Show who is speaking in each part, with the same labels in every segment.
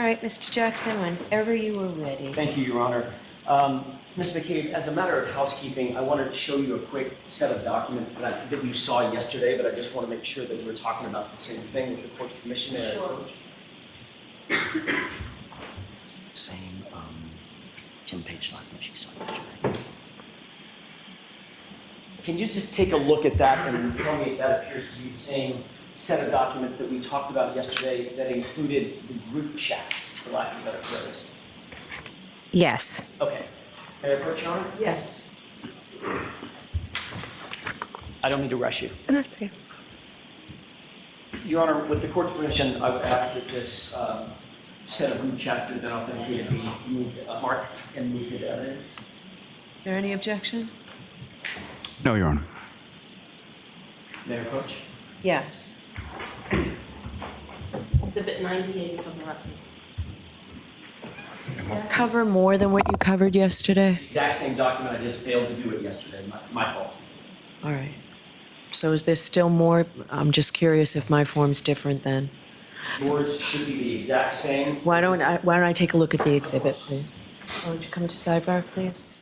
Speaker 1: right, Mr. Jackson, whenever you were ready.
Speaker 2: Thank you, Your Honor. Ms. McCabe, as a matter of housekeeping, I wanted to show you a quick set of documents that you saw yesterday, but I just want to make sure that we're talking about the same thing with the court's permission.
Speaker 1: Sure.
Speaker 2: Same 10-page document you saw yesterday. Can you just take a look at that and tell me if that appears to be the same set of documents that we talked about yesterday that included the group chats, for lack of a better phrase?
Speaker 3: Yes.
Speaker 2: Okay. May I approach, Your Honor?
Speaker 1: Yes.
Speaker 2: I don't mean to rush you.
Speaker 3: That's okay.
Speaker 2: Your Honor, with the court's permission, I would ask that this set of group chats that have been authenticated be marked and moved into evidence.
Speaker 1: Is there any objection?
Speaker 4: No, Your Honor.
Speaker 2: May I approach?
Speaker 1: Yes.
Speaker 5: Exhibit 98 from the record.
Speaker 1: Does that cover more than what you covered yesterday?
Speaker 2: Exact same document, I just failed to do it yesterday, my fault.
Speaker 1: All right. So is there still more? I'm just curious if my form's different then.
Speaker 2: Yours should be the exact same.
Speaker 1: Why don't I take a look at the exhibit, please? Why don't you come to sidebar, please?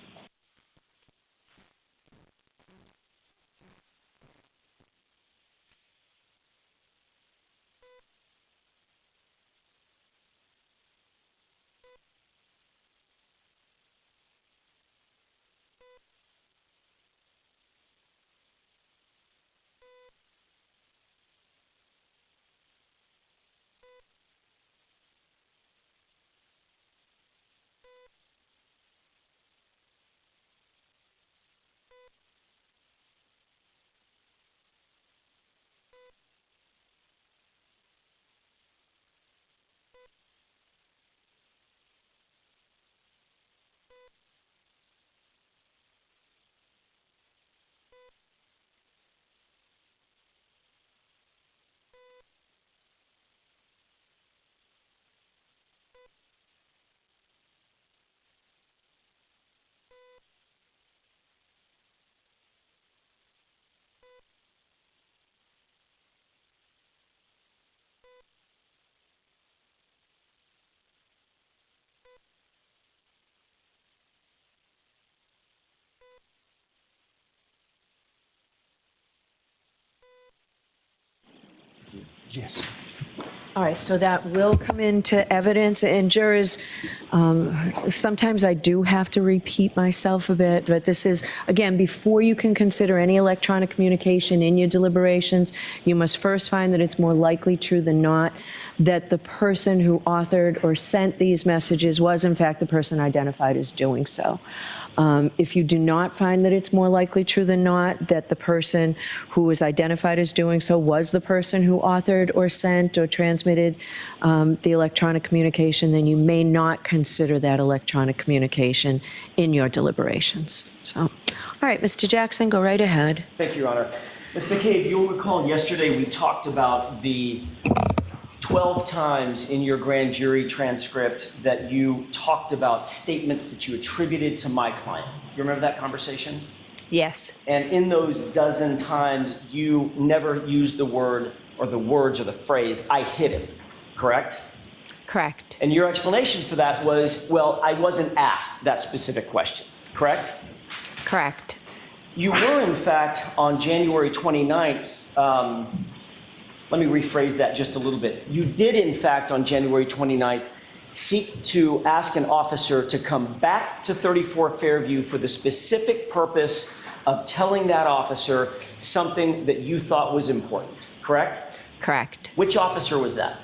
Speaker 4: Yes.
Speaker 1: All right, so that will come into evidence, and jurors, sometimes I do have to repeat myself a bit, but this is, again, before you can consider any electronic communication in your deliberations, you must first find that it's more likely true than not that the person who authored or sent these messages was, in fact, the person identified as doing so. If you do not find that it's more likely true than not that the person who is identified as doing so was the person who authored or sent or transmitted the electronic communication, then you may not consider that electronic communication in your deliberations. So, all right, Mr. Jackson, go right ahead.
Speaker 2: Thank you, Your Honor. Ms. McCabe, you'll recall yesterday we talked about the 12 times in your grand jury transcript that you talked about statements that you attributed to my client. You remember that conversation?
Speaker 3: Yes.
Speaker 2: And in those dozen times, you never used the word or the words or the phrase, "I hit him," correct?
Speaker 3: Correct.
Speaker 2: And your explanation for that was, well, I wasn't asked that specific question, correct?
Speaker 3: Correct.
Speaker 2: You were, in fact, on January 29th, let me rephrase that just a little bit. You did, in fact, on January 29th, seek to ask an officer to come back to 34 Fairview for the specific purpose of telling that officer something that you thought was important, correct?
Speaker 3: Correct.
Speaker 2: Which officer was that?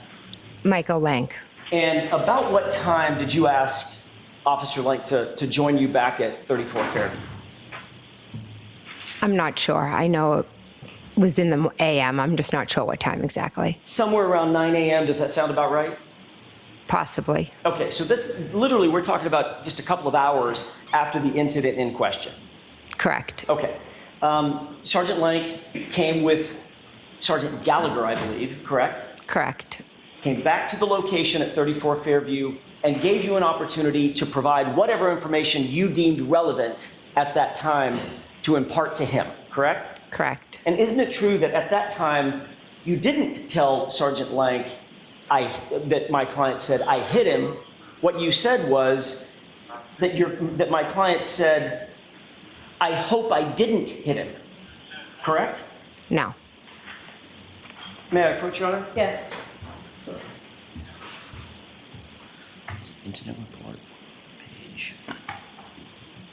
Speaker 3: Michael Lank.
Speaker 2: And about what time did you ask Officer Lank to join you back at 34 Fairview?
Speaker 3: I'm not sure. I know it was in the AM. I'm just not sure what time exactly.
Speaker 2: Somewhere around 9 a.m. Does that sound about right?
Speaker 3: Possibly.
Speaker 2: Okay, so this literally, we're talking about just a couple of hours after the incident in question.
Speaker 3: Correct.
Speaker 2: Okay. Sergeant Lank came with Sergeant Gallagher, I believe, correct?
Speaker 3: Correct.
Speaker 2: Came back to the location at 34 Fairview and gave you an opportunity to provide whatever information you deemed relevant at that time to impart to him, correct?
Speaker 3: Correct.
Speaker 2: And isn't it true that at that time, you didn't tell Sergeant Lank that my client said, I hit him. What you said was that my client said, I hope I didn't hit him. Correct?
Speaker 3: No.
Speaker 2: May I approach, Your Honor?
Speaker 5: Yes.
Speaker 2: Incident report, page.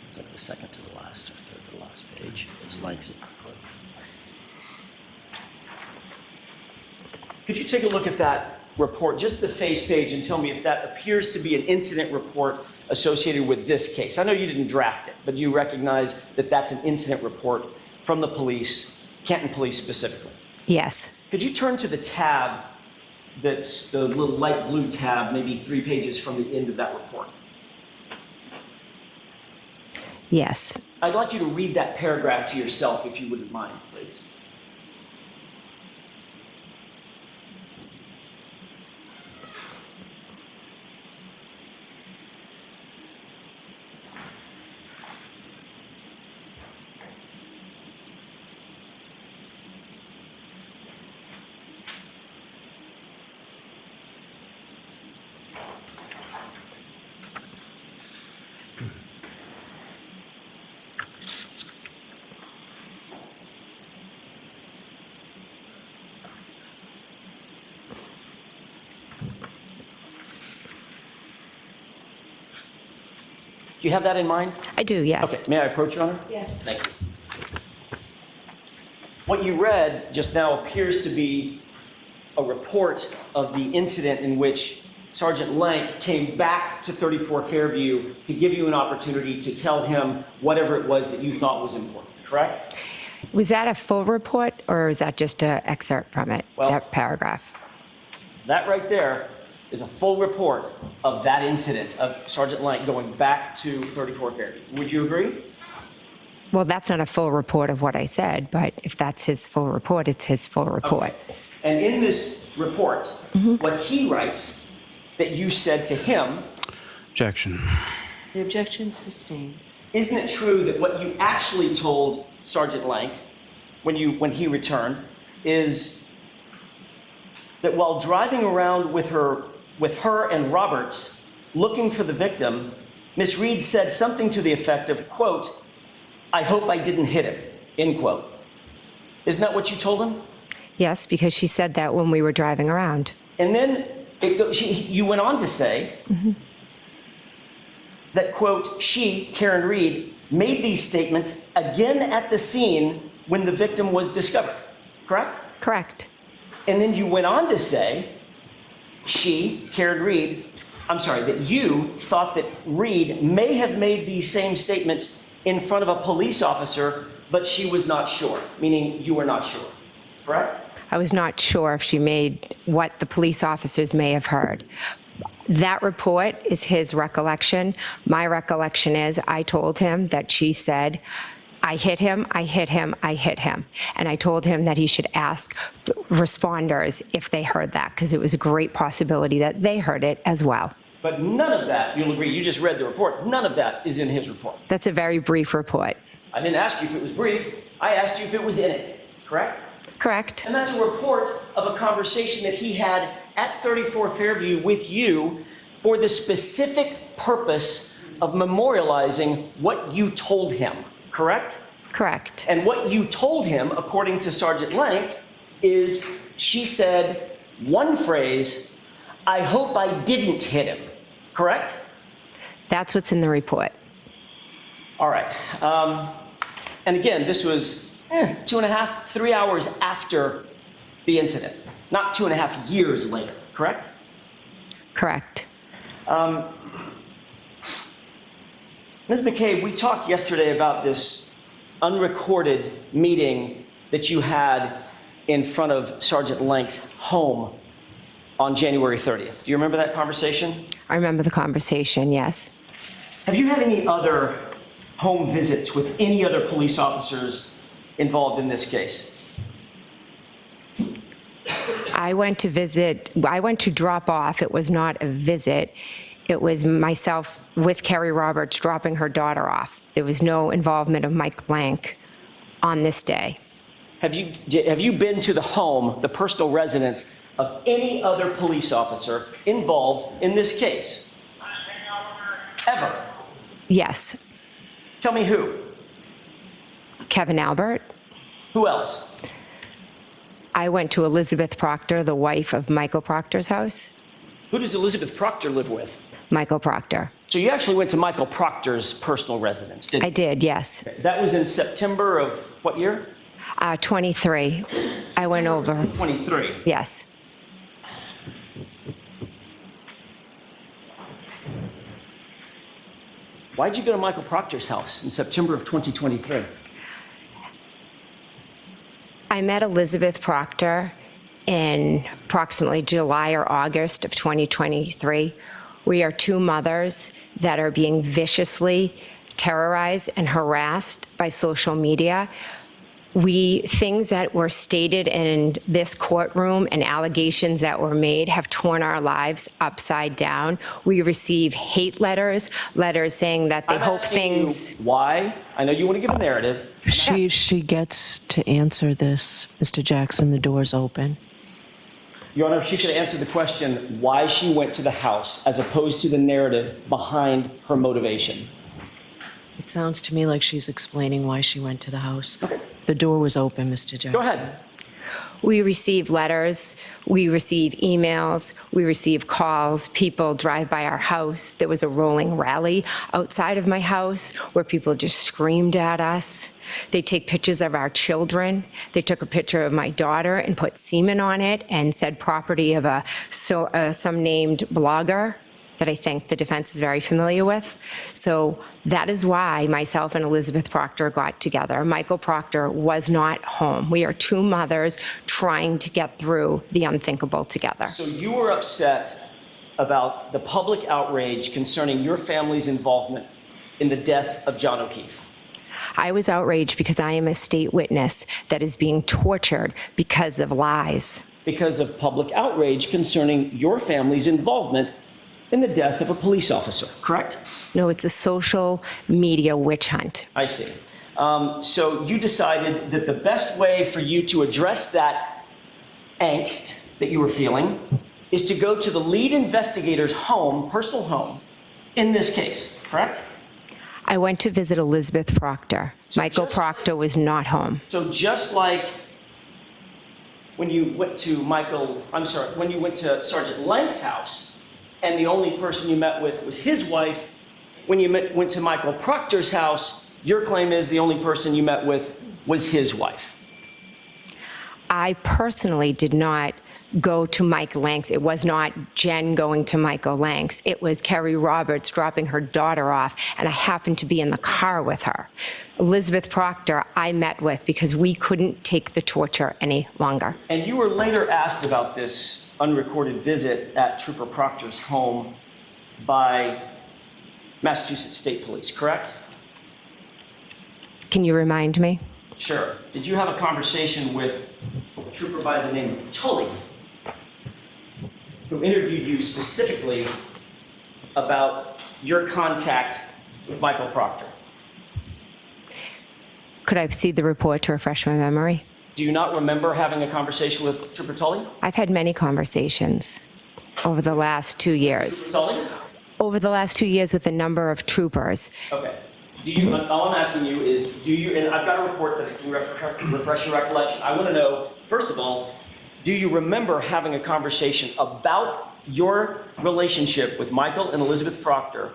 Speaker 2: It's like the second to the last or third to the last page. It's lengthy. Could you take a look at that report, just the face page, and tell me if that appears to be an incident report associated with this case? I know you didn't draft it, but you recognize that that's an incident report from the police, Canton Police specifically.
Speaker 3: Yes.
Speaker 2: Could you turn to the tab that's the little light blue tab, maybe 3 pages from the end of that report?
Speaker 3: Yes.
Speaker 2: I'd like you to read that paragraph to yourself, if you wouldn't mind, please. Do you have that in mind?
Speaker 3: I do, yes.
Speaker 2: Okay, may I approach, Your Honor?
Speaker 5: Yes.
Speaker 2: Thank you. What you read just now appears to be a report of the incident in which Sergeant Lank came back to 34 Fairview to give you an opportunity to tell him whatever it was that you thought was important, correct?
Speaker 3: Was that a full report, or is that just an excerpt from it,
Speaker 2: Well-
Speaker 3: that paragraph?
Speaker 2: That right there is a full report of that incident of Sergeant Lank going back to 34 Fairview. Would you agree?
Speaker 3: Well, that's not a full report of what I said, but if that's his full report, it's his full report.
Speaker 2: Okay. And in this report, what he writes that you said to him,
Speaker 4: Objection.
Speaker 1: The objection sustained.
Speaker 2: isn't it true that what you actually told Sergeant Lank when he returned is that while driving around with her and Roberts looking for the victim, Miss Reed said something to the effect of, quote, I hope I didn't hit him, end quote. Isn't that what you told him?
Speaker 3: Yes, because she said that when we were driving around.
Speaker 2: And then you went on to say that, quote, she, Karen Reed, made these statements again at the scene when the victim was discovered, correct?
Speaker 3: Correct.
Speaker 2: And then you went on to say, she, Karen Reed, that you thought that Reed may have made these same statements in front of a police officer, but she was not sure, meaning you were not sure, correct?
Speaker 3: I was not sure if she made what the police officers may have heard. That report is his recollection. My recollection is I told him that she said, I hit him, I hit him, I hit him. And I told him that he should ask the responders if they heard that, because it was a great possibility that they heard it as well.
Speaker 2: But none of that, you'll agree, you just read the report, none of that is in his report.
Speaker 3: That's a very brief report.
Speaker 2: I didn't ask you if it was brief, I asked you if it was in it, correct?
Speaker 3: Correct.
Speaker 2: And that's a report of a conversation that he had at 34 Fairview with you for the specific purpose of memorializing what you told him, correct?
Speaker 3: Correct.
Speaker 2: And what you told him, according to Sergeant Lank, is she said one phrase, I hope I didn't hit him, correct?
Speaker 3: That's what's in the report.
Speaker 2: All right. And again, this was 2.5, 3 hours after the incident, not 2.5 years later, correct?
Speaker 3: Correct.
Speaker 2: Ms. McCabe, we talked yesterday about this unrecorded meeting that you had in front of Sergeant Lank's home on January 30th. Do you remember that conversation?
Speaker 3: I remember the conversation, yes.
Speaker 2: Have you had any other home visits with any other police officers involved in this case?
Speaker 3: I went to drop off. It was not a visit. It was myself with Carrie Roberts dropping her daughter off. There was no involvement of Mike Lank on this day.
Speaker 2: Have you been to the home, the personal residence of any other police officer involved in this case? Ever?
Speaker 3: Yes.
Speaker 2: Tell me who?
Speaker 3: Kevin Albert.
Speaker 2: Who else?
Speaker 3: I went to Elizabeth Proctor, the wife of Michael Proctor's house.
Speaker 2: Who does Elizabeth Proctor live with?
Speaker 3: Michael Proctor.
Speaker 2: So you actually went to Michael Proctor's personal residence, didn't you?
Speaker 3: I did, yes.
Speaker 2: That was in September of what year?
Speaker 3: 23. I went over.
Speaker 2: 23.
Speaker 3: Yes.
Speaker 2: Why'd you go to Michael Proctor's house in September of 2023?
Speaker 3: I met Elizabeth Proctor in approximately July or August of 2023. We are two mothers that are being viciously terrorized and harassed by social media. Things that were stated in this courtroom and allegations that were made have torn our lives upside down. We receive hate letters saying that they
Speaker 2: I'm
Speaker 3: hope
Speaker 2: asking
Speaker 3: things.
Speaker 2: you why? I know you want to give a narrative.
Speaker 1: She gets to answer this, Mr. Jackson. The door's open.
Speaker 2: Your Honor, if she could answer the question why she went to the house as opposed to the narrative behind her motivation.
Speaker 1: It sounds to me like she's explaining why she went to the house.
Speaker 2: Okay.
Speaker 1: The door was open, Mr. Jackson.
Speaker 2: Go ahead.
Speaker 3: We receive letters, we receive emails, we receive calls. People drive by our house. There was a rolling rally outside of my house where people just screamed at us. They take pictures of our children. They took a picture of my daughter and put semen on it and said property of some named blogger that I think the defense is very familiar with. So that is why myself and Elizabeth Proctor got together. Michael Proctor was not home. We are two mothers trying to get through the unthinkable together.
Speaker 2: So you were upset about the public outrage concerning your family's involvement in the death of John O'Keefe.
Speaker 3: I was outraged because I am a state witness that is being tortured because of lies.
Speaker 2: Because of public outrage concerning your family's involvement in the death of a police officer, correct?
Speaker 3: No, it's a social media witch hunt.
Speaker 2: I see. So you decided that the best way for you to address that angst that you were feeling is to go to the lead investigator's home, personal home, in this case, correct?
Speaker 3: I went to visit Elizabeth Proctor.
Speaker 2: So
Speaker 3: Michael Proctor was not home.
Speaker 2: So just like when you went to when you went to Sergeant Lank's house, and the only person you met with was his wife, when you went to Michael Proctor's house, your claim is the only person you met with was his wife.
Speaker 3: I personally did not go to Mike Lank's. It was not Jen going to Michael Lank's. It was Carrie Roberts dropping her daughter off, and I happened to be in the car with her. Elizabeth Proctor I met with because we couldn't take the torture any longer.
Speaker 2: And you were later asked about this unrecorded visit at Trooper Proctor's home by Massachusetts State Police, correct?
Speaker 3: Can you remind me?
Speaker 2: Sure. Did you have a conversation with a trooper by the name of Tully, who interviewed you specifically about your contact with Michael Proctor?
Speaker 3: Could I see the report to refresh my memory?
Speaker 2: Do you not remember having a conversation with Trooper Tully?
Speaker 3: I've had many conversations over the last 2 years.
Speaker 2: Tully?
Speaker 3: Over the last 2 years with a number of troopers.
Speaker 2: Okay. All I'm asking you is, and I've got a report that can refresh your recollection. I want to know, first of all, do you remember having a conversation about your relationship with Michael and Elizabeth Proctor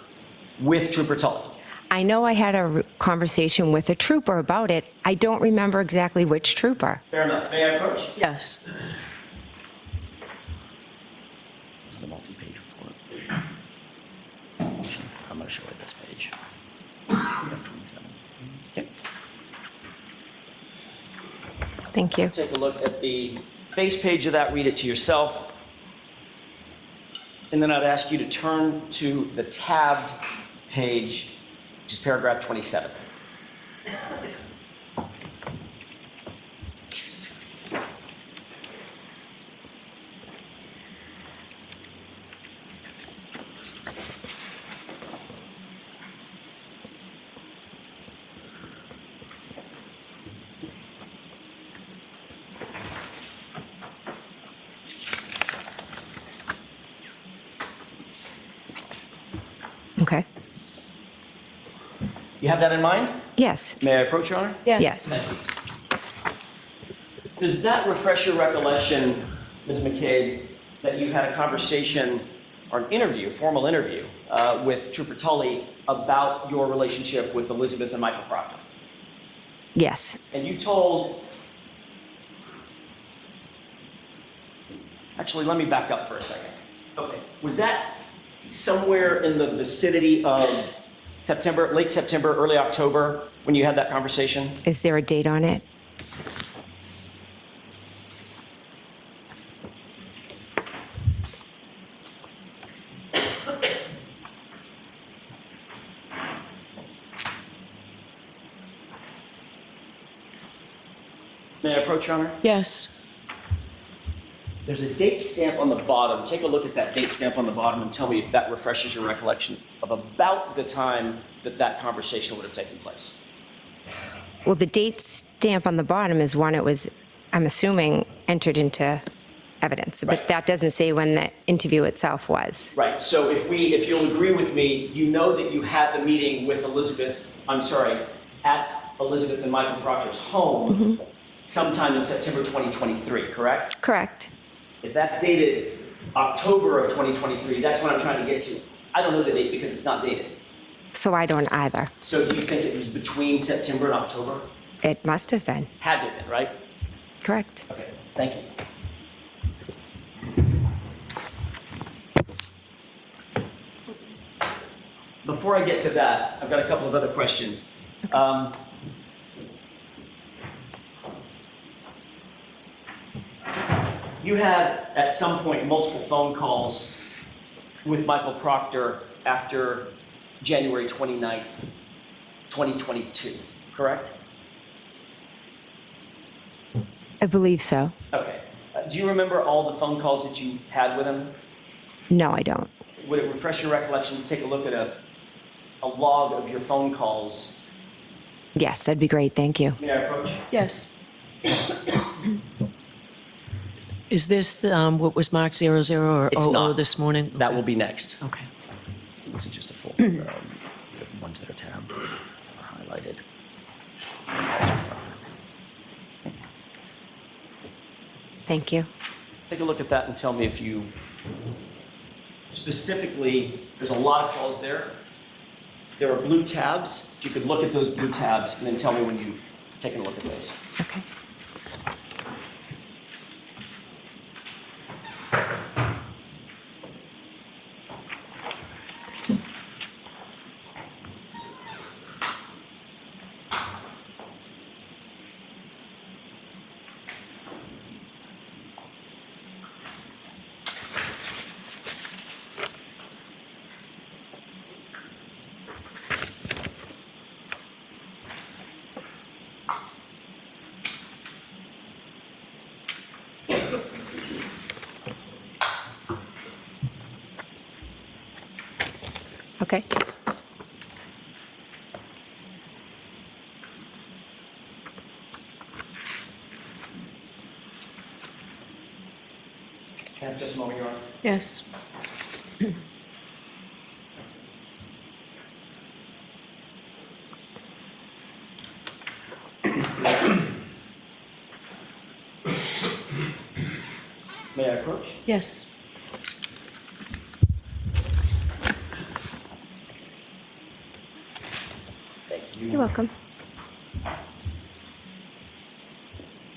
Speaker 2: with Trooper Tully?
Speaker 3: I know I had a conversation with a trooper about it. I don't remember exactly which trooper.
Speaker 2: Fair enough. May I approach?
Speaker 1: Yes.
Speaker 2: This is the multi-page report. I'm going to show you this page. Okay.
Speaker 3: Thank you.
Speaker 2: Take a look at the face page of that, read it to yourself. And then I'd ask you to turn to the tabbed page, which is paragraph 27. You have that in mind?
Speaker 3: Yes.
Speaker 2: May I approach, Your Honor?
Speaker 3: Yes.
Speaker 2: Thank you. Does that refresh your recollection, Ms. McCabe, that you had a conversation or an interview, formal interview, with Trooper Tully about your relationship with Elizabeth and Michael Proctor?
Speaker 3: Yes.
Speaker 2: And you told... Actually, let me back up for a second. Okay. Was that somewhere in the vicinity of September, late September, early October, when you had that conversation?
Speaker 3: Is there a date on it?
Speaker 2: May I approach, Your Honor?
Speaker 1: Yes.
Speaker 2: There's a date stamp on the bottom. Take a look at that date stamp on the bottom and tell me if that refreshes your recollection of about the time that that conversation would have taken place.
Speaker 3: Well, the date stamp on the bottom is when it was, I'm assuming, entered into evidence.
Speaker 2: Right.
Speaker 3: But that doesn't say when the interview itself was.
Speaker 2: Right, so if you'll agree with me, you know that you had the meeting with at Elizabeth and Michael Proctor's home sometime in September 2023, correct?
Speaker 3: Correct.
Speaker 2: If that's dated October of 2023, that's what I'm trying to get to. I don't know the date because it's not dated.
Speaker 3: So I don't either.
Speaker 2: So do you think it was between September and October?
Speaker 3: It must have been.
Speaker 2: Had to have been, right?
Speaker 3: Correct.
Speaker 2: Okay, thank you. Before I get to that, I've got a couple of other questions. You had, at some point, multiple phone calls with Michael Proctor after January 29th, 2022, correct?
Speaker 3: I believe so.
Speaker 2: Okay. Do you remember all the phone calls that you had with him?
Speaker 3: No, I don't.
Speaker 2: Would it refresh your recollection to take a look at a log of your phone calls?
Speaker 3: Yes, that'd be great. Thank you.
Speaker 2: May I approach?
Speaker 1: Yes. Is this what was marked 00 or
Speaker 2: It's
Speaker 1: 00
Speaker 2: not.
Speaker 1: this morning?
Speaker 2: That will be next.
Speaker 1: Okay.
Speaker 2: This is just a folder. The ones that are tabbed are highlighted.
Speaker 3: Thank you.
Speaker 2: Take a look at that and tell me if you, specifically, there's a lot of calls there. There are blue tabs. If you could look at those blue tabs and then tell me when you've taken a look at those.
Speaker 3: Okay. Okay.
Speaker 2: Can I have just a moment, Your Honor?
Speaker 1: Yes.
Speaker 2: May I approach?
Speaker 1: Yes.
Speaker 2: Thank you.
Speaker 3: You're welcome.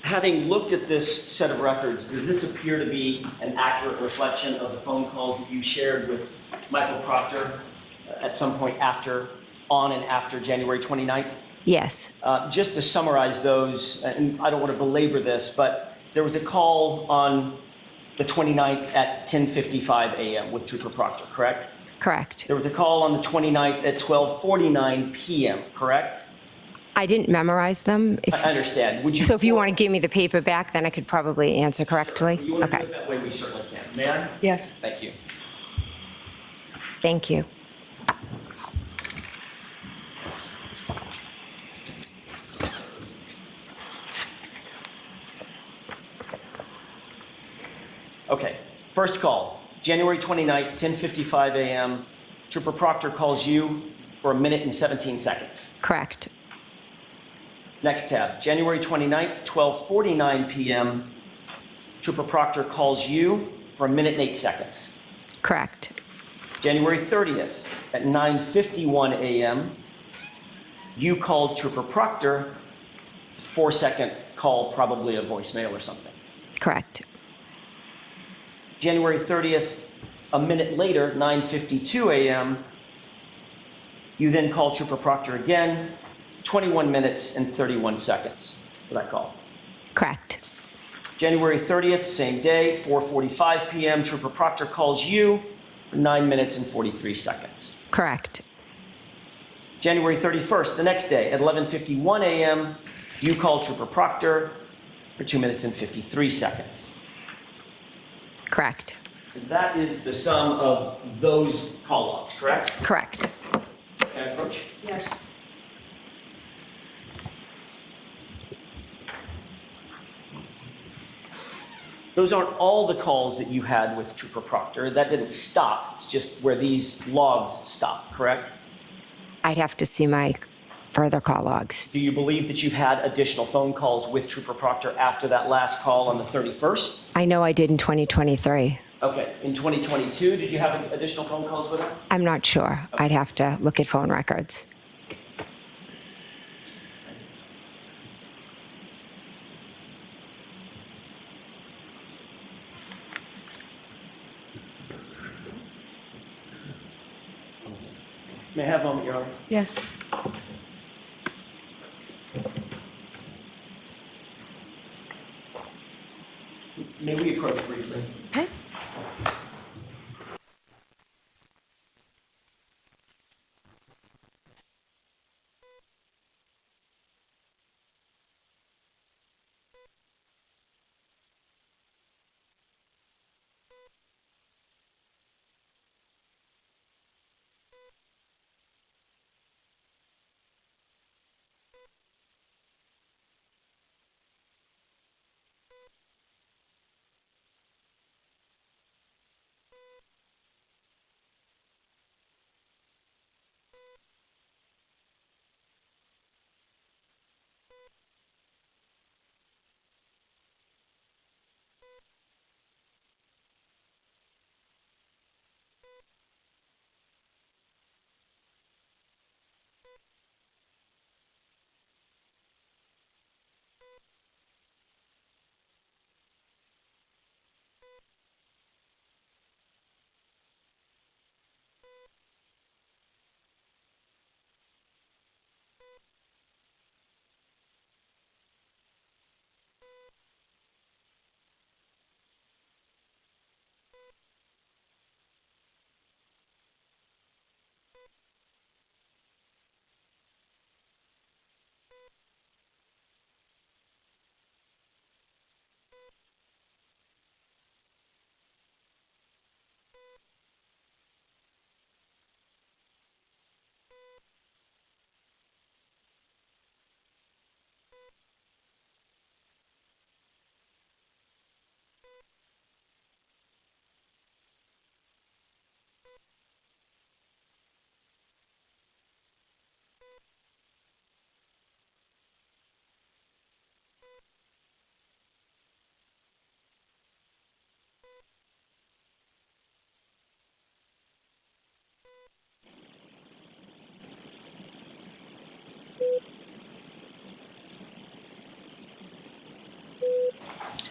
Speaker 2: Having looked at this set of records, does this appear to be an accurate reflection of the phone calls that you shared with Michael Proctor at some point on and after January 29th?
Speaker 3: Yes.
Speaker 2: Just to summarize those, and I don't want to belabor this, but there was a call on the 29th at 10:55 a.m. with Trooper Proctor, correct?
Speaker 3: Correct.
Speaker 2: There was a call on the 29th at 12:49 p.m., correct?
Speaker 3: I didn't memorize them.
Speaker 2: I understand. Would you?
Speaker 3: So if you want to give me the paper back, then I could probably answer correctly.
Speaker 2: You want to do
Speaker 3: Okay.
Speaker 2: it that way, we certainly can. May I?
Speaker 1: Yes.
Speaker 2: Thank you.
Speaker 3: Thank you.
Speaker 2: Okay, first call, January 29th, 10:55 a.m. Trooper Proctor calls you for 1 minute and 17 seconds.
Speaker 3: Correct.
Speaker 2: Next tab, January 29th, 12:49 p.m. Trooper Proctor calls you for 1 minute and 8 seconds.
Speaker 3: Correct.
Speaker 2: January 30th at 9:51 a.m. You called Trooper Proctor, 4-second call, probably a voicemail or something.
Speaker 3: Correct.
Speaker 2: January 30th, a minute later, 9:52 a.m., you then call Trooper Proctor again, 21 minutes and 31 seconds for that call.
Speaker 3: Correct.
Speaker 2: January 30th, same day, 4:45 p.m., Trooper Proctor calls you for 9 minutes and 43 seconds.
Speaker 3: Correct.
Speaker 2: January 31st, the next day, at 11:51 a.m., you call Trooper Proctor for 2 minutes and 53 seconds.
Speaker 3: Correct.
Speaker 2: That is the sum of those call logs, correct?
Speaker 3: Correct.
Speaker 2: Can I approach?
Speaker 1: Yes.
Speaker 2: Those aren't all the calls that you had with Trooper Proctor. That didn't stop. It's just where these logs stop, correct?
Speaker 3: I'd have to see my further call logs.
Speaker 2: Do you believe that you've had additional phone calls with Trooper Proctor after that last call on the 31st?
Speaker 3: I know I did in 2023.
Speaker 2: Okay. In 2022, did you have additional phone calls with her?
Speaker 3: I'm not sure. I'd have to look at phone records.
Speaker 2: May I have a moment, Your Honor?
Speaker 1: Yes.
Speaker 2: May we approach briefly?
Speaker 1: Okay.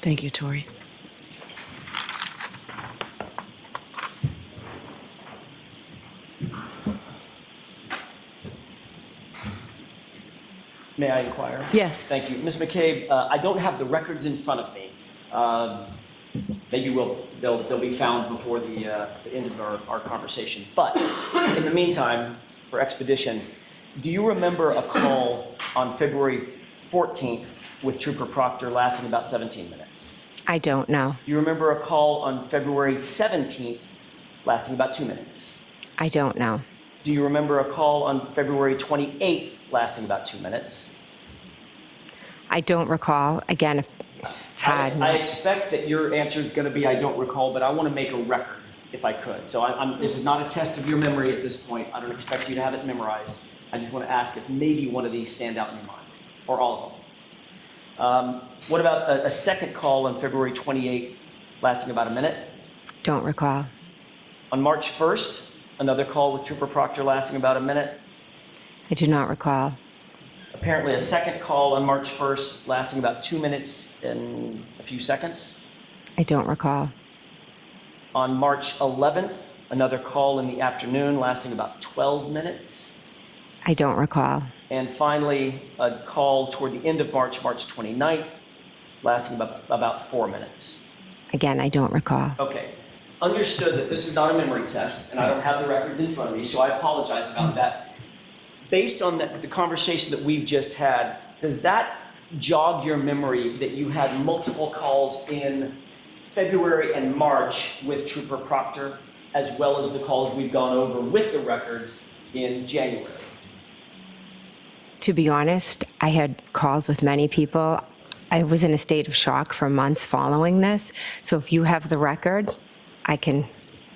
Speaker 1: Thank you, Tori.
Speaker 2: May I inquire?
Speaker 1: Yes.
Speaker 2: Thank you. Ms. McCabe, I don't have the records in front of me. Maybe they'll be found before the end of our conversation. But in the meantime, for expedition, do you remember a call on February 14th with Trooper Proctor lasting about 17 minutes?
Speaker 3: I don't know.
Speaker 2: Do you remember a call on February 17th lasting about 2 minutes?
Speaker 3: I don't know.
Speaker 2: Do you remember a call on February 28th lasting about 2 minutes?
Speaker 3: I don't recall. Again, it's hard.
Speaker 2: I expect that your answer is going to be, I don't recall, but I want to make a record if I could. So this is not a test of your memory at this point. I don't expect you to have it memorized. I just want to ask if maybe one of these stand out in your mind, or all of them. What about a second call on February 28th, lasting about a minute?
Speaker 3: Don't recall.
Speaker 2: On March 1st, another call with Trooper Proctor lasting about a minute.
Speaker 3: I do not recall.
Speaker 2: Apparently a second call on March 1st, lasting about 2 minutes and a few seconds.
Speaker 3: I don't recall.
Speaker 2: On March 11th, another call in the afternoon lasting about 12 minutes.
Speaker 3: I don't recall.
Speaker 2: And finally, a call toward the end of March, March 29th, lasting about 4 minutes.
Speaker 3: Again, I don't recall.
Speaker 2: Okay. Understood that this is not a memory test, and I don't have the records in front of me, so I apologize about that. Based on the conversation that we've just had, does that jog your memory that you had multiple calls in February and March with Trooper Proctor, as well as the calls we've gone over with the records in January?
Speaker 3: To be honest, I had calls with many people. I was in a state of shock for months following this. So if you have the record, I can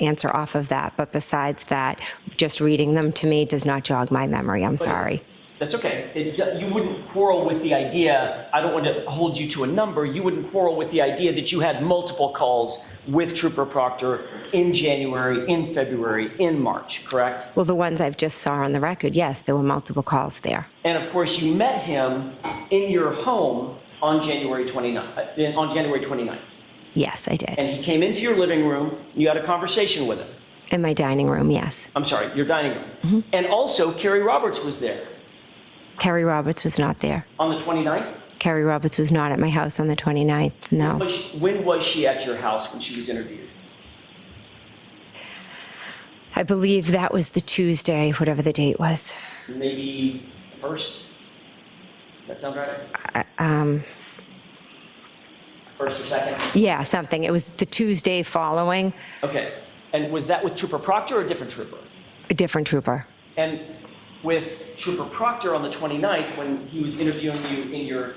Speaker 3: answer off of that. But besides that, just reading them to me does not jog my memory. I'm sorry.
Speaker 2: That's okay. You wouldn't quarrel with the idea, I don't want to hold you to a number, you wouldn't quarrel with the idea that you had multiple calls with Trooper Proctor in January, in February, in March, correct?
Speaker 3: Well, the ones I've just saw on the record, yes, there were multiple calls there.
Speaker 2: And of course, you met him in your home on January 29th.
Speaker 3: Yes, I did.
Speaker 2: And he came into your living room, you had a conversation with him.
Speaker 3: In my dining room, yes.
Speaker 2: I'm sorry, your dining room. And also, Carrie Roberts was there.
Speaker 3: Carrie Roberts was not there.
Speaker 2: On the 29th?
Speaker 3: Carrie Roberts was not at my house on the 29th, no.
Speaker 2: When was she at your house when she was interviewed?
Speaker 3: I believe that was the Tuesday, whatever the date was.
Speaker 2: Maybe first? That sound right? First or second?
Speaker 3: Yeah, something. It was the Tuesday following.
Speaker 2: Okay. And was that with Trooper Proctor or a different trooper?
Speaker 3: A different trooper.
Speaker 2: And with Trooper Proctor on the 29th, when he was interviewing you in your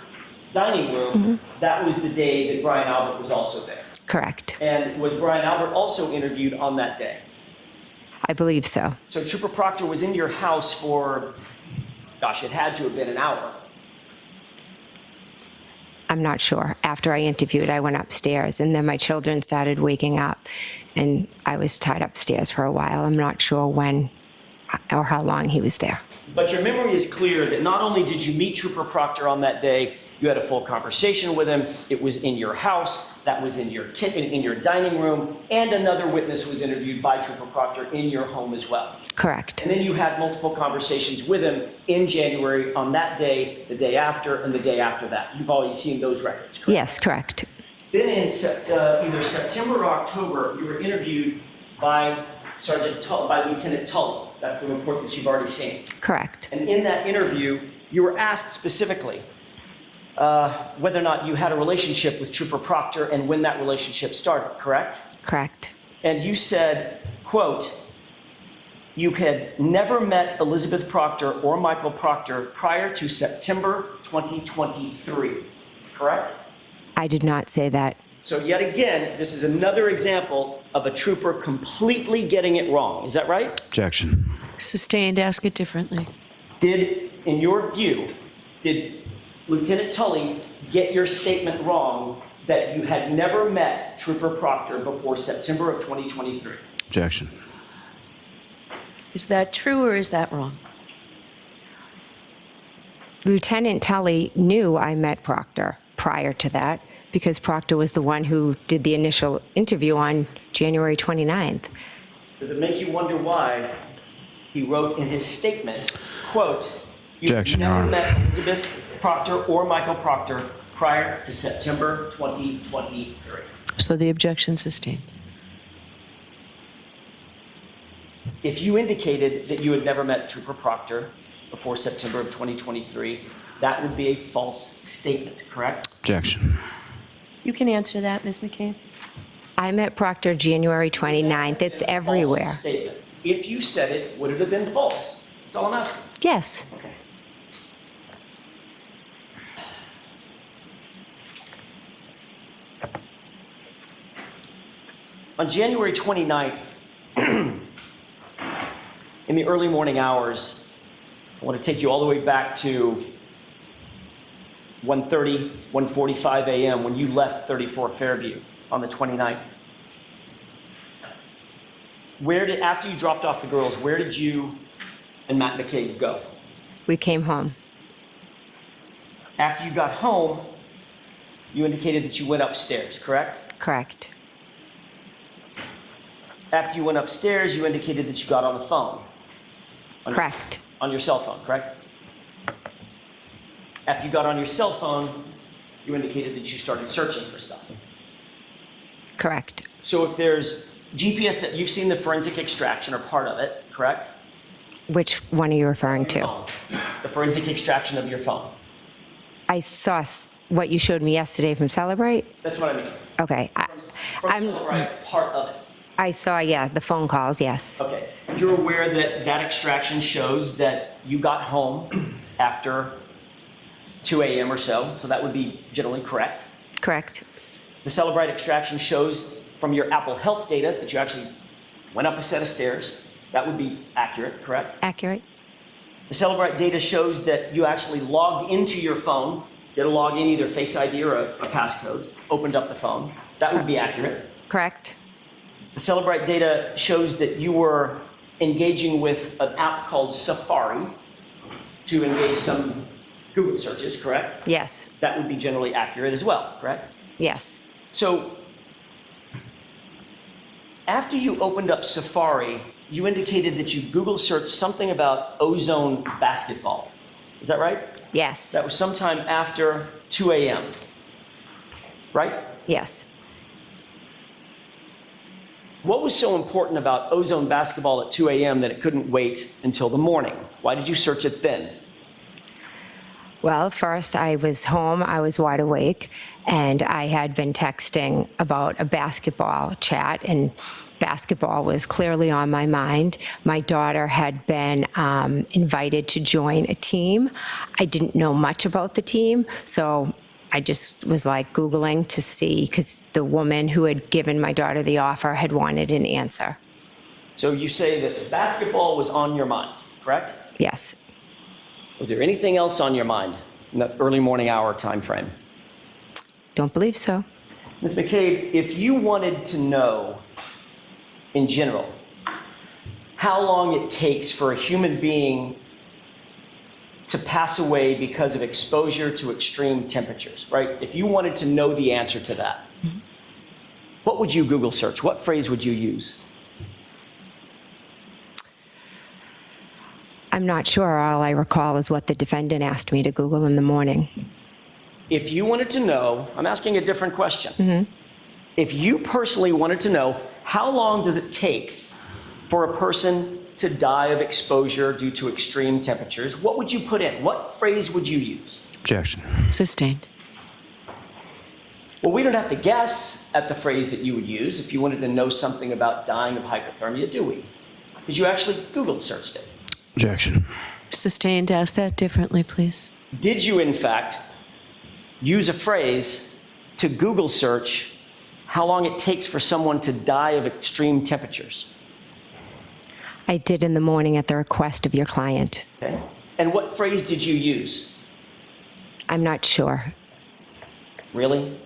Speaker 2: dining room, that was the day that Brian Albert was also there.
Speaker 3: Correct.
Speaker 2: And was Brian Albert also interviewed on that day?
Speaker 3: I believe so.
Speaker 2: So Trooper Proctor was in your house for, gosh, it had to have been an hour.
Speaker 3: I'm not sure. After I interviewed, I went upstairs, and then my children started waking up, and I was tied upstairs for a while. I'm not sure when or how long he was there.
Speaker 2: But your memory is clear that not only did you meet Trooper Proctor on that day, you had a full conversation with him. It was in your house, that was in your kitchen, in your dining room, and another witness was interviewed by Trooper Proctor in your home as well.
Speaker 3: Correct.
Speaker 2: And then you had multiple conversations with him in January on that day, the day after, and the day after that. You've already seen those records, correct?
Speaker 3: Yes, correct.
Speaker 2: Then in either September or October, you were interviewed by Lieutenant Tully. That's the report that you've already seen.
Speaker 3: Correct.
Speaker 2: And in that interview, you were asked specifically whether or not you had a relationship with Trooper Proctor and when that relationship started, correct?
Speaker 3: Correct.
Speaker 2: And you said, quote, you had never met Elizabeth Proctor or Michael Proctor prior to September 2023, correct?
Speaker 3: I did not say that.
Speaker 2: So yet again, this is another example of a trooper completely getting it wrong. Is that right?
Speaker 4: Objection.
Speaker 1: Sustained, ask it differently.
Speaker 2: In your view, did Lieutenant Tully get your statement wrong that you had never met Trooper Proctor before September of 2023?
Speaker 4: Objection.
Speaker 1: Is that true or is that wrong?
Speaker 3: Lieutenant Tully knew I met Proctor prior to that because Proctor was the one who did the initial interview on January 29th.
Speaker 2: Does it make you wonder why he wrote in his statement, quote,
Speaker 4: Objection,
Speaker 2: you've
Speaker 4: Your
Speaker 2: never
Speaker 4: Honor.
Speaker 2: met Elizabeth Proctor or Michael Proctor prior to September 2023?
Speaker 1: So the objection sustained.
Speaker 2: If you indicated that you had never met Trooper Proctor before September of 2023, that would be a false statement, correct?
Speaker 4: Objection.
Speaker 1: You can answer that, Ms. McCain.
Speaker 3: I met Proctor January 29th. It's everywhere.
Speaker 2: False statement. If you said it, would it have been false? That's all I'm asking.
Speaker 3: Yes.
Speaker 2: Okay. On January 29th, in the early morning hours, I want to take you all the way back to 1:30, 1:45 a.m. when you left 34 Fairview on the 29th. After you dropped off the girls, where did you and Matt McCabe go?
Speaker 3: We came home.
Speaker 2: After you got home, you indicated that you went upstairs, correct?
Speaker 3: Correct.
Speaker 2: After you went upstairs, you indicated that you got on the phone.
Speaker 3: Correct.
Speaker 2: On your cell phone, correct? After you got on your cell phone, you indicated that you started searching for stuff.
Speaker 3: Correct.
Speaker 2: So if there's GPS, you've seen the forensic extraction or part of it, correct?
Speaker 3: Which one are you referring to?
Speaker 2: Phone. The forensic extraction of your phone.
Speaker 3: I saw what you showed me yesterday from Celebrate.
Speaker 2: That's what I mean.
Speaker 3: Okay.
Speaker 2: Right, part of it.
Speaker 3: I saw, yeah, the phone calls, yes.
Speaker 2: Okay. You're aware that that extraction shows that you got home after 2 a.m. or so that would be generally correct.
Speaker 3: Correct.
Speaker 2: The Celebrite extraction shows from your Apple Health data that you actually went up a set of stairs. That would be accurate, correct?
Speaker 3: Accurate.
Speaker 2: The Celebrite data shows that you actually logged into your phone, did a login, either Face ID or a passcode, opened up the phone. That would be accurate.
Speaker 3: Correct.
Speaker 2: The Celebrite data shows that you were engaging with an app called Safari to engage some Google searches, correct?
Speaker 3: Yes.
Speaker 2: That would be generally accurate as well, correct?
Speaker 3: Yes.
Speaker 2: So after you opened up Safari, you indicated that you Google searched something about ozone basketball. Is that right?
Speaker 3: Yes.
Speaker 2: That was sometime after 2 a.m., right?
Speaker 3: Yes.
Speaker 2: What was so important about ozone basketball at 2 a.m. that it couldn't wait until the morning? Why did you search it then?
Speaker 3: Well, first I was home, I was wide awake, and I had been texting about a basketball chat, and basketball was clearly on my mind. My daughter had been invited to join a team. I didn't know much about the team, so I just was like Googling to see, because the woman who had given my daughter the offer had wanted an answer.
Speaker 2: So you say that basketball was on your mind, correct?
Speaker 3: Yes.
Speaker 2: Was there anything else on your mind in that early morning hour time frame?
Speaker 3: Don't believe so.
Speaker 2: Ms. McCabe, if you wanted to know, in general, how long it takes for a human being to pass away because of exposure to extreme temperatures, right? If you wanted to know the answer to that, what would you Google search? What phrase would you use?
Speaker 3: I'm not sure. All I recall is what the defendant asked me to Google in the morning.
Speaker 2: If you wanted to know, I'm asking a different question. If you personally wanted to know, how long does it take for a person to die of exposure due to extreme temperatures, what would you put in? What phrase would you use?
Speaker 4: Objection.
Speaker 1: Sustained.
Speaker 2: Well, we don't have to guess at the phrase that you would use if you wanted to know something about dying of hypothermia, do we? Because you actually Google searched it.
Speaker 4: Objection.
Speaker 1: Sustained. Ask that differently, please.
Speaker 2: Did you, in fact, use a phrase to Google search how long it takes for someone to die of extreme temperatures?
Speaker 3: I did in the morning at the request of your client.
Speaker 2: Okay. And what phrase did you use?
Speaker 3: I'm not sure.
Speaker 2: Really?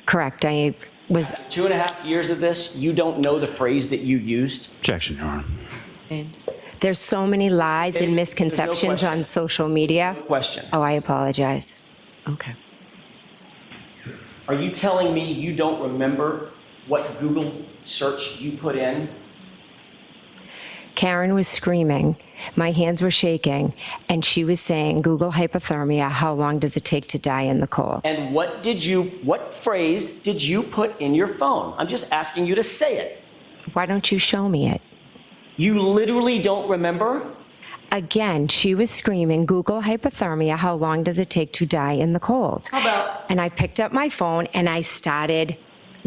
Speaker 3: Correct. I was.
Speaker 2: 2.5 years of this, you don't know the phrase that you used?
Speaker 4: Objection, Your Honor.
Speaker 1: Sustained.
Speaker 3: There's so many lies and
Speaker 2: There's no
Speaker 3: misconceptions
Speaker 2: question.
Speaker 3: on social media.
Speaker 2: Question.
Speaker 3: Oh, I apologize.
Speaker 1: Okay.
Speaker 2: Are you telling me you don't remember what Google search you put in?
Speaker 3: Karen was screaming. My hands were shaking, and she was saying, Google hypothermia, how long does it take to die in the cold?
Speaker 2: And what phrase did you put in your phone? I'm just asking you to say it.
Speaker 3: Why don't you show me it?
Speaker 2: You literally don't remember?
Speaker 3: Again, she was screaming, Google hypothermia, how long does it take to die in the cold?
Speaker 2: How about?
Speaker 3: And I picked up my phone and I started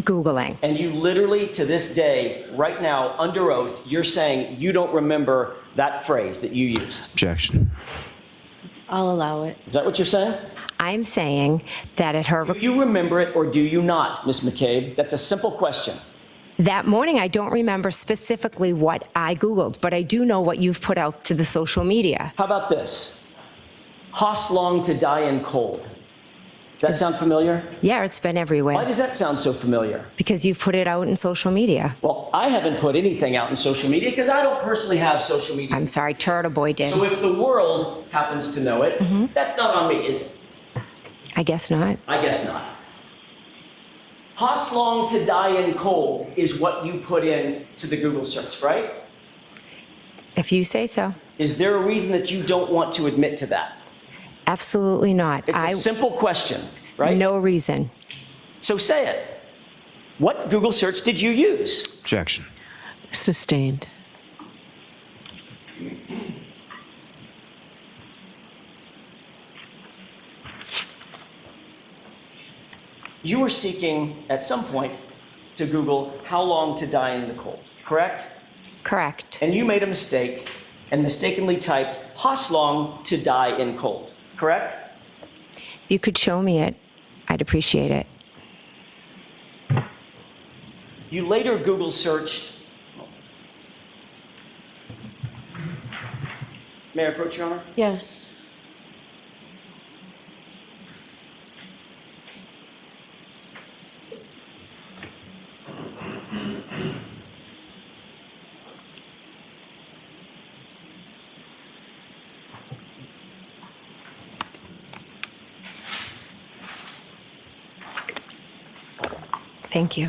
Speaker 3: Googling.
Speaker 2: And you literally, to this day, right now, under oath, you're saying you don't remember that phrase that you used.
Speaker 4: Objection.
Speaker 1: I'll allow it.
Speaker 2: Is that what you're saying?
Speaker 3: I'm saying that at her.
Speaker 2: Do you remember it or do you not, Ms. McCabe? That's a simple question.
Speaker 3: That morning, I don't remember specifically what I Googled, but I do know what you've put out to the social media.
Speaker 2: How about this? Hoss long to die in cold. Does that sound familiar?
Speaker 3: Yeah, it's been
Speaker 2: Why
Speaker 3: everywhere
Speaker 2: does that sound so familiar?
Speaker 3: because you've put it out in social media.
Speaker 2: Well, I haven't put anything out in social media because I don't personally have social media.
Speaker 3: I'm sorry, Turtle Boy did.
Speaker 2: So if the world happens to know it, that's not on me, is it?
Speaker 3: I guess not.
Speaker 2: I guess not. Hoss long to die in cold is what you put in to the Google search, right?
Speaker 3: If you say so.
Speaker 2: Is there a reason that you don't want to admit to that?
Speaker 3: Absolutely not.
Speaker 2: It's a simple question, right?
Speaker 3: No reason.
Speaker 2: So say it. What Google search did you use?
Speaker 4: Objection.
Speaker 1: Sustained.
Speaker 2: You were seeking at some point to Google how long to die in the cold, correct?
Speaker 3: Correct.
Speaker 2: And you made a mistake and mistakenly typed Hoss long to die in cold, correct?
Speaker 3: If you could show me it, I'd appreciate it.
Speaker 2: You later Google searched. May I approach, Your Honor?
Speaker 1: Yes.
Speaker 3: Thank you.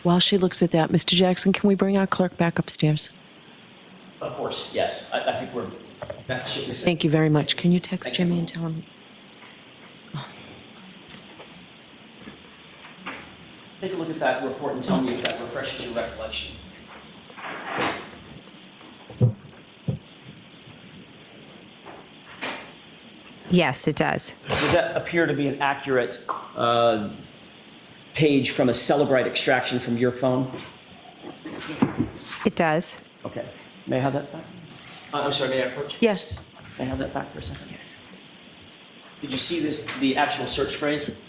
Speaker 1: While she looks at that, Mr. Jackson, can we bring our clerk back upstairs?
Speaker 2: Of course, yes. I think we're back to the
Speaker 1: Thank you very much. Can you text
Speaker 2: Thank you.
Speaker 1: Jimmy and tell him?
Speaker 2: Take a look at that report and tell me if that refreshes your recollection.
Speaker 3: Yes, it does.
Speaker 2: Does that appear to be an accurate page from a Celebrite extraction from your phone?
Speaker 3: It does.
Speaker 2: Okay. May I have that back? I'm sorry, may I approach?
Speaker 1: Yes.
Speaker 2: May I have that back for a second?
Speaker 3: Yes.
Speaker 2: Did you see this, the actual search phrase?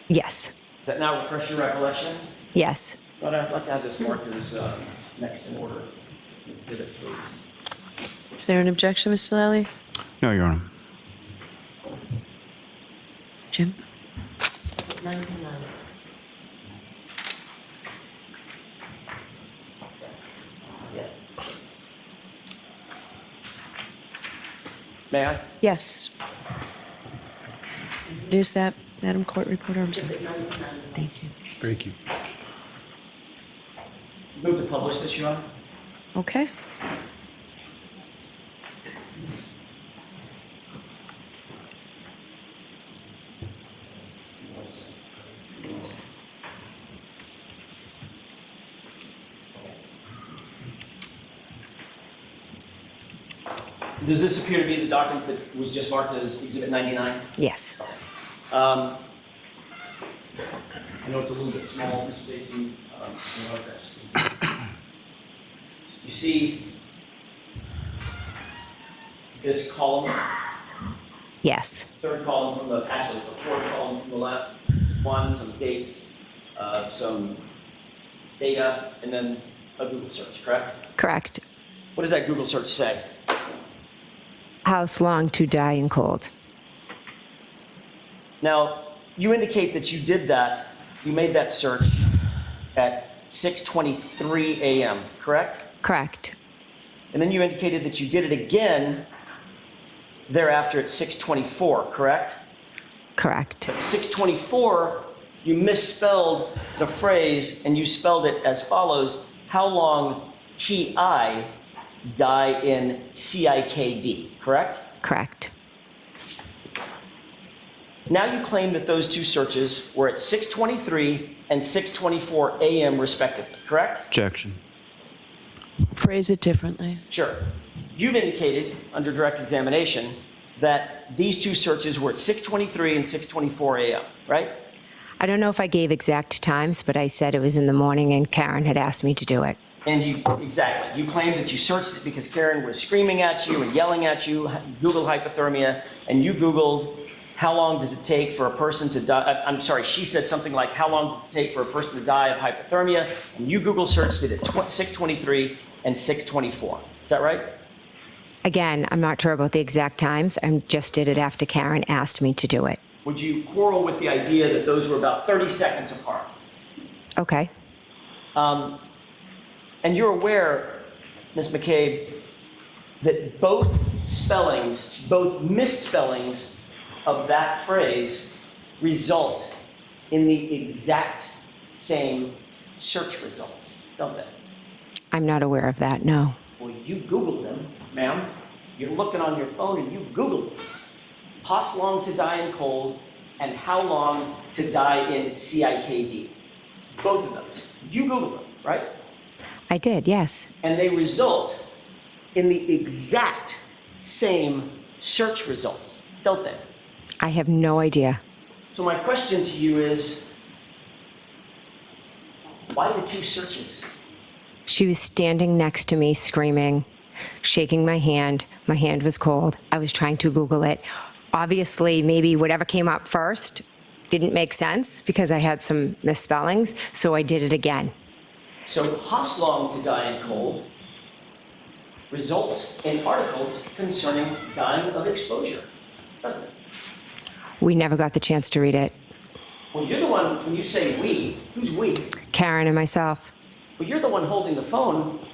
Speaker 3: Yes.
Speaker 2: Does that now refresh your recollection?
Speaker 3: Yes.
Speaker 2: But I'd like to have this marked as next in order. Exhibit, please.
Speaker 1: Is there an objection, Mr. Lally?
Speaker 4: No, Your Honor.
Speaker 1: Jim?
Speaker 5: 99.
Speaker 2: Yes. Yeah. May I?
Speaker 1: Yes. Is that, Madam Court Reporter? I'm sorry.
Speaker 5: Exhibit 99.
Speaker 1: Thank you.
Speaker 4: Thank you.
Speaker 2: Move to publish this, Your Honor.
Speaker 1: Okay.
Speaker 2: Does this appear to be the document that was just marked as Exhibit 99?
Speaker 3: Yes.
Speaker 2: I know it's a little bit small, Mr. Dixon. You see this column,
Speaker 3: Yes.
Speaker 2: third column from the, actually it's the fourth column from the left. One, some dates, some data, and then a Google search, correct?
Speaker 3: Correct.
Speaker 2: What does that Google search say?
Speaker 3: House long to die in cold.
Speaker 2: Now, you indicate that you did that, you made that search at 6:23 a.m., correct?
Speaker 3: Correct.
Speaker 2: And then you indicated that you did it again thereafter at 6:24, correct?
Speaker 3: Correct.
Speaker 2: At 6:24, you misspelled the phrase and you spelled it as follows: how long TI die in CIKD, correct?
Speaker 3: Correct.
Speaker 2: Now you claim that those two searches were at 6:23 and 6:24 a.m. respectively, correct?
Speaker 4: Objection.
Speaker 1: Phrase it differently.
Speaker 2: Sure. You've indicated under direct examination that these two searches were at 6:23 and 6:24 a.m., right?
Speaker 3: I don't know if I gave exact times, but I said it was in the morning and Karen had asked me to do it.
Speaker 2: And exactly, you claimed that you searched it because Karen was screaming at you and yelling at you, Google hypothermia, and you Googled how long does it take for a person to die? I'm sorry, she said something like, how long does it take for a person to die of hypothermia? And you Google searched it at 6:23 and 6:24. Is that right?
Speaker 3: Again, I'm not sure about the exact times. I just did it after Karen asked me to do it.
Speaker 2: Would you quarrel with the idea that those were about 30 seconds apart?
Speaker 3: Okay.
Speaker 2: And you're aware, Ms. McCabe, that both spellings, both misspellings of that phrase result in the exact same search results, don't they?
Speaker 3: I'm not aware of that, no.
Speaker 2: Well, you Googled them, ma'am. You're looking on your phone and you Googled them. How long to die in cold and how long to die in CIKD. Both of those. You Googled them, right?
Speaker 3: I did, yes.
Speaker 2: And they result in the exact same search results, don't they?
Speaker 3: I have no idea.
Speaker 2: So my question to you is, why the two searches?
Speaker 3: She was standing next to me screaming, shaking my hand. My hand was cold. I was trying to Google it. Obviously, maybe whatever came up first didn't make sense because I had some misspellings, so I did it again.
Speaker 2: So Hoslong to die in cold results in articles concerning dying of exposure, doesn't it?
Speaker 3: We never got the chance to read it.
Speaker 2: Well, you're the one, when you say we, who's we?
Speaker 3: Karen and myself.
Speaker 2: Well, you're the one holding the phone,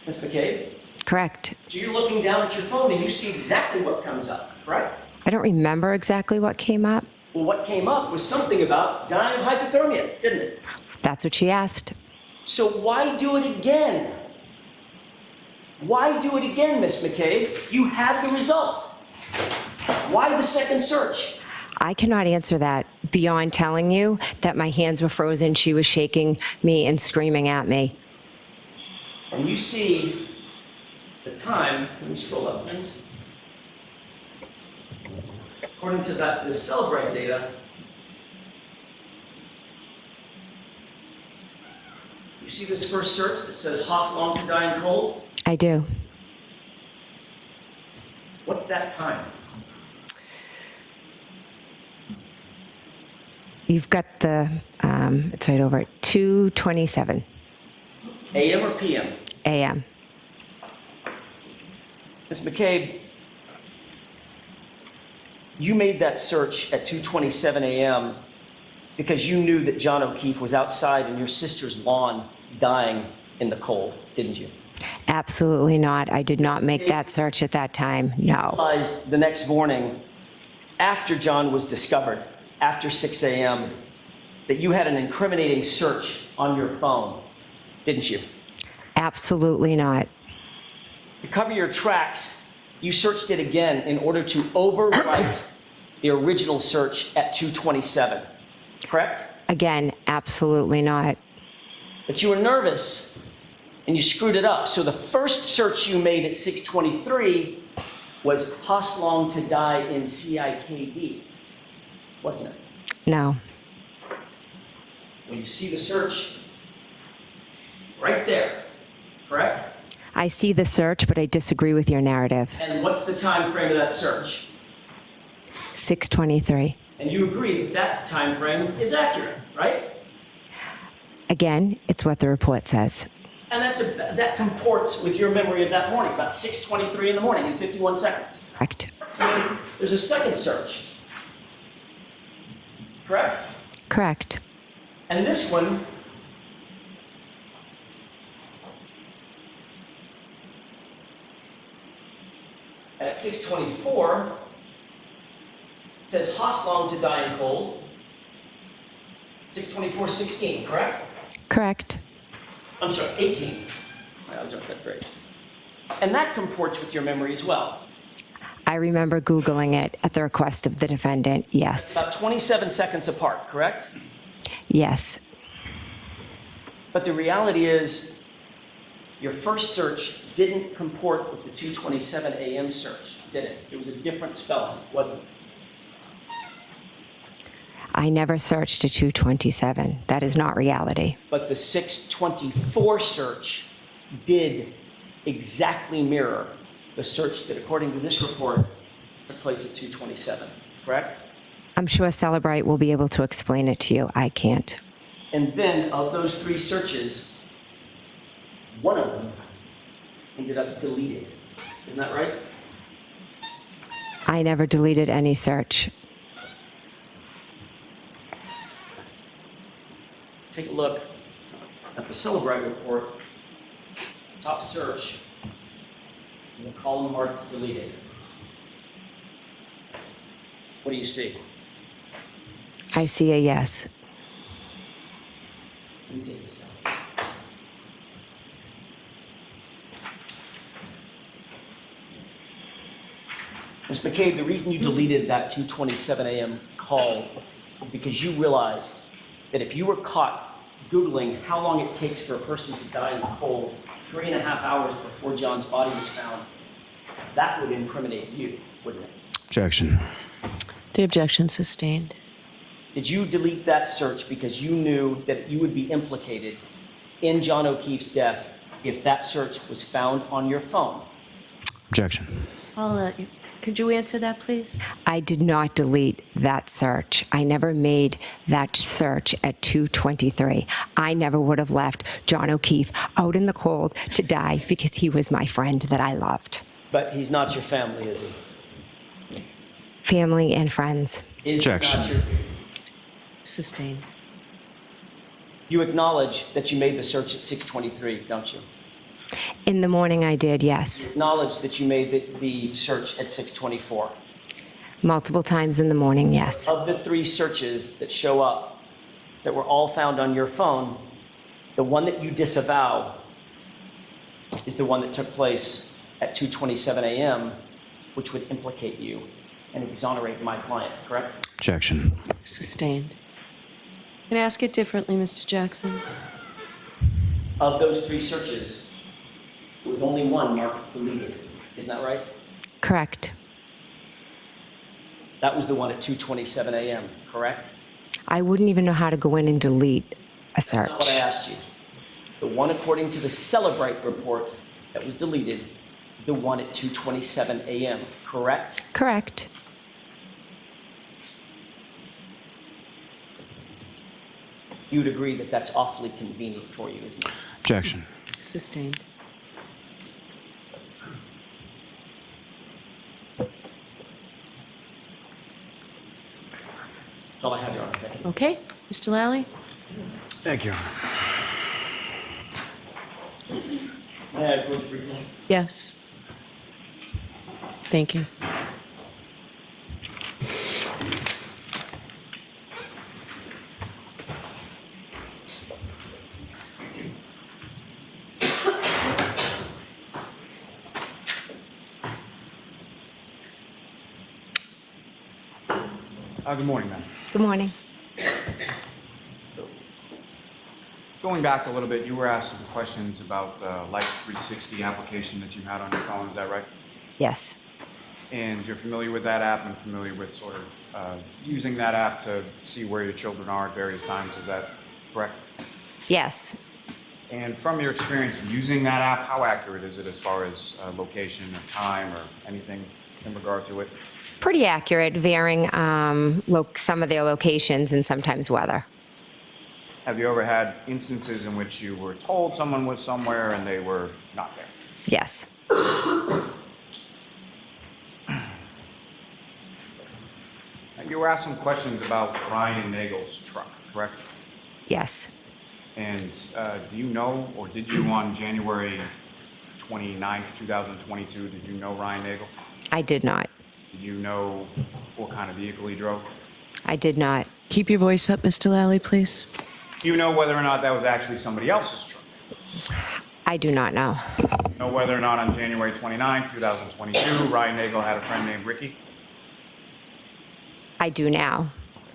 Speaker 2: Ms. McCabe.
Speaker 3: Correct.
Speaker 2: So you're looking down at your phone and you see exactly what comes up, correct?
Speaker 3: I don't remember exactly what came up.
Speaker 2: Well, what came up was something about dying of hypothermia, didn't it?
Speaker 3: That's what she asked.
Speaker 2: So why do it again? Why do it again, Ms. McCabe? You had the result. Why the second search?
Speaker 3: I cannot answer that beyond telling you that my hands were frozen. She was shaking me and screaming at me.
Speaker 2: And you see the time, let me scroll up, please. According to the Celebrate data, you see this first search that says Hoslong to die in cold?
Speaker 3: I do.
Speaker 2: What's that time?
Speaker 3: You've got the, it's right over at 2:27
Speaker 2: AM or PM?
Speaker 3: a.m.
Speaker 2: Ms. McCabe, you made that search at 2:27 a.m. because you knew that John O'Keefe was outside in your sister's lawn dying in the cold, didn't you?
Speaker 3: Absolutely not. I did not make that search at that time, no.
Speaker 2: Realized the next morning, after John was discovered, after 6 a.m., that you had an incriminating search on your phone, didn't you?
Speaker 3: Absolutely not.
Speaker 2: To cover your tracks, you searched it again in order to overwrite the original search at 2:27, correct?
Speaker 3: Again, absolutely not.
Speaker 2: But you were nervous and you screwed it up. So the first search you made at 6:23 was Hoslong to die in CIKD, wasn't it?
Speaker 3: No.
Speaker 2: Well, you see the search right there, correct?
Speaker 3: I see the search, but I disagree with your narrative.
Speaker 2: And what's the time frame of that search?
Speaker 3: 6:23.
Speaker 2: And you agree that that time frame is accurate, right?
Speaker 3: Again, it's what the report says.
Speaker 2: And that comports with your memory of that morning, about 6:23 in the morning in 51 seconds.
Speaker 3: Correct.
Speaker 2: There's a second search, correct?
Speaker 3: Correct.
Speaker 2: And this one at 6:24 says Hoslong to die in cold. 6:24:16, correct?
Speaker 3: Correct.
Speaker 2: I'm sorry, 18. I was not that great. And that comports with your memory as well.
Speaker 3: I remember Googling it at the request of the defendant, yes.
Speaker 2: About 27 seconds apart, correct?
Speaker 3: Yes.
Speaker 2: But the reality is, your first search didn't comport with the 2:27 a.m. search, did it? It was a different spelling, wasn't it?
Speaker 3: I never searched a 2:27. That is not reality.
Speaker 2: But the 6:24 search did exactly mirror the search that, according to this report, took place at 2:27, correct?
Speaker 3: I'm sure Celebrate will be able to explain it to you. I can't.
Speaker 2: And then of those 3 searches, one of them ended up deleted. Isn't that right?
Speaker 3: I never deleted any search.
Speaker 2: Take a look at the Celebrate report, top search, and the column marked deleted. What do you see?
Speaker 3: I see a yes.
Speaker 2: Let me take this down. Ms. McCabe, the reason you deleted that 2:27 a.m. call is because you realized that if you were caught Googling how long it takes for a person to die in the cold 3.5 hours before John's body was found, that would incriminate you, wouldn't it?
Speaker 4: Objection.
Speaker 1: The objection sustained.
Speaker 2: Did you delete that search because you knew that you would be implicated in John O'Keefe's death if that search was found on your phone?
Speaker 4: Objection.
Speaker 1: I'll let you. Could you answer that, please?
Speaker 3: I did not delete that search. I never made that search at 2:23. I never would have left John O'Keefe out in the cold to die because he was my friend that I loved.
Speaker 2: But he's not your family, is he?
Speaker 3: Family and friends.
Speaker 2: Is he
Speaker 4: Objection.
Speaker 2: not your...
Speaker 1: Sustained.
Speaker 2: You acknowledge that you made the search at 6:23, don't you?
Speaker 3: In the morning I did, yes.
Speaker 2: Acknowledge that you made the search at 6:24.
Speaker 3: Multiple times in the morning, yes.
Speaker 2: Of the 3 searches that show up that were all found on your phone, the one that you disavow is the one that took place at 2:27 a.m., which would implicate you and exonerate my client, correct?
Speaker 4: Objection.
Speaker 1: Sustained. Can I ask it differently, Mr. Jackson?
Speaker 2: Of those 3 searches, there was only one marked deleted. Isn't that right?
Speaker 3: Correct.
Speaker 2: That was the one at 2:27 a.m., correct?
Speaker 3: I wouldn't even know how to go in and delete a
Speaker 2: That's not what I
Speaker 3: search.
Speaker 2: asked you. The one according to the Celebrate report that was deleted, the one at 2:27 a.m., correct?
Speaker 3: Correct.
Speaker 2: You would agree that that's awfully convenient for you, isn't it?
Speaker 4: Objection.
Speaker 1: Sustained.
Speaker 2: That's all I have, Your Honor. Thank you.
Speaker 1: Okay, Mr. Lally?
Speaker 4: Thank you.
Speaker 2: May I approach briefly?
Speaker 1: Yes. Thank you.
Speaker 6: Good morning, ma'am.
Speaker 3: Good morning.
Speaker 6: Going back a little bit, you were asked some questions about Life 360 application that you had on your phone, is that right?
Speaker 3: Yes.
Speaker 6: And you're familiar with that app and familiar with sort of using that app to see where your children are at various times, is that correct?
Speaker 3: Yes.
Speaker 6: And from your experience using that app, how accurate is it as far as location or time or anything in regard to it?
Speaker 3: Pretty accurate, varying some of their locations and sometimes weather.
Speaker 6: Have you ever had instances in which you were told someone was somewhere and they were not there?
Speaker 3: Yes.
Speaker 6: And you were asked some questions about Ryan Nagel's truck, correct?
Speaker 3: Yes.
Speaker 6: And do you know, or did you on January 29th, 2022, did you know Ryan Nagel?
Speaker 3: I did not.
Speaker 6: Did you know what kind of vehicle he drove?
Speaker 3: I did not.
Speaker 1: Keep your voice up, Mr. Lally, please.
Speaker 6: Do you know whether or not that was actually somebody else's truck?
Speaker 3: I do not know.
Speaker 6: Know whether or not on January 29th, 2022, Ryan Nagel had a friend named Ricky?
Speaker 3: I do now.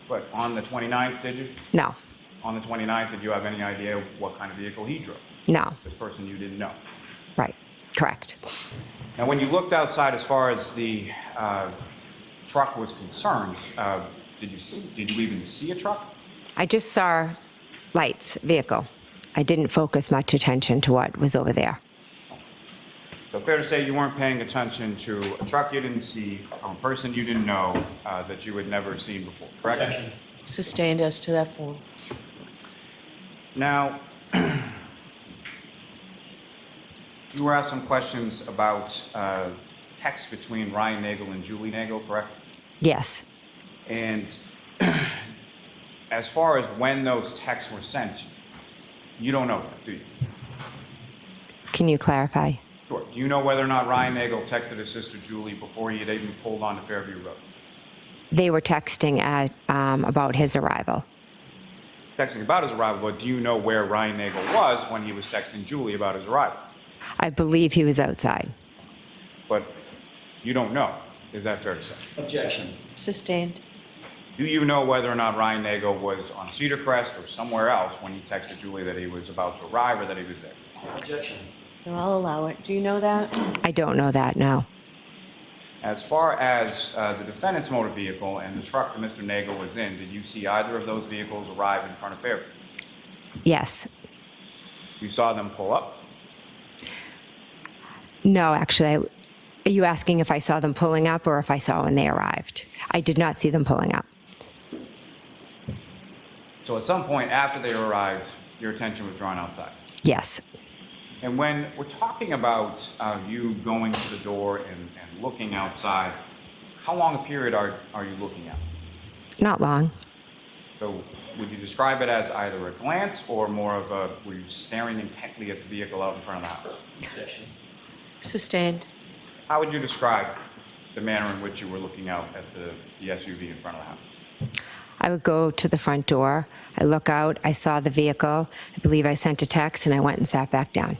Speaker 6: But on the 29th, did you?
Speaker 3: No.
Speaker 6: On the 29th, did you have any idea what kind of vehicle he drove?
Speaker 3: No.
Speaker 6: This person you didn't know.
Speaker 3: Right. Correct.
Speaker 6: Now, when you looked outside as far as the truck was concerned, did you even see a truck?
Speaker 3: I just saw lights, vehicle. I didn't focus much attention to what was over there.
Speaker 6: So fair to say you weren't paying attention to a truck you didn't see from a person you didn't know that you had never seen before, correct?
Speaker 2: Objection.
Speaker 1: Sustained as to that form.
Speaker 6: Now, you were asked some questions about text between Ryan Nagel and Julie Nagel, correct?
Speaker 3: Yes.
Speaker 6: And as far as when those texts were sent, you don't know that, do you?
Speaker 3: Can you clarify?
Speaker 6: Sure. Do you know whether or not Ryan Nagel texted his sister Julie before he had even pulled onto Fairview Road?
Speaker 3: They were texting at, about his arrival.
Speaker 6: Texting about his arrival, but do you know where Ryan Nagel was when he was texting Julie about his arrival?
Speaker 3: I believe he was outside.
Speaker 6: But you don't know. Is that fair to say?
Speaker 2: Objection.
Speaker 1: Sustained.
Speaker 6: Do you know whether or not Ryan Nagel was on Cedar Crest or somewhere else when he texted Julie that he was about to arrive or that he was there?
Speaker 2: Objection.
Speaker 1: No, I'll allow it. Do you know that?
Speaker 3: I don't know that, no.
Speaker 6: As far as the defendant's motor vehicle and the truck that Mr. Nagel was in, did you see either of those vehicles arrive in front of Fairview?
Speaker 3: Yes.
Speaker 6: You saw them pull up?
Speaker 3: No, actually, are you asking if I saw them pulling up or if I saw when they arrived? I did not see them pulling up.
Speaker 6: So at some point after they arrived, your attention was drawn outside.
Speaker 3: Yes.
Speaker 6: And when we're talking about you going to the door and looking outside, how long a period are you looking at?
Speaker 3: Not long.
Speaker 6: So would you describe it as either a glance or more of a, were you staring intently at the vehicle out in front of the house?
Speaker 2: Objection.
Speaker 1: Sustained.
Speaker 6: How would you describe the manner in which you were looking out at the SUV in front of the house?
Speaker 3: I would go to the front door. I look out. I saw the vehicle. I believe I sent a text, and I went and sat back down.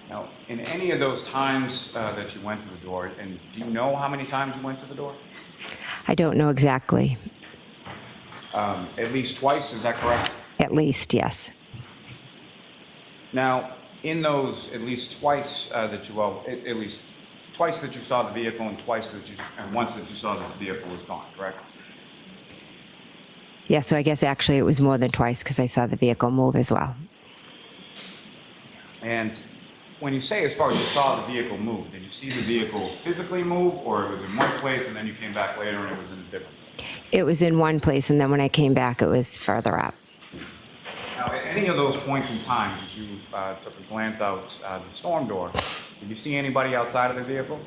Speaker 6: Now, in any of those times that you went to the door, and do you know how many times you went to the door?
Speaker 3: I don't know exactly.
Speaker 6: At least twice, is that correct?
Speaker 3: At least, yes.
Speaker 6: Now, in those at least twice that you, well, at least twice that you saw the vehicle and once that you saw that the vehicle was gone, correct?
Speaker 3: Yeah, so I guess actually it was more than twice because I saw the vehicle move as well.
Speaker 6: And when you say as far as you saw the vehicle move, did you see the vehicle physically move, or it was in one place and then you came back later and it was in a different place?
Speaker 3: It was in one place, and then when I came back, it was further up.
Speaker 6: Now, at any of those points in time that you took a glance out the storm door, did you see anybody outside of the vehicle?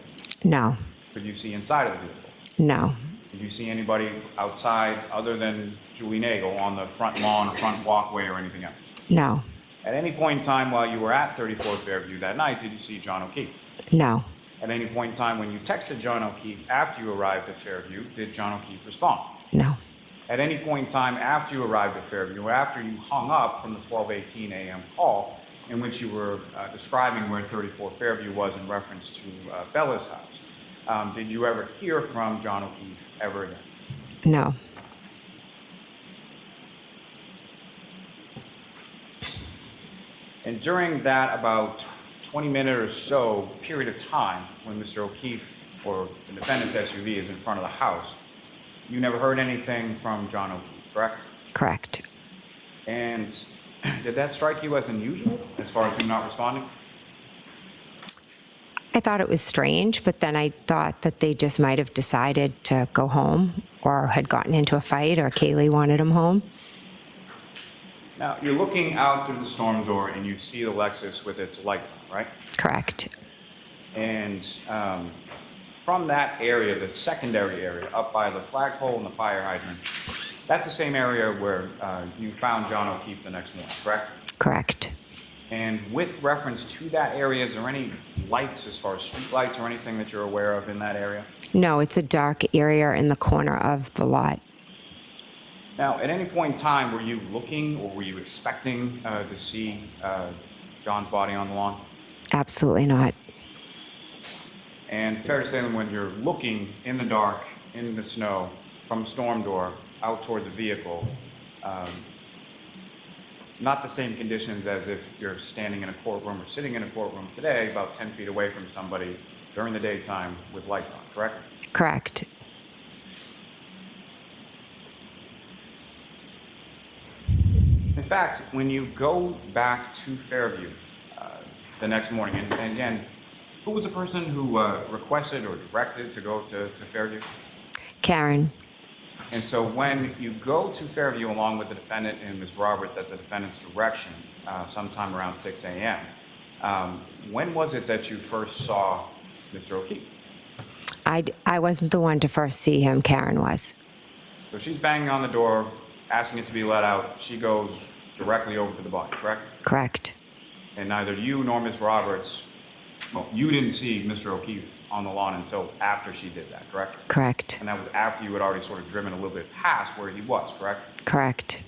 Speaker 3: No,
Speaker 6: Did you see inside of the vehicle?
Speaker 3: no,
Speaker 6: Did you see anybody outside other than Julie Nagel on the front lawn or front walkway or anything else?
Speaker 3: no,
Speaker 6: At any point in time while you were at 34 Fairview that night, did you see John O'Keefe?
Speaker 3: no,
Speaker 6: At any point in time when you texted John O'Keefe after you arrived at Fairview, did John O'Keefe respond?
Speaker 3: no,
Speaker 6: At any point in time after you arrived at Fairview, or after you hung up from the 12:18 a.m. call in which you were describing where 34 Fairview was in reference to Bella's house, did you ever hear from John O'Keefe ever again?
Speaker 3: no,
Speaker 6: And during that about 20-minute or so period of time when Mr. O'Keefe or the defendant's SUV is in front of the house, you never heard anything from John O'Keefe, correct?
Speaker 3: correct.
Speaker 6: And did that strike you as unusual as far as him not responding?
Speaker 3: I thought it was strange, but then I thought that they just might have decided to go home or had gotten into a fight or Kaylee wanted him home.
Speaker 6: Now, you're looking out through the storm door and you see the Lexus with its lights on, right?
Speaker 3: Correct.
Speaker 6: And from that area, the secondary area, up by the flagpole and the fire hydrant, that's the same area where you found John O'Keefe the next morning, correct?
Speaker 3: Correct.
Speaker 6: And with reference to that area, is there any lights as far as street lights or anything that you're aware of in that area?
Speaker 3: No, it's a dark area in the corner of the lot.
Speaker 6: Now, at any point in time, were you looking or were you expecting to see John's body on the lawn?
Speaker 3: Absolutely not.
Speaker 6: And fair to say that when you're looking in the dark, in the snow, from a storm door out towards a vehicle, not the same conditions as if you're standing in a courtroom or sitting in a courtroom today about 10 feet away from somebody during the daytime with lights on, correct?
Speaker 3: Correct.
Speaker 6: fact, when you go back to Fairview the next morning, and again, who was the person who requested or directed to go to Fairview?
Speaker 3: Karen,
Speaker 6: And so when you go to Fairview along with the defendant and Ms. Roberts at the defendant's direction, sometime around 6 a.m., when was it that you first saw Mr. O'Keefe?
Speaker 3: I wasn't the one to first see him. Karen was.
Speaker 6: So she's banging on the door, asking it to be let out. She goes directly over to the body, correct?
Speaker 3: Correct.
Speaker 6: And neither you nor Ms. Roberts, well, you didn't see Mr. O'Keefe on the lawn until after she did that, correct?
Speaker 3: Correct.
Speaker 6: And that was after you had already sort of driven a little bit past where he was, correct?
Speaker 3: Correct.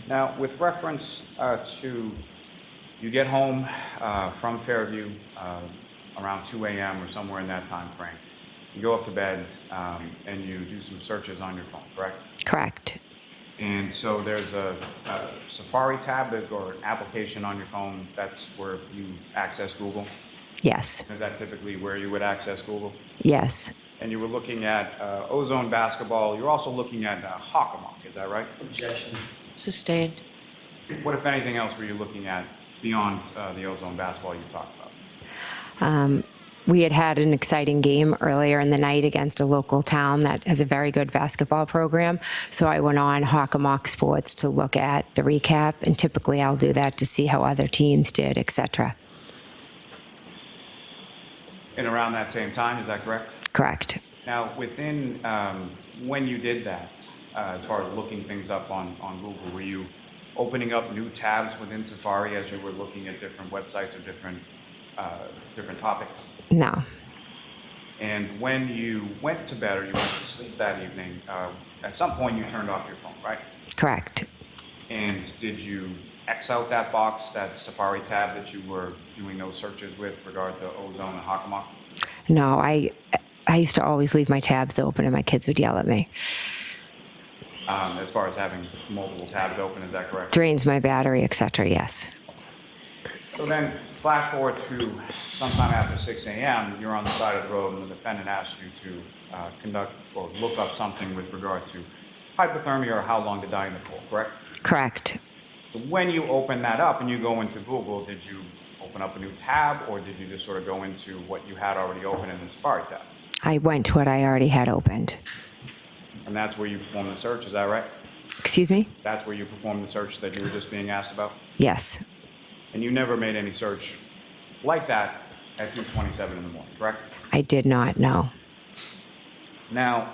Speaker 6: Now, with reference to you get home from Fairview around 2 a.m. or somewhere in that time frame, you go up to bed and you do some searches on your phone, correct?
Speaker 3: Correct.
Speaker 6: And so there's a Safari tab or an application on your phone. That's where you access Google.
Speaker 3: Yes.
Speaker 6: Is that typically where you would access Google?
Speaker 3: Yes.
Speaker 6: And you were looking at Ozone basketball. You're also looking at Hockomock, is that right?
Speaker 2: Objection.
Speaker 1: Sustained.
Speaker 6: What, if anything else, were you looking at beyond the Ozone basketball you talked about?
Speaker 3: We had an exciting game earlier in the night against a local town that has a very good basketball program. So I went on Hockomock Sports to look at the recap, and typically I'll do that to see how other teams did, etc.
Speaker 6: And around that same time, is that correct?
Speaker 3: Correct.
Speaker 6: Now, within, when you did that, as far as looking things up on Google, were you opening up new tabs within Safari as you were looking at different websites or different topics?
Speaker 3: No.
Speaker 6: And when you went to bed or you went to sleep that evening, at some point you turned off your phone, right?
Speaker 3: Correct.
Speaker 6: And did you X out that box, that Safari tab that you were doing those searches with regard to Ozone and Hockomock?
Speaker 3: No, I used to always leave my tabs open and my kids would yell at me.
Speaker 6: As far as having multiple tabs open, is that correct?
Speaker 3: Drains my battery, etc. Yes.
Speaker 6: So then, flash forward to sometime after 6 a.m., you're on the side of the road and the defendant asks you to conduct or look up something with regard to hypothermia or how long to die in the pool, correct?
Speaker 3: Correct.
Speaker 6: So when you open that up and you go into Google, did you open up a new tab or did you just sort of go into what you had already open in the Safari tab?
Speaker 3: I went to what I already had opened.
Speaker 6: And that's where you performed the search, is that right?
Speaker 3: Excuse me?
Speaker 6: That's where you performed the search that you were just being asked about?
Speaker 3: Yes.
Speaker 6: And you never made any search like that at 2:27 in the morning, correct?
Speaker 3: I did not know.
Speaker 6: Now,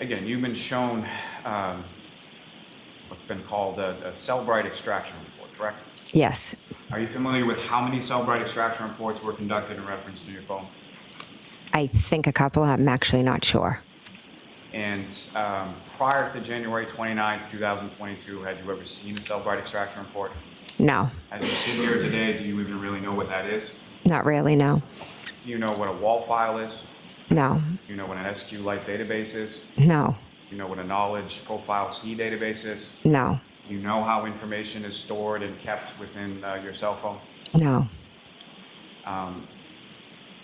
Speaker 6: again, you've been shown what's been called a Cellbrite extraction report, correct?
Speaker 3: Yes.
Speaker 6: Are you familiar with how many Cellbrite extraction reports were conducted in reference to your phone?
Speaker 3: I think a couple. I'm actually not sure.
Speaker 6: And prior to January 29th, 2022, had you ever seen a Cellbrite extraction report?
Speaker 3: No.
Speaker 6: As you sit here today, do you even really know what that is?
Speaker 3: Not really, no.
Speaker 6: Do you know what a wall file is?
Speaker 3: No.
Speaker 6: Do you know what an SQLite database is?
Speaker 3: No.
Speaker 6: Do you know what a knowledge profile C database is?
Speaker 3: No.
Speaker 6: Do you know how information is stored and kept within your cell phone?
Speaker 3: No.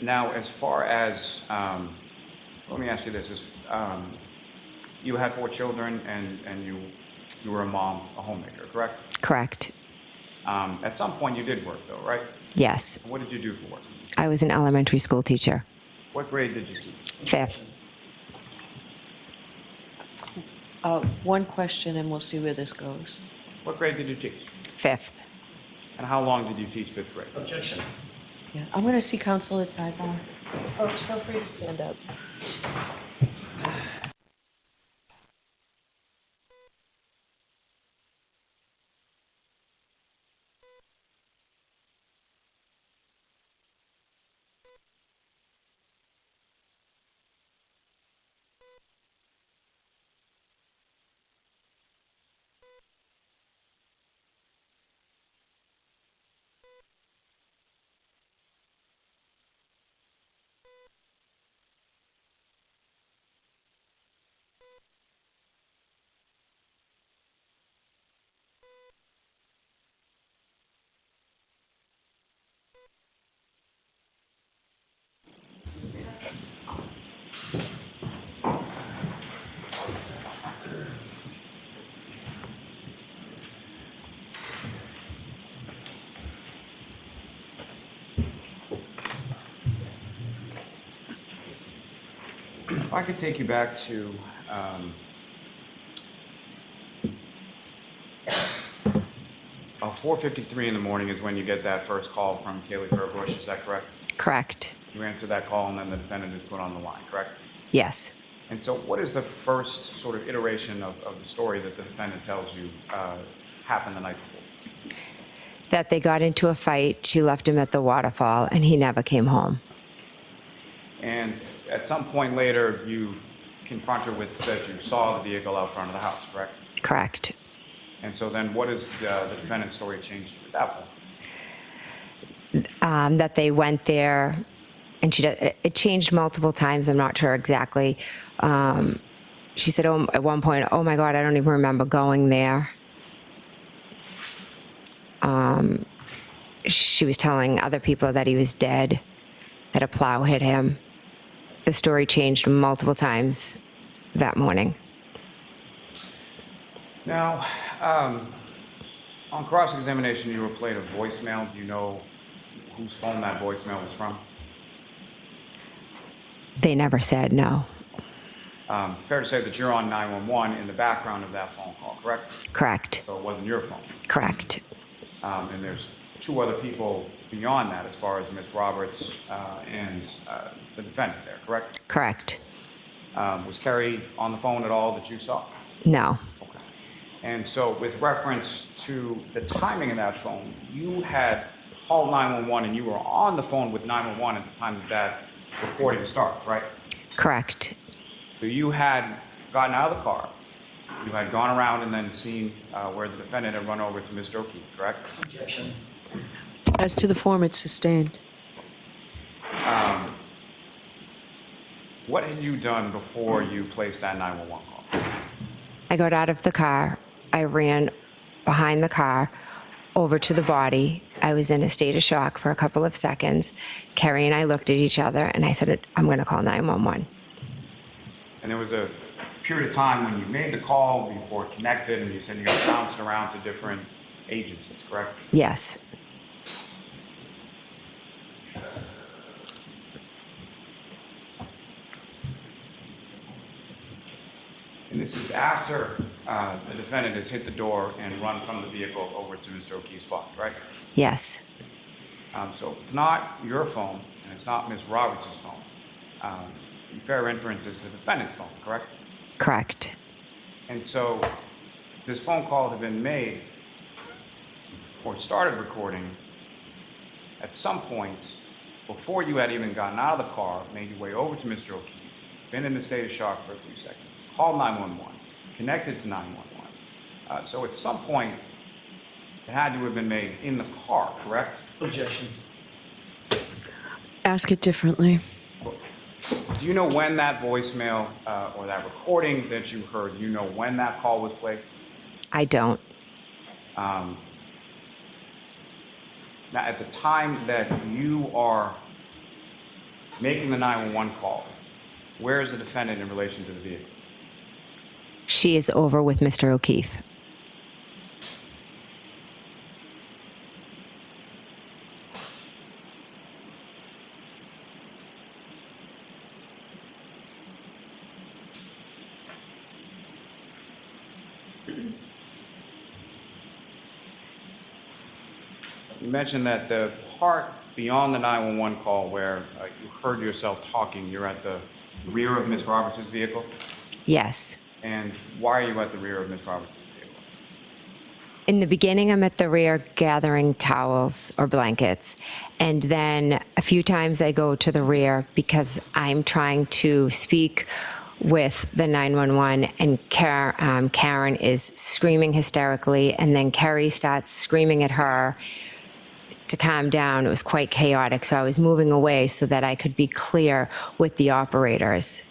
Speaker 6: Now, as far as, let me ask you this. You had 4 children and you were a mom, a homemaker, correct?
Speaker 3: Correct.
Speaker 6: At some point you did work though, right?
Speaker 3: Yes.
Speaker 6: What did you do for work?
Speaker 3: I was an elementary school teacher.
Speaker 6: What grade did you teach?
Speaker 3: 5th.
Speaker 1: One question, and we'll see where this goes.
Speaker 6: What grade did you teach?
Speaker 3: 5th.
Speaker 6: And how long did you teach 5th grade?
Speaker 2: Objection.
Speaker 1: Yeah, I'm going to see counsel at sidebar. Folks, feel free to stand up.
Speaker 6: If I could take you back to 4:53 in the morning is when you get that first call from Kaylee Bush, is that correct?
Speaker 3: Correct.
Speaker 6: You answer that call and then the defendant is put on the line, correct?
Speaker 3: Yes.
Speaker 6: And so what is the first sort of iteration of the story that the defendant tells you happened the night before?
Speaker 3: That they got into a fight, she left him at the waterfall, and he never came home.
Speaker 6: And at some point later, you confront her with that you saw the vehicle out front of the house, correct?
Speaker 3: Correct.
Speaker 6: And so then what is the defendant's story changed at that point?
Speaker 3: That they went there, and it changed multiple times. I'm not sure exactly. She said at one point, "Oh my God, I don't even remember going there." She was telling other people that he was dead, that a plow hit him. The story changed multiple times that morning.
Speaker 6: Now, on cross-examination, you were played a voicemail. Do you know whose phone that voicemail was from?
Speaker 3: They never said no.
Speaker 6: Fair to say that you're on 911 in the background of that phone call, correct?
Speaker 3: Correct.
Speaker 6: So it wasn't your phone.
Speaker 3: Correct.
Speaker 6: And there's two other people beyond that as far as Ms. Roberts and the defendant there, correct?
Speaker 3: Correct.
Speaker 6: Was Carrie on the phone at all that you saw?
Speaker 3: No.
Speaker 6: Okay. And so with reference to the timing of that phone, you had called 911 and you were on the phone with 911 at the time that recording starts, right?
Speaker 3: Correct.
Speaker 6: So you had gotten out of the car, you had gone around and then seen where the defendant had run over to Mr. O'Keefe, correct?
Speaker 2: Objection.
Speaker 1: As to the form, it's sustained.
Speaker 6: What had you done before you placed that 911 call?
Speaker 3: I got out of the car. I ran behind the car over to the body. I was in a state of shock for a couple of seconds. Carrie and I looked at each other, and I said, "I'm going to call 911."
Speaker 6: And there was a period of time when you made the call before it connected, and you said you got bounced around to different agencies, correct?
Speaker 3: Yes.
Speaker 6: And this is after the defendant has hit the door and run from the vehicle over to Mr. O'Keefe's spot, right?
Speaker 3: Yes.
Speaker 6: So it's not your phone, and it's not Ms. Roberts' phone. Fair inference is the defendant's phone, correct?
Speaker 3: Correct.
Speaker 6: And so this phone call had been made or started recording at some point before you had even gotten out of the car, made your way over to Mr. O'Keefe, been in a state of shock for a few seconds, called 911, connected to 911. So at some point, it had to have been made in the car, correct?
Speaker 2: Objection.
Speaker 1: Ask it differently.
Speaker 6: Do you know when that voicemail or that recording that you heard, do you know when that call was placed?
Speaker 3: I don't.
Speaker 6: Now, at the time that you are making the 911 call, where is the defendant in relation to the vehicle?
Speaker 3: She is over with Mr. O'Keefe.
Speaker 6: You mentioned that the part beyond the 911 call where you heard yourself talking, you're at the rear of Ms. Roberts' vehicle?
Speaker 3: Yes.
Speaker 6: And why are you at the rear of Ms. Roberts' vehicle?
Speaker 3: In the beginning, I'm at the rear gathering towels or blankets. And then a few times I go to the rear because I'm trying to speak with the 911, and Karen is screaming hysterically, and then Carrie starts screaming at her to calm down. It was quite chaotic, so I was moving away so that I could be clear with the operators.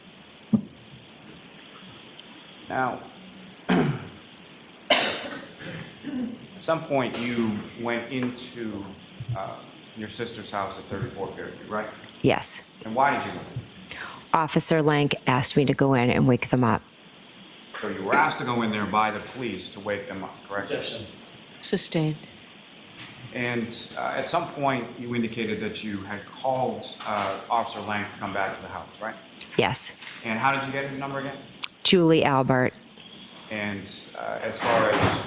Speaker 6: Now, at some point you went into your sister's house at 34 Fairview, right?
Speaker 3: Yes.
Speaker 6: And why did you go?
Speaker 3: Officer Lank asked me to go in and wake them up.
Speaker 6: So you were asked to go in there by the police to wake them up, correct?
Speaker 2: Objection.
Speaker 1: Sustained.
Speaker 6: And at some point you indicated that you had called Officer Lank to come back to the house, right?
Speaker 3: Yes.
Speaker 6: And how did you get his number again?
Speaker 3: Julie Albert.
Speaker 6: And as far as,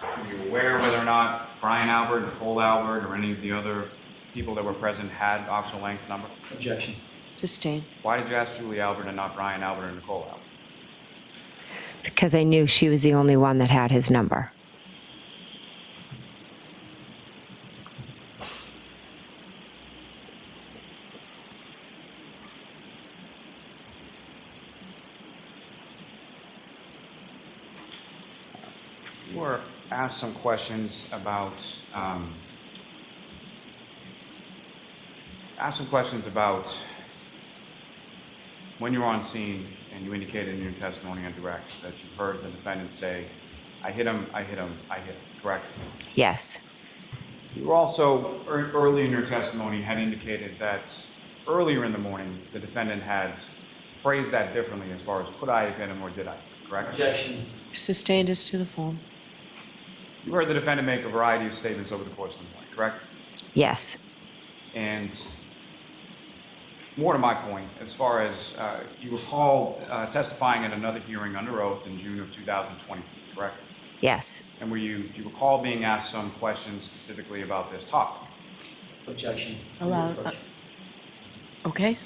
Speaker 6: are you aware whether or not Brian Albert, Nicole Albert, or any of the other people that were present had Officer Lang's number?
Speaker 2: Objection.
Speaker 1: Sustained.
Speaker 6: Why did you ask Julie Albert and not Brian Albert or Nicole Albert?
Speaker 3: Because I knew she was the only one that had his number.
Speaker 6: You were asked some questions about when you were on scene, and you indicated in your testimony on direct that you heard the defendant say, "I hit him, I hit him, I hit him," correct?
Speaker 3: Yes.
Speaker 6: You were also, early in your testimony, had indicated that earlier in the morning, the defendant had phrased that differently as far as could I have hit him or did I, correct?
Speaker 2: Objection.
Speaker 1: Sustained as to the form.
Speaker 6: You heard the defendant make a variety of statements over the course of the morning, correct?
Speaker 3: Yes.
Speaker 6: And more to my point, as far as you recall testifying at another hearing under oath in June of 2023, correct?
Speaker 3: Yes.
Speaker 6: And do you recall being asked some questions specifically about this topic?
Speaker 2: Objection.
Speaker 1: Allowed. Okay.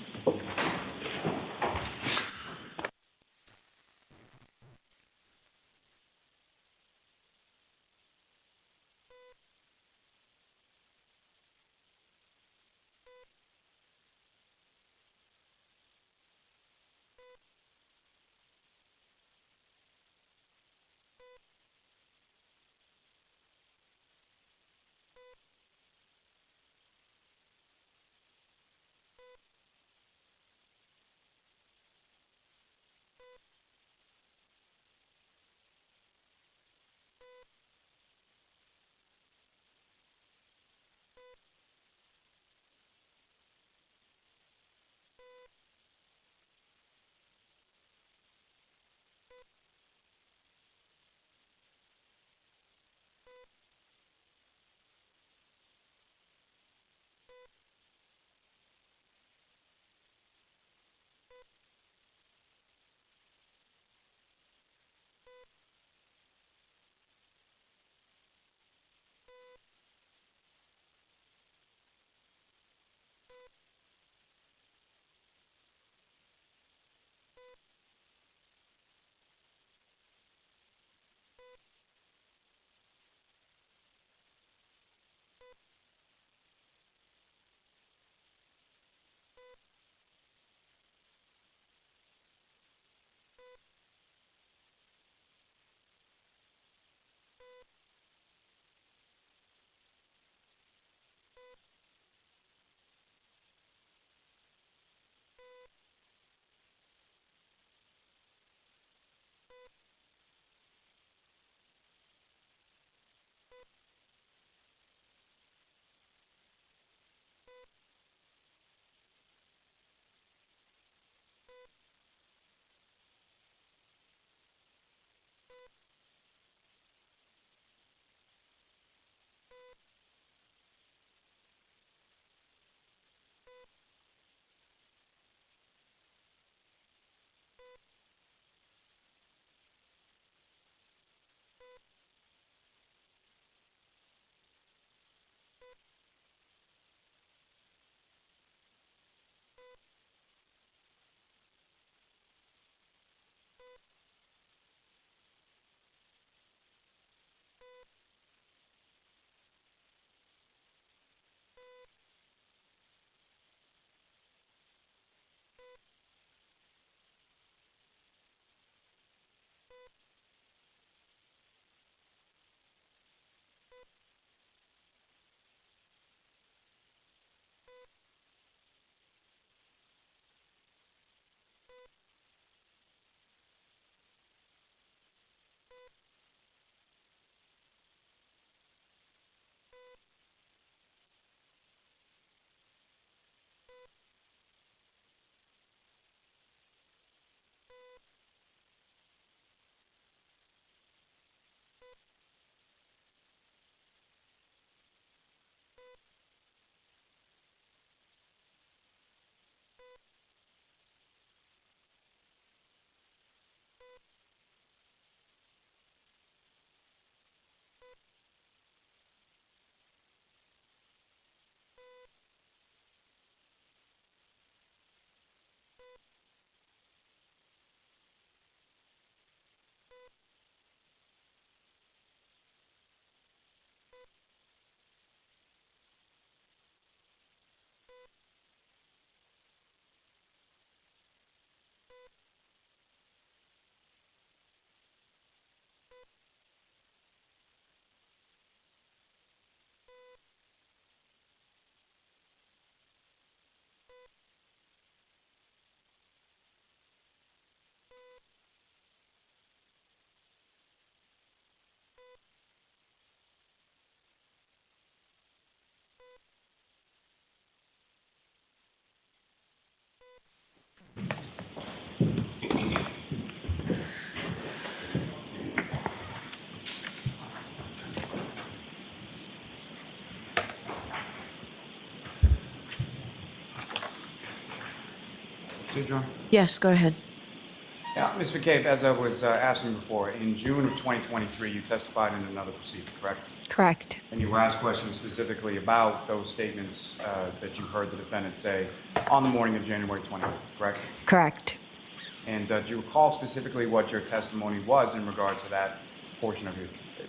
Speaker 6: See, John?
Speaker 1: Yes, go ahead.
Speaker 6: Yeah, Ms. McCabe, as I was asking before, in June of 2023, you testified in another proceeding, correct?
Speaker 3: Correct.
Speaker 6: And you were asked questions specifically about those statements that you heard the defendant say on the morning of January 28th, correct?
Speaker 3: Correct.
Speaker 6: And do you recall specifically what your testimony was in regard to that portion of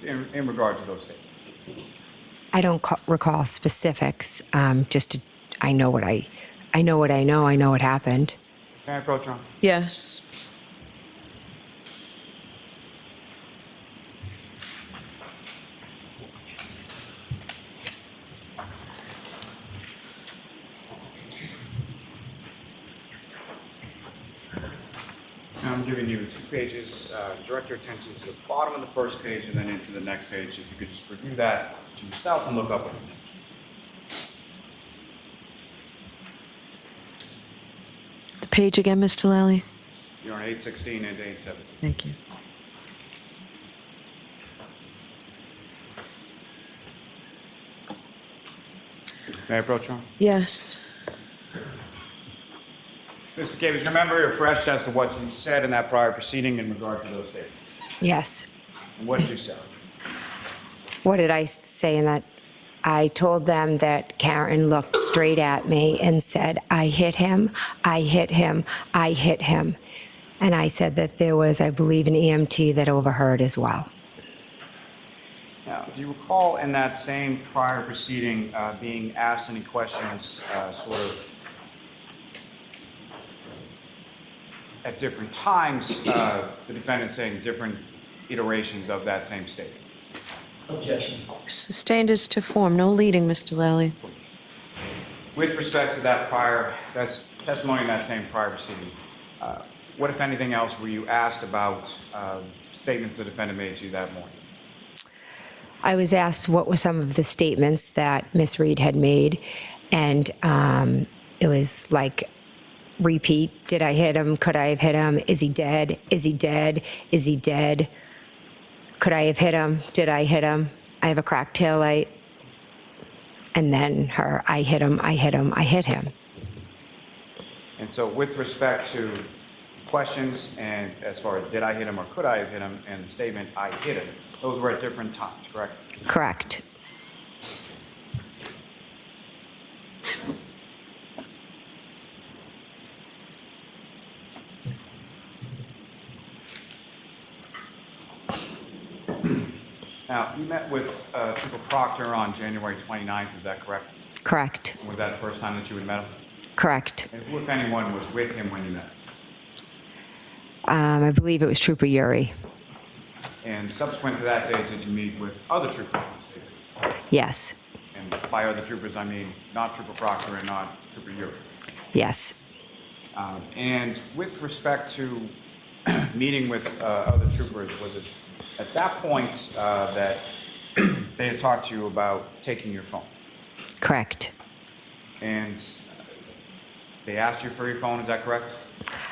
Speaker 6: in regard to those statements?
Speaker 3: I don't recall specifics. I know what I know what I know. I know what happened.
Speaker 6: Can I approach, John?
Speaker 1: Yes.
Speaker 6: Now I'm giving you 2 pages. Direct your attention to the bottom of the first page and then into the next page. If you could just review that to yourself and look up what it means.
Speaker 1: The page again, Mr. Lally?
Speaker 6: You're on 816 and 817.
Speaker 1: Thank you.
Speaker 6: May I approach, John?
Speaker 1: Yes.
Speaker 6: Ms. McCabe, is your memory refreshed as to what you said in that prior proceeding in regard to those statements?
Speaker 3: Yes.
Speaker 6: And what did you say?
Speaker 3: What did I say in that? I told them that Karen looked straight at me and said, I hit him, I hit him, I hit him. And I said that there was, I believe, an EMT that overheard as well.
Speaker 6: Now, do you recall in that same prior proceeding being asked any questions sort of at different times, the defendant saying different iterations of that same statement?
Speaker 2: Objection.
Speaker 1: Sustained as to form. No leading, Mr. Lally.
Speaker 6: With respect to that's testimony in that same prior proceeding, what, if anything else, were you asked about statements the defendant made to you that morning?
Speaker 3: I was asked what were some of the statements that Ms. Reed had made, and it was like, repeat, did I hit him? Could I have hit him? Is he dead? Is he dead? Is he dead? Could I have hit him? Did I hit him? I have a cracked taillight. And then her, I hit him, I hit him, I hit him.
Speaker 6: And so with respect to questions and as far as did I hit him or could I have hit him, and the statement I hit him, those were at different times, correct?
Speaker 3: Correct.
Speaker 6: Now, you met with Trooper Proctor on January 29th, is that correct?
Speaker 3: Correct.
Speaker 6: Was that the first time that you had met him?
Speaker 3: Correct.
Speaker 6: And who, if anyone, was with him when you met?
Speaker 3: I believe it was Trooper Yuri.
Speaker 6: And subsequent to that day, did you meet with other troopers from the state?
Speaker 3: Yes.
Speaker 6: And by other troopers, I mean not Trooper Proctor and not Trooper Yuri.
Speaker 3: Yes.
Speaker 6: And with respect to meeting with other troopers, was it at that point that they had talked to you about taking your phone?
Speaker 3: Correct.
Speaker 6: And they asked you for your phone, is that correct?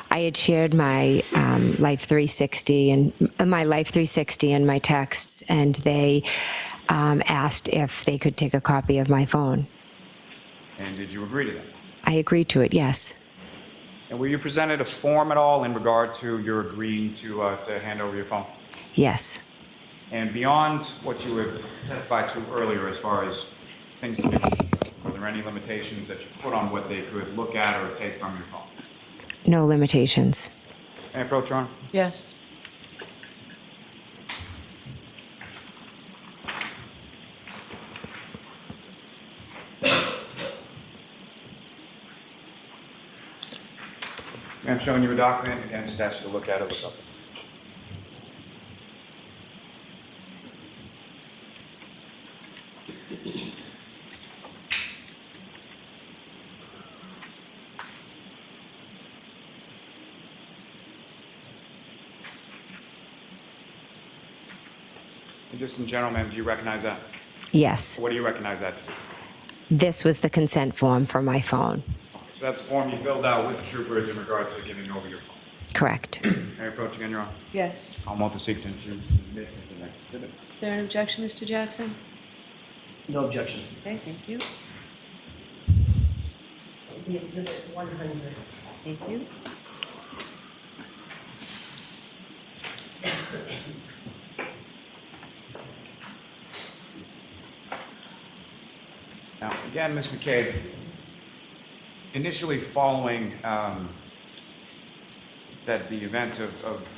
Speaker 3: I had shared my Life 360 and my texts, and they asked if they could take a copy of my phone.
Speaker 6: And did you agree to that?
Speaker 3: I agreed to it, yes.
Speaker 6: And were you presented a form at all in regard to your agreeing to hand over your phone?
Speaker 3: Yes.
Speaker 6: And beyond what you had testified to earlier as far as things to do, were there any limitations that you put on what they could look at or take from your phone?
Speaker 3: No limitations.
Speaker 6: May I approach, Your Honor?
Speaker 1: Yes.
Speaker 6: I'm showing you a document. Again, just ask you to look at it, look up. And just in general, ma'am, do you recognize that?
Speaker 3: Yes.
Speaker 6: What do you recognize that to be?
Speaker 3: This was the consent form for my phone.
Speaker 6: So that's the form you filled out with the troopers in regards to giving over your phone.
Speaker 3: Correct.
Speaker 6: May I approach again, Your Honor?
Speaker 1: Yes.
Speaker 6: I'll move the seat to submit as the next exhibit.
Speaker 1: Is there an objection, Mr. Jackson?
Speaker 2: No objection.
Speaker 1: Okay, thank you.
Speaker 5: The exhibit 100.
Speaker 1: Thank you.
Speaker 6: Now, again, Ms. McCabe, initially following that the events of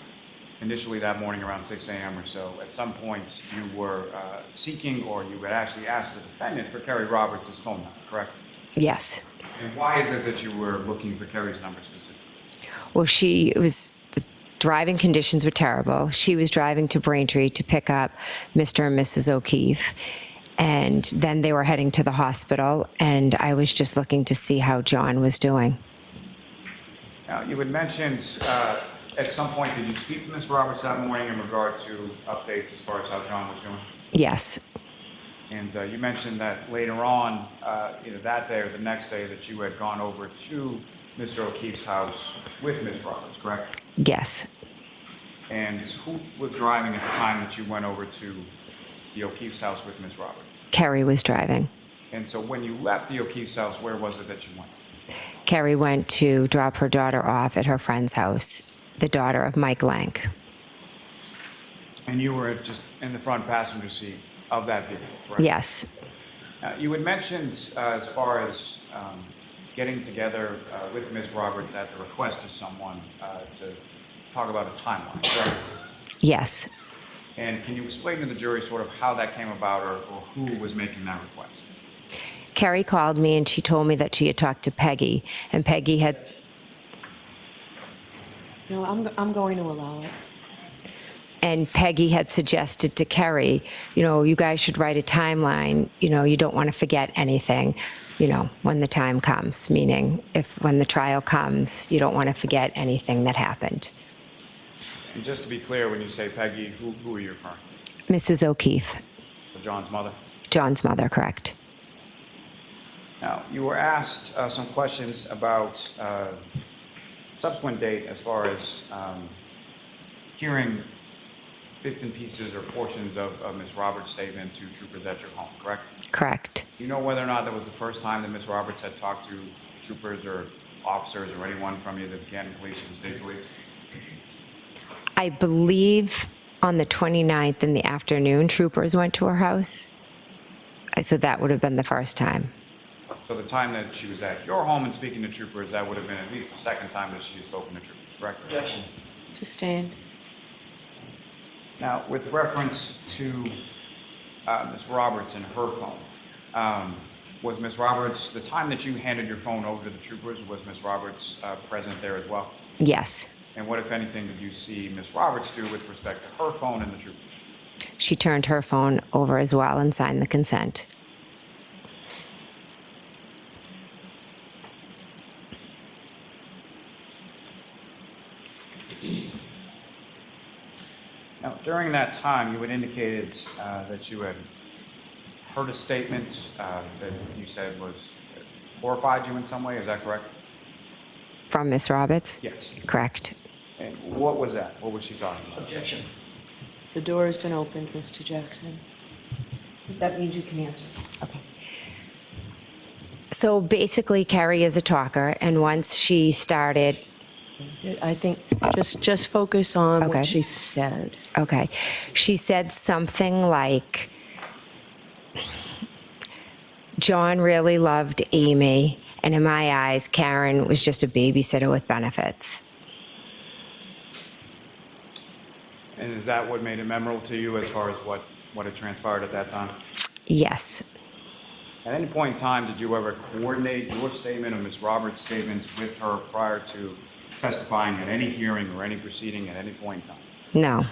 Speaker 6: initially that morning around 6 a.m. or so, at some point you were seeking or you had actually asked the defendant for Carrie Roberts' phone number, correct?
Speaker 3: Yes.
Speaker 6: And why is it that you were looking for Carrie's number specifically?
Speaker 3: Well, the driving conditions were terrible. She was driving to Braintree to pick up Mr. and Mrs. O'Keefe. And then they were heading to the hospital, and I was just looking to see how John was doing.
Speaker 6: Now, you had mentioned at some point, did you speak to Ms. Roberts that morning in regard to updates as far as how John was doing?
Speaker 3: Yes.
Speaker 6: And you mentioned that later on, either that day or the next day, that you had gone over to Mr. O'Keefe's house with Ms. Roberts, correct?
Speaker 3: Yes.
Speaker 6: And who was driving at the time that you went over to the O'Keefe's house with Ms. Roberts?
Speaker 3: Carrie was driving.
Speaker 6: And so when you left the O'Keefe's house, where was it that you went?
Speaker 3: Carrie went to drop her daughter off at her friend's house, the daughter of Mike Lank.
Speaker 6: And you were just in the front passenger seat of that vehicle, correct?
Speaker 3: Yes.
Speaker 6: You had mentioned as far as getting together with Ms. Roberts at the request of someone to talk about a timeline, correct?
Speaker 3: Yes.
Speaker 6: And can you explain to the jury sort of how that came about or who was making that request?
Speaker 3: Carrie called me and she told me that she had talked to Peggy, and Peggy had...
Speaker 1: No, I'm going to allow it.
Speaker 3: And Peggy had suggested to Carrie, you guys should write a timeline. You don't want to forget anything, when the time comes, meaning when the trial comes, you don't want to forget anything that happened.
Speaker 6: And just to be clear, when you say Peggy, who are you referring to?
Speaker 3: Mrs. O'Keefe,
Speaker 6: So John's mother?
Speaker 3: John's mother, correct.
Speaker 6: Now, you were asked some questions about subsequent date as far as hearing bits and pieces or portions of Ms. Roberts' statement to troopers at your home, correct?
Speaker 3: Correct.
Speaker 6: Do you know whether or not that was the first time that Ms. Roberts had talked to troopers or officers or anyone from either the Canton Police or the State Police?
Speaker 3: I believe on the 29th in the afternoon, troopers went to her house. So that would have been the first time.
Speaker 6: So the time that she was at your home and speaking to troopers, that would have been at least the second time that she had spoken to troopers, correct?
Speaker 2: Objection.
Speaker 1: Sustained.
Speaker 6: Now, with reference to Ms. Roberts and her phone, was Ms. Roberts, the time that you handed your phone over to the troopers, was Ms. Roberts present there as well?
Speaker 3: Yes.
Speaker 6: And what, if anything, did you see Ms. Roberts do with respect to her phone and the troopers?
Speaker 3: She turned her phone over as well and signed the consent.
Speaker 6: Now, during that time, you had indicated that you had heard a statement that you said was horrified you in some way. Is that correct?
Speaker 3: From Miss Roberts?
Speaker 6: Yes.
Speaker 3: Correct.
Speaker 6: And what was that? What was she talking about?
Speaker 2: Objection.
Speaker 1: The door has been opened, Mr. Jackson. That means you can answer.
Speaker 3: Okay. So basically, Carrie is a talker, and once she started...
Speaker 1: I think just focus on
Speaker 3: Okay.
Speaker 1: what she said.
Speaker 3: Okay. She said something like, John really loved Amy, and in my eyes, Karen was just a babysitter with benefits.
Speaker 6: And is that what made it memorable to you as far as what had transpired at that time?
Speaker 3: Yes.
Speaker 6: At any point in time, did you ever coordinate your statement or Ms. Roberts' statements with her prior to testifying at any hearing or any proceeding at any point in time?
Speaker 3: No.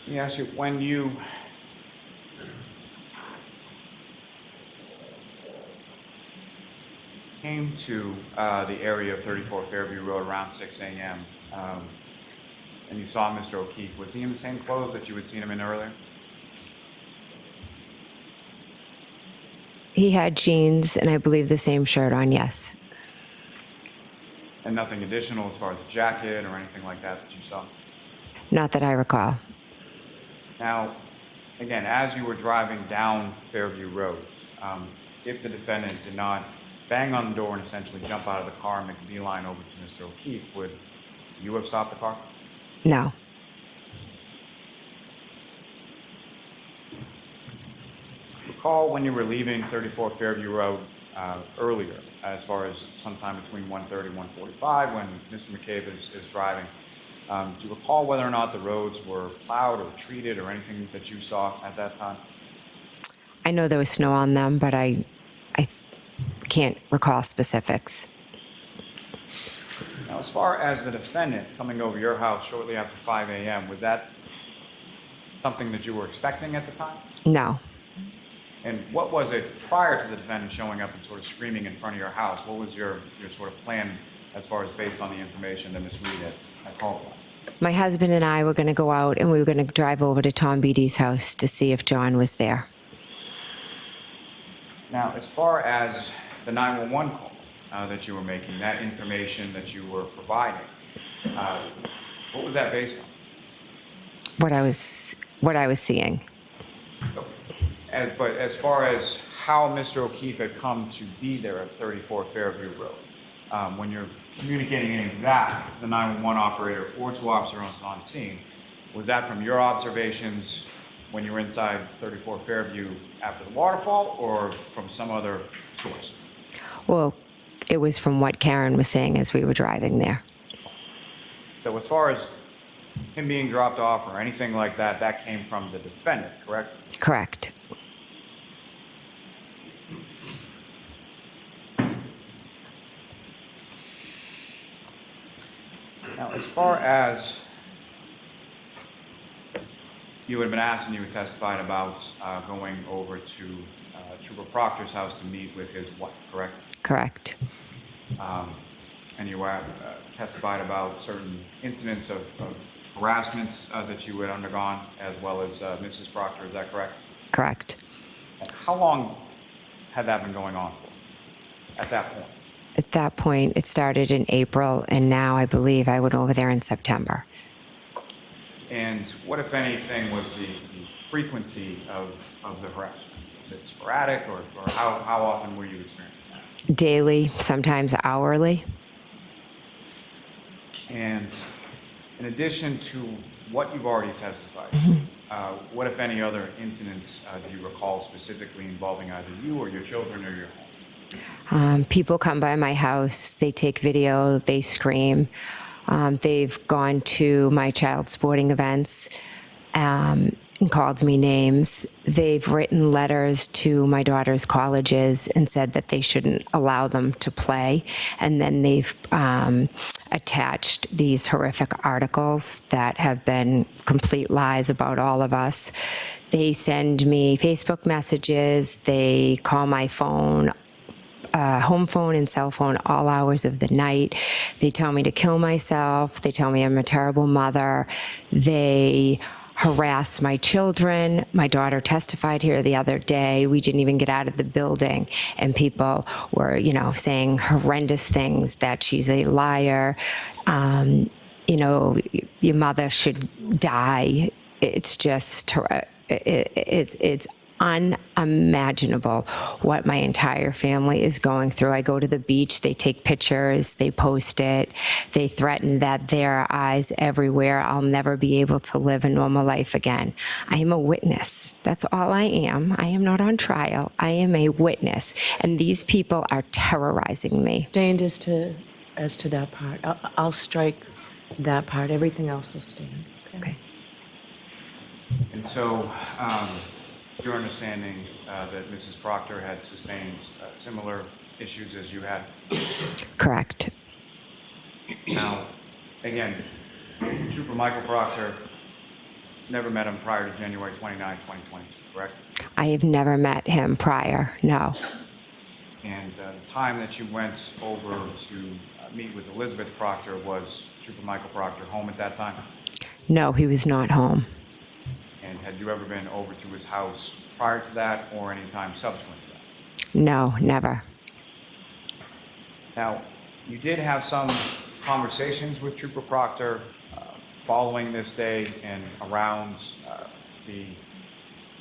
Speaker 6: Let me ask you, when you came to the area of 34 Fairview Road around 6 a.m., and you saw Mr. O'Keefe, was he in the same clothes that you had seen him in earlier?
Speaker 3: He had jeans and I believe the same shirt on, yes.
Speaker 6: And nothing additional as far as a jacket or anything like that that you saw?
Speaker 3: Not that I recall.
Speaker 6: Now, again, as you were driving down Fairview Road, if the defendant did not bang on the door and essentially jump out of the car and make a beeline over to Mr. O'Keefe, would you have stopped the car?
Speaker 3: No.
Speaker 6: Recall when you were leaving 34 Fairview Road earlier, as far as sometime between 1:30 and 1:45 when Mr. McCabe is driving. Do you recall whether or not the roads were plowed or treated or anything that you saw at that time?
Speaker 3: I know there was snow on them, but I can't recall specifics.
Speaker 6: Now, as far as the defendant coming over your house shortly after 5 a.m., was that something that you were expecting at the time?
Speaker 3: No.
Speaker 6: And what was it prior to the defendant showing up and sort of screaming in front of your house? What was your sort of plan as far as based on the information that Ms. Reed had called for?
Speaker 3: My husband and I were going to go out and we were going to drive over to Tom Beatty's house to see if John was there.
Speaker 6: Now, as far as the 911 call that you were making, that information that you were providing, what was that based on?
Speaker 3: What I was seeing.
Speaker 6: But as far as how Mr. O'Keefe had come to be there at 34 Fairview Road, when you're communicating any of that to the 911 operator or to officers on scene, was that from your observations when you were inside 34 Fairview after the waterfall or from some other source?
Speaker 3: Well, it was from what Karen was saying as we were driving there.
Speaker 6: So as far as him being dropped off or anything like that, that came from the defendant, correct?
Speaker 3: Correct.
Speaker 6: Now, as far as you had been asked and you had testified about going over to Trooper Proctor's house to meet with his wife, correct?
Speaker 3: Correct.
Speaker 6: And you testified about certain incidents of harassment that you had undergone, as well as Mrs. Proctor, is that correct?
Speaker 3: Correct.
Speaker 6: And how long had that been going on for at that point?
Speaker 3: At that point, it started in April, and now I believe I went over there in September.
Speaker 6: And what, if anything, was the frequency of the harassment? Was it sporadic, or how often were you experiencing that?
Speaker 3: Daily, sometimes hourly.
Speaker 6: And in addition to what you've already testified, what, if any, other incidents do you recall specifically involving either you or your children or your home?
Speaker 3: People come by my house, they take video, they scream. They've gone to my child's sporting events and called me names. They've written letters to my daughter's colleges and said that they shouldn't allow them to play. And then they've attached these horrific articles that have been complete lies about all of us. They send me Facebook messages. They call my phone, home phone and cell phone, all hours of the night. They tell me to kill myself. They tell me I'm a terrible mother. They harass my children. My daughter testified here the other day. We didn't even get out of the building, and people were, saying horrendous things, that she's a liar. Your mother should die. It's just, it's unimaginable what my entire family is going through. I go to the beach, they take pictures, they post it, they threaten that there are eyes everywhere. I'll never be able to live a normal life again. I am a witness. That's all I am. I am not on trial. I am a witness. And these people are terrorizing me.
Speaker 1: Stand as to that part. I'll strike that part. Everything else will stand.
Speaker 3: Okay.
Speaker 6: And so, your understanding that Mrs. Proctor had sustained similar issues as you had?
Speaker 3: Correct.
Speaker 6: Now, again, Trooper Michael Proctor never met him prior to January 29, 2022, correct?
Speaker 3: I have never met him prior, no.
Speaker 6: And the time that you went over to meet with Elizabeth Proctor, was Trooper Michael Proctor home at that time?
Speaker 3: No, he was not home.
Speaker 6: And had you ever been over to his house prior to that or any time subsequent to that?
Speaker 3: No, never.
Speaker 6: Now, you did have some conversations with Trooper Proctor following this day and around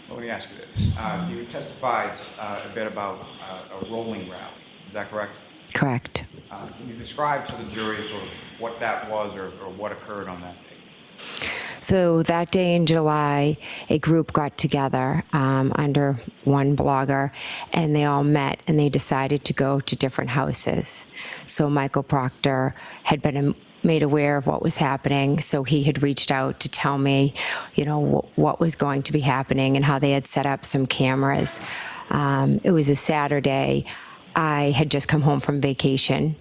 Speaker 6: let me ask you this. You testified a bit about a rolling rally. Is that correct?
Speaker 3: Correct.
Speaker 6: Can you describe to the jury sort of what that was or what occurred on that day?
Speaker 3: So that day in July, a group got together under one blogger, and they all met and they decided to go to different houses. So Michael Proctor had been made aware of what was happening, so he had reached out to tell me, you know, what was going to be happening and how they had set up some cameras. It was a Saturday. I had just come home from vacation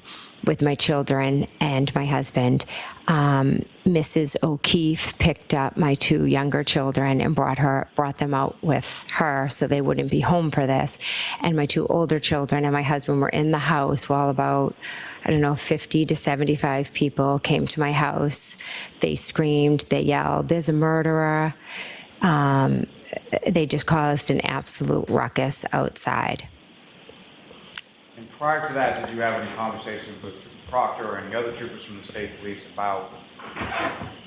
Speaker 3: with my children and my husband. Mrs. O'Keefe picked up my two younger children and brought them out with her so they wouldn't be home for this. And my two older children and my husband were in the house while about, 50 to 75 people came to my house. They screamed, they yelled, "There's a murderer." They just caused an absolute ruckus outside.
Speaker 6: And prior to that, did you have any conversations with Trooper Proctor or any other troopers from the state police about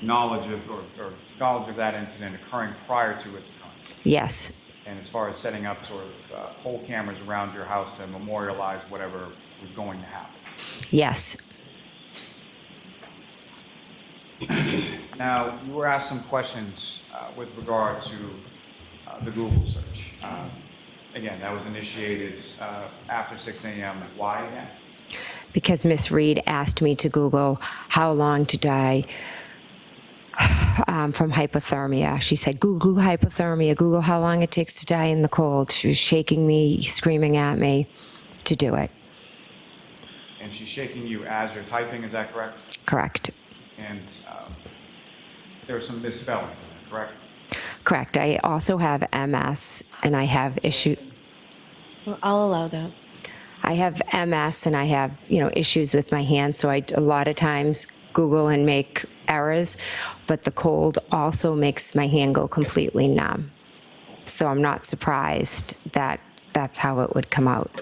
Speaker 6: knowledge of that incident occurring prior to its occurrence?
Speaker 3: Yes.
Speaker 6: And as far as setting up sort of pole cameras around your house to memorialize whatever was going to happen?
Speaker 3: Yes.
Speaker 6: Now, you were asked some questions with regard to the Google search. Again, that was initiated after 6 a.m. Why again?
Speaker 3: Because Miss Reed asked me to Google how long to die from hypothermia. She said, Google hypothermia, Google how long it takes to die in the cold. She was shaking me, screaming at me to do it.
Speaker 6: And she's shaking you as you're typing, is that correct?
Speaker 3: Correct.
Speaker 6: And there are some misspellings in it, correct?
Speaker 3: Correct. I also have MS, and I have
Speaker 1: Well, I'll allow that.
Speaker 3: I have MS, and I have, issues with my hands, so I a lot of times Google and make errors, but the cold also makes my hand go completely numb. So I'm not surprised that that's how it would come out.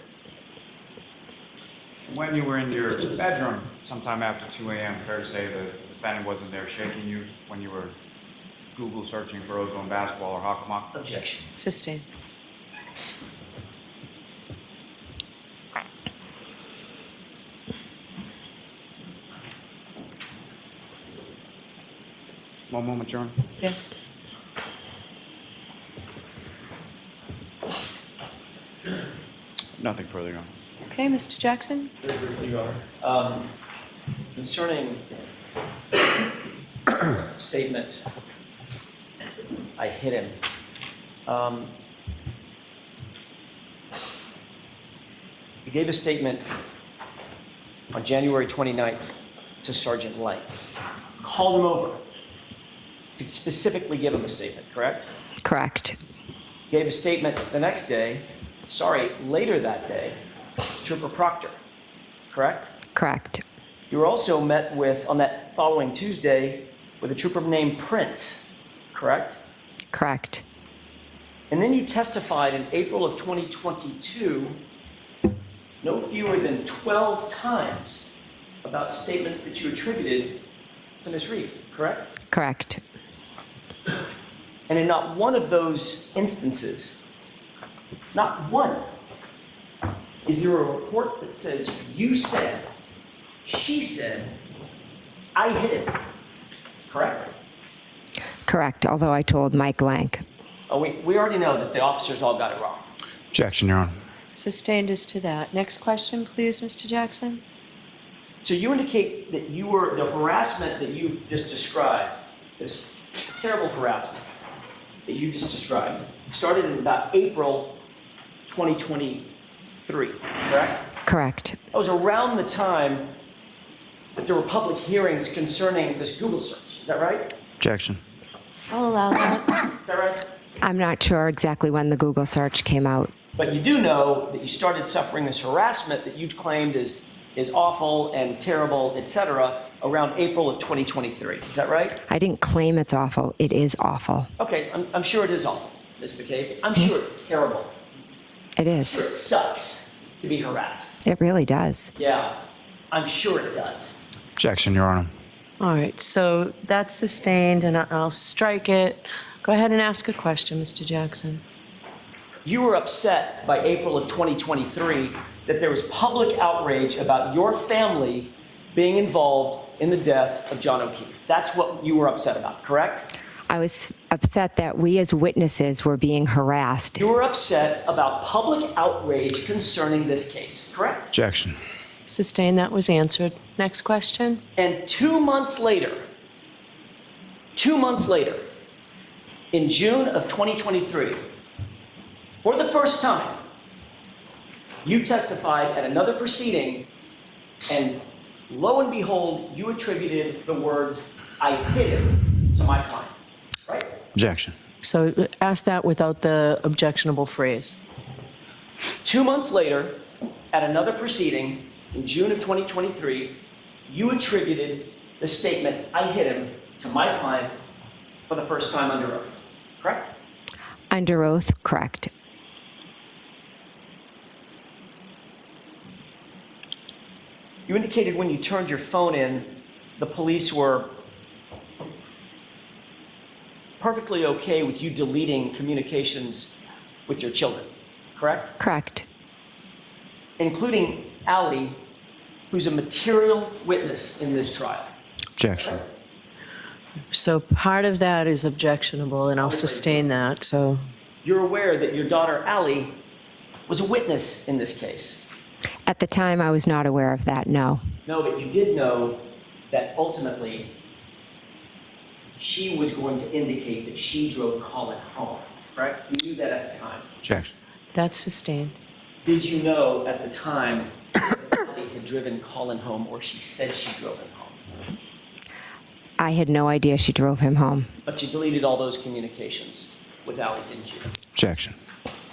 Speaker 6: When you were in your bedroom sometime after 2 a.m., fair to say the defendant wasn't there shaking you when you were Google searching for ozone basketball or Hakamak?
Speaker 2: Objection.
Speaker 1: Sustained.
Speaker 6: One moment, Your Honor.
Speaker 1: Yes.
Speaker 6: Nothing further, Your Honor.
Speaker 1: Okay, Mr. Jackson?
Speaker 2: Very briefly, Your Honor. Concerning statement, I hit him. You gave a statement on January 29th to Sergeant Light. Called him over to specifically give him a statement, correct?
Speaker 3: Correct.
Speaker 2: Gave a statement the next day, later that day, Trooper Proctor, correct?
Speaker 3: Correct.
Speaker 2: You were also met with, on that following Tuesday, with a trooper named Prince, correct?
Speaker 3: Correct.
Speaker 2: And then you testified in April of 2022, no fewer than 12 times about statements that you attributed to Ms. Reed, correct?
Speaker 3: Correct.
Speaker 2: And in not one of those instances, not one, is there a report that says you said, she said, I hit him, correct?
Speaker 3: Correct, although I told Mike Lank.
Speaker 2: Oh, we already know that the officers all got it wrong.
Speaker 4: Objection, Your Honor.
Speaker 1: Sustained as to that. Next question, please, Mr. Jackson.
Speaker 2: So you indicate that you were, the harassment that you just described, this terrible harassment that you just described, started in about April 2023, correct?
Speaker 3: Correct.
Speaker 2: That was around the time that there were public hearings concerning this Google search. Is that right?
Speaker 4: Objection.
Speaker 1: I'll allow that.
Speaker 2: Is that right?
Speaker 3: I'm not sure exactly when the Google search came out.
Speaker 2: But you do know that you started suffering this harassment that you claimed is awful and terrible, et cetera, around April of 2023. Is that right?
Speaker 3: I didn't claim it's awful. It is awful.
Speaker 2: Okay, I'm sure it is awful, Ms. McCabe. I'm sure it's terrible.
Speaker 3: It is.
Speaker 2: It sucks to be harassed.
Speaker 3: It really does.
Speaker 2: Yeah, I'm sure it does.
Speaker 4: Objection, Your Honor.
Speaker 1: All right, so that's sustained, and I'll strike it. Go ahead and ask a question, Mr. Jackson.
Speaker 2: You were upset by April of 2023 that there was public outrage about your family being involved in the death of John O'Keefe. That's what you were upset about, correct?
Speaker 3: I was upset that we as witnesses were being harassed.
Speaker 2: You were upset about public outrage concerning this case, correct?
Speaker 4: Objection.
Speaker 1: Sustained, that was answered. Next question.
Speaker 2: And 2 months later, in June of 2023, for the first time, you testified at another proceeding, and lo and behold, you attributed the words, "I hit him," to my client, right?
Speaker 4: Objection.
Speaker 1: So ask that without the objectionable phrase.
Speaker 2: 2 months later, at another proceeding, in June of 2023, you attributed the statement, "I hit him," to my client for the first time under oath, correct?
Speaker 3: Under oath, correct.
Speaker 2: You indicated when you turned your phone in, the police were perfectly okay with you deleting communications with your children, correct?
Speaker 3: Correct.
Speaker 2: Including Allie, who's a material witness in this trial.
Speaker 4: Objection.
Speaker 1: So part of that is objectionable, and I'll sustain that, so.
Speaker 2: You're aware that your daughter Allie was a witness in this case.
Speaker 3: At the time, I was not aware of that, no.
Speaker 2: No, but you did know that ultimately she was going to indicate that she drove Colin home, correct? You knew that at the time.
Speaker 4: Objection.
Speaker 1: That's sustained.
Speaker 2: Did you know at the time that Allie had driven Colin home, or she said she drove him home?
Speaker 3: I had no idea she drove him home.
Speaker 2: But you deleted all those communications with Allie, didn't you?
Speaker 4: Objection.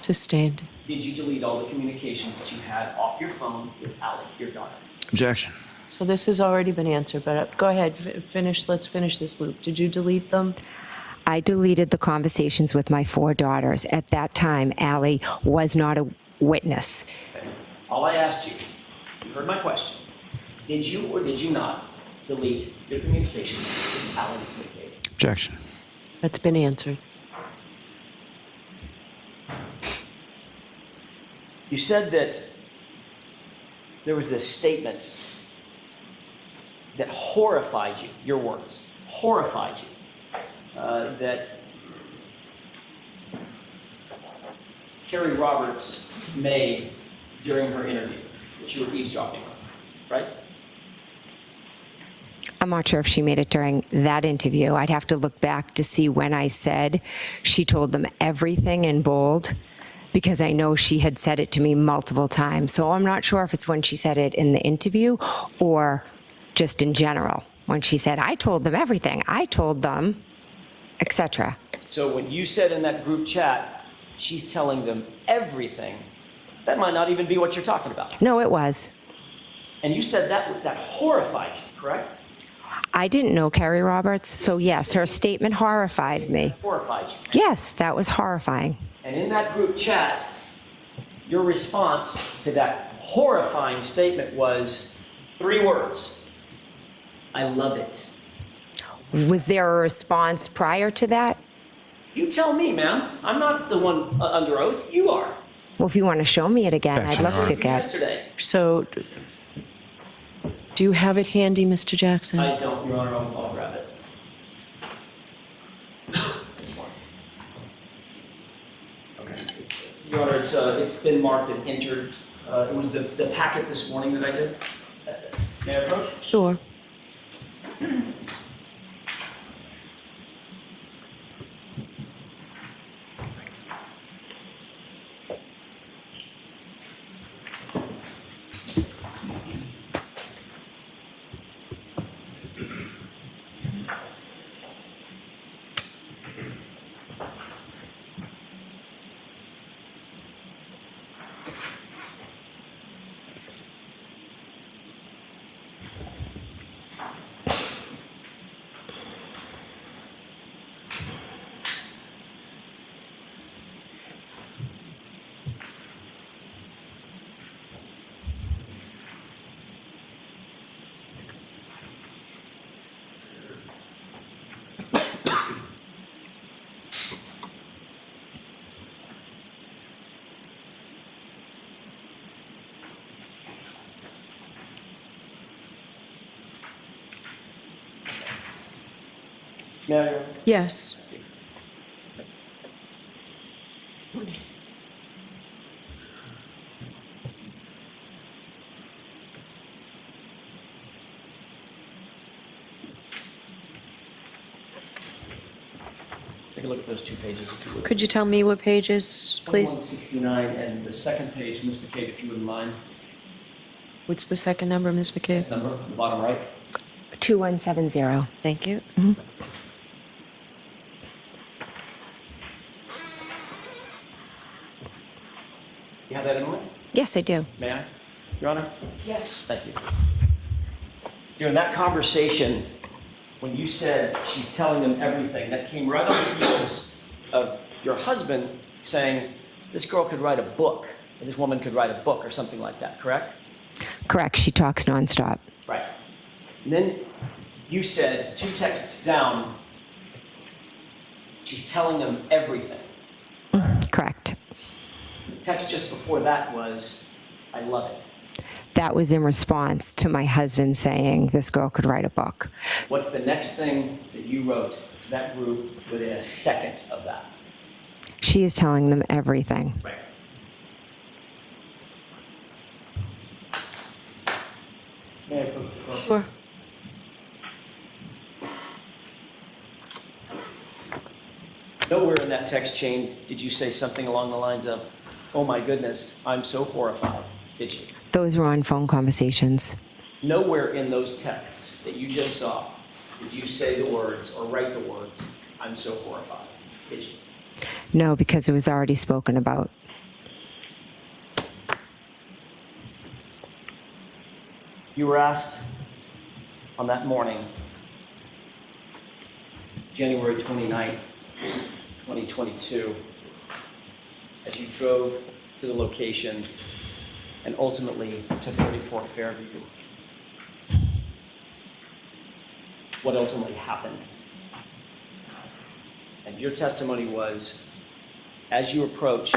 Speaker 1: Sustained.
Speaker 2: Did you delete all the communications that you had off your phone with Allie, your daughter?
Speaker 4: Objection.
Speaker 1: So this has already been answered, but go ahead, finish. Let's finish this loop. Did you delete them?
Speaker 3: I deleted the conversations with my 4 daughters. At that time, Allie was not a witness.
Speaker 2: Okay. All I asked you, you heard my question. Did you or did you not delete your communications with Allie McCabe?
Speaker 4: Objection.
Speaker 1: That's been answered.
Speaker 2: You said that there was this statement that horrified you, your words, horrified you, that Carrie Roberts made during her interview that you were eavesdropping on, right?
Speaker 3: I'm not sure if she made it during that interview. I'd have to look back to see when I said she told them everything in bold, because I know she had said it to me multiple times. So I'm not sure if it's when she said it in the interview or just in general, when she said, I told them everything, I told them, etc.
Speaker 2: So when you said in that group chat, she's telling them everything, that might not even be what you're talking about.
Speaker 3: No, it was.
Speaker 2: And you said that horrified you, correct?
Speaker 3: I didn't know Carrie Roberts, so yes, her statement horrified me.
Speaker 2: Horrified you.
Speaker 3: Yes, that was horrifying.
Speaker 2: And in that group chat, your response to that horrifying statement was 3 words. I love it.
Speaker 3: Was there a response prior to that?
Speaker 2: You tell me, ma'am. I'm not the one under oath. You are.
Speaker 3: Well, if you want to show me it again, I'd love to get.
Speaker 2: Yesterday.
Speaker 1: So do you have it handy, Mr. Jackson?
Speaker 2: I don't, Your Honor. I'll grab it. It's marked. Okay. Your Honor, it's been marked and entered. It was the packet this morning that I did. That's it. May I approach?
Speaker 1: Sure.
Speaker 2: May I, Your Honor?
Speaker 1: Yes.
Speaker 2: Take a look at those 2 pages if you would.
Speaker 1: Could you tell me what pages, please?
Speaker 2: 169 and the second page, Ms. McCabe, if you wouldn't mind.
Speaker 1: What's the second number, Ms. McCabe?
Speaker 2: Number, the bottom right.
Speaker 3: 2170.
Speaker 1: Thank you.
Speaker 2: You have that in mind?
Speaker 3: Yes, I do.
Speaker 2: May I, Your Honor?
Speaker 1: Yes.
Speaker 2: Thank you. During that conversation, when you said she's telling them everything, that came right on the heels of your husband saying, this girl could write a book, or this woman could write a book, or something like that, correct?
Speaker 3: Correct. She talks nonstop.
Speaker 2: Right. And then you said, 2 texts down, she's telling them everything.
Speaker 3: Correct.
Speaker 2: The text just before that was, I love it.
Speaker 3: That was in response to my husband saying this girl could write a book.
Speaker 2: What's the next thing that you wrote to that group within a second of that?
Speaker 3: She is telling them everything.
Speaker 2: Right. May I approach the court?
Speaker 1: Sure.
Speaker 2: Nowhere in that text chain did you say something along the lines of, oh my goodness, I'm so horrified, did you?
Speaker 3: Those were on phone conversations.
Speaker 2: Nowhere in those texts that you just saw did you say the words or write the words, I'm so horrified, did you?
Speaker 3: No, because it was already spoken about.
Speaker 2: You were asked on that morning, January 29th, 2022, as you drove to the location and ultimately to 34 Fairview, what ultimately happened. And your testimony was, as you approached,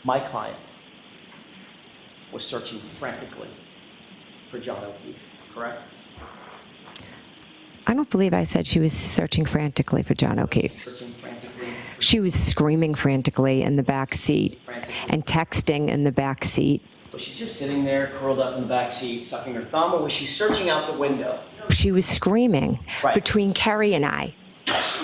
Speaker 2: my client was searching frantically for John O'Keefe, correct?
Speaker 3: I don't believe I said she was searching frantically for John O'Keefe.
Speaker 2: Searching frantically.
Speaker 3: She was screaming frantically in the back seat and texting in the back seat.
Speaker 2: Was she just sitting there, curled up in the back seat, sucking her thumb, or was she searching out the window?
Speaker 3: She was screaming
Speaker 2: Right.
Speaker 3: between Carrie and I.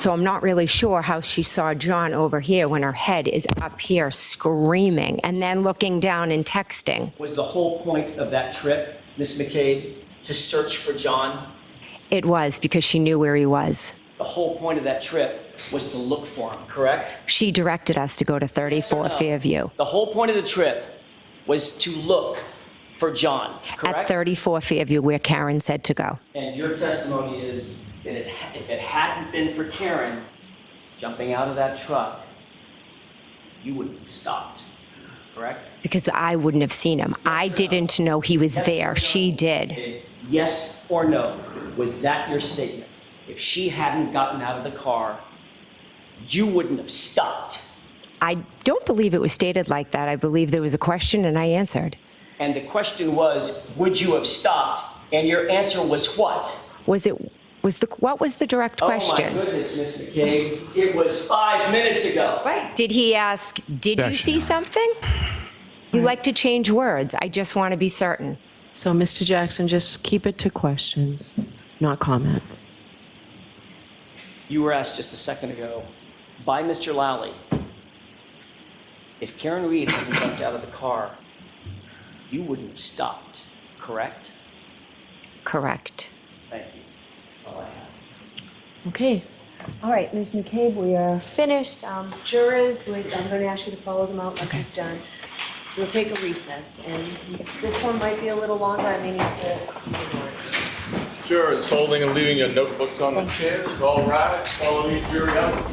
Speaker 3: So I'm not really sure how she saw John over here when her head is up here screaming and then looking down and texting.
Speaker 2: Was the whole point of that trip, Ms. McCabe, to search for John?
Speaker 3: It was because she knew where he was.
Speaker 2: The whole point of that trip was to look for him, correct?
Speaker 3: She directed us to go to 34
Speaker 2: No.
Speaker 3: Fairview.
Speaker 2: The whole point of the trip was to look for John, correct?
Speaker 3: At 34 Fairview, where Karen said to go.
Speaker 2: And your testimony is that if it hadn't been for Karen jumping out of that truck, you wouldn't have stopped, correct?
Speaker 3: Because I wouldn't have seen him. I didn't know he was
Speaker 2: Yes or
Speaker 3: there.
Speaker 2: no?
Speaker 3: She did.
Speaker 2: Okay, yes or no? Was that your statement? If she hadn't gotten out of the car, you wouldn't have stopped.
Speaker 3: I don't believe it was stated like that. I believe there was a question and I answered.
Speaker 2: And the question was, would you have stopped? And your answer was what?
Speaker 3: What was the direct question?
Speaker 2: Oh my goodness, Miss McCabe, it was 5 minutes ago.
Speaker 3: Right. Did he ask, did you
Speaker 4: Objection,
Speaker 3: see
Speaker 4: Your Honor.
Speaker 3: something? You like to change words. I just want to be certain.
Speaker 1: So, Mr. Jackson, just keep it to questions, not comments.
Speaker 2: You were asked just a second ago by Mr. Lally, if Karen Reed hadn't jumped out of the car, you wouldn't have stopped, correct?
Speaker 3: Correct.
Speaker 2: Thank you. That's all I have.
Speaker 1: Okay. All right, Ms. McCabe, we are finished. Jurors, I'm going to ask you to follow them out like you've done. We'll take a recess, and this one might be a little longer. I may need to see the words.
Speaker 7: Jurors folding and leaving your notebooks on the chairs. All rise. Follow me, jury out.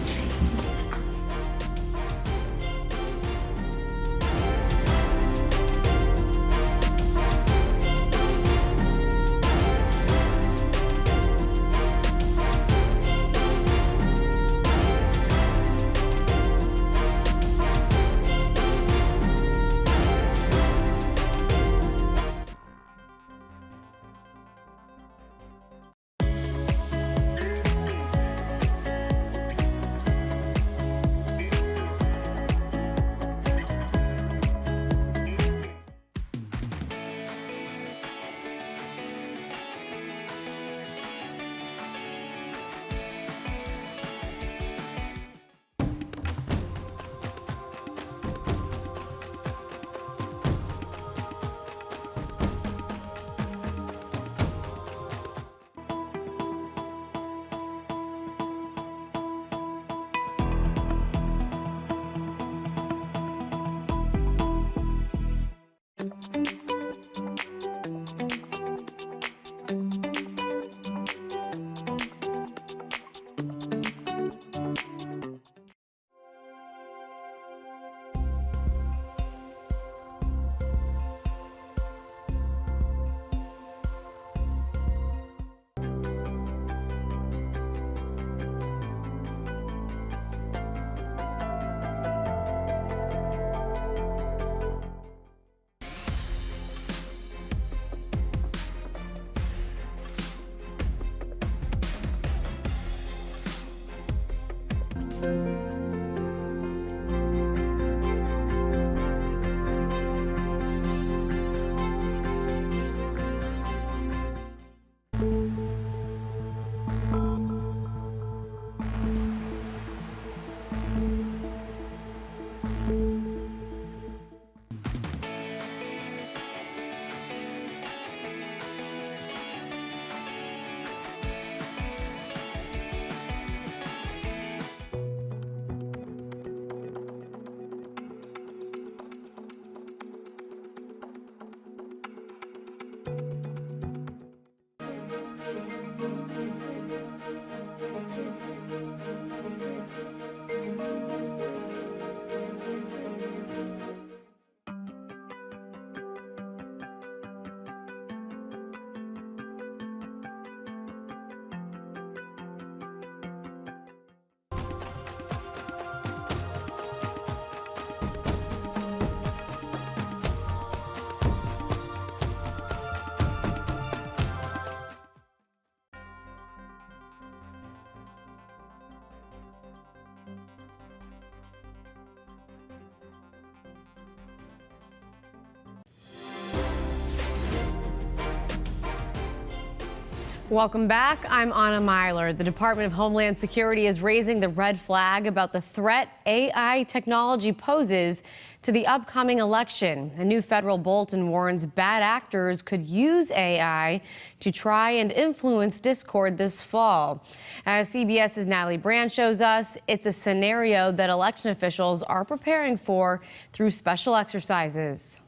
Speaker 5: Welcome back. I'm Anna Myler. The Department of Homeland Security is raising the red flag about the threat AI technology poses to the upcoming election. A new federal bulletin warns bad actors could use AI to try and influence discord this fall. As CBS's Natalie Brand shows us, it's a scenario that election officials are preparing for through special exercises.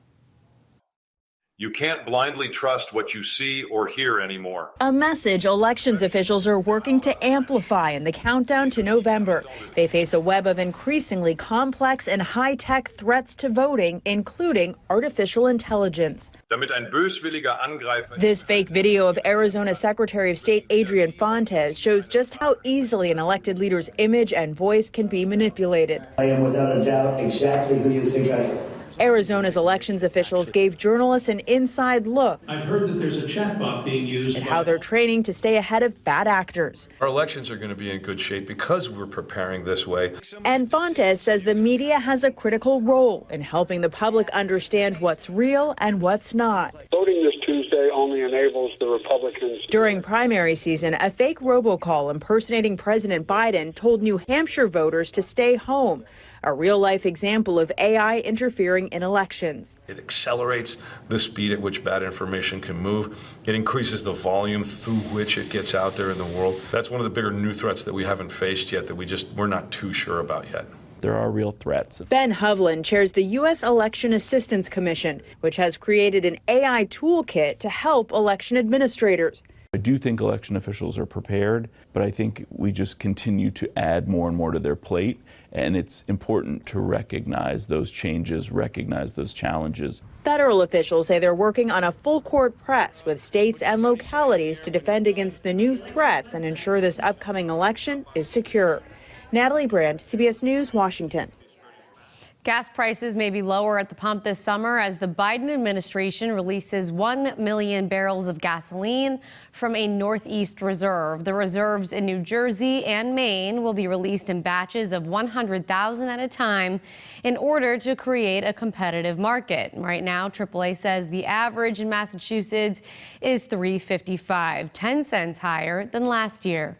Speaker 8: You can't blindly trust what you see or hear anymore.
Speaker 9: A message elections officials are working to amplify in the countdown to November. They face a web of increasingly complex and high-tech threats to voting, including artificial intelligence.
Speaker 8: Damit ein böswilliger Angreifer.
Speaker 9: This fake video of Arizona Secretary of State Adrian Fontes shows just how easily an elected leader's image and voice can be manipulated.
Speaker 10: I am without a doubt exactly who you think I am.
Speaker 9: Arizona's elections officials gave journalists an inside look.
Speaker 11: I've heard that there's a chatbot being used.
Speaker 9: And how they're training to stay ahead of bad actors.
Speaker 8: Our elections are going to be in good shape because we're preparing this way.
Speaker 9: And Fontes says the media has a critical role in helping the public understand what's real and what's not.
Speaker 12: Voting this Tuesday only enables the Republicans.
Speaker 9: During primary season, a fake robocall impersonating President Biden told New Hampshire voters to stay home. A real-life example of AI interfering in elections.
Speaker 8: It accelerates the speed at which bad information can move. It increases the volume through which it gets out there in the world. That's one of the bigger new threats that we haven't faced yet, that we're not too sure about yet.
Speaker 13: There are real threats.
Speaker 9: Ben Hovland chairs the U.S. Election Assistance Commission, which has created an AI toolkit to help election administrators.
Speaker 13: I do think election officials are prepared, but I think we just continue to add more and more to their plate, and it's important to recognize those changes, recognize those challenges.
Speaker 9: Federal officials say they're working on a full-court press with states and localities to defend against the new threats and ensure this upcoming election is secure. Natalie Brand, CBS News, Washington.
Speaker 5: Gas prices may be lower at the pump this summer as the Biden administration releases 1 million barrels of gasoline from a Northeast reserve. The reserves in New Jersey and Maine will be released in batches of 100,000 at a time in order to create a competitive market. Right now, AAA says the average in Massachusetts is $3.55, 10 cents higher than last year.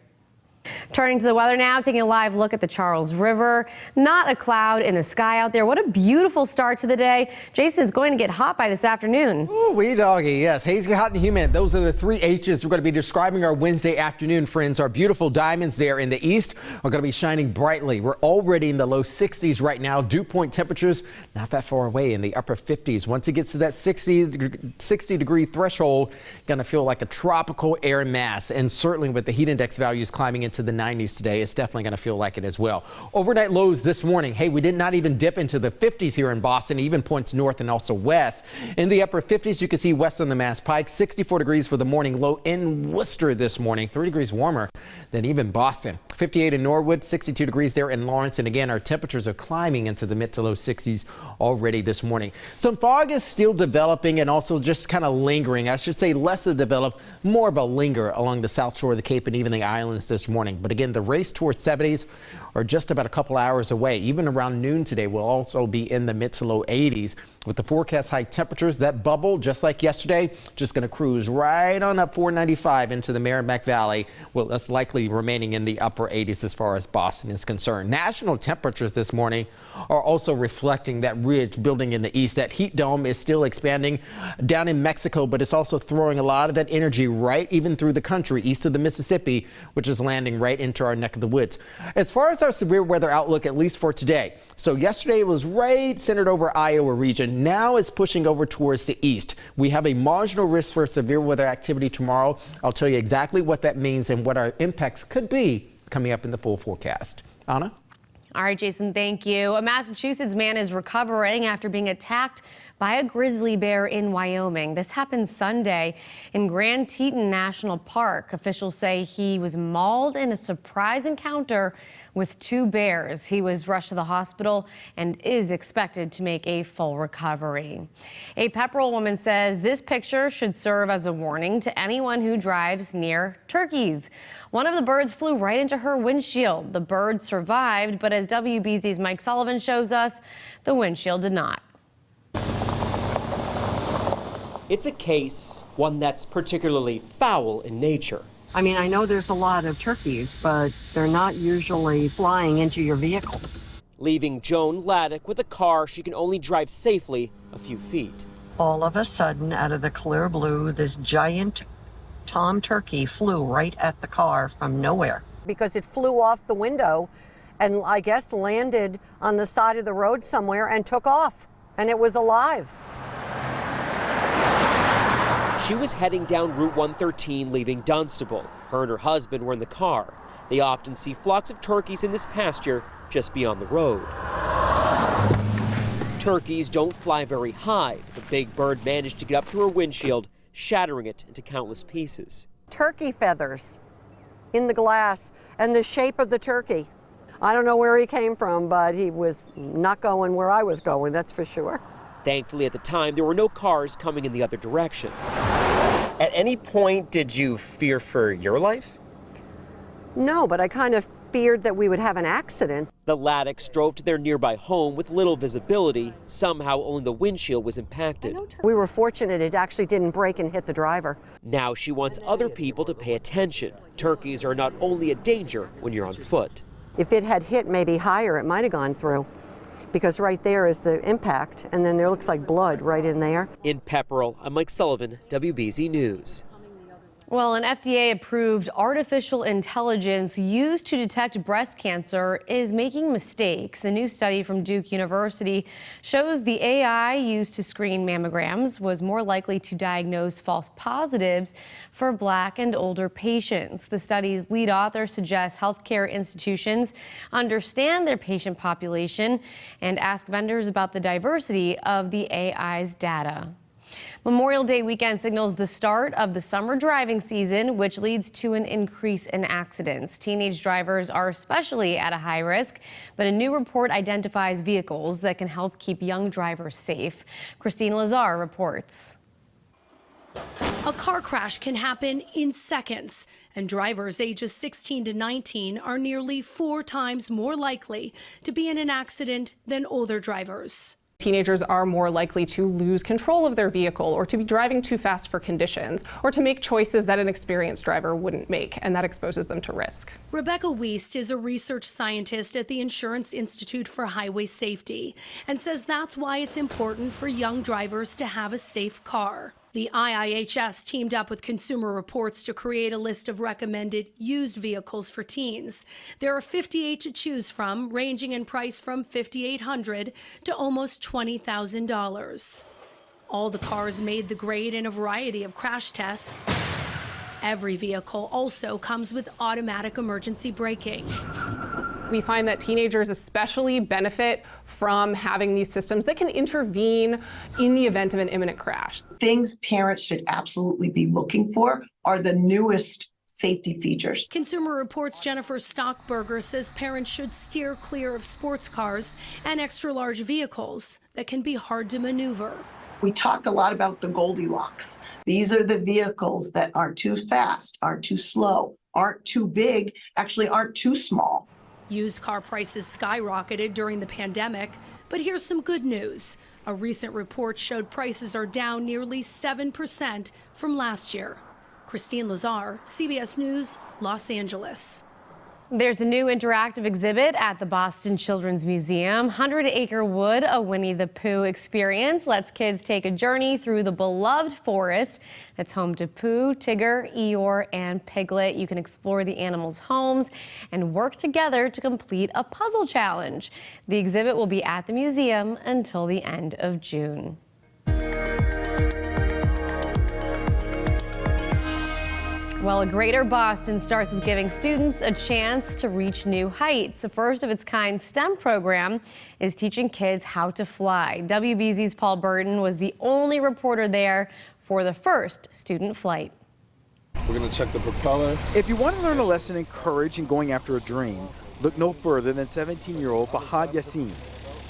Speaker 5: Turning to the weather now, taking a live look at the Charles River. Not a cloud in the sky out there. What a beautiful start to the day. Jason, it's going to get hot by this afternoon.
Speaker 14: Ooh, wee doggy, yes. Hazy, hot, and humid. Those are the three H's we're going to be describing our Wednesday afternoon, friends. Our beautiful diamonds there in the east are going to be shining brightly. We're already in the low 60s right now. Dew point temperatures not that far away in the upper 50s. Once it gets to that 60-degree threshold, going to feel like a tropical air mass. And certainly with the heat index values climbing into the 90s today, it's definitely going to feel like it as well. Overnight lows this morning. Hey, we did not even dip into the 50s here in Boston, even points north and also west. In the upper 50s, you can see west on the Mass Pike, 64 degrees for the morning low in Worcester this morning, 3 degrees warmer than even Boston. 58 in Norwood, 62 degrees there in Lawrence. And again, our temperatures are climbing into the mid to low 60s already this morning. Some fog is still developing and also just kind of lingering. I should say less of develop, more of a linger along the south shore of the Cape and even the islands this morning. But again, the race towards 70s are just about a couple hours away. Even around noon today, we'll also be in the mid to low 80s. With the forecast high temperatures, that bubble, just like yesterday, just going to cruise right on up 495 into the Merrimack Valley. Well, that's likely remaining in the upper 80s as far as Boston is concerned. National temperatures this morning are also reflecting that ridge building in the east. That heat dome is still expanding down in Mexico, but it's also throwing a lot of that energy right even through the country east of the Mississippi, which is landing right into our neck of the woods. As far as our severe weather outlook, at least for today. So yesterday it was right centered over Iowa region. Now it's pushing over towards the east. We have a marginal risk for severe weather activity tomorrow. I'll tell you exactly what that means and what our impacts could be coming up in the full forecast. Anna?
Speaker 5: All right, Jason, thank you. A Massachusetts man is recovering after being attacked by a grizzly bear in Wyoming. This happened Sunday in Grand Teton National Park. Officials say he was mauled in a surprise encounter with two bears. He was rushed to the hospital and is expected to make a full recovery. A Pepperell woman says this picture should serve as a warning to anyone who drives near turkeys. One of the birds flew right into her windshield. The bird survived, but as WBZ's Mike Sullivan shows us, the windshield did not.
Speaker 15: It's a case, one that's particularly foul in nature.
Speaker 16: I mean, I know there's a lot of turkeys, but they're not usually flying into your vehicle.
Speaker 15: Leaving Joan Laddick with a car she can only drive safely a few feet.
Speaker 16: All of a sudden, out of the clear blue, this giant tom turkey flew right at the car from nowhere. Because it flew off the window and I guess landed on the side of the road somewhere and took off, and it was alive.
Speaker 15: She was heading down Route 113 leaving Dunstable. Her and her husband were in the car. They often see flocks of turkeys in this pasture just beyond the road. Turkeys don't fly very high. The big bird managed to get up to her windshield, shattering it into countless pieces.
Speaker 16: Turkey feathers in the glass and the shape of the turkey. I don't know where he came from, but he was not going where I was going, that's for sure.
Speaker 15: Thankfully, at the time, there were no cars coming in the other direction.
Speaker 17: At any point, did you fear for your life?
Speaker 16: No, but I kind of feared that we would have an accident.
Speaker 15: The Laddicks drove to their nearby home with little visibility. Somehow, only the windshield was impacted.
Speaker 16: We were fortunate it actually didn't break and hit the driver.
Speaker 15: Now she wants other people to pay attention. Turkeys are not only a danger when you're on foot.
Speaker 16: If it had hit maybe higher, it might have gone through. Because right there is the impact, and then there looks like blood right in there.
Speaker 15: In Pepperell, I'm Mike Sullivan, WBZ News.
Speaker 5: Well, an FDA-approved artificial intelligence used to detect breast cancer is making mistakes. A new study from Duke University shows the AI used to screen mammograms was more likely to diagnose false positives for Black and older patients. The study's lead author suggests healthcare institutions understand their patient population and ask vendors about the diversity of the AI's data. Memorial Day weekend signals the start of the summer driving season, which leads to an increase in accidents. Teenage drivers are especially at a high risk, but a new report identifies vehicles that can help keep young drivers safe. Christine Lazar reports.
Speaker 18: A car crash can happen in seconds, and drivers ages 16 to 19 are nearly 4 times more likely to be in an accident than older drivers.
Speaker 19: Teenagers are more likely to lose control of their vehicle or to be driving too fast for conditions or to make choices that an experienced driver wouldn't make, and that exposes them to risk.
Speaker 18: Rebecca Wiest is a research scientist at the Insurance Institute for Highway Safety and says that's why it's important for young drivers to have a safe car. The IIHS teamed up with Consumer Reports to create a list of recommended used vehicles for teens. There are 58 to choose from, ranging in price from $5,800 to almost $20,000. All the cars made the grade in a variety of crash tests. Every vehicle also comes with automatic emergency braking.
Speaker 19: We find that teenagers especially benefit from having these systems that can intervene in the event of an imminent crash.
Speaker 20: Things parents should absolutely be looking for are the newest safety features.
Speaker 18: Consumer Reports' Jennifer Stockberger says parents should steer clear of sports cars and extra-large vehicles that can be hard to maneuver.
Speaker 20: We talk a lot about the Goldilocks. These are the vehicles that aren't too fast, aren't too slow, aren't too big, actually aren't too small.
Speaker 18: Used car prices skyrocketed during the pandemic, but here's some good news. A recent report showed prices are down nearly 7% from last year. Christine Lazar, CBS News, Los Angeles.
Speaker 5: There's a new interactive exhibit at the Boston Children's Museum. 100 Acre Wood, a Winnie the Pooh experience, lets kids take a journey through the beloved forest that's home to Pooh, Tigger, Eeyore, and Piglet. You can explore the animals' homes and work together to complete a puzzle challenge. The exhibit will be at the museum until the end of June. Well, Greater Boston starts with giving students a chance to reach new heights. The first of its kind STEM program is teaching kids how to fly. WBZ's Paul Burton was the only reporter there for the first student flight.
Speaker 21: We're going to check the propeller.
Speaker 22: If you want to learn a lesson in courage and going after a dream, look no further than 17-year-old Fahad Yassin.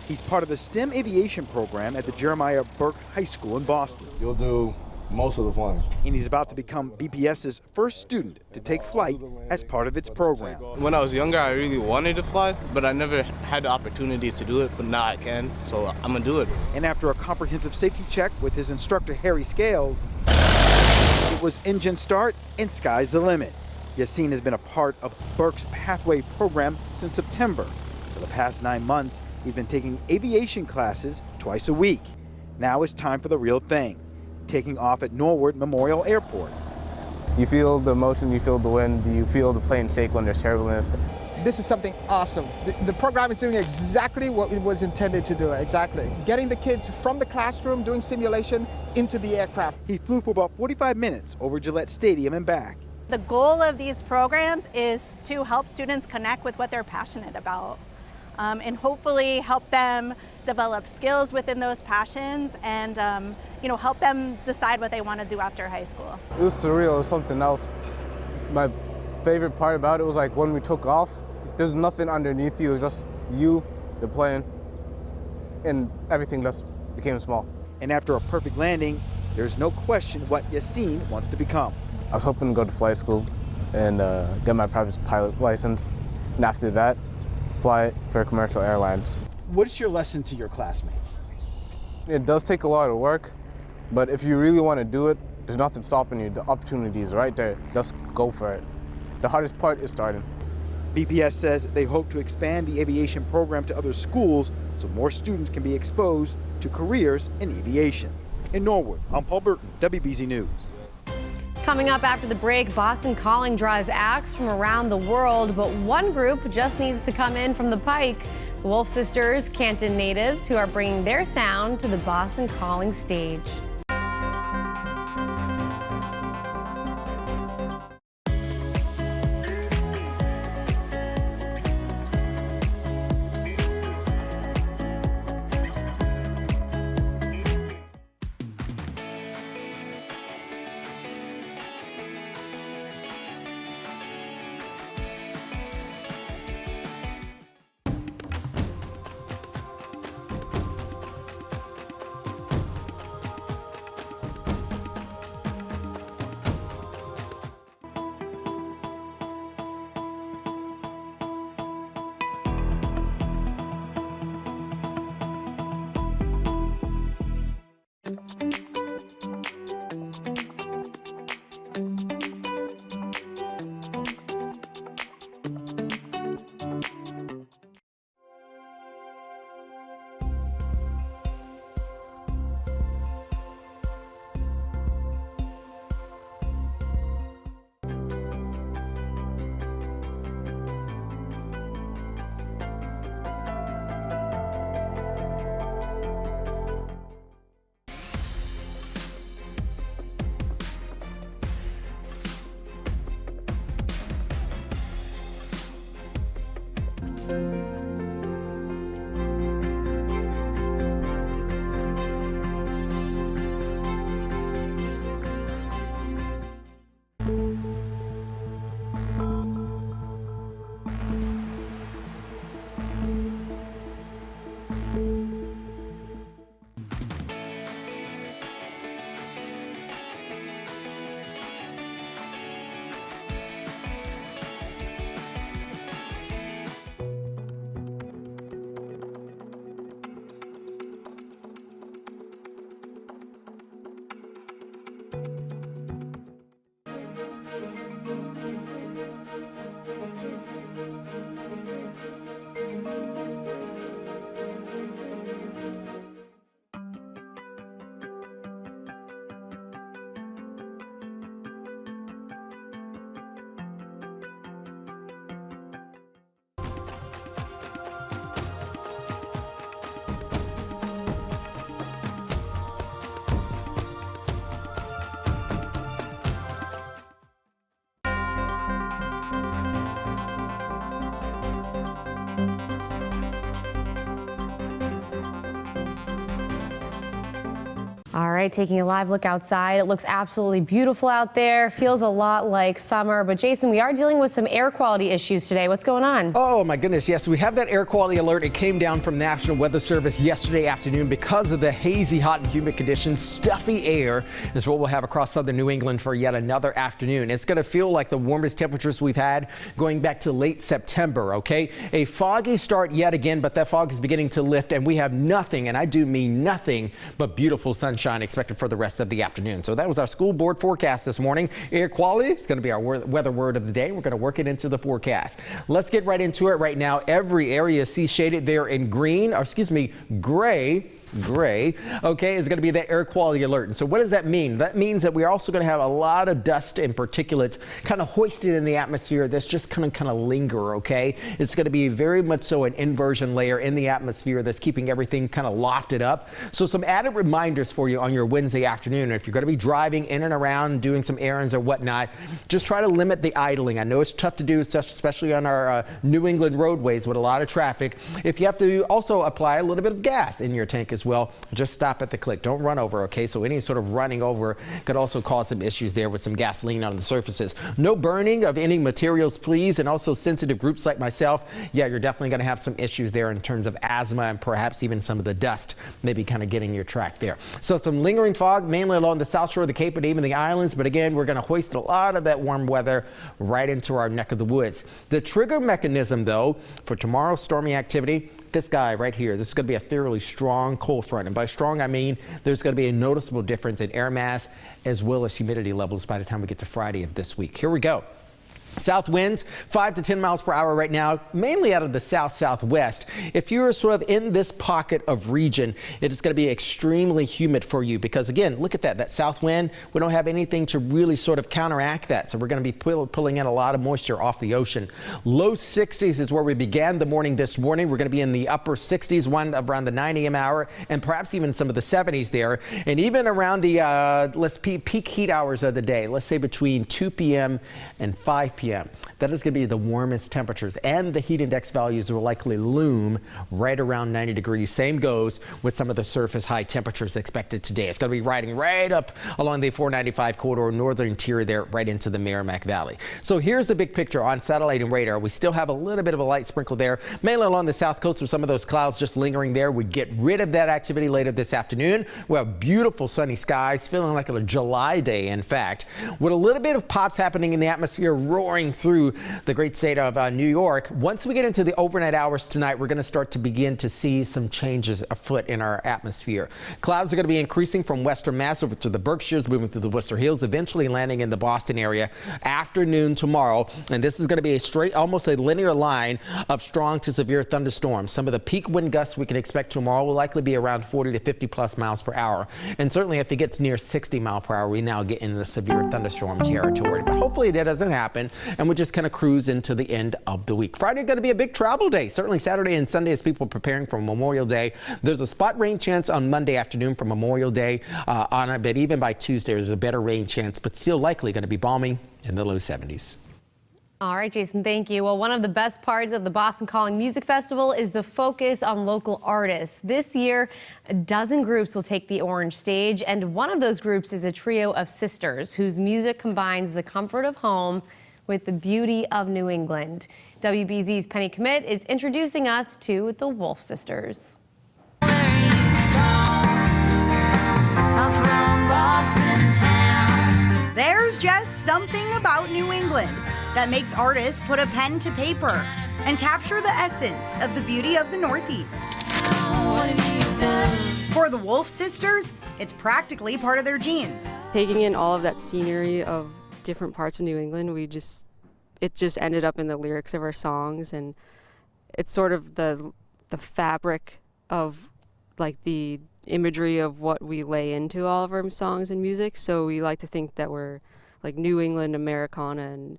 Speaker 22: He's part of the STEM aviation program at the Jeremiah Burke High School in Boston.
Speaker 21: You'll do most of the flying.
Speaker 22: And he's about to become BPS's first student to take flight as part of its program.
Speaker 23: When I was younger, I really wanted to fly, but I never had the opportunities to do it, but now I can, so I'm gonna do it.
Speaker 22: And after a comprehensive safety check with his instructor, Harry Scales, it was engine start and sky's the limit. Yassin has been a part of Burke's Pathway program since September. For the past 9 months, he's been taking aviation classes twice a week. Now it's time for the real thing. Taking off at Norwood Memorial Airport.
Speaker 23: You feel the motion, you feel the wind, you feel the plane shake when there's turbulence.
Speaker 24: This is something awesome. The program is doing exactly what it was intended to do, exactly. Getting the kids from the classroom doing simulation into the aircraft.
Speaker 22: He flew for about 45 minutes over Gillette Stadium and back.
Speaker 25: The goal of these programs is to help students connect with what they're passionate about, and hopefully help them develop skills within those passions and help them decide what they want to do after high school.
Speaker 23: It was surreal, it was something else. My favorite part about it was like when we took off, there's nothing underneath you, it was just you, the plane, and everything just became small.
Speaker 22: And after a perfect landing, there's no question what Yassin wants to become.
Speaker 23: I was hoping to go to flight school and get my private pilot license, and after that, fly for commercial airlines.
Speaker 22: What is your lesson to your classmates?
Speaker 23: It does take a lot of work, but if you really want to do it, there's nothing stopping you. The opportunity is right there. Just go for it. The hardest part is starting.
Speaker 22: BPS says they hope to expand the aviation program to other schools so more students can be exposed to careers in aviation. In Norwood, I'm Paul Burton, WBZ News.
Speaker 5: Coming up after the break, Boston Calling draws acts from around the world, but one group just needs to come in from the pike. The Wolf Sisters, Canton natives, who are bringing their sound to the Boston Calling stage. All right, taking a live look outside. It looks absolutely beautiful out there. Feels a lot like summer. But Jason, we are dealing with some air quality issues today. What's going on?
Speaker 14: Oh my goodness, yes, we have that air quality alert. It came down from National Weather Service yesterday afternoon because of the hazy, hot and humid conditions. Stuffy air is what we'll have across southern New England for yet another afternoon. It's going to feel like the warmest temperatures we've had going back to late September, okay? A foggy start yet again, but that fog is beginning to lift and we have nothing, and I do mean nothing, but beautiful sunshine expected for the rest of the afternoon. So that was our school board forecast this morning. Air quality is going to be our weather word of the day. We're going to work it into the forecast. Let's get right into it right now. Every area see shaded there in green, or excuse me, gray, okay, is going to be the air quality alert. And so what does that mean? That means that we're also going to have a lot of dust and particulates kind of hoisted in the atmosphere that's just kind of linger, okay? It's going to be very much so an inversion layer in the atmosphere that's keeping everything kind of lofted up. So some added reminders for you on your Wednesday afternoon. If you're going to be driving in and around, doing some errands or whatnot, just try to limit the idling. I know it's tough to do, especially on our New England roadways with a lot of traffic. If you have to also apply a little bit of gas in your tank as well, just stop at the click. Don't run over, okay? So any sort of running over could also cause some issues there with some gasoline on the surfaces. No burning of any materials, please. And also sensitive groups like myself, yeah, you're definitely going to have some issues there in terms of asthma and perhaps even some of the dust maybe kind of getting your track there. So some lingering fog, mainly along the south shore of the Cape and even the islands. But again, we're going to hoist a lot of that warm weather right into our neck of the woods. The trigger mechanism, though, for tomorrow's stormy activity, this guy right here, this is going to be a fairly strong cold front. And by strong, I mean there's going to be a noticeable difference in air mass as well as humidity levels by the time we get to Friday of this week. Here we go. South winds 5 to 10 miles per hour right now, mainly out of the south-southwest. If you're sort of in this pocket of region, it is going to be extremely humid for you because, again, look at that south wind. We don't have anything to really sort of counteract that. So we're going to be pulling in a lot of moisture off the ocean. Low 60s is where we began the morning this morning. We're going to be in the upper 60s, around the 9 a.m. hour, and perhaps even some of the 70s there. And even around the peak heat hours of the day, let's say between 2 p.m. and 5 p.m. That is going to be the warmest temperatures, and the heat index values will likely loom right around 90 degrees. Same goes with some of the surface high temperatures expected today. It's going to be riding right up along the 495 corridor, northern interior there, right into the Merrimack Valley. So here's the big picture on satellite and radar. We still have a little bit of a light sprinkle there, mainly along the south coast with some of those clouds just lingering there. We get rid of that activity later this afternoon. We have beautiful sunny skies, feeling like a July day, in fact, with a little bit of pops happening in the atmosphere, roaring through the great state of New York. Once we get into the overnight hours tonight, we're going to start to begin to see some changes afoot in our atmosphere. Clouds are going to be increasing from western Mass over to the Berkshires, moving through the Worcester Hills, eventually landing in the Boston area afternoon tomorrow. And this is going to be a straight, almost a linear line of strong to severe thunderstorms. Some of the peak wind gusts we can expect tomorrow will likely be around 40 to 50 plus miles per hour. And certainly if it gets near 60 miles per hour, we now get into the severe thunderstorm territory. But hopefully that doesn't happen, and we just kind of cruise into the end of the week. Friday going to be a big travel day, certainly Saturday and Sunday as people are preparing for Memorial Day. There's a spot rain chance on Monday afternoon for Memorial Day on it, but even by Tuesday there's a better rain chance, but still likely going to be balmy in the low 70s.
Speaker 5: All right, Jason, thank you. Well, one of the best parts of the Boston Calling Music Festival is the focus on local artists. This year, a dozen groups will take the orange stage, and one of those groups is a trio of sisters whose music combines the comfort of home with the beauty of New England. WBZ's Penny Commit is introducing us to the Wolf Sisters.
Speaker 1: There's just something about New England that makes artists put a pen to paper and capture the essence of the beauty of the Northeast. For the Wolf Sisters, it's practically part of their genes.
Speaker 2: Taking in all of that scenery of different parts of New England, it just ended up in the lyrics of our songs, and it's sort of the fabric of like the imagery of what we lay into all of our songs and music. So we like to think that we're like New England Americana,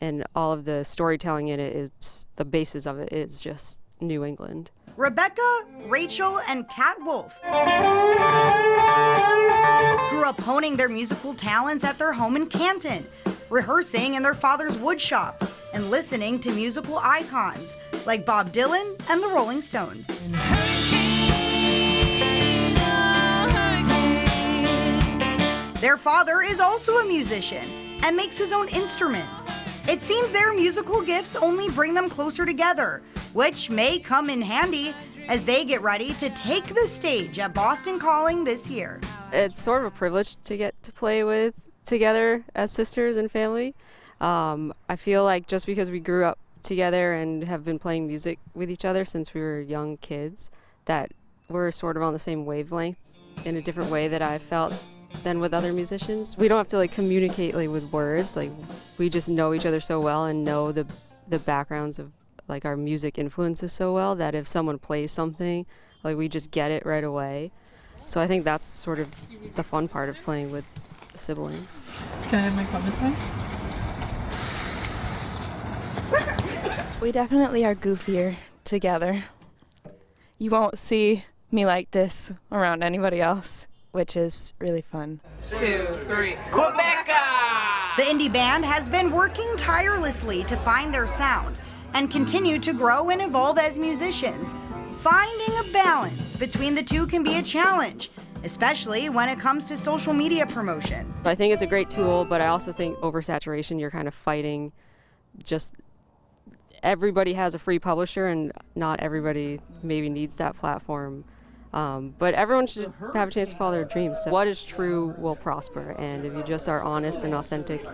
Speaker 2: and all of the storytelling in it is the basis of it is just New England.
Speaker 1: Rebecca, Rachel, and Kat Wolf grew up honing their musical talents at their home in Canton, rehearsing in their father's wood shop and listening to musical icons like Bob Dylan and the Rolling Stones. Their father is also a musician and makes his own instruments. It seems their musical gifts only bring them closer together, which may come in handy as they get ready to take the stage at Boston Calling this year.
Speaker 2: It's sort of a privilege to get to play with together as sisters and family. I feel like just because we grew up together and have been playing music with each other since we were young kids, that we're sort of on the same wavelength in a different way that I felt than with other musicians. We don't have to like communicate like with words. Like we just know each other so well and know the backgrounds of like our music influences so well that if someone plays something, like we just get it right away. So I think that's sort of the fun part of playing with siblings.
Speaker 3: Can I have my comments on?
Speaker 4: We definitely are goofier together. You won't see me like this around anybody else, which is really fun.
Speaker 3: 2, 3, Quebeca!
Speaker 1: The indie band has been working tirelessly to find their sound and continue to grow and evolve as musicians. Finding a balance between the two can be a challenge, especially when it comes to social media promotion.
Speaker 2: I think it's a great tool, but I also think oversaturation, you're kind of fighting just everybody has a free publisher and not everybody maybe needs that platform. But everyone should have a chance to follow their dreams. So what is true will prosper, and if you just are honest and authentic,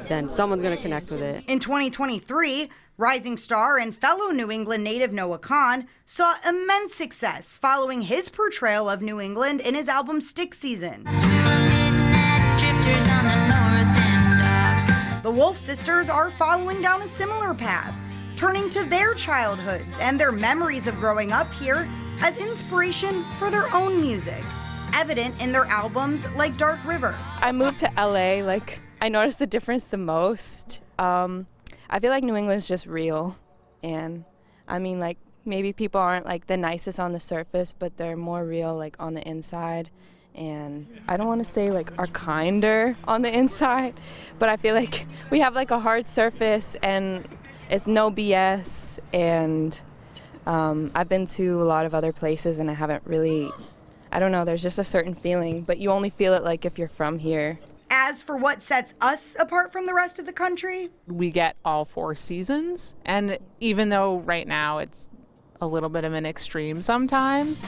Speaker 2: then someone's going to connect with it.
Speaker 1: In 2023, rising star and fellow New England native Noah Kahan saw immense success following his portrayal of New England in his album Stick Season. The Wolf sisters are following down a similar path, turning to their childhoods and their memories of growing up here as inspiration for their own music, evident in their albums like Dark River.
Speaker 4: I moved to LA, I noticed the difference the most. I feel like New England's just real, and I mean maybe people aren't the nicest on the surface, but they're more real on the inside. And I don't want to say are kinder on the inside, but I feel like we have a hard surface and it's no BS, and I've been to a lot of other places and I haven't really, I don't know, there's just a certain feeling, but you only feel it if you're from here.
Speaker 1: As for what sets us apart from the rest of the country,
Speaker 3: we get all 4 seasons, and even though right now it's a little bit of an extreme sometimes,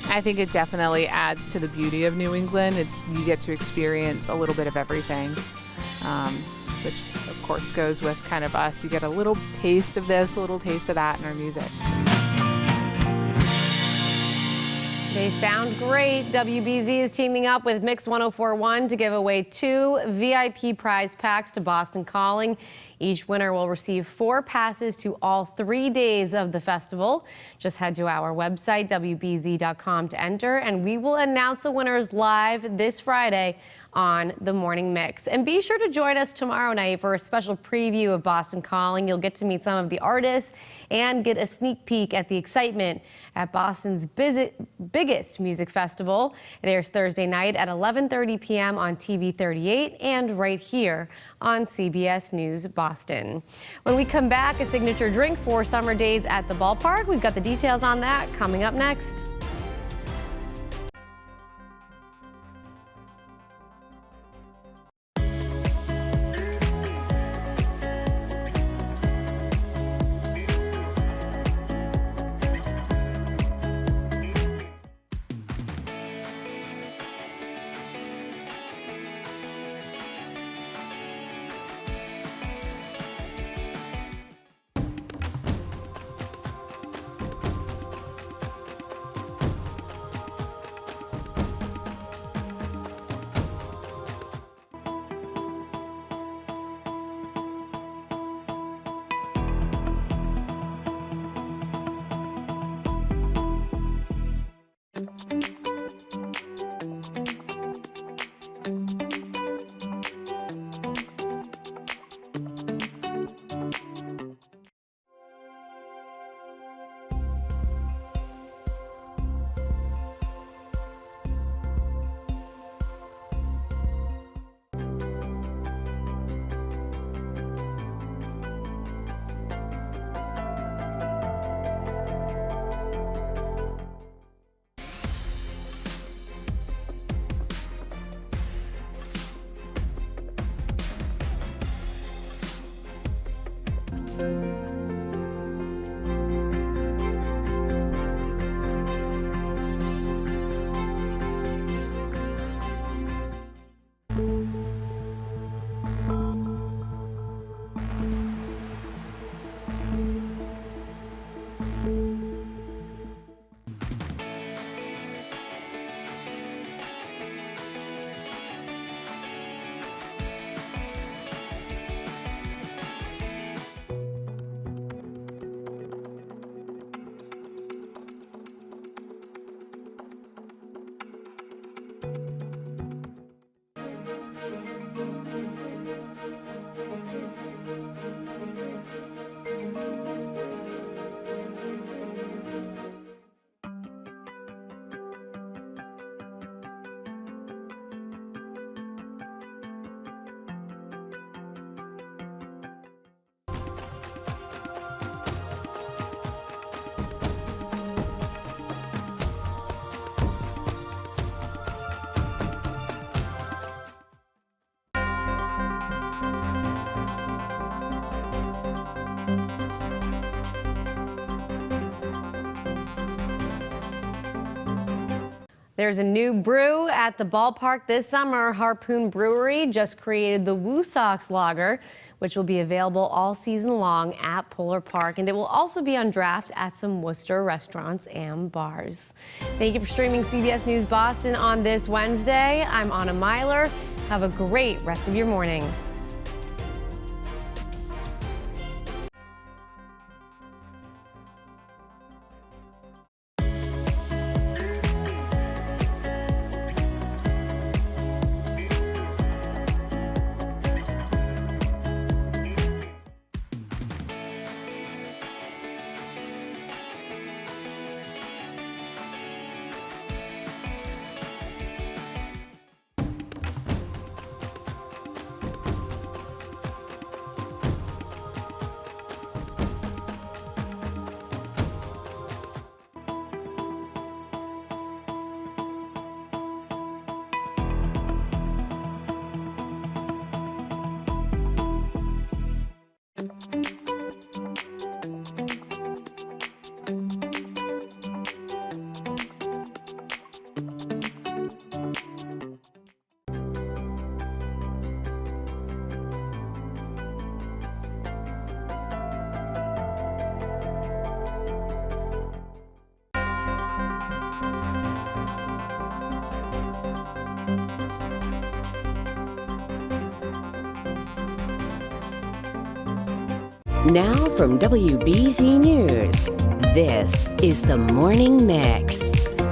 Speaker 3: I think it definitely adds to the beauty of New England. You get to experience a little bit of everything, which of course goes with kind of us. You get a little taste of this, a little taste of that in our music.
Speaker 5: They sound great. WBZ is teaming up with Mix 1041 to give away 2 VIP prize packs to Boston Calling. Each winner will receive 4 passes to all 3 days of the festival. Just head to our website, WBZ.com, to enter, and we will announce the winners live this Friday on The Morning Mix. And be sure to join us tomorrow night for a special preview of Boston Calling. You'll get to meet some of the artists and get a sneak peek at the excitement at Boston's biggest music festival. It airs Thursday night at 11:30 p.m. on TV 38 and right here on CBS News Boston. When we come back, a signature drink for summer days at the ballpark. We've got the details on that coming up next. There's a new brew at the ballpark this summer. Harpoon Brewery just created the Woo Sox Lager, which will be available all season long at Polar Park, and it will also be on draft at some Worcester restaurants and bars. Thank you for streaming CBS News Boston on this Wednesday. I'm Anna Myler. Have a great rest of your morning.
Speaker 6: Now from WBZ News, this is the Morning Mix.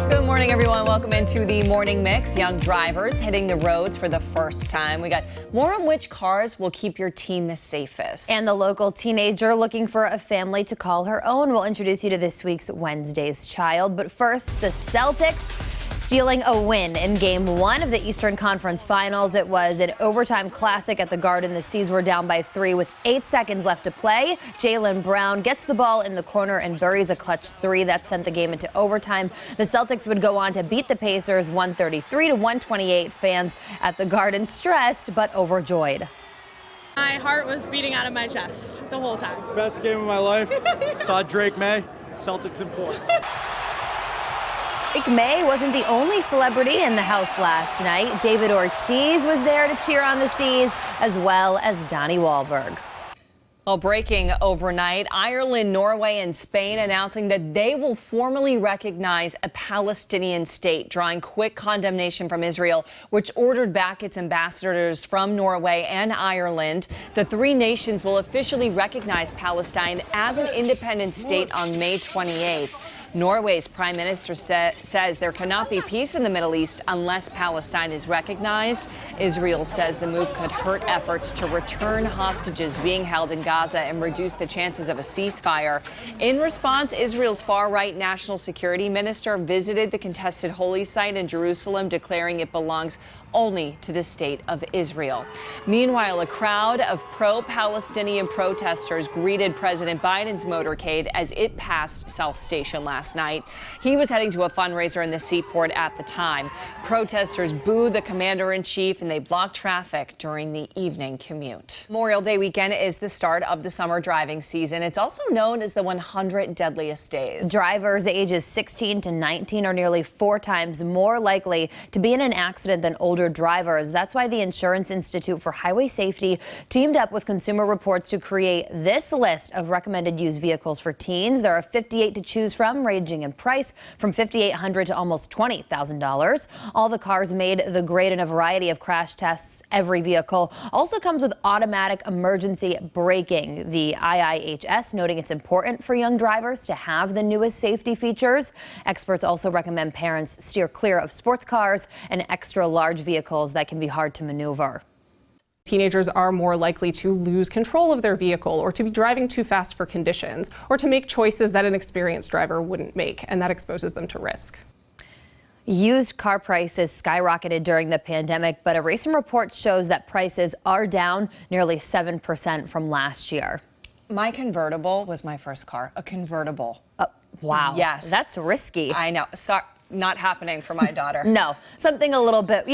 Speaker 7: Good morning, everyone. Welcome into the Morning Mix. Young drivers hitting the roads for the first time. We got more on which cars will keep your teen the safest.
Speaker 10: And the local teenager looking for a family to call her own. We'll introduce you to this week's Wednesday's Child. But first, the Celtics stealing a win in Game 1 of the Eastern Conference Finals. It was an overtime classic at the Garden. The C's were down by 3 with 8 seconds left to play. Jaylen Brown gets the ball in the corner and buries a clutch 3. That sent the game into overtime. The Celtics would go on to beat the Pacers 133-128. Fans at the Garden stressed but overjoyed.
Speaker 11: My heart was beating out of my chest the whole time.
Speaker 12: Best game of my life. Saw Drake May, Celtics in 4.
Speaker 10: Drake May wasn't the only celebrity in the house last night. David Ortiz was there to cheer on the C's, as well as Donnie Wahlberg.
Speaker 7: Well, breaking overnight, Ireland, Norway, and Spain announcing that they will formally recognize a Palestinian state, drawing quick condemnation from Israel, which ordered back its ambassadors from Norway and Ireland. The 3 nations will officially recognize Palestine as an independent state on May 28th. Norway's prime minister says there cannot be peace in the Middle East unless Palestine is recognized. Israel says the move could hurt efforts to return hostages being held in Gaza and reduce the chances of a ceasefire. In response, Israel's far-right national security minister visited the contested holy site in Jerusalem, declaring it belongs only to the state of Israel. Meanwhile, a crowd of pro-Palestinian protesters greeted President Biden's motorcade as it passed South Station last night. He was heading to a fundraiser in the seaport at the time. Protesters booed the commander-in-chief and they blocked traffic during the evening commute. Memorial Day weekend is the start of the summer driving season. It's also known as the 100 deadliest days.
Speaker 10: Drivers ages 16 to 19 are nearly 4 times more likely to be in an accident than older drivers. That's why the Insurance Institute for Highway Safety teamed up with Consumer Reports to create this list of recommended used vehicles for teens. There are 58 to choose from, ranging in price from $5,800 to almost $20,000. All the cars made the grade in a variety of crash tests. Every vehicle also comes with automatic emergency braking. The IIHS noting it's important for young drivers to have the newest safety features. Experts also recommend parents steer clear of sports cars and extra large vehicles that can be hard to maneuver.
Speaker 19: Teenagers are more likely to lose control of their vehicle or to be driving too fast for conditions or to make choices that an experienced driver wouldn't make, and that exposes them to risk.
Speaker 10: Used car prices skyrocketed during the pandemic, but a recent report shows that prices are down nearly 7% from last year.
Speaker 7: My convertible was my first car, a convertible.
Speaker 10: Wow.
Speaker 7: Yes.
Speaker 10: That's risky.
Speaker 7: I know. Sorry. not happening for my daughter.
Speaker 10: No, something a little bit,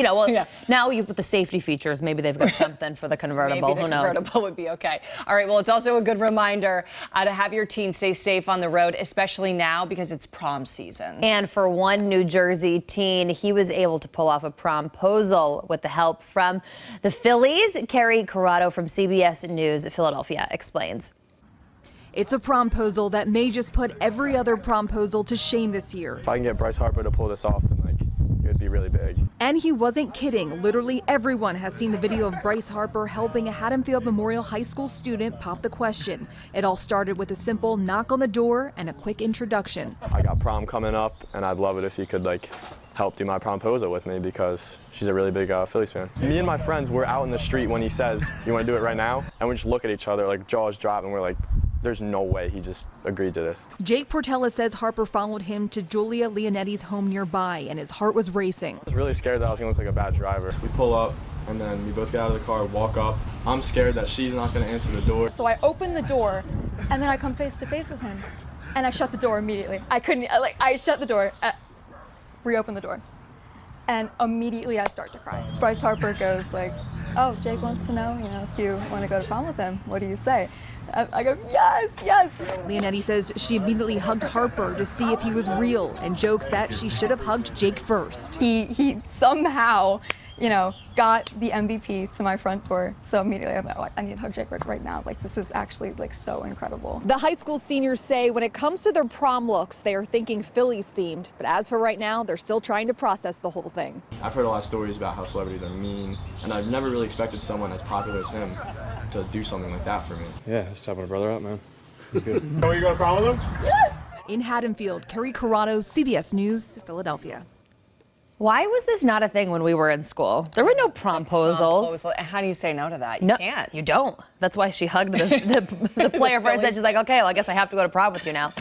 Speaker 10: now with the safety features, maybe they've got something for the convertible.
Speaker 7: Maybe the
Speaker 10: Who knows?
Speaker 7: convertible would be okay. All right, well, it's also a good reminder to have your teen stay safe on the road, especially now because it's prom season.
Speaker 10: And for one New Jersey teen, he was able to pull off a promposal with the help from the Phillies. Carrie from CBS News Philadelphia explains.
Speaker 8: It's a promposal that may just put every other promposal to shame this year.
Speaker 21: If I can get Bryce Harper to pull this off, then it would be really big.
Speaker 8: And he wasn't kidding. Literally everyone has seen the video of Bryce Harper helping a Haddonfield Memorial High School student pop the question. It all started with a simple knock on the door and a quick introduction.
Speaker 21: I got prom coming up, and I'd love it if you could help do my promposal with me because she's a really big Phillies fan. Me and my friends were out in the street when he says, "You want to do it right now?" And we just look at each other, jaws drop, and we're like, there's no way he just agreed to this.
Speaker 8: Jake Portella says Harper followed him to Julia Leonetti's home nearby, and his heart was racing.
Speaker 21: I was really scared that I was going to look like a bad driver. We pull up, and then we both get out of the car, walk up. I'm scared that she's not going to answer the door.
Speaker 9: So I open the door, and then I come face to face with him, and I shut the door immediately. I shut the door, reopen the door, and immediately I start to cry. Bryce Harper goes "Oh, Jake wants to know, if you want to go to prom with him, what do you say?" I go, yes, yes.
Speaker 8: Leonetti says she immediately hugged Harper to see if he was real and jokes that she should have hugged Jake first.
Speaker 9: He somehow, got the MVP to my front door. So immediately I'm like, I need to hug Jake right now. This is actually so incredible.
Speaker 8: The high school seniors say when it comes to their prom looks, they are thinking Phillies themed. But as for right now, they're still trying to process the whole thing.
Speaker 21: I've heard a lot of stories about how celebrities are mean, and I've never really expected someone as popular as him to do something like that for me. Yeah, just helping a brother out, man. Good. Oh, you going to prom with him?
Speaker 8: Yes! In Haddonfield, Carrie, CBS News, Philadelphia.
Speaker 10: Why was this not a thing when we were in school? There were no promposals.
Speaker 7: How do you say no to that? You can't.
Speaker 10: You don't. That's why she hugged the player first, and she's like, okay, well, I guess I have to go to prom with you now.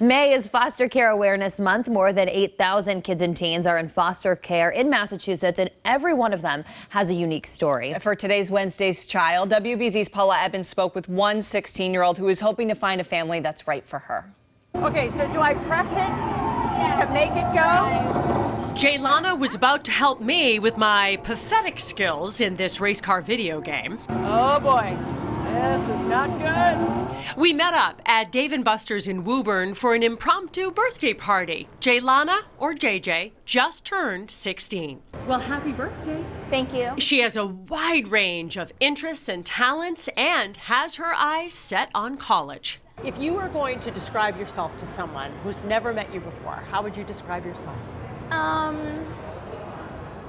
Speaker 10: May is Foster Care Awareness Month. More than 8,000 kids and teens are in foster care in Massachusetts, and every one of them has a unique story.
Speaker 7: For today's Wednesday's Child, WBZ's Paula Evans spoke with one 16-year-old who is hoping to find a family that's right for her.
Speaker 13: Okay, so do I press it to make it go?
Speaker 16: Jaylana was about to help me with my pathetic skills in this race car video game.
Speaker 13: Oh boy, this is not good.
Speaker 16: We met up at Dave & Buster's in Woburn for an impromptu birthday party. Jaylana, or JJ, just turned 16.
Speaker 13: Well, happy birthday.
Speaker 16: Thank you. She has a wide range of interests and talents and has her eyes set on college.
Speaker 13: If you were going to describe yourself to someone who's never met you before, how would you describe yourself?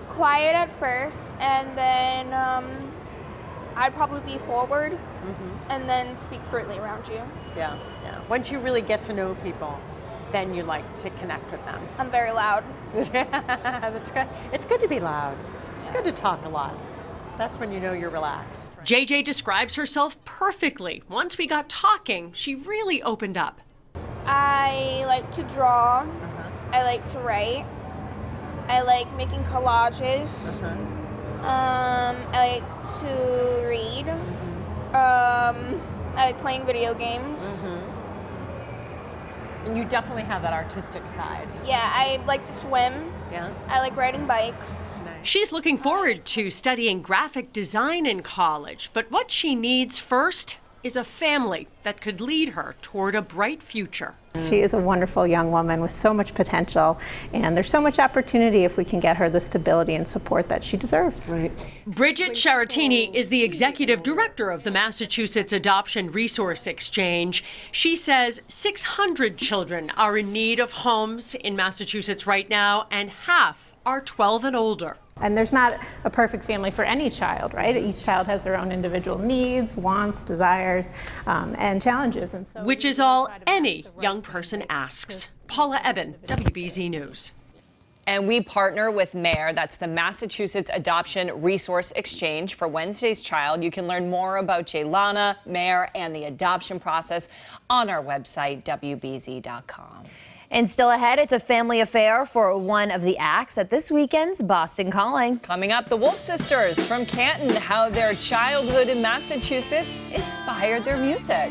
Speaker 17: Quiet at first, and then I'd probably be forward, and then speak freely around you.
Speaker 13: Yeah. Once you really get to know people, then you like to connect with them.
Speaker 17: I'm very loud.
Speaker 13: That's good. It's good to be loud. It's good to talk a lot. That's when you know you're relaxed.
Speaker 16: JJ describes herself perfectly. Once we got talking, she really opened up.
Speaker 17: I like to draw. I like to write. I like making collages. I like to read. I like playing video games.
Speaker 13: And you definitely have that artistic side.
Speaker 17: Yeah, I like to swim.
Speaker 13: Yeah.
Speaker 17: I like riding bikes.
Speaker 16: She's looking forward to studying graphic design in college, but what she needs first is a family that could lead her toward a bright future.
Speaker 26: She is a wonderful young woman with so much potential, and there's so much opportunity if we can get her the stability and support that she deserves. Right.
Speaker 16: Bridget Sharatini is the executive director of the Massachusetts Adoption Resource Exchange. She says 600 children are in need of homes in Massachusetts right now, and half are 12 and older.
Speaker 26: And there's not a perfect family for any child, right? Each child has their own individual needs, wants, desires, and challenges. And so
Speaker 16: which is all any young person asks. Paula Eben, WBZ News.
Speaker 7: And we partner with MARE, that's the Massachusetts Adoption Resource Exchange, for Wednesday's Child. You can learn more about Jaylana, MARE, and the adoption process on our website, WBZ.com.
Speaker 10: And still ahead, it's a family affair for one of the acts at this weekend's Boston Calling.
Speaker 7: Coming up, the Wolf Sisters from Canton, how their childhood in Massachusetts inspired their music.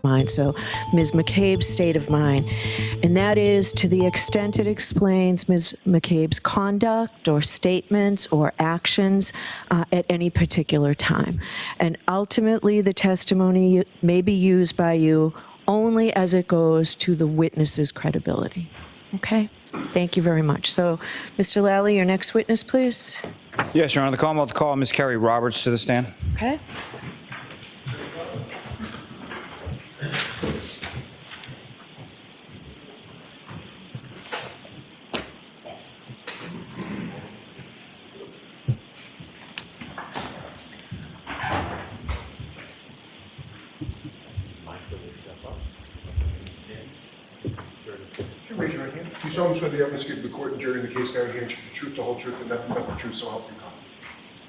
Speaker 15: Mind. So Ms. McCabe's state of mind, and that is to the extent it explains Ms. McCabe's conduct or statements or actions at any particular time. And ultimately, the testimony may be used by you only as it goes to the witness's credibility. Okay? Thank you very much. So, Mr. Lally, your next witness, please.
Speaker 18: Yes, Your Honor. The Commonwealth to call Ms. Carrie Roberts to the stand.
Speaker 15: Okay.
Speaker 20: Raise your right hand. You solemnly swear the evidence given to the court and jury in the case now in hand should be the truth, the whole truth, and nothing but the truth, so help you God.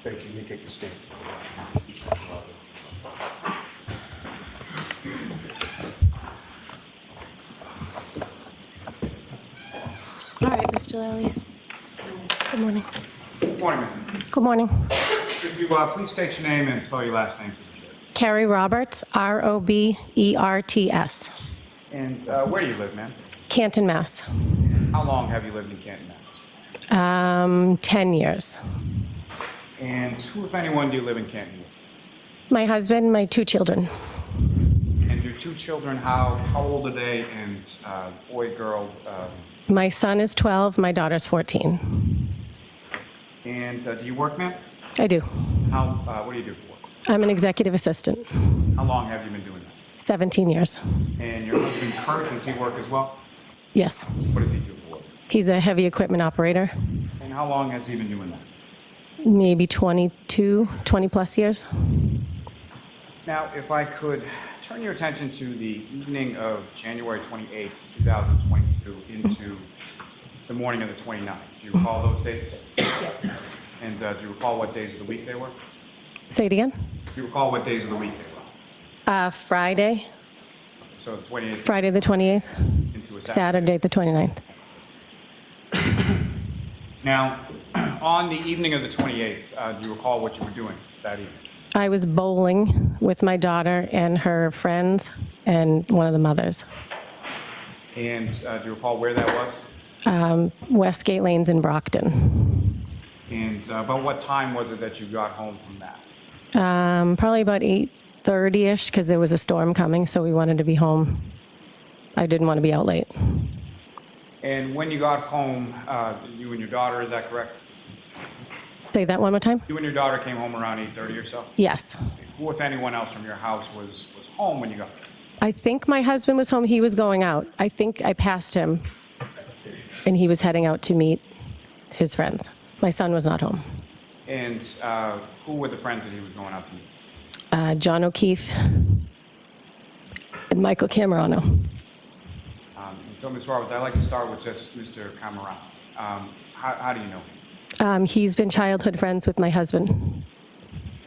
Speaker 20: Thank you. You may take the stand.
Speaker 15: All right, Mr. Lally.
Speaker 23: Good morning.
Speaker 18: Good morning, ma'am.
Speaker 23: Good morning.
Speaker 18: Could you please state your name and spell your last name for the jury?
Speaker 23: Carrie Roberts, Roberts.
Speaker 18: And where do you live, ma'am?
Speaker 23: Canton, Mass.
Speaker 18: How long have you lived in Canton, Mass?
Speaker 23: 10 years.
Speaker 18: And who, if anyone, do you live in Canton with?
Speaker 23: My husband, my 2 children.
Speaker 18: And your 2 children, how old are they? And boy, girl?
Speaker 23: My son is 12, my daughter's 14.
Speaker 18: And do you work, ma'am?
Speaker 23: I do.
Speaker 18: What do you do for work?
Speaker 23: I'm an executive assistant.
Speaker 18: How long have you been doing that?
Speaker 23: 17 years.
Speaker 18: And your husband, Kurt, does he work as well?
Speaker 23: Yes.
Speaker 18: What does he do for work?
Speaker 23: He's a heavy equipment operator.
Speaker 18: And how long has he been doing that?
Speaker 23: Maybe 20 plus years.
Speaker 18: Now, if I could turn your attention to the evening of January 28th, 2022 into the morning of the 29th. Do you recall those dates? Yes. And do you recall what days of the week they were?
Speaker 23: Say it again.
Speaker 18: Do you recall what days of the week they were?
Speaker 23: Friday.
Speaker 18: So the 28th.
Speaker 23: Friday the 28th.
Speaker 18: Into a
Speaker 23: Saturday the 29th.
Speaker 18: Now, on the evening of the 28th, do you recall what you were doing that evening?
Speaker 23: I was bowling with my daughter and her friends and one of the mothers.
Speaker 18: And do you recall where that was?
Speaker 23: Westgate Lanes in Brockton.
Speaker 18: And about what time was it that you got home from that?
Speaker 23: Probably about 8:30ish, because there was a storm coming, so we wanted to be home. I didn't want to be out late.
Speaker 18: And when you got home, you and your daughter, is that correct?
Speaker 23: Say that one more time.
Speaker 18: You and your daughter came home around 8:30 or so?
Speaker 23: Yes.
Speaker 18: Who, if anyone else from your house, was home when you got there?
Speaker 23: I think my husband was home. He was going out. I think I passed him, and he was heading out to meet his friends. My son was not home.
Speaker 18: And who were the friends that he was going out to meet?
Speaker 23: John O'Keefe and Michael Camerano.
Speaker 18: So, Ms. Roberts, I'd like to start with just Mr. Camerano. How do you know him?
Speaker 23: He's been childhood friends with my husband.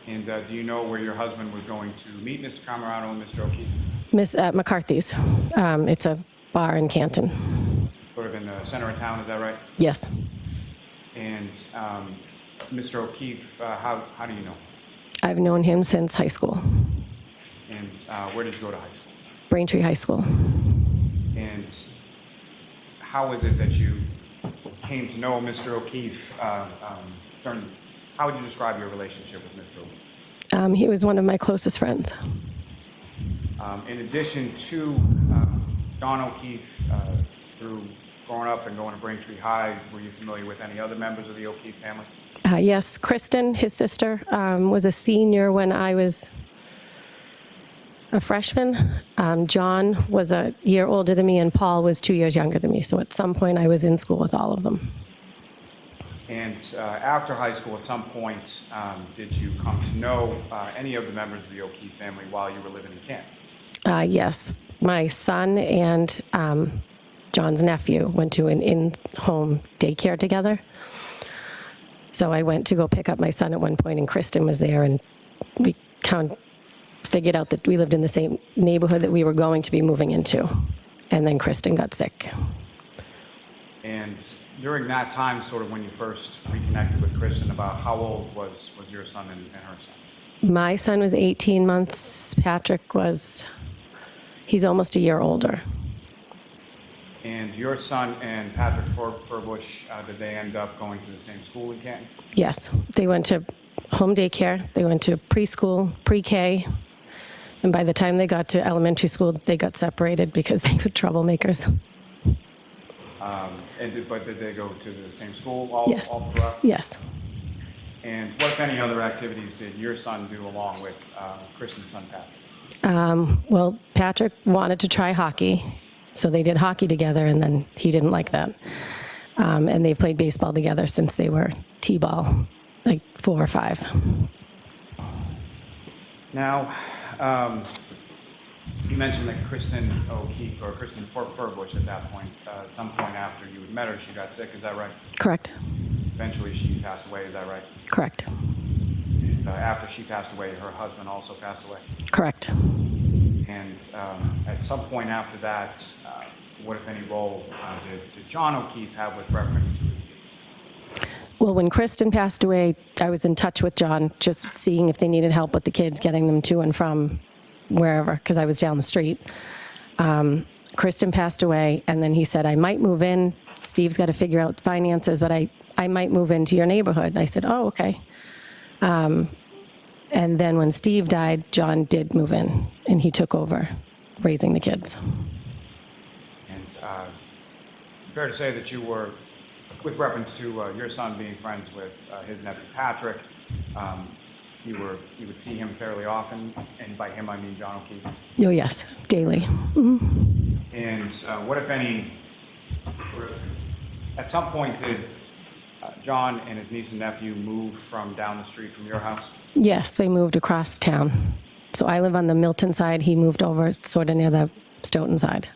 Speaker 18: And do you know where your husband was going to meet Mr. Camerano and Mr. O'Keefe?
Speaker 23: Miss McCarthy's. It's a bar in Canton.
Speaker 18: Sort of in the center of town, is that right?
Speaker 23: Yes.
Speaker 18: And Mr. O'Keefe, how do you know him?
Speaker 23: I've known him since high school.
Speaker 18: And where did you go to high school?
Speaker 23: Braintree High School.
Speaker 18: And how is it that you came to know Mr. O'Keefe? How would you describe your relationship with Mr. O'Keefe?
Speaker 23: He was one of my closest friends.
Speaker 18: In addition to John O'Keefe, through growing up and going to Braintree High, were you familiar with any other members of the O'Keefe family?
Speaker 23: Yes, Kristen, his sister, was a senior when I was a freshman. John was a year older than me, and Paul was 2 years younger than me. So at some point, I was in school with all of them.
Speaker 18: And after high school, at some point, did you come to know any of the members of the O'Keefe family while you were living in Canton?
Speaker 23: Yes, my son and John's nephew went to an in-home daycare together. So I went to go pick up my son at one point, and Kristen was there, and we kind of figured out that we lived in the same neighborhood that we were going to be moving into. And then Kristen got sick.
Speaker 18: And during that time, sort of when you first reconnected with Kristen, about how old was your son and her son?
Speaker 23: My son was 18 months. Patrick was, he's almost a year older.
Speaker 18: And your son and Patrick Furbush, did they end up going to the same school in Canton?
Speaker 23: Yes, they went to home daycare, they went to preschool, pre-K, and by the time they got to elementary school, they got separated because they were troublemakers.
Speaker 18: But did they go to the same school all throughout?
Speaker 23: Yes.
Speaker 18: And what, if any, other activities did your son do along with Kristen's son, Patrick?
Speaker 23: Well, Patrick wanted to try hockey, so they did hockey together, and then he didn't like that. And they've played baseball together since they were T-ball, like 4 or 5.
Speaker 18: Now, you mentioned that Kristen O'Keefe, or Kristen Furbush at that point, at some point after you had met her, she got sick, is that right?
Speaker 23: Correct.
Speaker 18: Eventually she passed away, is that right?
Speaker 23: Correct.
Speaker 18: And after she passed away, her husband also passed away?
Speaker 23: Correct.
Speaker 18: And at some point after that, what, if any, role did John O'Keefe have with reference to his case?
Speaker 23: Well, when Kristen passed away, I was in touch with John, just seeing if they needed help with the kids, getting them to and from wherever, because I was down the street. Kristen passed away, and then he said, I might move in. Steve's got to figure out finances, but I might move into your neighborhood. I said, oh, okay. And then when Steve died, John did move in, and he took over raising the kids.
Speaker 18: And fair to say that you were, with reference to your son being friends with his nephew Patrick, you would see him fairly often, and by him I mean John O'Keefe?
Speaker 23: Oh, yes, daily. Mm-hmm.
Speaker 18: And what, if any, sort of, at some point did John and his niece and nephew move from down the street from your house?
Speaker 23: Yes, they moved across town. So I live on the Milton side. He moved over sort of near the Stoughton side.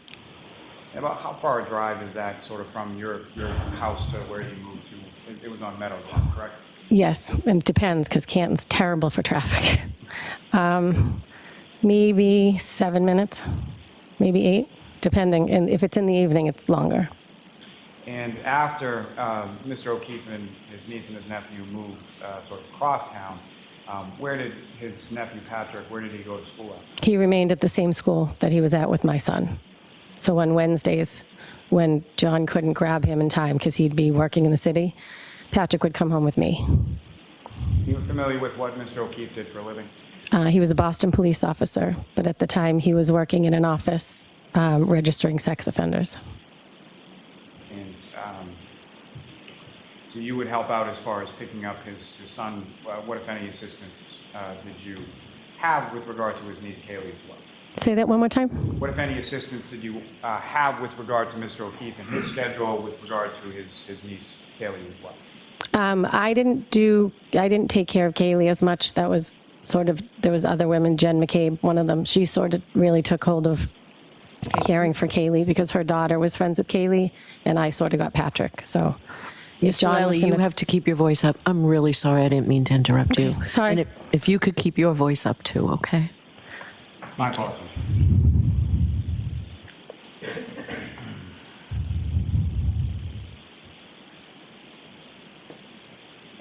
Speaker 18: And about how far a drive is that sort of from your house to where you moved to? It was on Meadows, correct?
Speaker 23: Yes, and it depends because Canton's terrible for traffic. Maybe 7 minutes, maybe 8, depending. And if it's in the evening, it's longer.
Speaker 18: And after Mr. O'Keefe and his niece and his nephew moved sort of across town, where did his nephew Patrick, where did he go to school at?
Speaker 23: He remained at the same school that he was at with my son. So on Wednesdays, when John couldn't grab him in time because he'd be working in the city, Patrick would come home with me.
Speaker 18: You familiar with what Mr. O'Keefe did for a living?
Speaker 23: He was a Boston police officer, but at the time he was working in an office registering sex offenders.
Speaker 18: And so you would help out as far as picking up his son. What, if any, assistance did you have with regard to his niece Kaylee as well?
Speaker 23: Say that one more time.
Speaker 18: What, if any, assistance did you have with regard to Mr. O'Keefe and his schedule with regard to his niece Kaylee as well?
Speaker 23: I didn't take care of Kaylee as much. That was sort of, there was other women, Jen McCabe, one of them. She sort of really took hold of caring for Kaylee because her daughter was friends with Kaylee, and I sort of got Patrick. So
Speaker 15: Ms. Lally, you have to keep your voice up. I'm really sorry. I didn't mean to interrupt you.
Speaker 23: Sorry.
Speaker 15: And if you could keep your voice up too, okay?
Speaker 18: My apologies.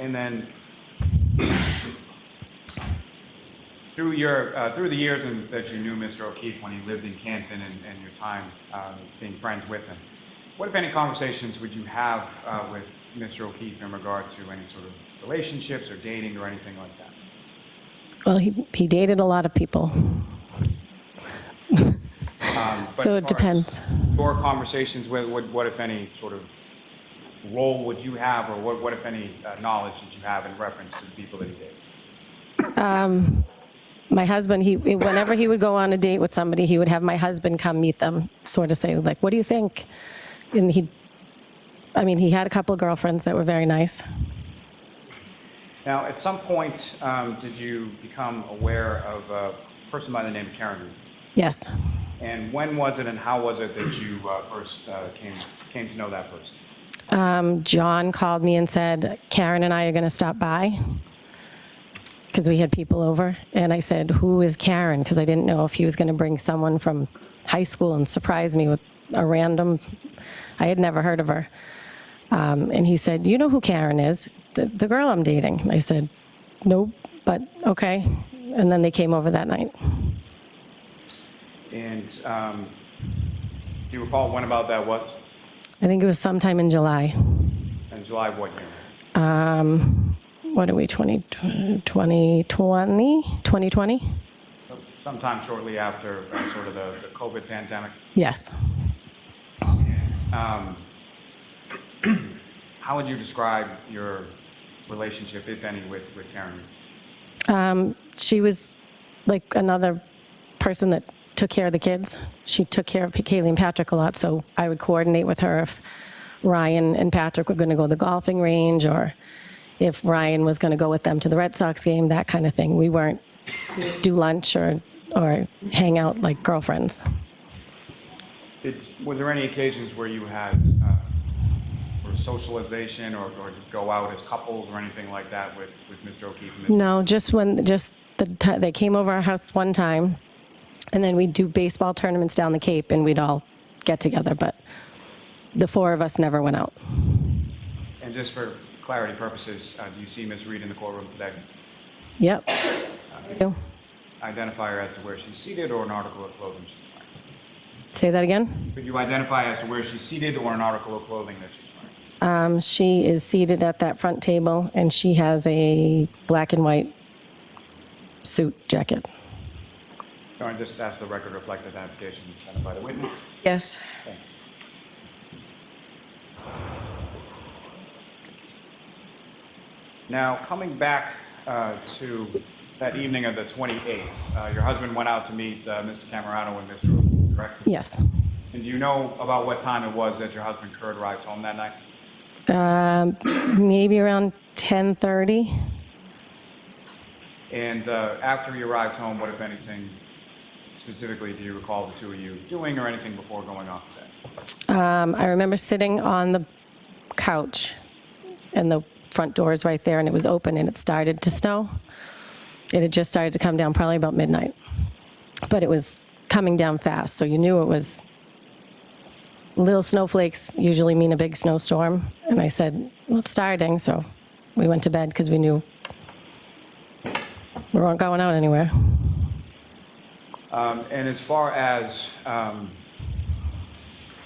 Speaker 18: And then through the years that you knew Mr. O'Keefe when he lived in Canton and your time being friends with him, what, if any, conversations would you have with Mr. O'Keefe in regard to any sort of relationships or dating or anything like that?
Speaker 23: Well, he dated a lot of people.
Speaker 18: But
Speaker 23: it depends.
Speaker 18: Your conversations with, what, if any, sort of role would you have, or what, if any, knowledge did you have in reference to the people that he dated?
Speaker 23: My husband, whenever he would go on a date with somebody, he would have my husband come meet them, sort of say, like, what do you think? And he had a couple of girlfriends that were very nice.
Speaker 18: Now, at some point, did you become aware of a person by the name of Carrie?
Speaker 23: Yes.
Speaker 18: And when was it and how was it that you first came to know that person?
Speaker 23: John called me and said, Karen and I are going to stop by, because we had people over. And I said, who is Karen? Because I didn't know if he was going to bring someone from high school and surprise me with a random, I had never heard of her. And he said, you know who Karen is? The girl I'm dating. I said, nope, but okay. And then they came over that night.
Speaker 18: And do you recall when about that was?
Speaker 23: I think it was sometime in July.
Speaker 18: In July of what year?
Speaker 23: What are we, 2020?
Speaker 18: Sometime shortly after sort of the COVID pandemic?
Speaker 23: Yes.
Speaker 18: How would you describe your relationship, if any, with Karen?
Speaker 23: She was like another person that took care of the kids. She took care of Kaylee and Patrick a lot, so I would coordinate with her if Ryan and Patrick were going to go to the golfing range, or if Ryan was going to go with them to the Red Sox game, that kind of thing. We weren't do lunch or hang out like girlfriends.
Speaker 18: Was there any occasions where you had sort of socialization or go out as couples or anything like that with Mr. O'Keefe?
Speaker 23: No, they came over our house one time, and then we'd do baseball tournaments down the Cape, and we'd all get together, but the four of us never went out.
Speaker 18: And just for clarity purposes, do you see Ms. Reed in the courtroom today?
Speaker 23: Yep.
Speaker 18: Identify her as to where she's seated or an article of clothing she's wearing?
Speaker 23: Say that again?
Speaker 18: Could you identify as to where she's seated or an article of clothing that she's wearing?
Speaker 23: She is seated at that front table, and she has a black and white suit jacket.
Speaker 18: Can I just ask the record to reflect identification by the witness?
Speaker 15: Yes.
Speaker 18: Okay. Now, coming back to that evening of the 28th, your husband went out to meet Mr. Camerano and Mr. O'Keefe, correct?
Speaker 23: Yes.
Speaker 18: And do you know about what time it was that your husband Kurt arrived home that night?
Speaker 23: Maybe around 10:30.
Speaker 18: And after he arrived home, what, if anything, specifically do you recall the two of you doing or anything before going off to bed?
Speaker 23: I remember sitting on the couch, and the front door is right there, and it was open, and it started to snow. It had just started to come down probably about midnight, but it was coming down fast, so you knew it was little snowflakes usually mean a big snowstorm. And I said, well, it's starting, so we went to bed because we knew we weren't going out anywhere.
Speaker 18: And as far as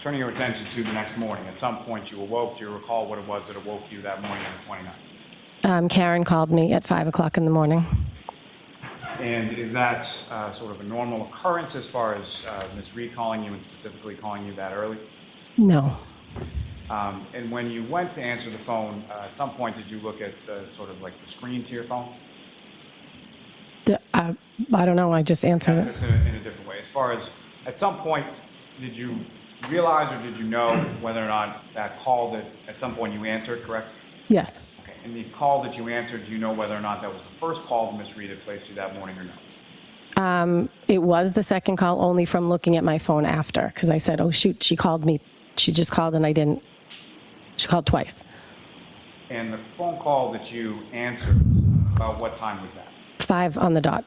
Speaker 18: turning your attention to the next morning, at some point you awoke. Do you recall what it was that awoke you that morning on the 29th?
Speaker 23: Karen called me at 5 o'clock in the morning.
Speaker 18: And is that sort of a normal occurrence as far as Ms. Reed calling you and specifically calling you that early?
Speaker 23: No.
Speaker 18: And when you went to answer the phone, at some point did you look at sort of like the screen to your phone?
Speaker 23: I don't know, I just answered
Speaker 18: Ask this in a different way. As far as, at some point, did you realize or did you know whether or not that call that at some point you answered, correct?
Speaker 23: Yes.
Speaker 18: Okay. And the call that you answered, do you know whether or not that was the first call Ms. Reed had placed you that morning or no?
Speaker 23: It was the second call, only from looking at my phone after, because I said, oh shoot, she called me. She just called and I didn't. She called twice.
Speaker 18: And the phone call that you answered, about what time was that?
Speaker 23: 5 on the dot.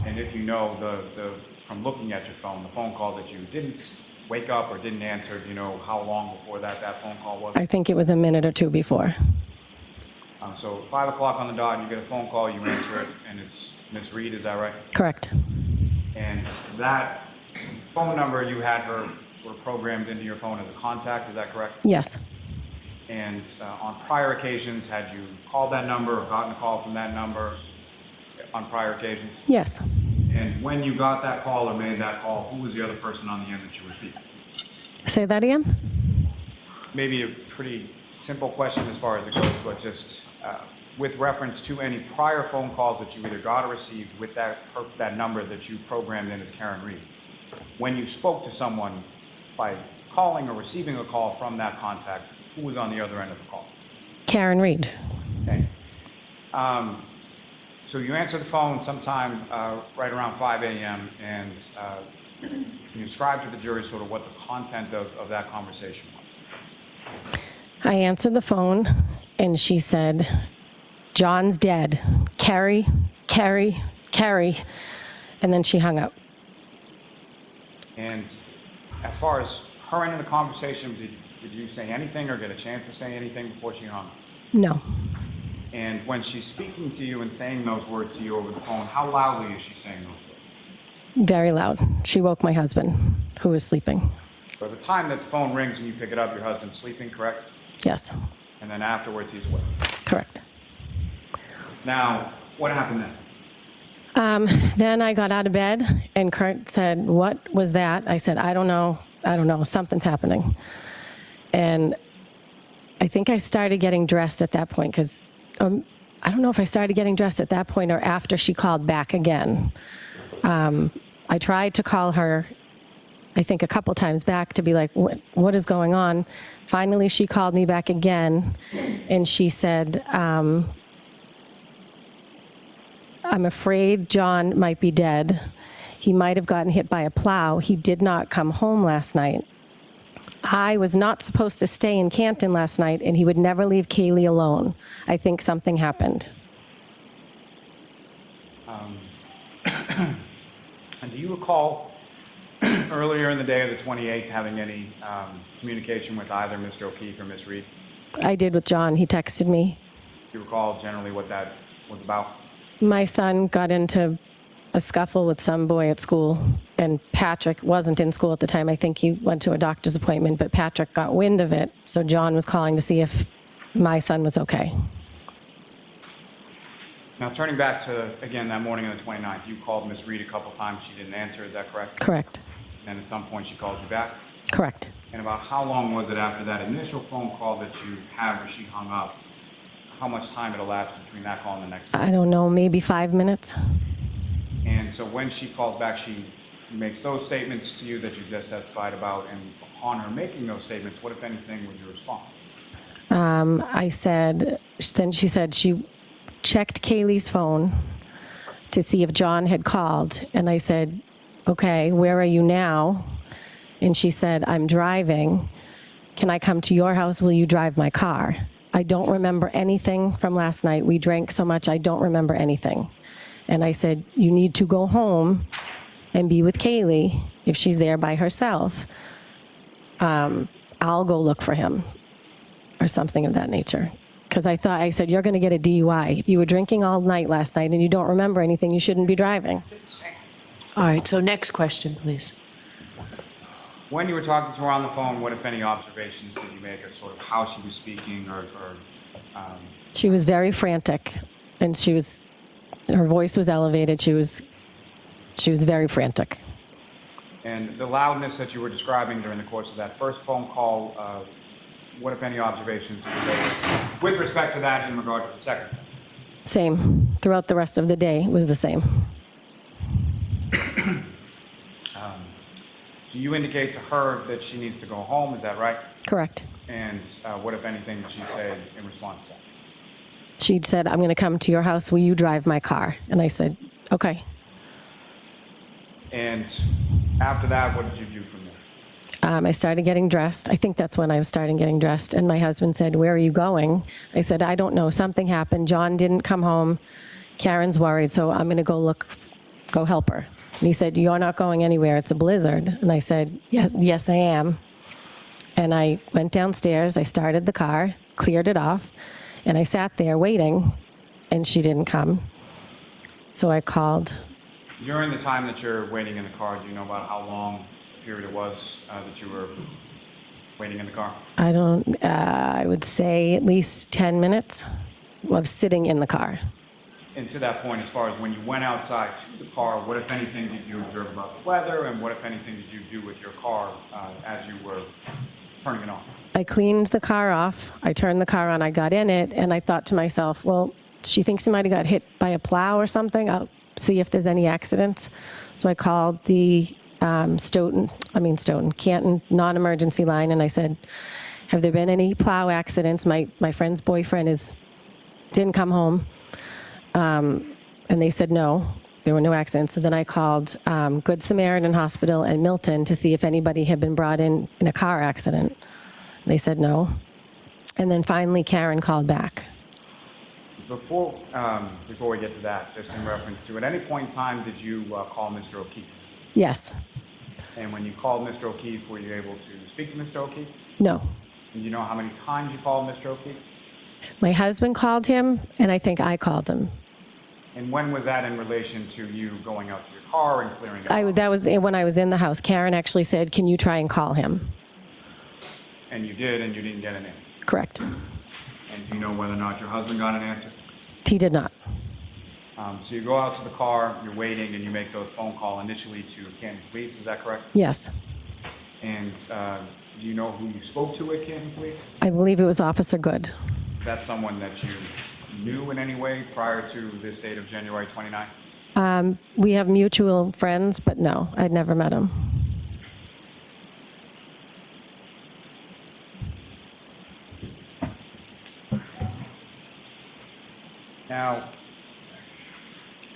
Speaker 18: And if you know from looking at your phone, the phone call that you didn't wake up or didn't answer, do you know how long before that phone call was?
Speaker 23: I think it was a minute or two before.
Speaker 18: So 5 o'clock on the dot, you get a phone call, you answer it, and it's Ms. Reed, is that right?
Speaker 23: Correct.
Speaker 18: And that phone number, you had her sort of programmed into your phone as a contact, is that correct?
Speaker 23: Yes.
Speaker 18: And on prior occasions, had you called that number or gotten a call from that number on prior occasions?
Speaker 23: Yes.
Speaker 18: And when you got that call or made that call, who was the other person on the end that you were speaking?
Speaker 23: Say that again?
Speaker 18: Maybe a pretty simple question as far as it goes, but just with reference to any prior phone calls that you either got or received with that number that you programmed in as Karen Reed. When you spoke to someone by calling or receiving a call from that contact, who was on the other end of the call?
Speaker 23: Karen Reed.
Speaker 18: Okay. So you answered the phone sometime right around 5 a.m. and can you describe to the jury sort of what the content of that conversation was?
Speaker 23: I answered the phone and she said, John's dead. Carrie, Carrie, Carrie. And then she hung up.
Speaker 18: And as far as her end of the conversation, did you say anything or get a chance to say anything before she hung up?
Speaker 23: No.
Speaker 18: And when she's speaking to you and saying those words to you over the phone, how loudly is she saying those words?
Speaker 23: Very loud. She woke my husband, who was sleeping.
Speaker 18: So at the time that the phone rings and you pick it up, your husband's sleeping, correct?
Speaker 23: Yes.
Speaker 18: And then afterwards, he's awake.
Speaker 23: Correct.
Speaker 18: Now, what happened then?
Speaker 23: Then I got out of bed and Kurt said, what was that? I said, I don't know, something's happening. And I think I started getting dressed at that point because I don't know if I started getting dressed at that point or after she called back again. I tried to call her, I think a couple times back to be like, what is going on? Finally, she called me back again and she said, I'm afraid John might be dead. He might have gotten hit by a plow. He did not come home last night. I was not supposed to stay in Canton last night, and he would never leave Kaylee alone. I think something happened.
Speaker 18: And do you recall earlier in the day of the 28th having any communication with either Mr. O'Keefe or Ms. Reed?
Speaker 23: I did with John. He texted me.
Speaker 18: Do you recall generally what that was about?
Speaker 23: My son got into a scuffle with some boy at school, and Patrick wasn't in school at the time. I think he went to a doctor's appointment, but Patrick got wind of it, so John was calling to see if my son was okay.
Speaker 18: Now, turning back to, again, that morning of the 29th, you called Ms. Reed a couple times. She didn't answer. Is that correct?
Speaker 23: Correct.
Speaker 18: And at some point, she called you back?
Speaker 23: Correct.
Speaker 18: And about how long was it after that initial phone call that you had where she hung up? How much time it elapsed between that call and the next one?
Speaker 23: I don't know, maybe 5 minutes.
Speaker 18: And so when she calls back, she makes those statements to you that you just testified about, and upon her making those statements, what, if anything, was your response?
Speaker 23: I said, then she said she checked Kaylee's phone to see if John had called, and I said, okay, where are you now? And she said, I'm driving. Can I come to your house? Will you drive my car? I don't remember anything from last night. We drank so much, I don't remember anything. And I said, you need to go home and be with Kaylee if she's there by herself. I'll go look for him or something of that nature. Because I said, you're going to get a DUI. If you were drinking all night last night and you don't remember anything, you shouldn't be driving.
Speaker 15: All right, so next question, please.
Speaker 18: When you were talking to her on the phone, what, if any, observations did you make of sort of how she was speaking or
Speaker 23: She was very frantic, and her voice was elevated. She was very frantic.
Speaker 18: And the loudness that you were describing during the course of that first phone call, what, if any, observations did you make with respect to that in regard to the second?
Speaker 23: Same. Throughout the rest of the day, it was the same.
Speaker 18: So you indicate to her that she needs to go home, is that right?
Speaker 23: Correct.
Speaker 18: And what, if anything, did she say in response to that?
Speaker 23: She said, I'm going to come to your house. Will you drive my car? And I said, okay.
Speaker 18: And after that, what did you do from there?
Speaker 23: I started getting dressed. I think that's when I was starting getting dressed. And my husband said, where are you going? I said, I don't know. Something happened. John didn't come home. Karen's worried, so I'm going to go help her. And he said, you're not going anywhere. It's a blizzard. And I said, yes, I am. And I went downstairs. I started the car, cleared it off, and I sat there waiting, and she didn't come. So I called.
Speaker 18: During the time that you're waiting in the car, do you know about how long a period it was that you were waiting in the car?
Speaker 23: I would say at least 10 minutes of sitting in the car.
Speaker 18: And to that point, as far as when you went outside to the car, what, if anything, did you observe about the weather, and what, if anything, did you do with your car as you were turning it on?
Speaker 23: I cleaned the car off. I turned the car on. I got in it, and I thought to myself, well, she thinks he might have got hit by a plow or something. I'll see if there's any accidents. So I called the Canton non-emergency line, and I said, have there been any plow accidents? My friend's boyfriend didn't come home. And they said no, there were no accidents. So then I called Good Samaritan Hospital and Milton to see if anybody had been brought in a car accident. They said no. And then finally Karen called back.
Speaker 18: Before we get to that, just in reference to, at any point in time, did you call Mr. O'Keefe?
Speaker 23: Yes.
Speaker 18: And when you called Mr. O'Keefe, were you able to speak to Mr. O'Keefe?
Speaker 23: No.
Speaker 18: And do you know how many times you called Mr. O'Keefe?
Speaker 23: My husband called him, and I think I called him.
Speaker 18: And when was that in relation to you going out to your car and clearing it?
Speaker 23: That was when I was in the house. Karen actually said, can you try and call him?
Speaker 18: And you did, and you didn't get an answer?
Speaker 23: Correct.
Speaker 18: And do you know whether or not your husband got an answer?
Speaker 23: He did not.
Speaker 18: So you go out to the car, you're waiting, and you make those phone call initially to Canton Police, is that correct?
Speaker 23: Yes.
Speaker 18: And do you know who you spoke to at Canton Police?
Speaker 23: I believe it was Officer Good.
Speaker 18: Is that someone that you knew in any way prior to this date of January 29th?
Speaker 23: We have mutual friends, but no, I'd never met him.
Speaker 18: Now,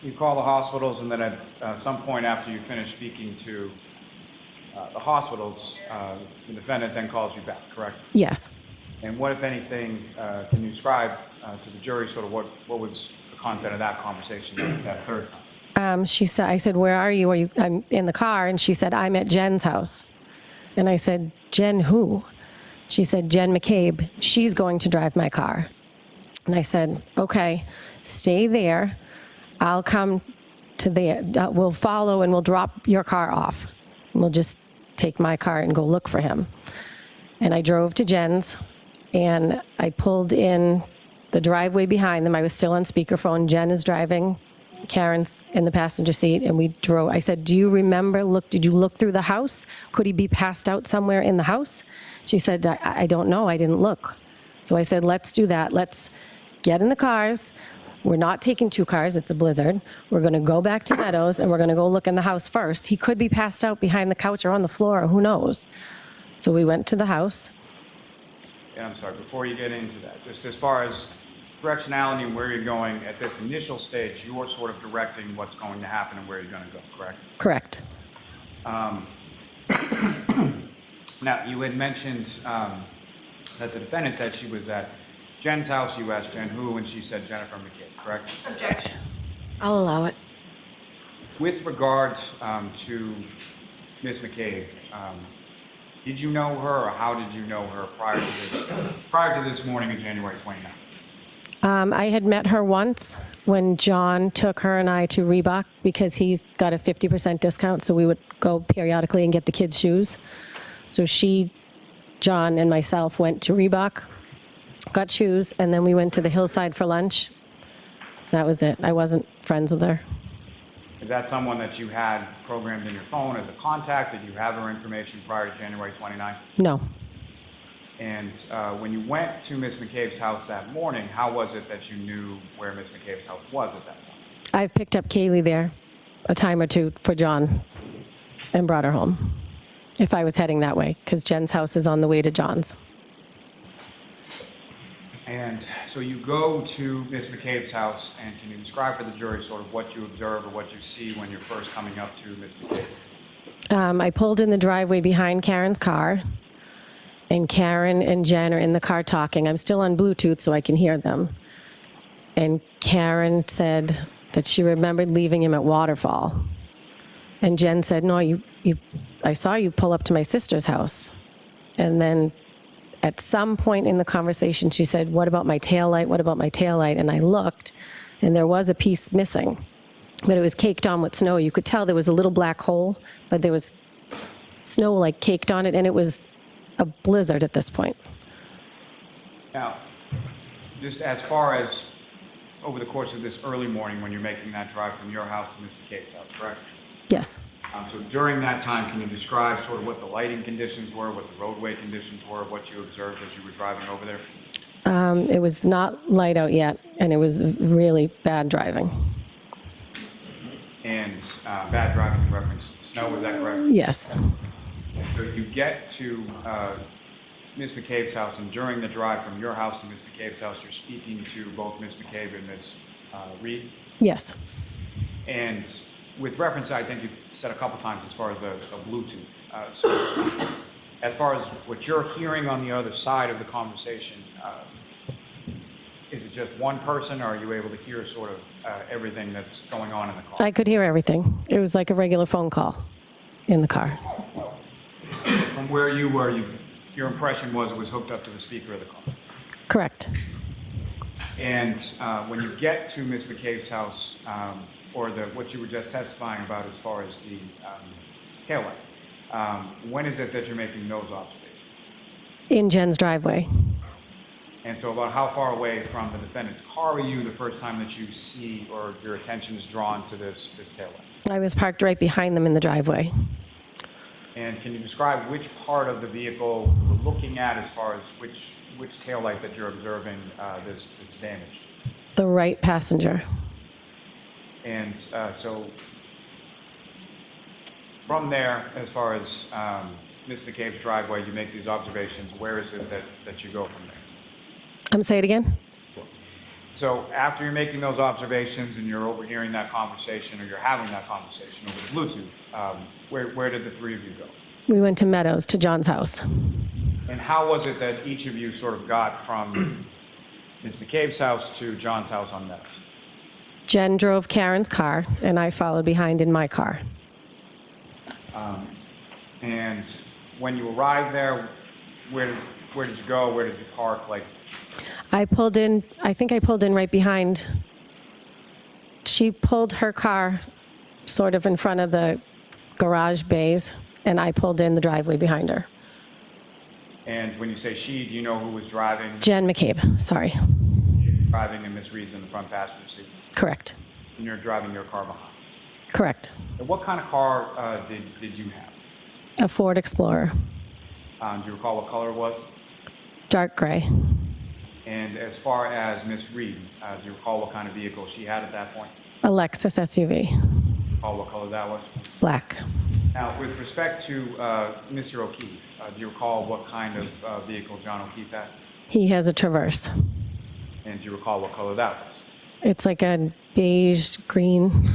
Speaker 18: you call the hospitals, and then at some point after you finish speaking to the hospitals, the defendant then calls you back, correct?
Speaker 23: Yes.
Speaker 18: And what, if anything, can you describe to the jury sort of what was the content of that conversation that third time?
Speaker 23: She said, I said, where are you? I'm in the car. And she said, I'm at Jen's house. And I said, Jen who? She said, Jen McCabe. She's going to drive my car. And I said, okay, stay there. I'll come to there. We'll follow and we'll drop your car off. And we'll just take my car and go look for him. And I drove to Jen's, and I pulled in the driveway behind them. I was still on speakerphone. Jen is driving. Karen's in the passenger seat, and we drove. I said, do you remember, did you look through the house? Could he be passed out somewhere in the house? She said, I don't know. I didn't look. So I said, let's do that. Let's get in the cars. We're not taking two cars. It's a blizzard. We're going to go back to Meadows, and we're going to go look in the house first. He could be passed out behind the couch or on the floor, or who knows. So we went to the house.
Speaker 18: Yeah, I'm sorry, before you get into that, just as far as directionality and where you're going at this initial stage, you're sort of directing what's going to happen and where you're going to go, correct?
Speaker 23: Correct.
Speaker 18: Now, you had mentioned that the defendant said she was at Jen's house. You asked Jen who, and she said Jennifer McCabe, correct?
Speaker 23: Objection. I'll allow it.
Speaker 18: With regard to Ms. McCabe, did you know her, or how did you know her prior to this morning of January 29th?
Speaker 23: I had met her once when John took her and I to Reebok because he got a 50% discount, so we would go periodically and get the kids' shoes. So she, John, and myself went to Reebok, got shoes, and then we went to the Hillside for lunch. That was it. I wasn't friends with her.
Speaker 18: Is that someone that you had programmed in your phone as a contact? Did you have her information prior to January 29th?
Speaker 23: No.
Speaker 18: And when you went to Ms. McCabe's house that morning, how was it that you knew where Ms. McCabe's house was at that point?
Speaker 23: I've picked up Kaylee there a time or two for John and brought her home if I was heading that way, because Jen's house is on the way to John's.
Speaker 18: And so you go to Ms. McCabe's house, and can you describe for the jury sort of what you observe or what you see when you're first coming up to Ms. McCabe?
Speaker 23: I pulled in the driveway behind Karen's car, and Karen and Jen are in the car talking. I'm still on Bluetooth so I can hear them. And Karen said that she remembered leaving him at Waterfall. And Jen said, no, I saw you pull up to my sister's house. And then at some point in the conversation, she said, what about my taillight? What about my taillight? And I looked, and there was a piece missing, but it was caked on with snow. You could tell there was a little black hole, but there was snow like caked on it, and it was a blizzard at this point.
Speaker 18: Now, just as far as over the course of this early morning when you're making that drive from your house to Ms. McCabe's house, correct?
Speaker 23: Yes.
Speaker 18: So during that time, can you describe sort of what the lighting conditions were, what the roadway conditions were, what you observed as you were driving over there?
Speaker 23: It was not light out yet, and it was really bad driving.
Speaker 18: And bad driving in reference to snow, is that correct?
Speaker 23: Yes.
Speaker 18: And so you get to Ms. McCabe's house, and during the drive from your house to Ms. McCabe's house, you're speaking to both Ms. McCabe and Ms. Reed?
Speaker 23: Yes.
Speaker 18: And with reference, I think you've said a couple times as far as a Bluetooth. So as far as what you're hearing on the other side of the conversation, is it just one person, or are you able to hear sort of everything that's going on in the car?
Speaker 23: I could hear everything. It was like a regular phone call in the car.
Speaker 18: From where you were, your impression was it was hooked up to the speaker of the car?
Speaker 23: Correct.
Speaker 18: And when you get to Ms. McCabe's house, or what you were just testifying about as far as the taillight, when is it that you're making those observations?
Speaker 23: In Jen's driveway.
Speaker 18: And so about how far away from the defendant's car are you the first time that you see or your attention is drawn to this taillight?
Speaker 23: I was parked right behind them in the driveway.
Speaker 18: And can you describe which part of the vehicle you're looking at as far as which taillight that you're observing this damaged?
Speaker 23: The right passenger.
Speaker 18: And so from there, as far as Ms. McCabe's driveway, you make these observations. Where is it that you go from there?
Speaker 23: Say it again?
Speaker 18: Sure. So after you're making those observations and you're overhearing that conversation, or you're having that conversation over the Bluetooth, where did the three of you go?
Speaker 23: We went to Meadows, to John's house.
Speaker 18: And how was it that each of you sort of got from Ms. McCabe's house to John's house on Meadows?
Speaker 23: Jen drove Karen's car, and I followed behind in my car.
Speaker 18: And when you arrived there, where did you go? Where did you park?
Speaker 23: I pulled in, I think I pulled in right behind. She pulled her car sort of in front of the garage bays, and I pulled in the driveway behind her.
Speaker 18: And when you say she, do you know who was driving?
Speaker 23: Jen McCabe, sorry.
Speaker 18: Driving, and Ms. Reed's in the front passenger seat?
Speaker 23: Correct.
Speaker 18: And you're driving your car behind?
Speaker 23: Correct.
Speaker 18: And what kind of car did you have?
Speaker 23: A Ford Explorer.
Speaker 18: Do you recall what color it was?
Speaker 23: Dark gray.
Speaker 18: And as far as Ms. Reed, do you recall what kind of vehicle she had at that point?
Speaker 23: A Lexus SUV.
Speaker 18: Do you recall what color that was?
Speaker 23: Black.
Speaker 18: Now, with respect to Mr. O'Keefe, do you recall what kind of vehicle John O'Keefe had?
Speaker 23: He has a Traverse.
Speaker 18: And do you recall what color that was?
Speaker 23: It's like a beige green.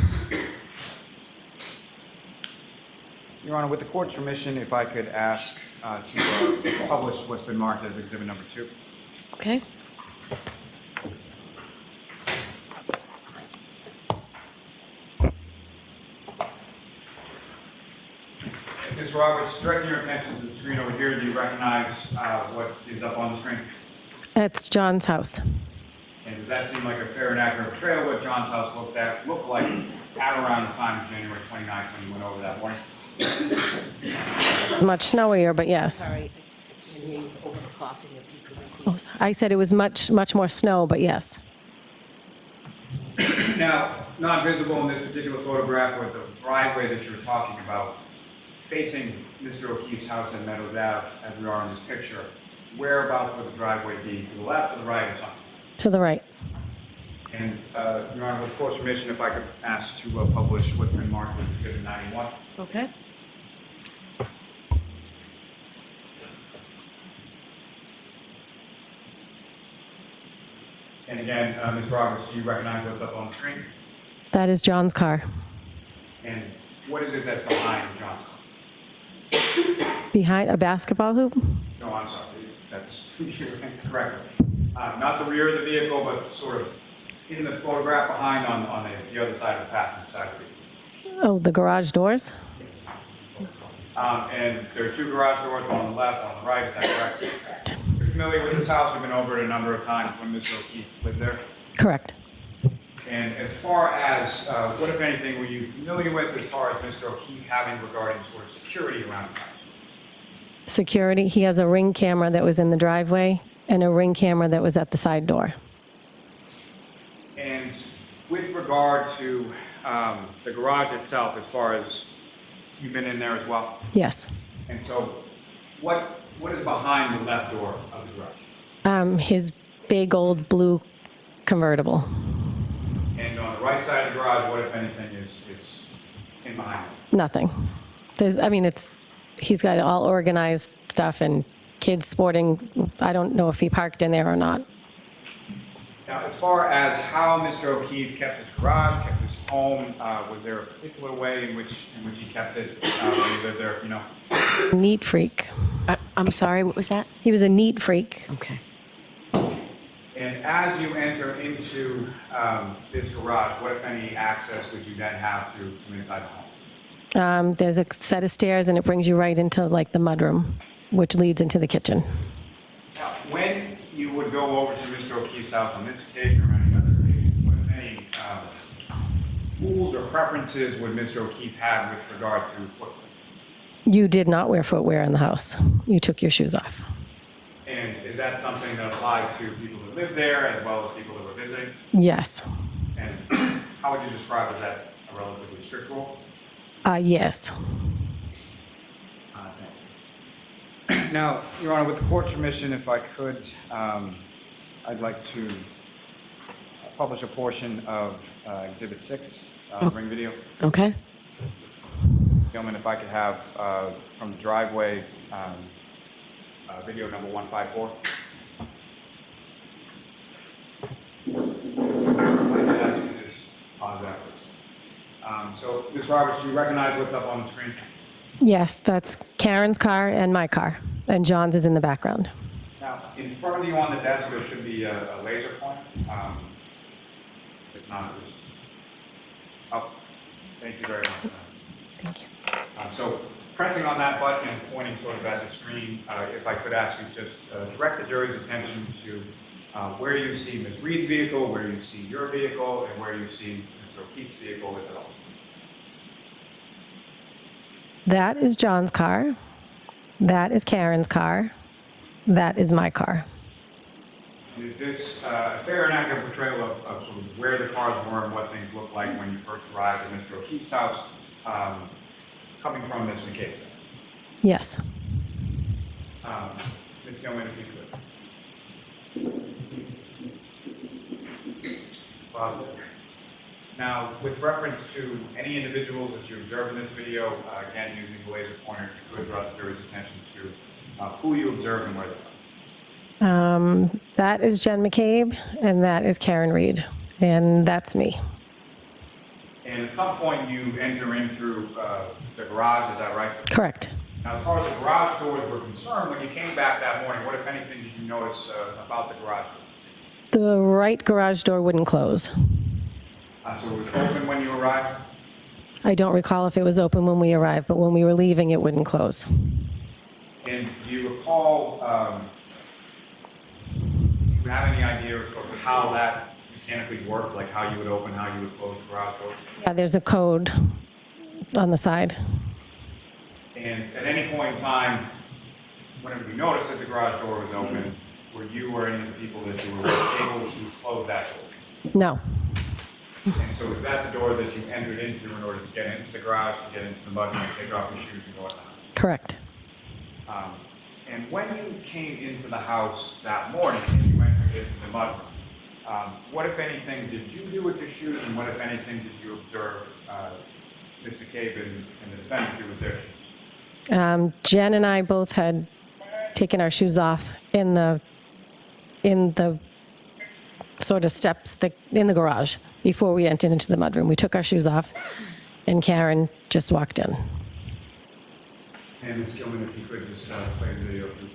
Speaker 18: Your Honor, with the court's permission, if I could ask to publish what's been marked as Exhibit Number 2.
Speaker 23: Okay.
Speaker 18: Ms. Roberts, directing your attention to the screen over here, do you recognize what is up on the screen?
Speaker 23: That's John's house.
Speaker 18: And does that seem like a fair and accurate portrayal of what John's house looked like at around the time of January 29th when you went over that morning?
Speaker 23: Much snowier, but yes.
Speaker 2: Sorry, I can't hear you over the coughing. If you could repeat.
Speaker 23: Oh, I said it was much more snow, but yes.
Speaker 18: Now, not visible in this particular photograph, or the driveway that you're talking about, facing Mr. O'Keefe's house at Meadows Ave, as we are in this picture, whereabouts would the driveway be? To the left, or the right, or something?
Speaker 23: To the right.
Speaker 18: And, Your Honor, with the court's permission, if I could ask to publish what's been marked as Exhibit 91.
Speaker 2: Okay.
Speaker 18: And again, Ms. Roberts, do you recognize what's up on the screen?
Speaker 23: That is John's car.
Speaker 18: And what is it that's behind John's car?
Speaker 23: Behind a basketball hoop?
Speaker 18: No, I'm sorry. That's correct. Not the rear of the vehicle, but sort of in the photograph behind on the other side of the passenger side of the vehicle.
Speaker 23: Oh, the garage doors?
Speaker 18: And there are two garage doors, one on the left, one on the right. Is that correct? You're familiar with this house? We've been over it a number of times when Mr. O'Keefe lived there.
Speaker 23: Correct.
Speaker 18: And as far as, what, if anything, were you familiar with as far as Mr. O'Keefe having regarding sort of security around his house?
Speaker 23: Security, he has a Ring camera that was in the driveway and a Ring camera that was at the side door.
Speaker 18: And with regard to the garage itself, as far as you've been in there as well?
Speaker 23: Yes.
Speaker 18: And so what is behind the left door of the garage?
Speaker 23: His big old blue convertible.
Speaker 18: And on the right side of the garage, what, if anything, is in behind it?
Speaker 23: Nothing. He's got all organized stuff and kids sporting. I don't know if he parked in there or not.
Speaker 18: Now, as far as how Mr. O'Keefe kept his garage, kept his home, was there a particular way in which he kept it when he lived there, you know?
Speaker 23: Neat freak.
Speaker 15: I'm sorry, what was that?
Speaker 23: He was a neat freak.
Speaker 15: Okay.
Speaker 18: And as you enter into this garage, what, if any, access would you then have to inside the home?
Speaker 23: There's a set of stairs, and it brings you right into like the mudroom, which leads into the kitchen.
Speaker 18: Now, when you would go over to Mr. O'Keefe's house on this occasion or any other occasion, what, if any, rules or preferences would Mr. O'Keefe have with regard to footwear?
Speaker 23: You did not wear footwear in the house. You took your shoes off.
Speaker 18: And is that something that applied to people that live there as well as people that were visiting?
Speaker 23: Yes.
Speaker 18: And how would you describe, is that a relatively strict rule?
Speaker 23: Yes.
Speaker 18: Now, Your Honor, with the court's permission, if I could, I'd like to publish a portion of Exhibit 6, ring video.
Speaker 15: Okay.
Speaker 18: Gentlemen, if I could have from the driveway video number 154. I'd like to ask you to just pause after this. So, Ms. Roberts, do you recognize what's up on the screen?
Speaker 23: Yes, that's Karen's car and my car, and John's is in the background.
Speaker 18: Now, in front of you on the desk, there should be a laser pointer. It's not just. Oh, thank you very much.
Speaker 23: Thank you.
Speaker 18: So, pressing on that button and pointing sort of at the screen, if I could ask you just direct the jury's attention to where you see Ms. Reed's vehicle, where you see your vehicle, and where you see Mr. O'Keefe's vehicle, if at all.
Speaker 23: That is John's car. That is Karen's car. That is my car.
Speaker 18: And is this a fair and accurate portrayal of sort of where the cars were and what things looked like when you first arrived at Mr. O'Keefe's house, coming from Ms. McCabe's house?
Speaker 23: Yes.
Speaker 18: Ms. Gilman, if you could. Positive. Now, with reference to any individuals that you observe in this video, again, using the laser pointer, if you could draw the jury's attention to who you observed and where they are.
Speaker 23: That is Jen McCabe, and that is Karen Reed, and that's me.
Speaker 18: And at some point, you enter in through the garage, is that right?
Speaker 23: Correct.
Speaker 18: Now, as far as the garage doors were concerned, when you came back that morning, what, if anything, did you notice about the garage door?
Speaker 23: The right garage door wouldn't close.
Speaker 18: So it was open when you arrived?
Speaker 23: I don't recall if it was open when we arrived, but when we were leaving, it wouldn't close.
Speaker 18: And do you recall, do you have any idea of sort of how that mechanically worked, like how you would open, how you would close the garage door?
Speaker 23: Yeah, there's a code on the side.
Speaker 18: And at any point in time, whenever you noticed that the garage door was open, were you or any of the people that you were able to close that door?
Speaker 23: No.
Speaker 18: And so is that the door that you entered into in order to get into the garage, to get into the mud, and take off your shoes and go whatnot?
Speaker 23: Correct.
Speaker 18: And when you came into the house that morning and you entered into the mud, what, if anything, did you do with your shoes, and what, if anything, did you observe Ms. McCabe and the defendant do with their shoes?
Speaker 23: Jen and I both had taken our shoes off in the sort of steps in the garage before we entered into the mudroom. We took our shoes off, and Karen just walked in.
Speaker 18: And Ms. Gilman, if you could just play the video from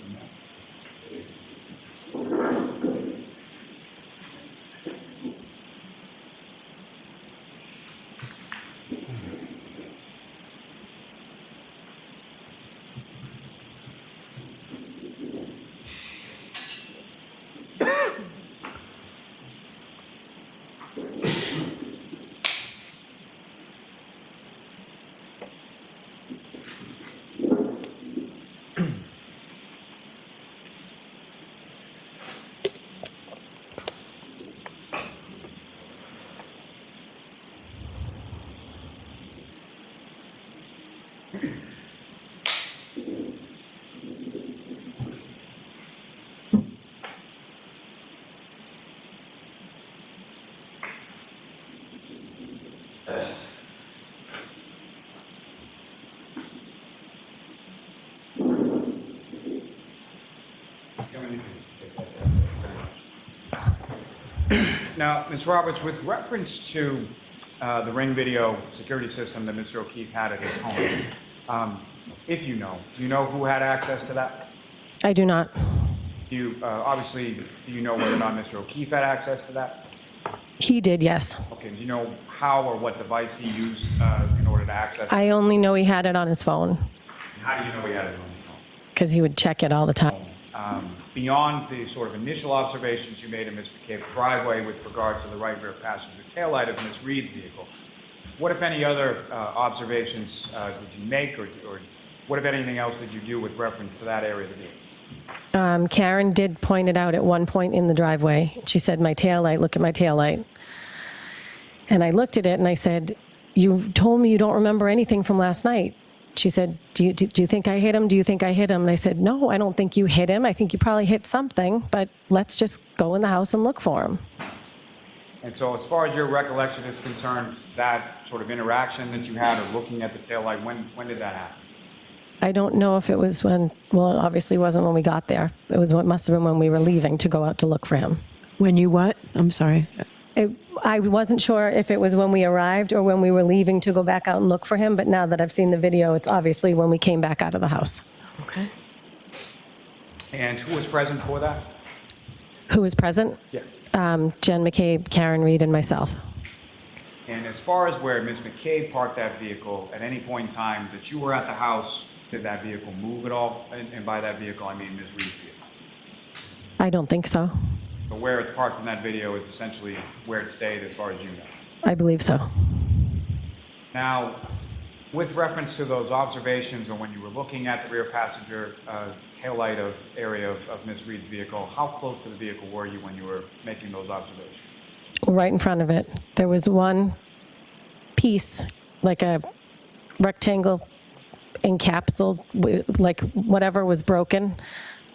Speaker 18: Now, Ms. Roberts, with reference to the Ring video security system that Mr. O'Keefe had at his home, if you know who had access to that?
Speaker 23: I do not.
Speaker 18: Obviously, do you know whether or not Mr. O'Keefe had access to that?
Speaker 23: He did, yes.
Speaker 18: Okay, do you know how or what device he used in order to access it?
Speaker 23: I only know he had it on his phone.
Speaker 18: And how do you know he had it on his phone?
Speaker 23: Because he would check it all the time.
Speaker 18: Beyond the sort of initial observations you made in Ms. McCabe's driveway with regard to the right rear passenger taillight of Ms. Reed's vehicle, what, if any, other observations did you make, or what, if anything else, did you do with reference to that area of the vehicle?
Speaker 23: Karen did point it out at one point in the driveway. She said, my taillight, look at my taillight. And I looked at it and I said, you told me you don't remember anything from last night. She said, do you think I hit him? Do you think I hit him? And I said, no, I don't think you hit him. I think you probably hit something, but let's just go in the house and look for him.
Speaker 18: And so as far as your recollection is concerned, that sort of interaction that you had or looking at the taillight, when did that happen?
Speaker 23: I don't know if it was when, well, it obviously wasn't when we got there. It was what must have been when we were leaving to go out to look for him.
Speaker 15: When you what? I'm sorry.
Speaker 23: I wasn't sure if it was when we arrived or when we were leaving to go back out and look for him, but now that I've seen the video, it's obviously when we came back out of the house.
Speaker 18: Okay. And who was present for that?
Speaker 23: Who was present?
Speaker 18: Yes.
Speaker 23: Jen McCabe, Karen Reed, and myself.
Speaker 18: And as far as where Ms. McCabe parked that vehicle, at any point in time that you were at the house, did that vehicle move at all? And by that vehicle, I mean Ms. Reed's vehicle.
Speaker 23: I don't think so.
Speaker 18: So where it's parked in that video is essentially where it stayed as far as you know?
Speaker 23: I believe so.
Speaker 18: Now, with reference to those observations or when you were looking at the rear passenger taillight area of Ms. Reed's vehicle, how close to the vehicle were you when you were making those observations?
Speaker 23: Right in front of it. There was one piece, like a rectangle encapsulated, like whatever was broken.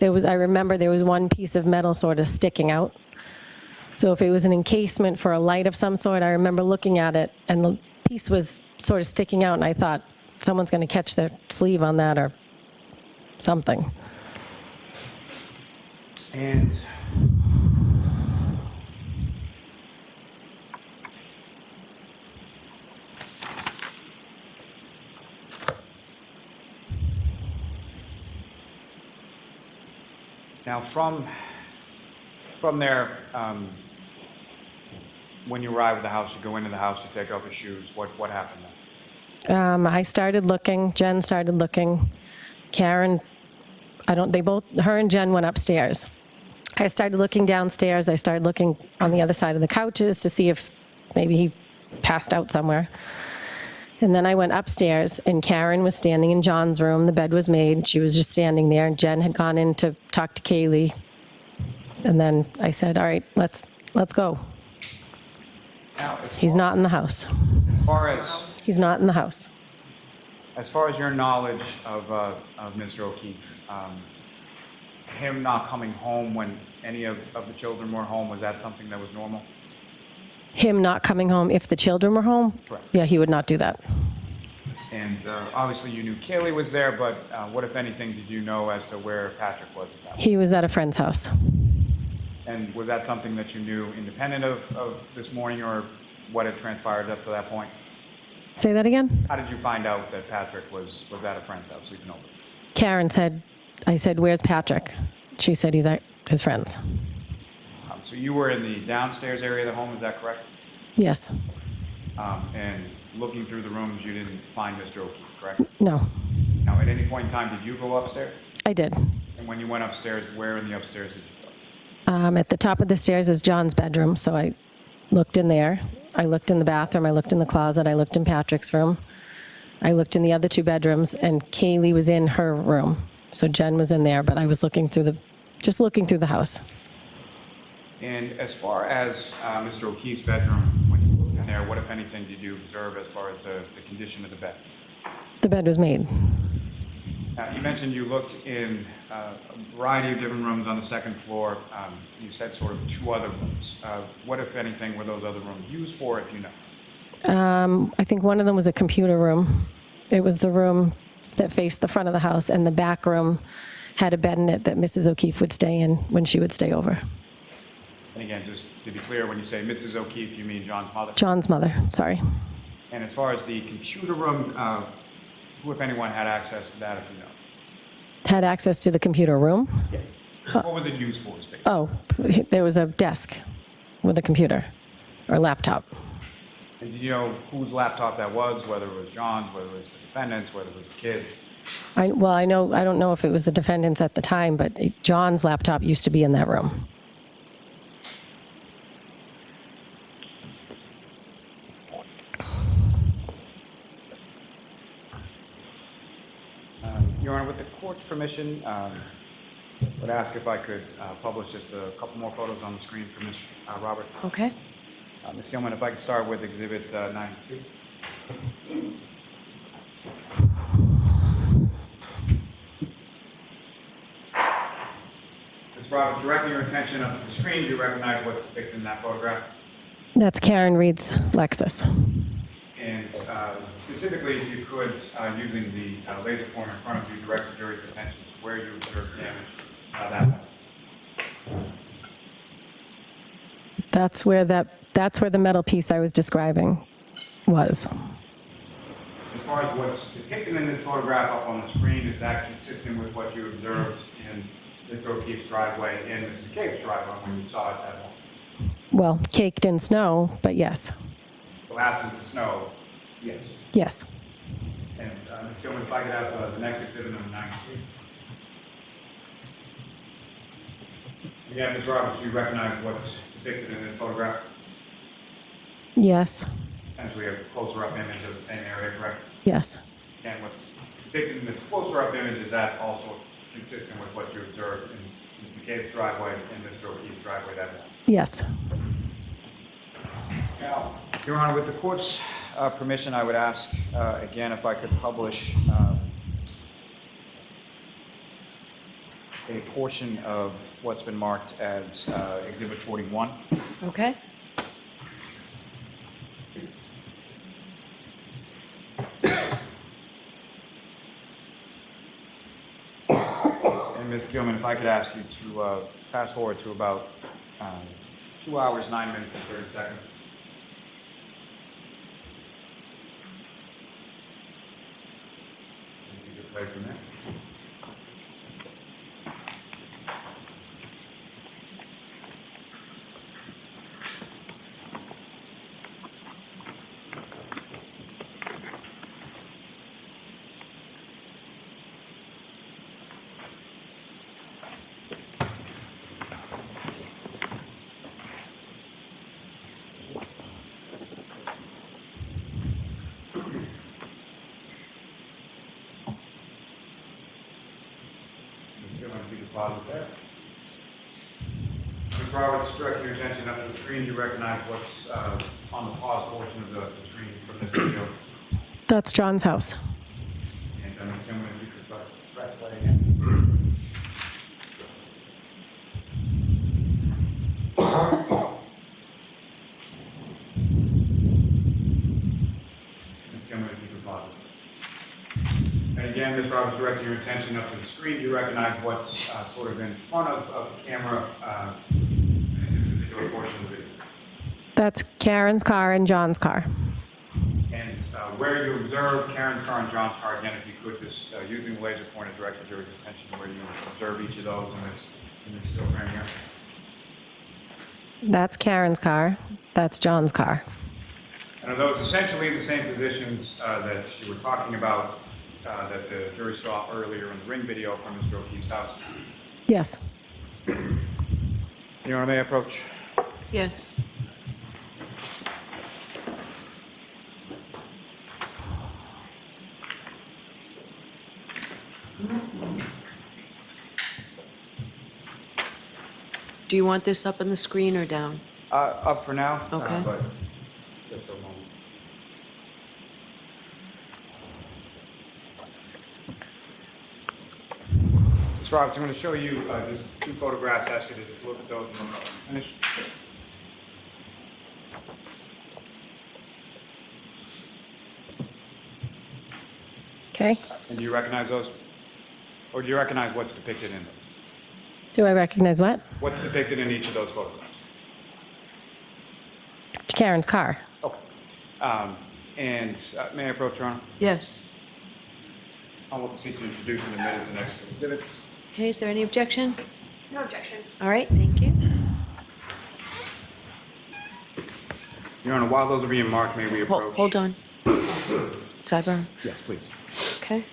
Speaker 23: I remember there was one piece of metal sort of sticking out. So if it was an encasement for a light of some sort, I remember looking at it and the piece was sort of sticking out and I thought someone's going to catch their sleeve on that or something.
Speaker 18: And now, from there, when you arrive at the house, you go into the house, you take off your shoes. What happened then?
Speaker 23: I started looking. Jen started looking. Karen, her and Jen went upstairs. I started looking downstairs. I started looking on the other side of the couches to see if maybe he passed out somewhere. And then I went upstairs, and Karen was standing in John's room. The bed was made. She was just standing there, and Jen had gone in to talk to Kaylee. And then I said, all right, let's go.
Speaker 18: Now,
Speaker 23: He's not in the house. He's not in the house.
Speaker 18: As far as your knowledge of Mr. O'Keefe, him not coming home when any of the children were home, was that something that was normal?
Speaker 23: Him not coming home if the children were home?
Speaker 18: Correct.
Speaker 23: Yeah, he would not do that.
Speaker 18: And obviously you knew Kaylee was there, but what, if anything, did you know as to where Patrick was at that point?
Speaker 23: He was at a friend's house.
Speaker 18: And was that something that you knew independent of this morning or what had transpired up to that point?
Speaker 23: Say that again?
Speaker 18: How did you find out that Patrick was at a friend's house sleeping over?
Speaker 23: Karen said, I said, where's Patrick? She said he's at his friend's.
Speaker 18: So you were in the downstairs area of the home, is that correct?
Speaker 23: Yes.
Speaker 18: And looking through the rooms, you didn't find Mr. O'Keefe, correct?
Speaker 23: No.
Speaker 18: Now, at any point in time, did you go upstairs?
Speaker 23: I did.
Speaker 18: And when you went upstairs, where in the upstairs did you go?
Speaker 23: At the top of the stairs is John's bedroom, so I looked in there. I looked in the bathroom, I looked in the closet, I looked in Patrick's room. I looked in the other two bedrooms, and Kaylee was in her room. So Jen was in there, but I was looking through the house.
Speaker 18: And as far as Mr. O'Keefe's bedroom, when you looked in there, what, if anything, did you observe as far as the condition of the bed?
Speaker 23: The bed was made.
Speaker 18: You mentioned you looked in a variety of different rooms on the second floor. You said sort of two other rooms. What, if anything, were those other rooms used for, if you know?
Speaker 23: I think one of them was a computer room. It was the room that faced the front of the house, and the back room had a bed in it that Mrs. O'Keefe would stay in when she would stay over.
Speaker 18: And again, just to be clear, when you say Mrs. O'Keefe, you mean John's mother?
Speaker 23: John's mother, sorry.
Speaker 18: And as far as the computer room, who, if anyone, had access to that, if you know?
Speaker 23: Had access to the computer room?
Speaker 18: Yes. What was it used for, space?
Speaker 23: Oh, there was a desk with a computer or laptop.
Speaker 18: And did you know whose laptop that was, whether it was John's, whether it was the defendant's, whether it was the kids?
Speaker 23: I don't know if it was the defendant's at the time, but John's laptop used to be in that room.
Speaker 18: Your Honor, with the court's permission, would ask if I could publish just a couple more photos on the screen for Ms. Roberts.
Speaker 23: Okay.
Speaker 18: Ms. Gilman, if I could start with Exhibit 92. Ms. Roberts, directing your attention up to the screen, do you recognize what's depicted in that photograph?
Speaker 23: That's Karen Reed's Lexus.
Speaker 18: And specifically, if you could, using the laser pointer in front of you, direct the jury's attention to where you observed damage that way.
Speaker 23: That's where the metal piece I was describing was.
Speaker 18: As far as what's depicted in this photograph up on the screen, is that consistent with what you observed in Mr. O'Keefe's driveway and Ms. McCabe's driveway when you saw it that morning?
Speaker 23: Well, caked in snow, but yes.
Speaker 18: Well, absent the snow, yes.
Speaker 23: Yes.
Speaker 18: And Ms. Gilman, if I could have the next exhibit number 93. Again, Ms. Roberts, do you recognize what's depicted in this photograph?
Speaker 23: Yes.
Speaker 18: Essentially a closer-up image of the same area, correct?
Speaker 23: Yes.
Speaker 18: And what's depicted in this closer-up image, is that also consistent with what you observed in Ms. McCabe's driveway and Mr. O'Keefe's driveway that morning?
Speaker 23: Yes.
Speaker 18: Now, Your Honor, with the court's permission, I would ask again if I could publish a portion of what's been marked as Exhibit 41.
Speaker 10: Okay.
Speaker 18: And Ms. Gilman, if I could ask you to fast forward to about 2 hours, 9 minutes, and 30 seconds. You can play from there. There. Ms. Roberts, directing your attention up to the screen, do you recognize what's on the pause portion of the screen from this video?
Speaker 23: That's John's house.
Speaker 18: And Ms. Gilman, if you could press play again. Ms. Gilman, if you could pause it. And again, Ms. Roberts, directing your attention up to the screen, do you recognize what's sort of in front of the camera in this particular portion of the video?
Speaker 23: That's Karen's car and John's car.
Speaker 18: And where you observe Karen's car and John's car, again, if you could just, using the laser pointer, direct the jury's attention to where you observe each of those in this still frame here.
Speaker 23: That's Karen's car. That's John's car.
Speaker 18: And are those essentially the same positions that you were talking about that the jury saw earlier in the ring video from Mr. O'Keefe's house?
Speaker 23: Yes.
Speaker 18: Your Honor, may I approach?
Speaker 10: Yes.
Speaker 1: Do you want this up on the screen or down?
Speaker 18: Up for now.
Speaker 1: Okay.
Speaker 18: But just for a moment. Ms. Roberts, I'm going to show you just 2 photographs. Ask you to just look at those and look finish.
Speaker 23: Okay.
Speaker 18: And do you recognize those? Or do you recognize what's depicted in them?
Speaker 23: Do I recognize what?
Speaker 18: What's depicted in each of those photographs?
Speaker 23: Karen's car.
Speaker 18: May I approach, Your Honor?
Speaker 1: Yes.
Speaker 18: I will proceed to introduce and admit as the next exhibits.
Speaker 1: Okay, is there any objection?
Speaker 17: No objection.
Speaker 1: All right, thank you.
Speaker 18: Your Honor, while those are being marked, may we approach?
Speaker 1: Hold on. Sidebar.
Speaker 18: Yes, please.
Speaker 1: Okay.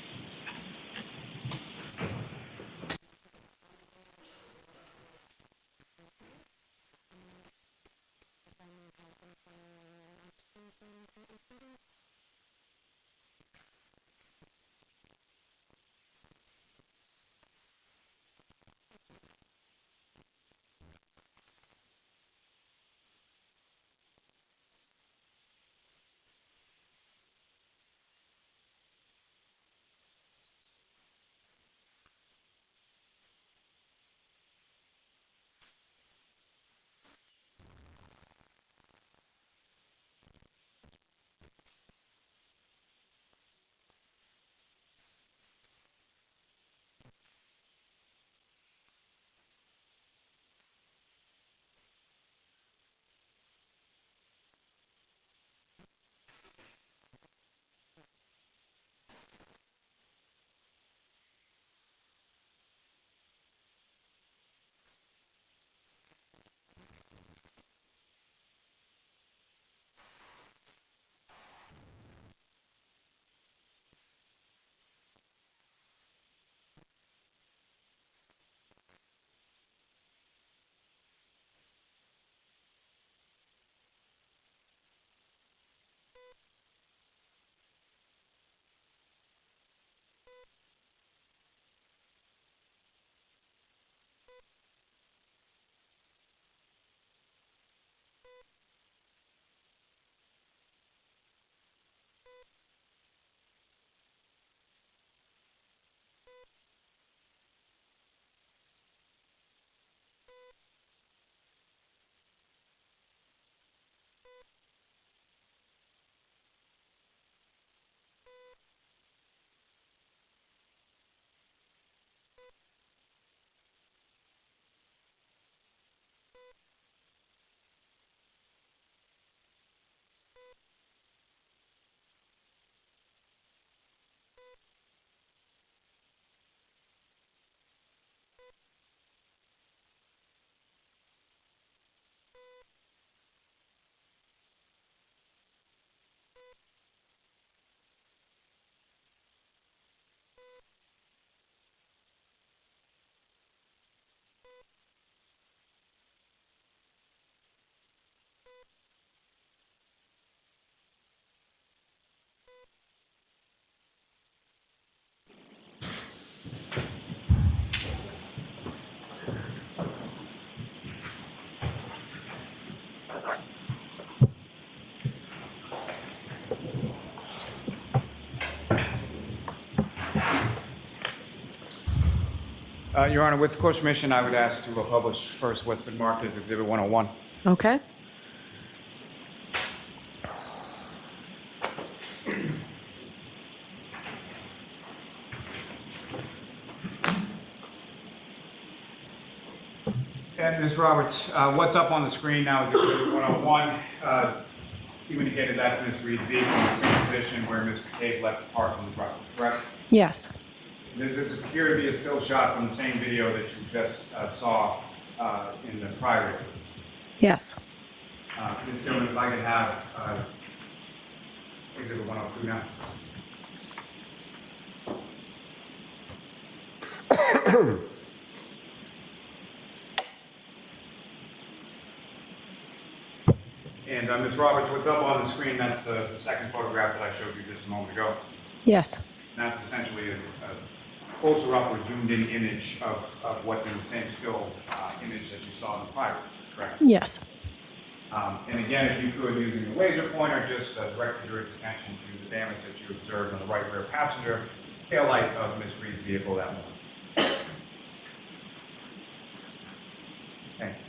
Speaker 18: Your Honor, with court's permission, I would ask to publish first what's been marked as Exhibit 101.
Speaker 1: Okay.
Speaker 18: And Ms. Roberts, what's up on the screen now is Exhibit 101. You indicated that's Ms. Reed's vehicle in the same position where Ms. McCabe left the car from the driver, correct?
Speaker 23: Yes.
Speaker 18: Does this appear to be a still shot from the same video that you just saw in the prior exhibit?
Speaker 23: Yes.
Speaker 18: Ms. Dillon, if I could have Exhibit 102 now. And Ms. Roberts, what's up on the screen, that's the second photograph that I showed you just a moment ago.
Speaker 23: Yes.
Speaker 18: And that's essentially a closer up or zoomed in image of what's in the same still image that you saw in the prior, correct?
Speaker 23: Yes.
Speaker 18: And again, if you could, using the laser pointer, just direct the jury's attention to the damage that you observed on the right rear passenger taillight of Ms. Reed's vehicle that morning. Thank you.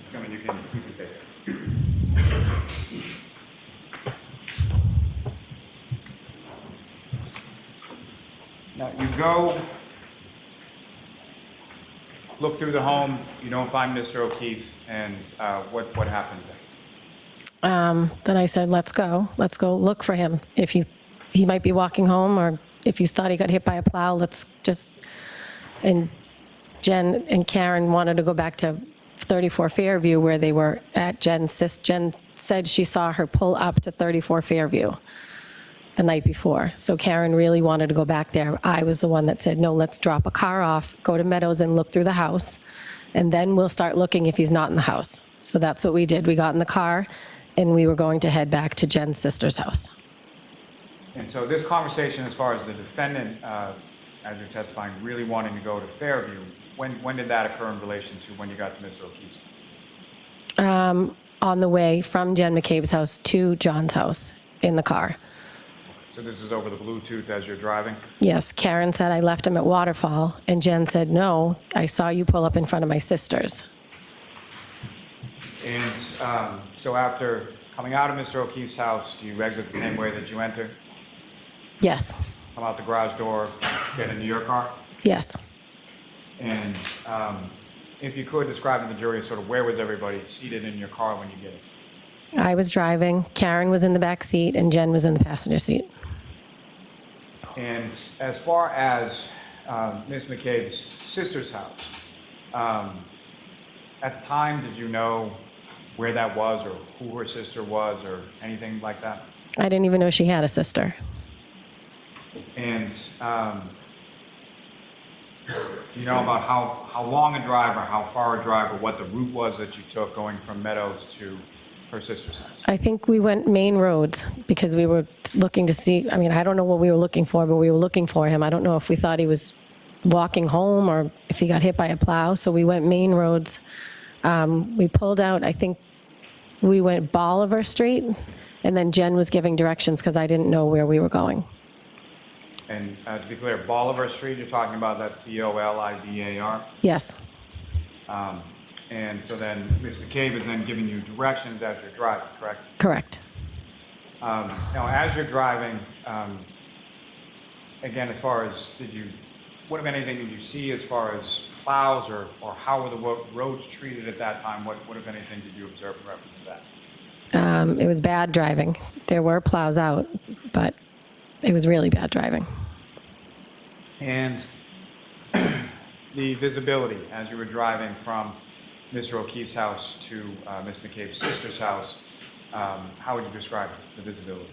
Speaker 18: Ms. Cummings, you can take it. Now, you go look through the home, you don't find Mr. O'Keefe, and what happens?
Speaker 23: Then I said, let's go look for him. If he might be walking home, or if you thought he got hit by a plow, let's just, and Jen and Karen wanted to go back to 34 Fairview where they were at. Jen said she saw her pull up to 34 Fairview the night before. So Karen really wanted to go back there. I was the one that said, no, let's drop a car off, go to Meadows and look through the house, and then we'll start looking if he's not in the house. So that's what we did. We got in the car and we were going to head back to Jen's sister's house.
Speaker 18: And so this conversation, as far as the defendant, as you're testifying, really wanting to go to Fairview, when did that occur in relation to when you got to Mr. O'Keefe's?
Speaker 23: On the way from Jen McCabe's house to John's house in the car.
Speaker 18: So this is over the Bluetooth as you're driving?
Speaker 23: Yes, Karen said I left him at Waterfall, and Jen said, no, I saw you pull up in front of my sister's.
Speaker 18: And so after coming out of Mr. O'Keefe's house, do you exit the same way that you entered?
Speaker 23: Yes.
Speaker 18: Come out the garage door, get into your car?
Speaker 23: Yes.
Speaker 18: And if you could describe to the jury sort of where was everybody seated in your car when you get it?
Speaker 23: I was driving, Karen was in the back seat, and Jen was in the passenger seat.
Speaker 18: And as far as Ms. McCabe's sister's house, at the time, did you know where that was or who her sister was or anything like that?
Speaker 23: I didn't even know she had a sister.
Speaker 18: And you know about how long a drive or how far a drive or what the route was that you took going from Meadows to her sister's house?
Speaker 23: I think we went main roads because we were looking to see, I mean, I don't know what we were looking for, but we were looking for him. I don't know if we thought he was walking home or if he got hit by a plow, so we went main roads. We pulled out, I think we went Bolivar Street, and then Jen was giving directions because I didn't know where we were going.
Speaker 18: And to be clear, Bolivar Street you're talking about, that's B-O-L-I-V-A-R?
Speaker 23: Yes.
Speaker 18: And so then Ms. McCabe is then giving you directions as you're driving, correct?
Speaker 23: Correct.
Speaker 18: Now, as you're driving, again, as far as what, if anything, did you see as far as plows or how were the roads treated at that time? What, if anything, did you observe in reference to that?
Speaker 23: It was bad driving. There were plows out, but it was really bad driving.
Speaker 18: And the visibility as you were driving from Mr. O'Keefe's house to Ms. McCabe's sister's house, how would you describe the visibility?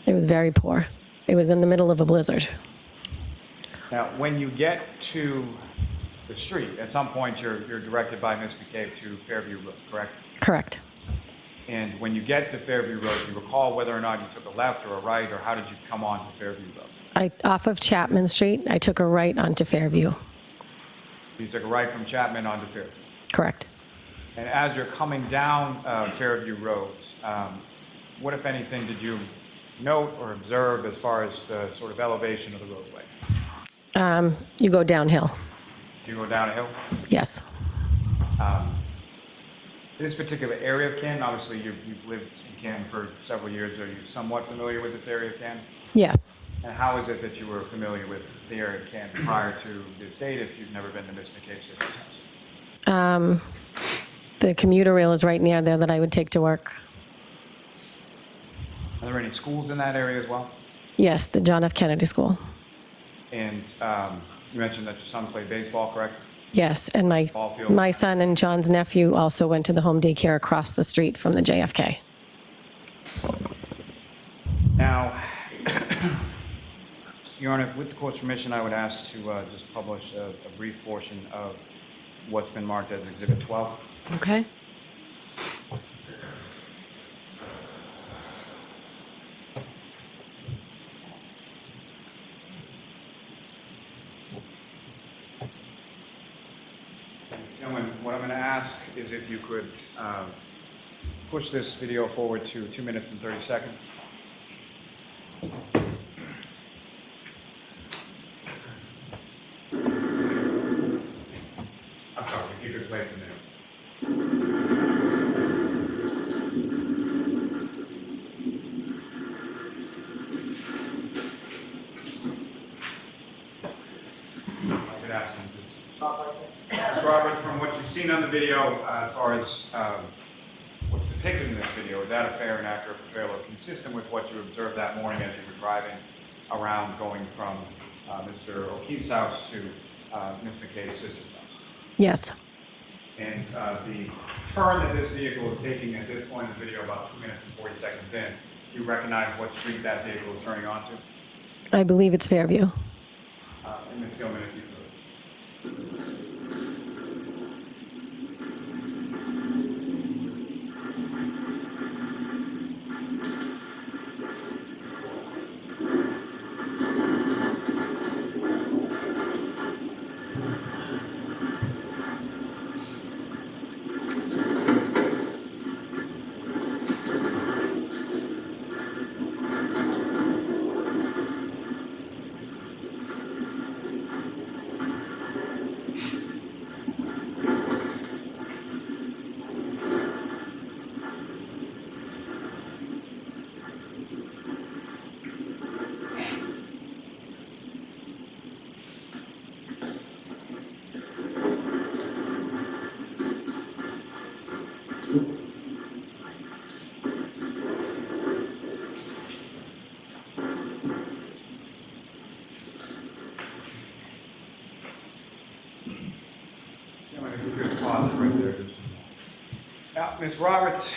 Speaker 23: It was very poor. It was in the middle of a blizzard.
Speaker 18: Now, when you get to the street, at some point you're directed by Ms. McCabe to Fairview Road, correct?
Speaker 23: Correct.
Speaker 18: And when you get to Fairview Road, do you recall whether or not you took a left or a right, or how did you come on to Fairview Road?
Speaker 23: Off of Chapman Street, I took a right onto Fairview.
Speaker 18: You took a right from Chapman onto Fairview?
Speaker 23: Correct.
Speaker 18: And as you're coming down Fairview Road, what, if anything, did you note or observe as far as the sort of elevation of the roadway?
Speaker 23: You go downhill.
Speaker 18: Do you go down a hill?
Speaker 23: Yes.
Speaker 18: This particular area of Canton, obviously you've lived in Canton for several years. Are you somewhat familiar with this area of Canton?
Speaker 23: Yeah.
Speaker 18: And how is it that you were familiar with the area of Canton prior to this date if you've never been to Ms. McCabe's sister's house?
Speaker 23: The commuter rail is right near there that I would take to work.
Speaker 18: Are there any schools in that area as well?
Speaker 23: Yes, the John F. Kennedy School.
Speaker 18: And you mentioned that your son played baseball, correct?
Speaker 23: Yes, and my son and John's nephew also went to the home daycare across the street from the JFK.
Speaker 18: Now, Your Honor, with the court's permission, I would ask to just publish a brief portion of what's been marked as Exhibit 12.
Speaker 1: Okay.
Speaker 18: Gentlemen, what I'm going to ask is if you could push this video forward to 2 minutes and 30 seconds. I'm sorry, if you could play from there. I could ask him to stop right there. Ms. Roberts, from what you've seen on the video, as far as what's the depicted in this video, is that a fair and accurate portrayal or consistent with what you observed that morning as you were driving around going from Mr. O'Keefe's house to Ms. McCabe's sister's house?
Speaker 23: Yes.
Speaker 18: And the turn that this vehicle is taking at this point in the video, about 2 minutes and 40 seconds in, do you recognize what street that vehicle is turning onto?
Speaker 23: I believe it's Fairview.
Speaker 18: And Ms. Gilman, if you could. Now, Ms. Roberts,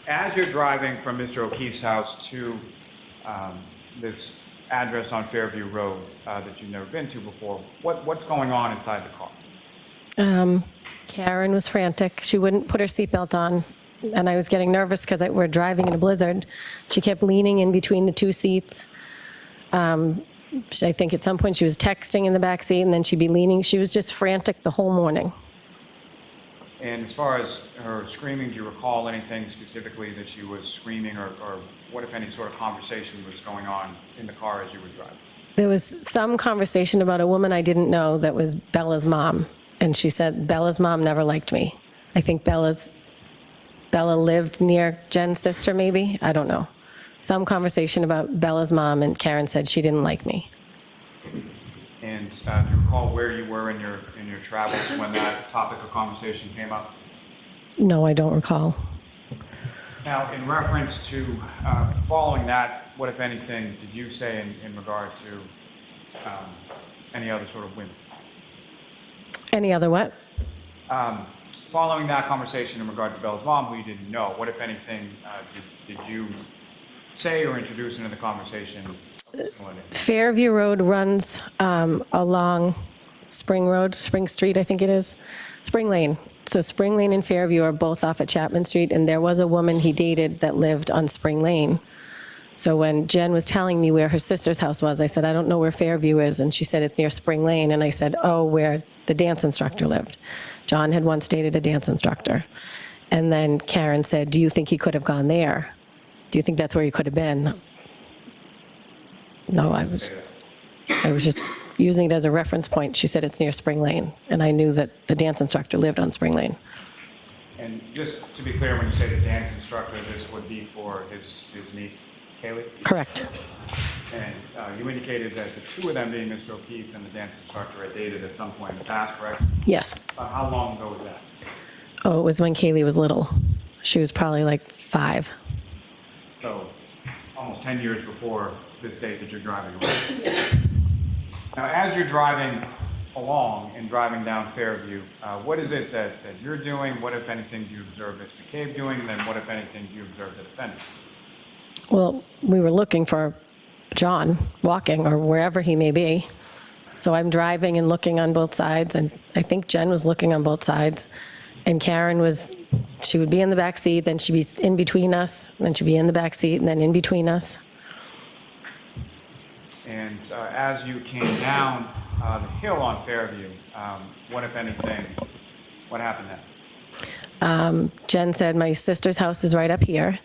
Speaker 18: as you're driving from Mr. O'Keefe's house to this address on Fairview Road that you've never been to before, what's going on inside the car?
Speaker 23: Karen was frantic. She wouldn't put her seatbelt on, and I was getting nervous because we're driving in a blizzard. She kept leaning in between the two seats. I think at some point she was texting in the back seat, and then she'd be leaning. She was just frantic the whole morning.
Speaker 18: And as far as her screaming, do you recall anything specifically that she was screaming, or what, if any, sort of conversation was going on in the car as you were driving?
Speaker 23: There was some conversation about a woman I didn't know that was Bella's mom, and she said Bella's mom never liked me. I think Bella lived near Jen's sister, maybe? I don't know. Some conversation about Bella's mom, and Karen said she didn't like me.
Speaker 18: And do you recall where you were in your travels when that topic of conversation came up?
Speaker 23: No, I don't recall.
Speaker 18: Now, in reference to following that, what, if anything, did you say in regards to any other sort of women?
Speaker 23: Any other what?
Speaker 18: Following that conversation in regard to Bella's mom, who you didn't know, what, if anything, did you say or introduce into the conversation?
Speaker 23: Fairview Road runs along Spring Street, I think it is, Spring Lane. So Spring Lane and Fairview are both off at Chapman Street, and there was a woman he dated that lived on Spring Lane. So when Jen was telling me where her sister's house was, I said, I don't know where Fairview is, and she said it's near Spring Lane, and I said, oh, where the dance instructor lived. John had once dated a dance instructor. And then Karen said, do you think he could have gone there? Do you think that's where he could have been? No, I was just using it as a reference point. She said it's near Spring Lane, and I knew that the dance instructor lived on Spring Lane.
Speaker 18: And just to be clear, when you say the dance instructor, this would be for his niece, Kaylee?
Speaker 23: Correct.
Speaker 18: And you indicated that the two of them, being Mr. O'Keefe and the dance instructor, had dated at some point in the past, correct?
Speaker 23: Yes.
Speaker 18: How long ago was that?
Speaker 23: Oh, it was when Kaylee was little. She was probably like 5.
Speaker 18: So almost 10 years before this date that you're driving around. Now, as you're driving along and driving down Fairview, what is it that you're doing? What, if anything, do you observe Ms. McCabe doing? And then what, if anything, do you observe the defendant?
Speaker 23: Well, we were looking for John walking or wherever he may be. So I'm driving and looking on both sides, and I think Jen was looking on both sides. And Karen she would be in the back seat, then she'd be in between us, then she'd be in the back seat, and then in between us.
Speaker 18: And as you came down the hill on Fairview, what, if anything, what happened then?
Speaker 23: Jen said, my sister's house is right up here.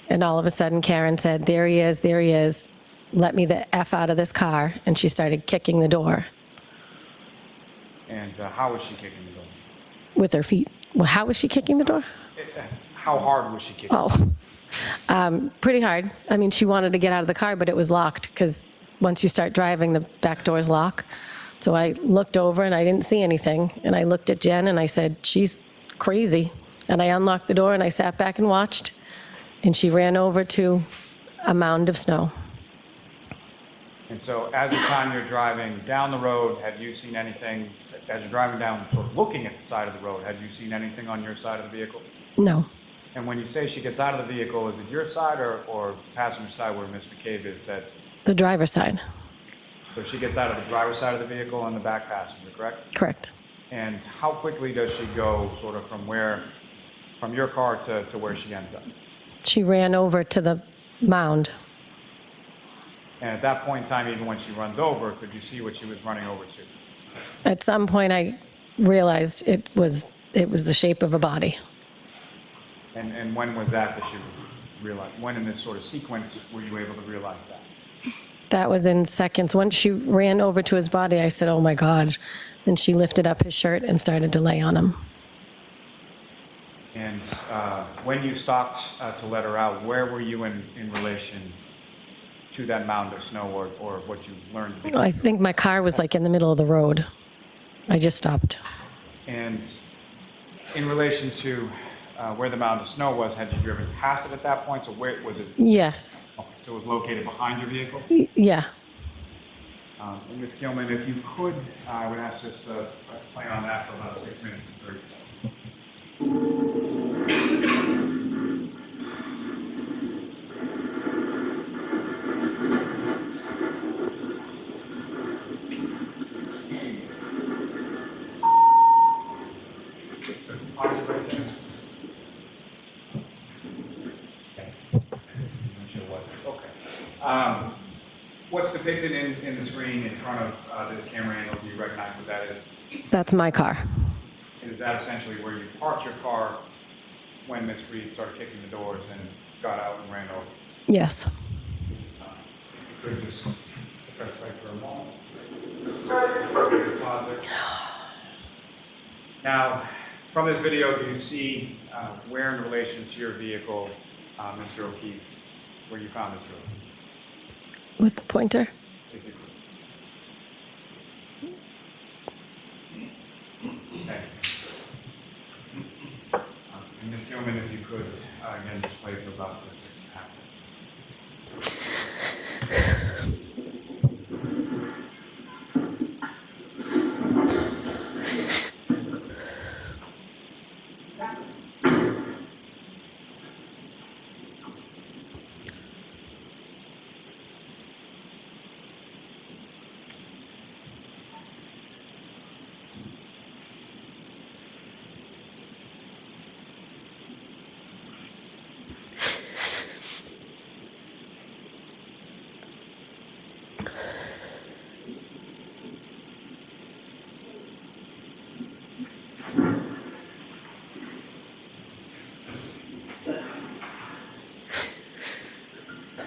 Speaker 23: And all of a sudden, Karen said, there he is, let me the F out of this car. And she started kicking the door.
Speaker 18: And how was she kicking the door?
Speaker 23: With her feet. Well, how was she kicking the door?
Speaker 18: How hard was she kicking the door?
Speaker 23: Pretty hard. I mean, she wanted to get out of the car, but it was locked because once you start driving, the back doors lock. So I looked over and I didn't see anything. And I looked at Jen and I said, she's crazy. And I unlocked the door and I sat back and watched, and she ran over to a mound of snow.
Speaker 18: And so as the time you're driving down the road, have you seen anything, as you're driving down, sort of looking at the side of the road, had you seen anything on your side of the vehicle?
Speaker 23: No.
Speaker 18: And when you say she gets out of the vehicle, is it your side or passenger side where Ms. McCabe is that?
Speaker 23: The driver's side.
Speaker 18: So she gets out of the driver's side of the vehicle and the back passenger, correct?
Speaker 23: Correct.
Speaker 18: And how quickly does she go sort of from your car to where she ends up?
Speaker 23: She ran over to the mound.
Speaker 18: And at that point in time, even when she runs over, could you see what she was running over to?
Speaker 23: At some point, I realized it was the shape of a body.
Speaker 18: And when was that you realized? When in this sort of sequence were you able to realize that?
Speaker 23: That was in seconds. Once she ran over to his body, I said, "Oh my God." And she lifted up his shirt and started to lay on him.
Speaker 18: And when you stopped to let her out, where were you in relation to that mound of snow or what you learned?
Speaker 23: I think my car was like in the middle of the road. I just stopped.
Speaker 18: And in relation to where the mound of snow was, had you driven past it at that point? So where was it?
Speaker 23: Yes.
Speaker 18: Okay, so it was located behind your vehicle?
Speaker 23: Yeah.
Speaker 18: And Ms. Gilman, if you could, I would ask this, let's play on that for about 6 minutes and 30 seconds. Pause it right there. Okay. What's depicted in the screen in front of this camera angle? Do you recognize what that is?
Speaker 23: That's my car.
Speaker 18: And is that essentially where you parked your car when Ms. Reed started kicking the doors and got out and ran over?
Speaker 23: Yes.
Speaker 18: You could just press play for a moment. Pause it. Now, from this video, do you see where in relation to your vehicle, Mr. O'Keefe, where you found Mr. O'Keefe?
Speaker 23: With the pointer?
Speaker 18: Okay. And Ms. Gilman, if you could, again, just play for about the 6.5 minutes.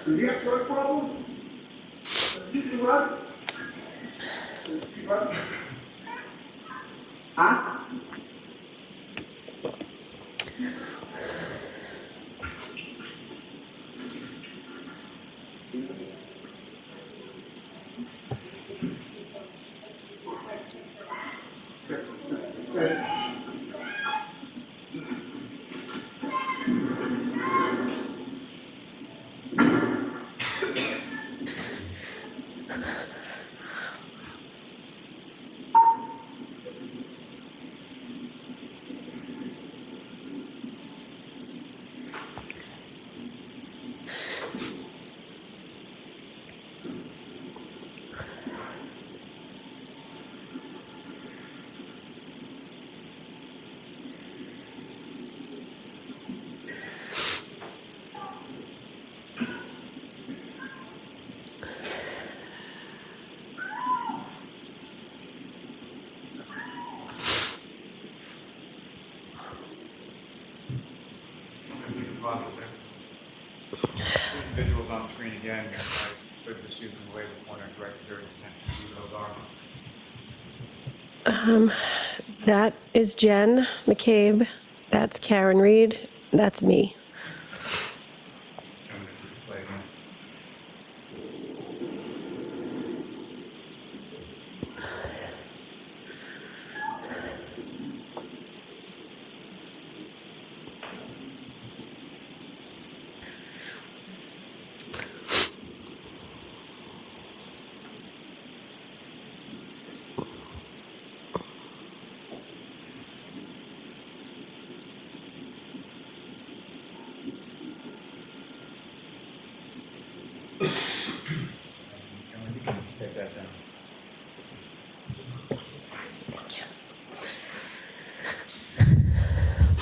Speaker 20: Do you have drug problem? You can run? Huh? Visuals on the screen again. But just using the laser pointer and direct your attention to those are.
Speaker 23: That is Jen McCabe. That's Karen Reed. That's me.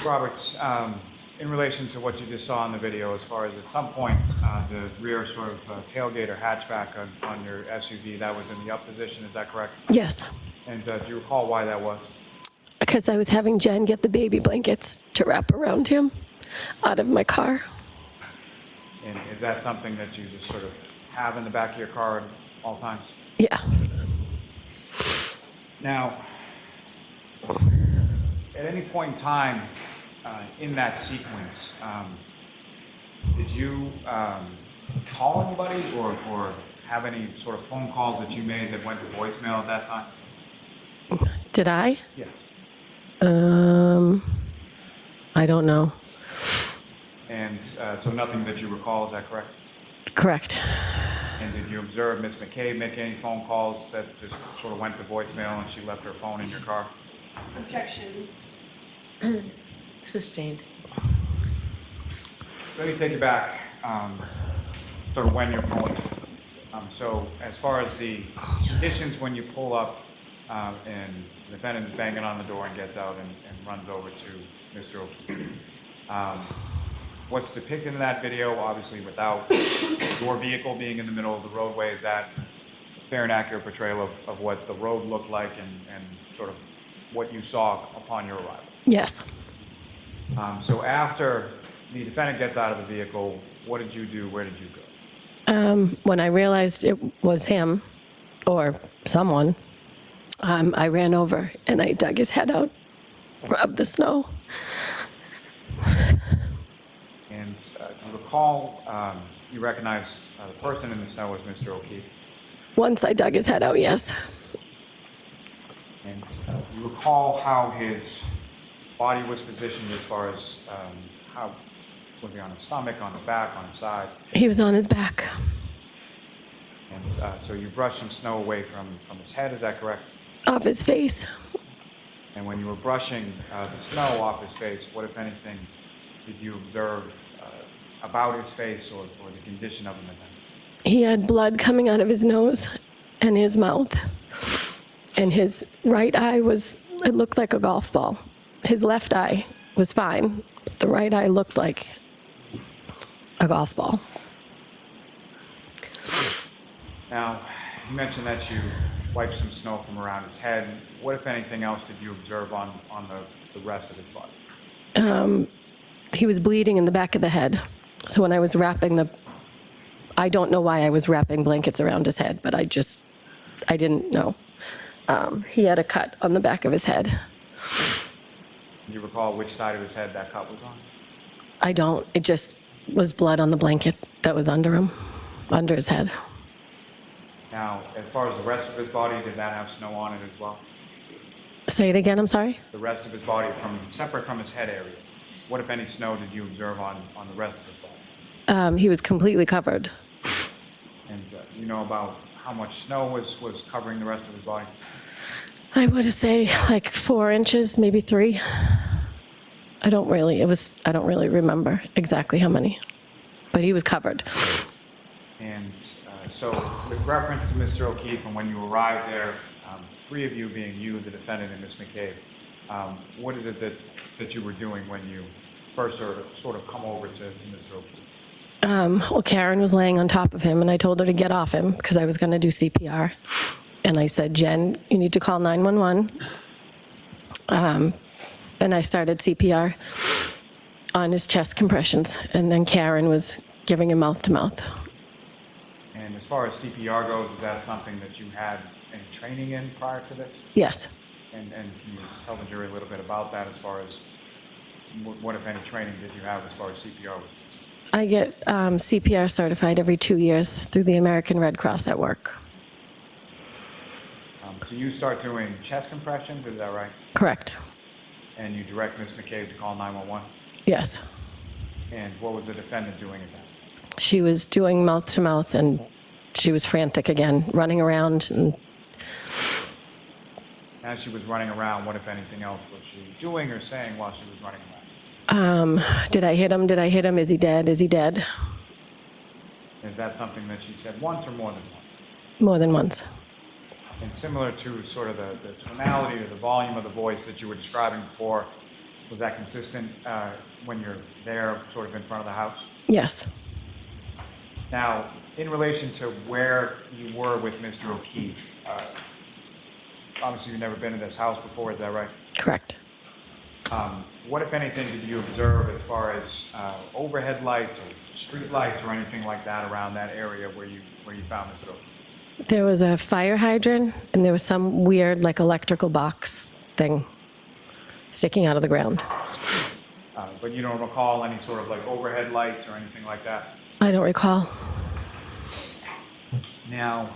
Speaker 18: Ms. Roberts, in relation to what you just saw in the video, as far as at some point the rear sort of tailgate or hatchback on your SUV, that was in the up position, is that correct?
Speaker 23: Yes,
Speaker 18: And do you recall why that was?
Speaker 23: because I was having Jen get the baby blankets to wrap around him out of my car.
Speaker 18: And is that something that you just sort of have in the back of your car at all times?
Speaker 23: Yeah.
Speaker 18: Now, at any point in time in that sequence, did you call anybody or have any sort of phone calls that you made that went to voicemail at that time?
Speaker 23: Did I?
Speaker 18: Yes.
Speaker 23: I don't know.
Speaker 18: And so nothing that you recall, is that correct?
Speaker 23: Correct.
Speaker 18: And did you observe Ms. McCabe make any phone calls that just sort of went to voicemail and she left her phone in your car?
Speaker 1: Objection. Sustained.
Speaker 18: Let me take you back sort of when you're pulling. So as far as the conditions when you pull up and the defendant is banging on the door and gets out and runs over to Mr. O'Keefe. What's depicted in that video, obviously without your vehicle being in the middle of the roadway, is that a fair and accurate portrayal of what the road looked like and sort of what you saw upon your arrival?
Speaker 23: Yes.
Speaker 18: So after the defendant gets out of the vehicle, what did you do? Where did you go?
Speaker 23: When I realized it was him or someone, I ran over and I dug his head out, rubbed the snow.
Speaker 18: And do you recall you recognized the person in the snow was Mr. O'Keefe?
Speaker 23: Once I dug his head out, yes.
Speaker 18: And do you recall how his body was positioned as far as how, was he on his stomach, on his back, on his side?
Speaker 23: He was on his back.
Speaker 18: And so you brushed some snow away from his head, is that correct?
Speaker 23: Off his face.
Speaker 18: And when you were brushing the snow off his face, what, if anything, did you observe about his face or the condition of him at that?
Speaker 23: He had blood coming out of his nose and his mouth. And his right eye it looked like a golf ball. His left eye was fine, but the right eye looked like a golf ball.
Speaker 18: Now, you mentioned that you wiped some snow from around his head. What, if anything else, did you observe on the rest of his body?
Speaker 23: He was bleeding in the back of the head. So when I was wrapping I don't know why I was wrapping blankets around his head, but I didn't know. He had a cut on the back of his head.
Speaker 18: Do you recall which side of his head that cut was on?
Speaker 23: I don't. It just was blood on the blanket that was under him, under his head.
Speaker 18: Now, as far as the rest of his body, did that have snow on it as well?
Speaker 23: Say it again, I'm sorry?
Speaker 18: The rest of his body, separate from his head area, what, if any, snow did you observe on the rest of his body?
Speaker 23: He was completely covered.
Speaker 18: And you know about how much snow was covering the rest of his body?
Speaker 23: I would say like 4 inches, maybe 3. I don't really remember exactly how many, but he was covered.
Speaker 18: And so with reference to Mr. O'Keefe and when you arrived there, 3 of you being you, the defendant, and Ms. McCabe, what is it that you were doing when you first sort of come over to Mr. O'Keefe?
Speaker 23: Well, Karen was laying on top of him, and I told her to get off him because I was going to do CPR. And I said, Jen, you need to call 911. And I started CPR on his chest compressions, and then Karen was giving him mouth-to-mouth.
Speaker 18: And as far as CPR goes, is that something that you had any training in prior to this?
Speaker 23: Yes.
Speaker 18: And can you tell the jury a little bit about that as far as what, if any, training did you have as far as CPR was concerned?
Speaker 23: I get CPR certified every 2 years through the American Red Cross at work.
Speaker 18: So you start doing chest compressions, is that right?
Speaker 23: Correct.
Speaker 18: And you direct Ms. McCabe to call 911?
Speaker 23: Yes.
Speaker 18: And what was the defendant doing at that?
Speaker 23: She was doing mouth-to-mouth, and she was frantic again, running around. And
Speaker 18: as she was running around, what, if anything else, was she doing or saying while she was running around?
Speaker 23: Did I hit him? Did I hit him? Is he dead? Is he dead?
Speaker 18: Is that something that she said once or more than once?
Speaker 23: More than once.
Speaker 18: And similar to sort of the tonality or the volume of the voice that you were describing before, Was that consistent when you're there, sort of in front of the house?
Speaker 23: Yes.
Speaker 18: Now, in relation to where you were with Mr. O'Keefe, obviously you've never been in this house before, is that right?
Speaker 23: Correct.
Speaker 18: What, if anything, did you observe as far as overhead lights or street lights or anything like that around that area where you found Mr. O'Keefe?
Speaker 23: There was a fire hydrant, and there was some weird, like, electrical box thing sticking out of the ground.
Speaker 18: But you don't recall any sort of like overhead lights or anything like that?
Speaker 23: I don't recall.
Speaker 18: Now,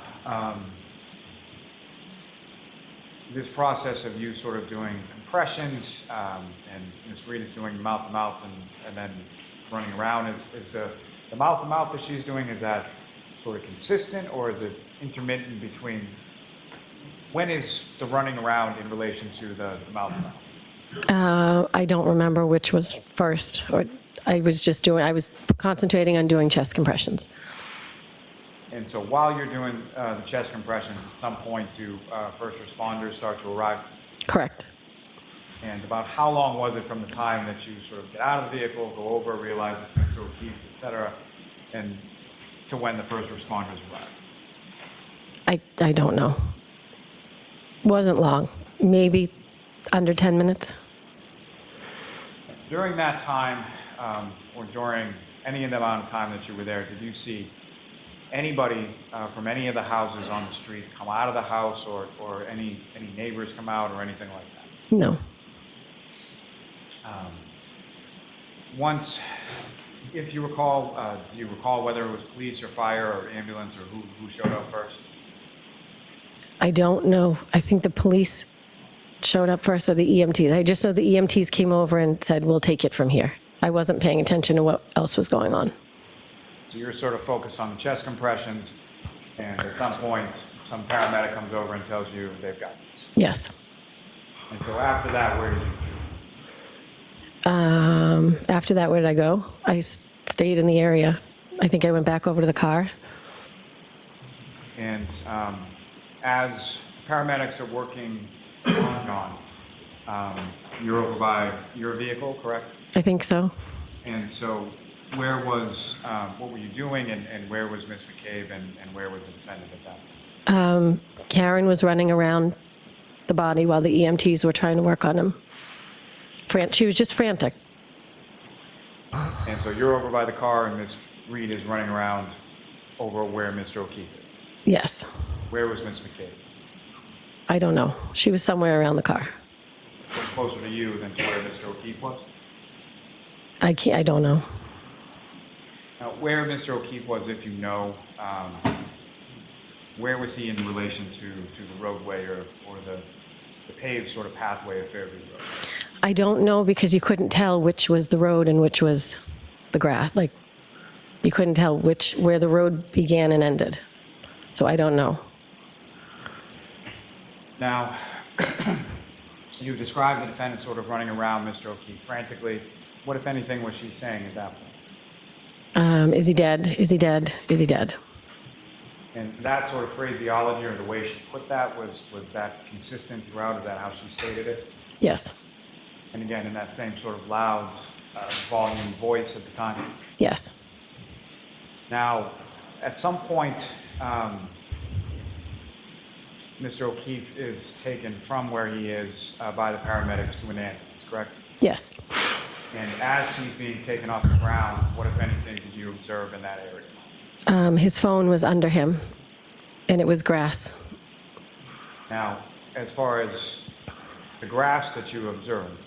Speaker 18: this process of you sort of doing compressions and Ms. Reed is doing mouth-to-mouth and then running around, is the mouth-to-mouth that she's doing, is that sort of consistent, or is it intermittent between, when is the running around in relation to the mouth-to-mouth?
Speaker 23: I don't remember which was first. Or I was concentrating on doing chest compressions.
Speaker 18: And so while you're doing the chest compressions, at some point do first responders start to arrive?
Speaker 23: Correct.
Speaker 18: And about how long was it from the time that you sort of get out of the vehicle, go over, realize it's Mr. O'Keefe, et cetera, and to when the first responders arrive?
Speaker 23: I don't know. Wasn't long. Maybe under 10 minutes.
Speaker 18: During that time, or during any of the amount of time that you were there, did you see anybody from any of the houses on the street come out of the house, or any neighbors come out or anything like that?
Speaker 23: No.
Speaker 18: Once, if you recall, do you recall whether it was police or fire or ambulance or who showed up first?
Speaker 23: I don't know. I think the police showed up first, or the EMTs. I just know the EMTs came over and said, we'll take it from here. I wasn't paying attention to what else was going on.
Speaker 18: So you're sort of focused on the chest compressions, and at some point, some paramedic comes over and tells you they've got this.
Speaker 23: Yes.
Speaker 18: And so after that, where did you go?
Speaker 23: After that, where did I go? I stayed in the area. I think I went back over to the car.
Speaker 18: And as the paramedics are working on John, you're over by your vehicle, correct?
Speaker 23: I think so.
Speaker 18: And so where was, what were you doing, and where was Ms. McCabe, and where was the defendant at that point?
Speaker 23: Karen was running around the body while the EMTs were trying to work on him. She was just frantic.
Speaker 18: And so you're over by the car, and Ms. Reed is running around over where Mr. O'Keefe is?
Speaker 23: Yes.
Speaker 18: Where was Ms. McCabe?
Speaker 23: I don't know. She was somewhere around the car.
Speaker 18: So closer to you than to where Mr. O'Keefe was?
Speaker 23: I don't know.
Speaker 18: Now, where Mr. O'Keefe was, if you know, where was he in relation to the roadway or the paved sort of pathway of Fairview Road?
Speaker 23: I don't know, because you couldn't tell which was the road and which was the grass. Like, you couldn't tell where the road began and ended. So I don't know.
Speaker 18: Now, you described the defendant sort of running around Mr. O'Keefe frantically. What, if anything, was she saying at that point?
Speaker 23: Is he dead? Is he dead? Is he dead?
Speaker 18: And that sort of phraseology, or the way she put that, was that consistent throughout? Is that how she stated it?
Speaker 23: Yes.
Speaker 18: And again, in that same sort of loud volume voice at the time?
Speaker 23: Yes.
Speaker 18: Now, at some point, Mr. O'Keefe is taken from where he is by the paramedics to an ambulance, correct?
Speaker 23: Yes.
Speaker 18: And as he's being taken off the ground, what, if anything, did you observe in that area?
Speaker 23: His phone was under him, and it was grass.
Speaker 18: Now, as far as the grass that you observed,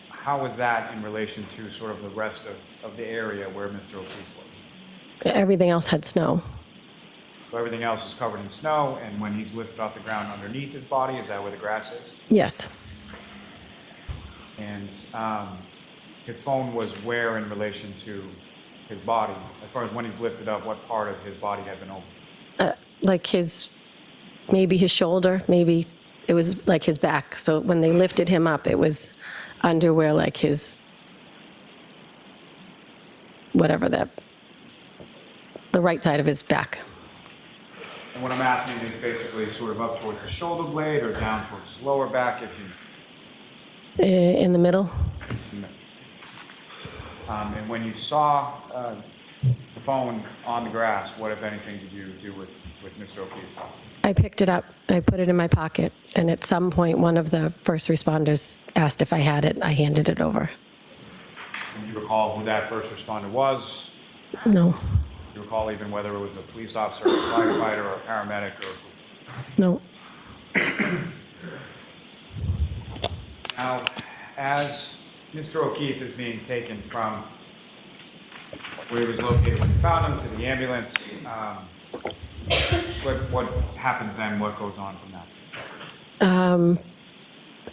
Speaker 18: how was that in relation to sort of the rest of the area where Mr. O'Keefe was?
Speaker 23: Everything else had snow.
Speaker 18: So everything else is covered in snow, and when he's lifted off the ground underneath his body, is that where the grass is?
Speaker 23: Yes.
Speaker 18: And his phone was where in relation to his body? As far as when he's lifted up, what part of his body had been open?
Speaker 23: Like maybe his shoulder, maybe it was like his back. So when they lifted him up, it was under where, like, his, whatever the right side of his back.
Speaker 18: And what I'm asking is basically sort of up towards the shoulder blade or down towards his lower back, if you
Speaker 23: In the middle.
Speaker 18: And when you saw the phone on the grass, what, if anything, did you do with Mr. O'Keefe's phone?
Speaker 23: I picked it up, I put it in my pocket, and at some point, one of the first responders asked if I had it. I handed it over.
Speaker 18: Do you recall who that first responder was?
Speaker 23: No.
Speaker 18: Do you recall even whether it was a police officer, a firefighter, or a paramedic? Or...
Speaker 23: No.
Speaker 18: Now, as Mr. O'Keefe is being taken from where he was located when you found him to the ambulance, what happens then? What goes on from that?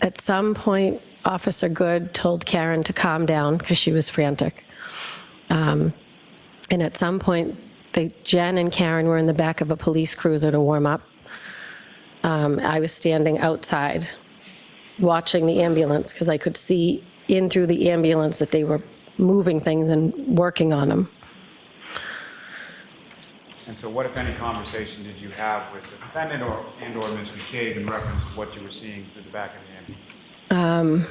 Speaker 23: At some point, Officer Good told Karen to calm down because she was frantic. And at some point, Jen and Karen were in the back of a police cruiser to warm up. I was standing outside watching the ambulance because I could see in through the ambulance that they were moving things and working on them.
Speaker 18: And so what, if any, conversation did you have with the defendant or Ms. McCabe in reference to what you were seeing through the back of the ambulance?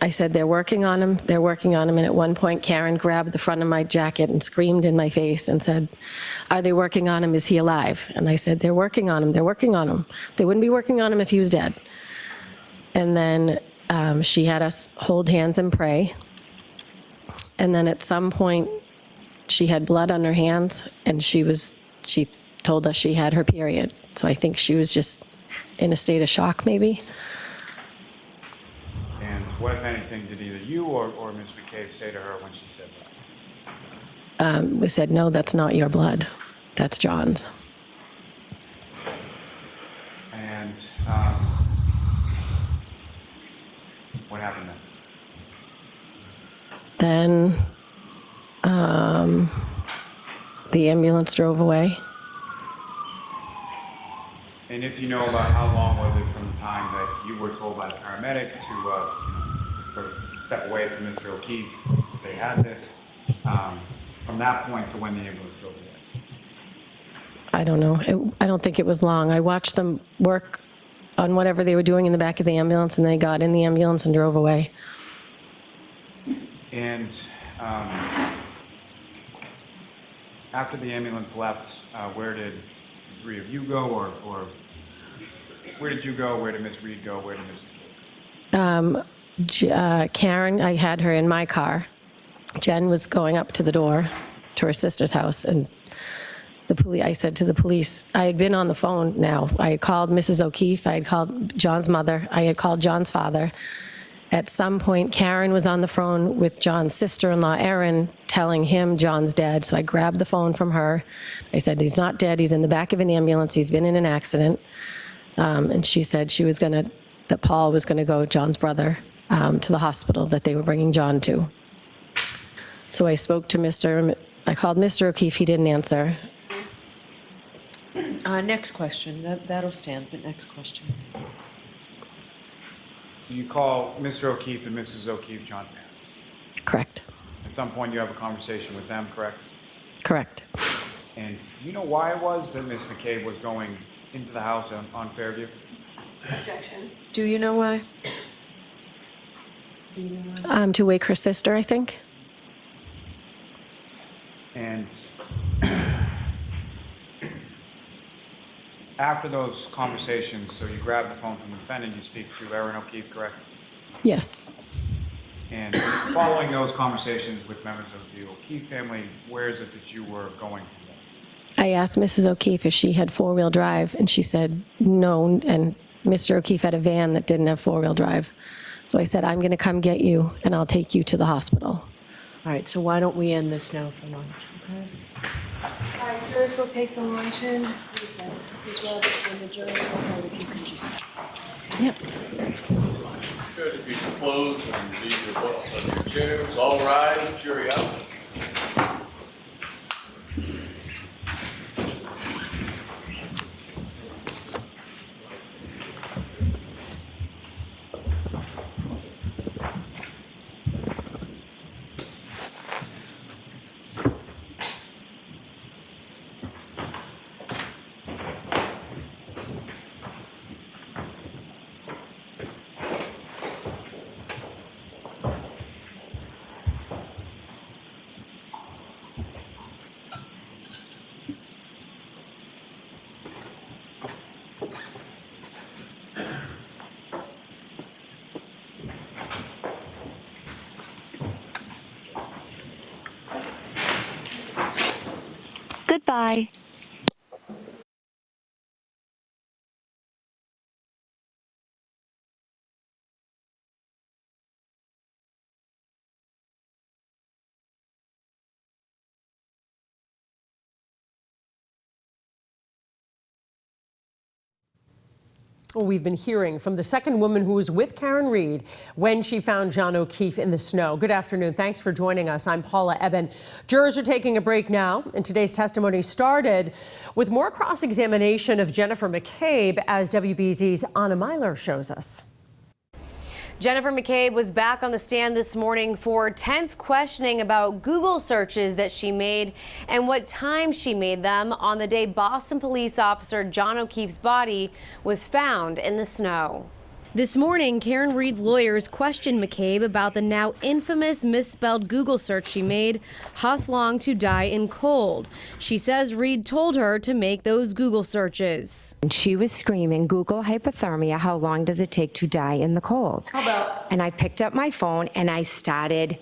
Speaker 23: I said, they're working on him, they're working on him. And at one point, Karen grabbed the front of my jacket and screamed in my face and said, are they working on him? Is he alive? And I said, they're working on him, they're working on him. They wouldn't be working on him if he was dead. And then she had us hold hands and pray. And then at some point, she had blood on her hands, and she told us she had her period. So I think she was just in a state of shock, maybe.
Speaker 18: And what, if anything, did either you or Ms. McCabe say to her when she said that?
Speaker 23: We said, no, that's not your blood. That's John's.
Speaker 18: And what happened then?
Speaker 23: Then the ambulance drove away.
Speaker 18: And if you know about how long was it from the time that you were told by the paramedic to sort of step away from Mr. O'Keefe, they had this, from that point to when the ambulance drove away?
Speaker 23: I don't know. I don't think it was long. I watched them work on whatever they were doing in the back of the ambulance, and they got in the ambulance and drove away.
Speaker 18: And after the ambulance left, where did the three of you go, or where did you go? Where did Ms. Reed go? Where did Ms. McCabe?
Speaker 23: Karen, I had her in my car. Jen was going up to the door to her sister's house, and I said to the police, I had been on the phone now. I had called Mrs. O'Keefe, I had called John's mother, I had called John's father. At some point, Karen was on the phone with John's sister-in-law, Erin, telling him John's dead. So I grabbed the phone from her. I said, he's not dead, he's in the back of an ambulance, he's been in an accident. And she said that Paul was gonna go, John's brother, to the hospital that they were bringing John to. So I spoke to I called Mr. O'Keefe, he didn't answer.
Speaker 1: Next question. That'll stand, but next question.
Speaker 18: So you call Mr. O'Keefe and Mrs. O'Keefe John's parents?
Speaker 23: Correct.
Speaker 18: At some point you have a conversation with them, correct?
Speaker 23: Correct.
Speaker 18: And do you know why it was that Ms. McCabe was going into the house on Fairview?
Speaker 1: Objection. Do you know why?
Speaker 23: To wake her sister, I think.
Speaker 18: And after those conversations, so you grab the phone from the defendant, you speak to Erin O'Keefe, correct?
Speaker 23: Yes.
Speaker 18: And following those conversations with members of the O'Keefe family, where is it that you were going from there?
Speaker 23: I asked Mrs. O'Keefe if she had four-wheel drive, and she said no, and Mr. O'Keefe had a van that didn't have four-wheel drive. So I said, I'm going to come get you, and I'll take you to the hospital.
Speaker 1: All right, so why don't we end this now for lunch, okay? All right, jurors will take the luncheon. Ms. Roberts, when the jurors will vote, if you can just...
Speaker 23: Yep.
Speaker 3: Good, if you can close and leave your books on your chairs. All rise, jury out.
Speaker 4: Goodbye.
Speaker 16: We've been hearing from the second woman who was with Karen Reed when she found John O'Keefe in the snow. Good afternoon. Thanks for joining us. I'm Paula Eben. Jurors are taking a break now, and today's testimony started with more cross-examination of Jennifer McCabe, as WBZ's Anna Myler shows us.
Speaker 5: Jennifer McCabe was back on the stand this morning for tense questioning about Google searches that she made and what time she made them on the day Boston police officer John O'Keefe's body was found in the snow. This morning, Karen Reed's lawyers questioned McCabe about the now infamous misspelled Google search she made, "Hus long to die in cold." She says Reed told her to make those Google searches.
Speaker 14: She was screaming, "Google hypothermia, how long does it take to die in the cold?" And I picked up my phone and I started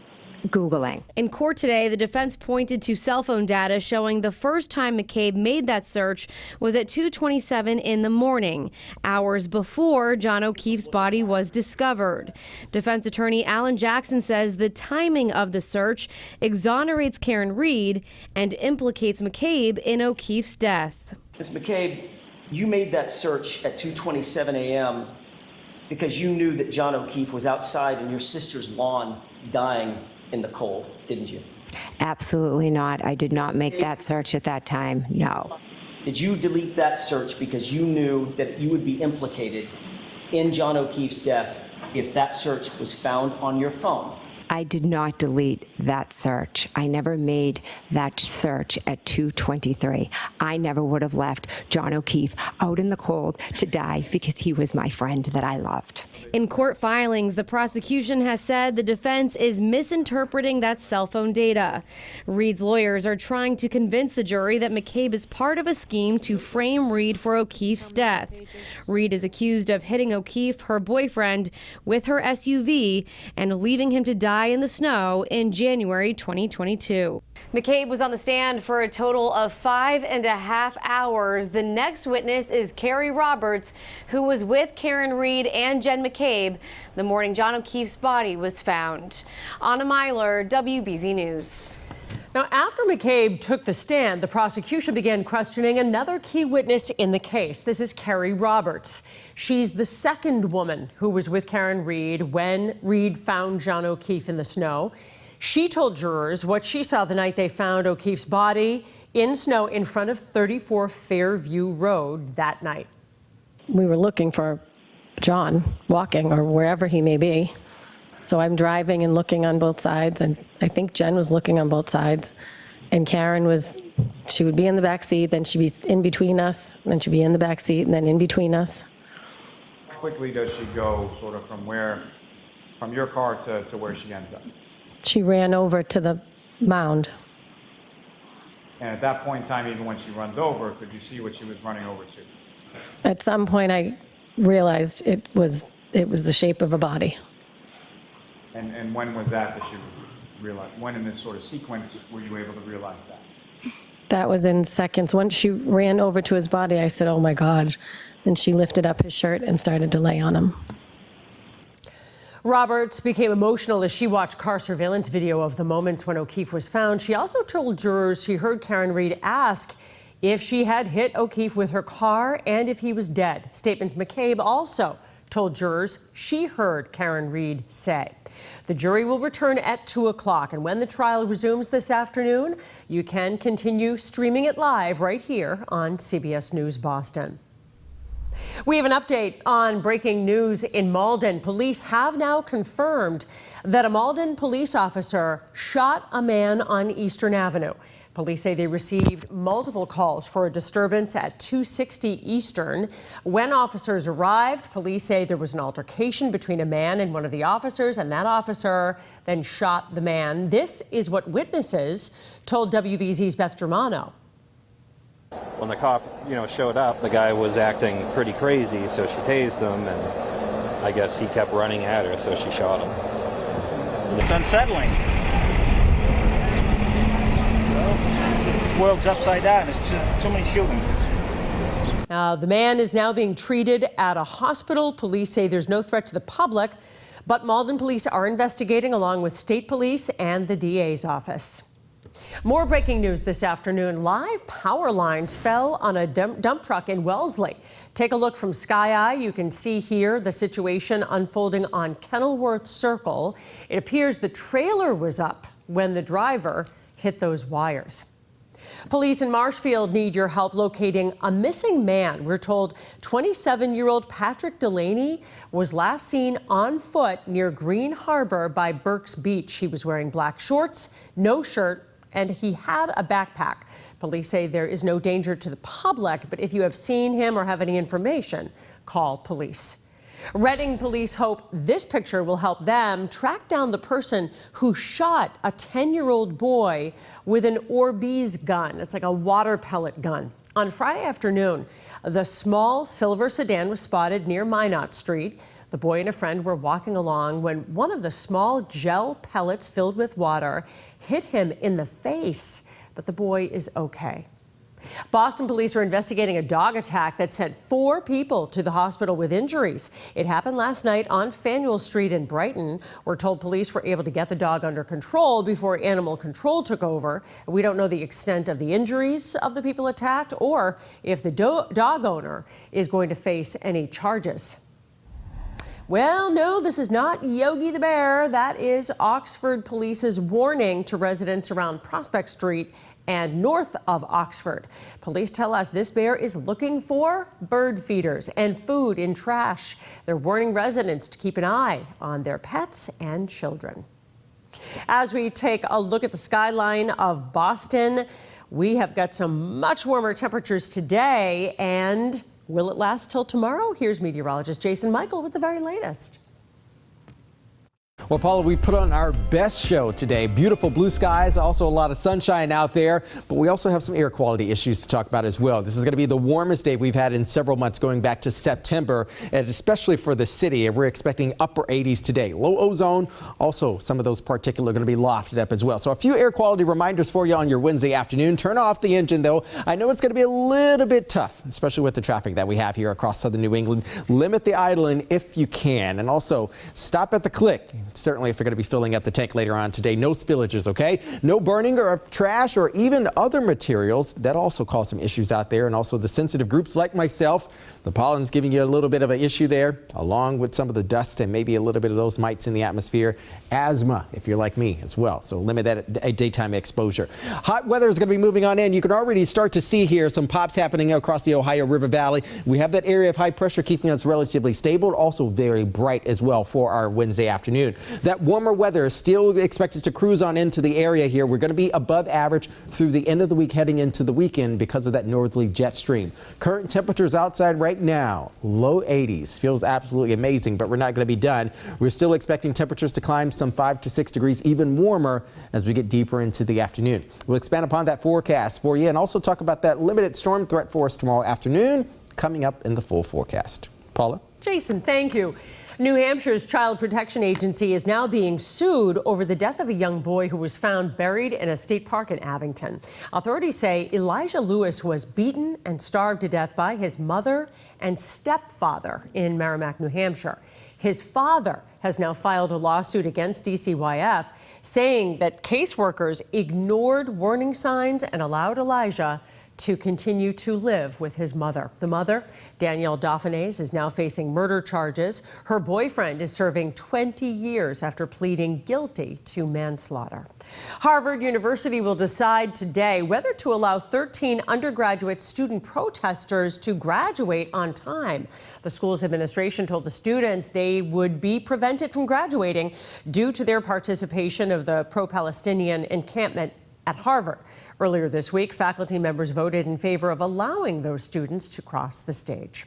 Speaker 14: Googling.
Speaker 5: In court today, the defense pointed to cell phone data showing the first time McCabe made that search was at 2:27 in the morning, hours before John O'Keefe's body was discovered. Defense attorney Alan Jackson says the timing of the search exonerates Karen Reed and implicates McCabe in O'Keefe's death.
Speaker 22: Ms. McCabe, you made that search at 2:27 a.m. because you knew that John O'Keefe was outside in your sister's lawn dying in the cold, didn't you?
Speaker 14: Absolutely not. I did not make that search at that time, no.
Speaker 22: Did you delete that search because you knew that you would be implicated in John O'Keefe's death if that search was found on your phone?
Speaker 14: I did not delete that search. I never made that search at 2:23. I never would have left John O'Keefe out in the cold to die because he was my friend that I loved.
Speaker 5: In court filings, the prosecution has said the defense is misinterpreting that cell phone data. Reed's lawyers are trying to convince the jury that McCabe is part of a scheme to frame Reed for O'Keefe's death. Reed is accused of hitting O'Keefe, her boyfriend, with her SUV and leaving him to die in the snow in January 2022. McCabe was on the stand for a total of 5.5 hours. The next witness is Carrie Roberts, who was with Karen Reed and Jen McCabe the morning John O'Keefe's body was found. Anna Myler, WBZ News.
Speaker 16: Now, after McCabe took the stand, the prosecution began questioning another key witness in the case. This is Carrie Roberts. She's the second woman who was with Karen Reed when Reed found John O'Keefe in the snow. She told jurors what she saw the night they found O'Keefe's body in snow in front of 34 Fairview Road that night.
Speaker 23: We were looking for John, walking or wherever he may be. So I'm driving and looking on both sides, and I think Jen was looking on both sides. And Karen she would be in the back seat, then she'd be in between us, then she'd be in the back seat, and then in between us.
Speaker 18: How quickly does she go sort of from your car to where she ends up?
Speaker 23: She ran over to the mound.
Speaker 18: And at that point in time, even when she runs over, could you see what she was running over to?
Speaker 23: At some point, I realized it was the shape of a body.
Speaker 18: And when was that you realized? When in this sort of sequence were you able to realize that?
Speaker 23: That was in seconds. Once she ran over to his body, I said, "Oh my God." And she lifted up his shirt and started to lay on him.
Speaker 16: Roberts became emotional as she watched car surveillance video of the moments when O'Keefe was found. She also told jurors she heard Karen Reed ask if she had hit O'Keefe with her car and if he was dead. Statements McCabe also told jurors she heard Karen Reed say. The jury will return at 2 o'clock, and when the trial resumes this afternoon, you can continue streaming it live right here on CBS News Boston. We have an update on breaking news in Malden. Police have now confirmed that a Malden police officer shot a man on Eastern Avenue. Police say they received multiple calls for a disturbance at 260 Eastern. When officers arrived, police say there was an altercation between a man and one of the officers, and that officer then shot the man. This is what witnesses told WBZ's Beth Germano.
Speaker 24: When the cop, showed up, the guy was acting pretty crazy, so she tased him, and I guess he kept running at her, so she shot him.
Speaker 25: It's unsettling.
Speaker 4: world's upside down. There's too many shooting.
Speaker 13: The man is now being treated at a hospital. Police say there's no threat to the public, but Malden police are investigating along with state police and the DA's office. More breaking news this afternoon. Live power lines fell on a dump truck in Wellesley. Take a look from Sky Eye. You can see here the situation unfolding on Kenilworth Circle. It appears the trailer was up when the driver hit those wires. Police in Marshfield need your help locating a missing man. We're told 27-year-old Patrick Delaney was last seen on foot near Green Harbor by Burke's Beach. He was wearing black shorts, no shirt, and he had a backpack. Police say there is no danger to the public, but if you have seen him or have any information, call police. Reading police hope this picture will help them track down the person who shot a 10-year-old boy with an Orbeez gun. It's like a water pellet gun. On Friday afternoon, the small silver sedan was spotted near Minot Street. The boy and a friend were walking along when one of the small gel pellets filled with water hit him in the face, but the boy is okay. Boston police are investigating a dog attack that sent 4 people to the hospital with injuries. It happened last night on Faneuil Street in Brighton. We're told police were able to get the dog under control before animal control took over. We don't know the extent of the injuries of the people attacked or if the dog owner is going to face any charges. Well, no, this is not Yogi the Bear. That is Oxford Police's warning to residents around Prospect Street and north of Oxford. Police tell us this bear is looking for bird feeders and food in trash. They're warning residents to keep an eye on their pets and children. As we take a look at the skyline of Boston, we have got some much warmer temperatures today, and will it last till tomorrow? Here's meteorologist Jason Michael with the very latest.
Speaker 6: Well, Paula, we put on our best show today. Beautiful blue skies, also a lot of sunshine out there, but we also have some air quality issues to talk about as well. This is going to be the warmest day we've had in several months going back to September, and especially for the city. We're expecting upper 80s today. Low ozone, also some of those particulates are going to be lofted up as well. So a few air quality reminders for you on your Wednesday afternoon. Turn off the engine, though. I know it's going to be a little bit tough, especially with the traffic that we have here across southern New England. Limit the idling if you can, and also stop at the click. Certainly if you're going to be filling up the tank later on today. No spillages, okay? No burning of trash or even other materials. That also cause some issues out there. And also the sensitive groups like myself, the pollen's giving you a little bit of an issue there, along with some of the dust and maybe a little bit of those mites in the atmosphere. Asthma, if you're like me as well. So limit that daytime exposure. Hot weather is going to be moving on in. You can already start to see here some pops happening across the Ohio River Valley. We have that area of high pressure keeping us relatively stable, also very bright as well for our Wednesday afternoon. That warmer weather is still expected to cruise on into the area here. We're going to be above average through the end of the week heading into the weekend because of that northerly jet stream. Current temperatures outside right now, low 80s. Feels absolutely amazing, but we're not going to be done. We're still expecting temperatures to climb some 5 to 6 degrees, even warmer as we get deeper into the afternoon. We'll expand upon that forecast for you and also talk about that limited storm threat for us tomorrow afternoon coming up in the full forecast. Paula?
Speaker 13: Jason, thank you. New Hampshire's Child Protection Agency is now being sued over the death of a young boy who was found buried in a state park in Abington. Authorities say Elijah Lewis was beaten and starved to death by his mother and stepfather in Merrimack, New Hampshire. His father has now filed a lawsuit against DCYF, saying that caseworkers ignored warning signs and allowed Elijah to continue to live with his mother. The mother, Danielle Dauphinais, is now facing murder charges. Her boyfriend is serving 20 years after pleading guilty to manslaughter. Harvard University will decide today whether to allow 13 undergraduate student protesters to graduate on time. The school's administration told the students they would be prevented from graduating due to their participation of the pro-Palestinian encampment at Harvard. Earlier this week, faculty members voted in favor of allowing those students to cross the stage.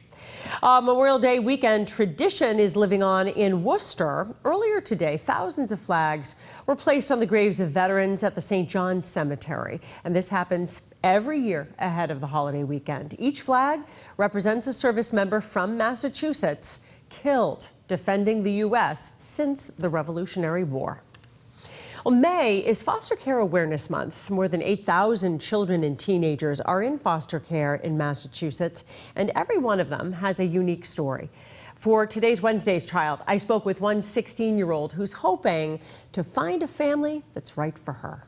Speaker 13: Memorial Day weekend tradition is living on in Worcester. Earlier today, thousands of flags were placed on the graves of veterans at the St. John's Cemetery. And this happens every year ahead of the holiday weekend. Each flag represents a service member from Massachusetts killed defending the U.S. since the Revolutionary War. Well, May is Foster Care Awareness Month. More than 8,000 children and teenagers are in foster care in Massachusetts, and every one of them has a unique story. For today's Wednesday's Child, I spoke with one 16-year-old who's hoping to find a family that's right for her.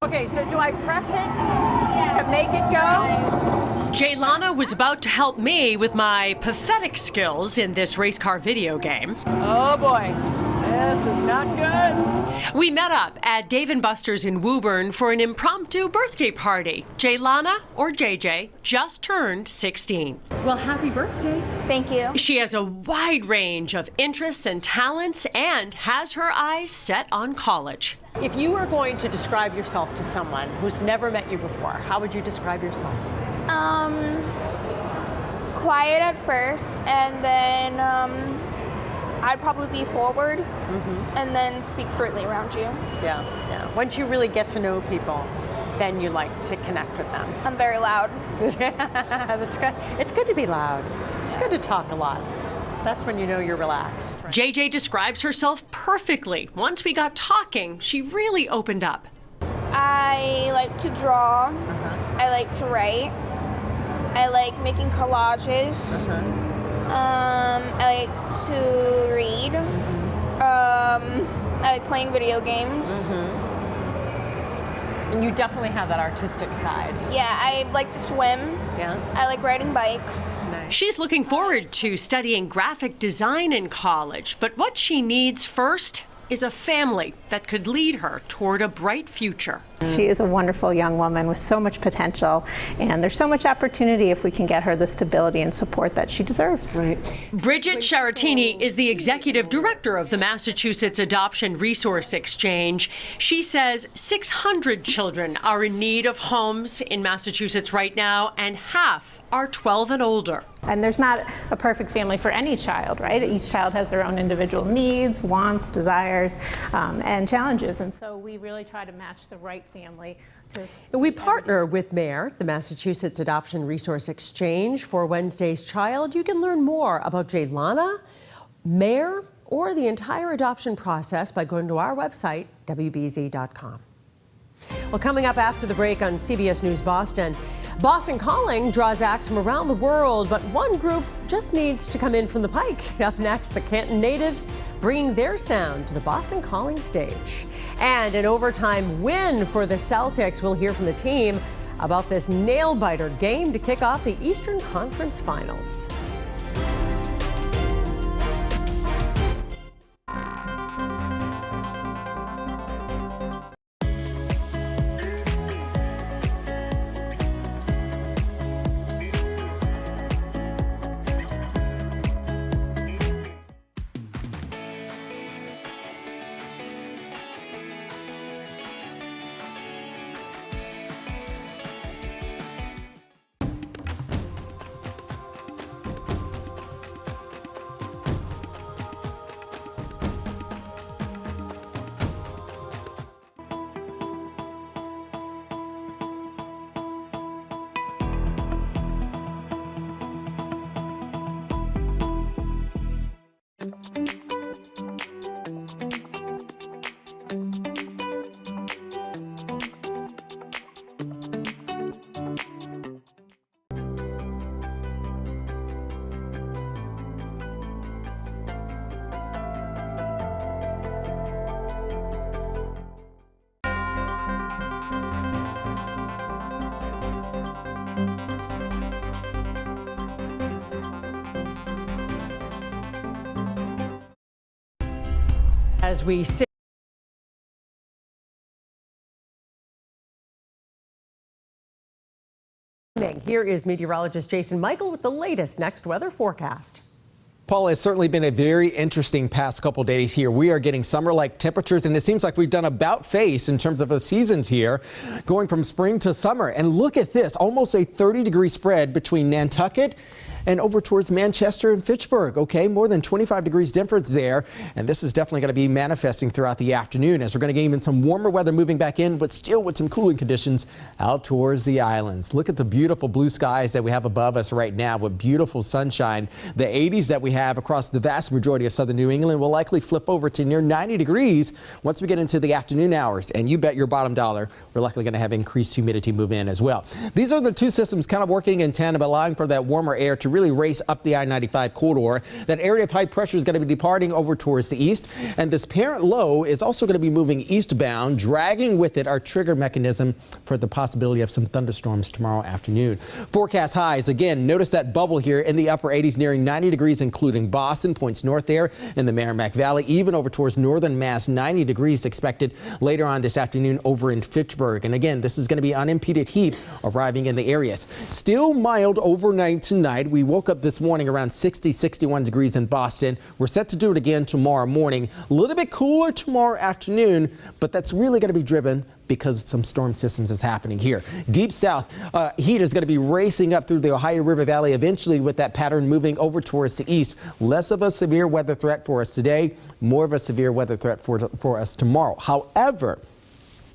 Speaker 16: Okay, so do I press it to make it go? Jaylana was about to help me with my pathetic skills in this race car video game.
Speaker 9: Oh boy, this is not good.
Speaker 16: We met up at Dave & Buster's in Woburn for an impromptu birthday party. Jaylana, or JJ, just turned 16. Well, happy birthday.
Speaker 17: Thank you.
Speaker 16: She has a wide range of interests and talents and has her eyes set on college.
Speaker 13: If you were going to describe yourself to someone who's never met you before, how would you describe yourself?
Speaker 17: Quiet at first, and then I'd probably be forward, and then speak freely around you.
Speaker 13: Yeah, yeah. Once you really get to know people, then you like to connect with them.
Speaker 17: I'm very loud.
Speaker 13: That's good. It's good to be loud. It's good to talk a lot. That's when you know you're relaxed. Right?
Speaker 16: JJ describes herself perfectly. Once we got talking, she really opened up.
Speaker 17: I like to draw. I like to write. I like making collages. I like to read. I like playing video games.
Speaker 13: And you definitely have that artistic side.
Speaker 17: Yeah, I like to swim.
Speaker 13: Yeah.
Speaker 17: I like riding bikes.
Speaker 16: She's looking forward to studying graphic design in college, but what she needs first is a family that could lead her toward a bright future.
Speaker 26: She is a wonderful young woman with so much potential, and there's so much opportunity if we can get her the stability and support that she deserves.
Speaker 13: Right.
Speaker 16: Bridget Charatini is the executive director of the Massachusetts Adoption Resource Exchange. She says 600 children are in need of homes in Massachusetts right now, and half are 12 and older.
Speaker 26: And there's not a perfect family for any child, right? Each child has their own individual needs, wants, desires, and challenges. And so we really try to match the right family to...
Speaker 13: We partner with MARE, the Massachusetts Adoption Resource Exchange, for Wednesday's Child. You can learn more about Jaylana, MARE, or the entire adoption process by going to our website, WBZ.com. Well, coming up after the break on CBS News Boston, Boston Calling draws acts from around the world, but one group just needs to come in from the pike. Up next, the Canton natives bringing their sound to the Boston Calling stage. And an overtime win for the Celtics. We'll hear from the team about this nail-biter game to kick off the Eastern Conference Finals. As we sit here is meteorologist Jason Michael with the latest next weather forecast.
Speaker 6: Paula, it's certainly been a very interesting past couple days here. We are getting summer-like temperatures, and it seems like we've done about face in terms of the seasons here, going from spring to summer. And look at this, almost a 30-degree spread between Nantucket and over towards Manchester and Fitchburg. Okay, more than 25 degrees difference there, and this is definitely going to be manifesting throughout the afternoon as we're going to get even some warmer weather moving back in, but still with some cooling conditions out towards the islands. Look at the beautiful blue skies that we have above us right now with beautiful sunshine. The 80s that we have across the vast majority of southern New England will likely flip over to near 90 degrees once we get into the afternoon hours, and you bet your bottom dollar we're likely going to have increased humidity move in as well. These are the two systems kind of working in tandem, allowing for that warmer air to really race up the I-95 corridor. That area of high pressure is going to be departing over towards the east, and this parent low is also going to be moving eastbound, dragging with it our trigger mechanism for the possibility of some thunderstorms tomorrow afternoon. Forecast highs, again, notice that bubble here in the upper 80s nearing 90 degrees, including Boston, points north there in the Merrimack Valley, even over towards northern Mass. 90 degrees expected later on this afternoon over in Fitchburg. And again, this is going to be unimpeded heat arriving in the areas. Still mild overnight tonight. We woke up this morning around 60, 61 degrees in Boston. We're set to do it again tomorrow morning. A little bit cooler tomorrow afternoon, but that's really going to be driven because some storm systems is happening here. Deep south, heat is going to be racing up through the Ohio River Valley eventually with that pattern moving over towards the east. Less of a severe weather threat for us today, more of a severe weather threat for us tomorrow. However,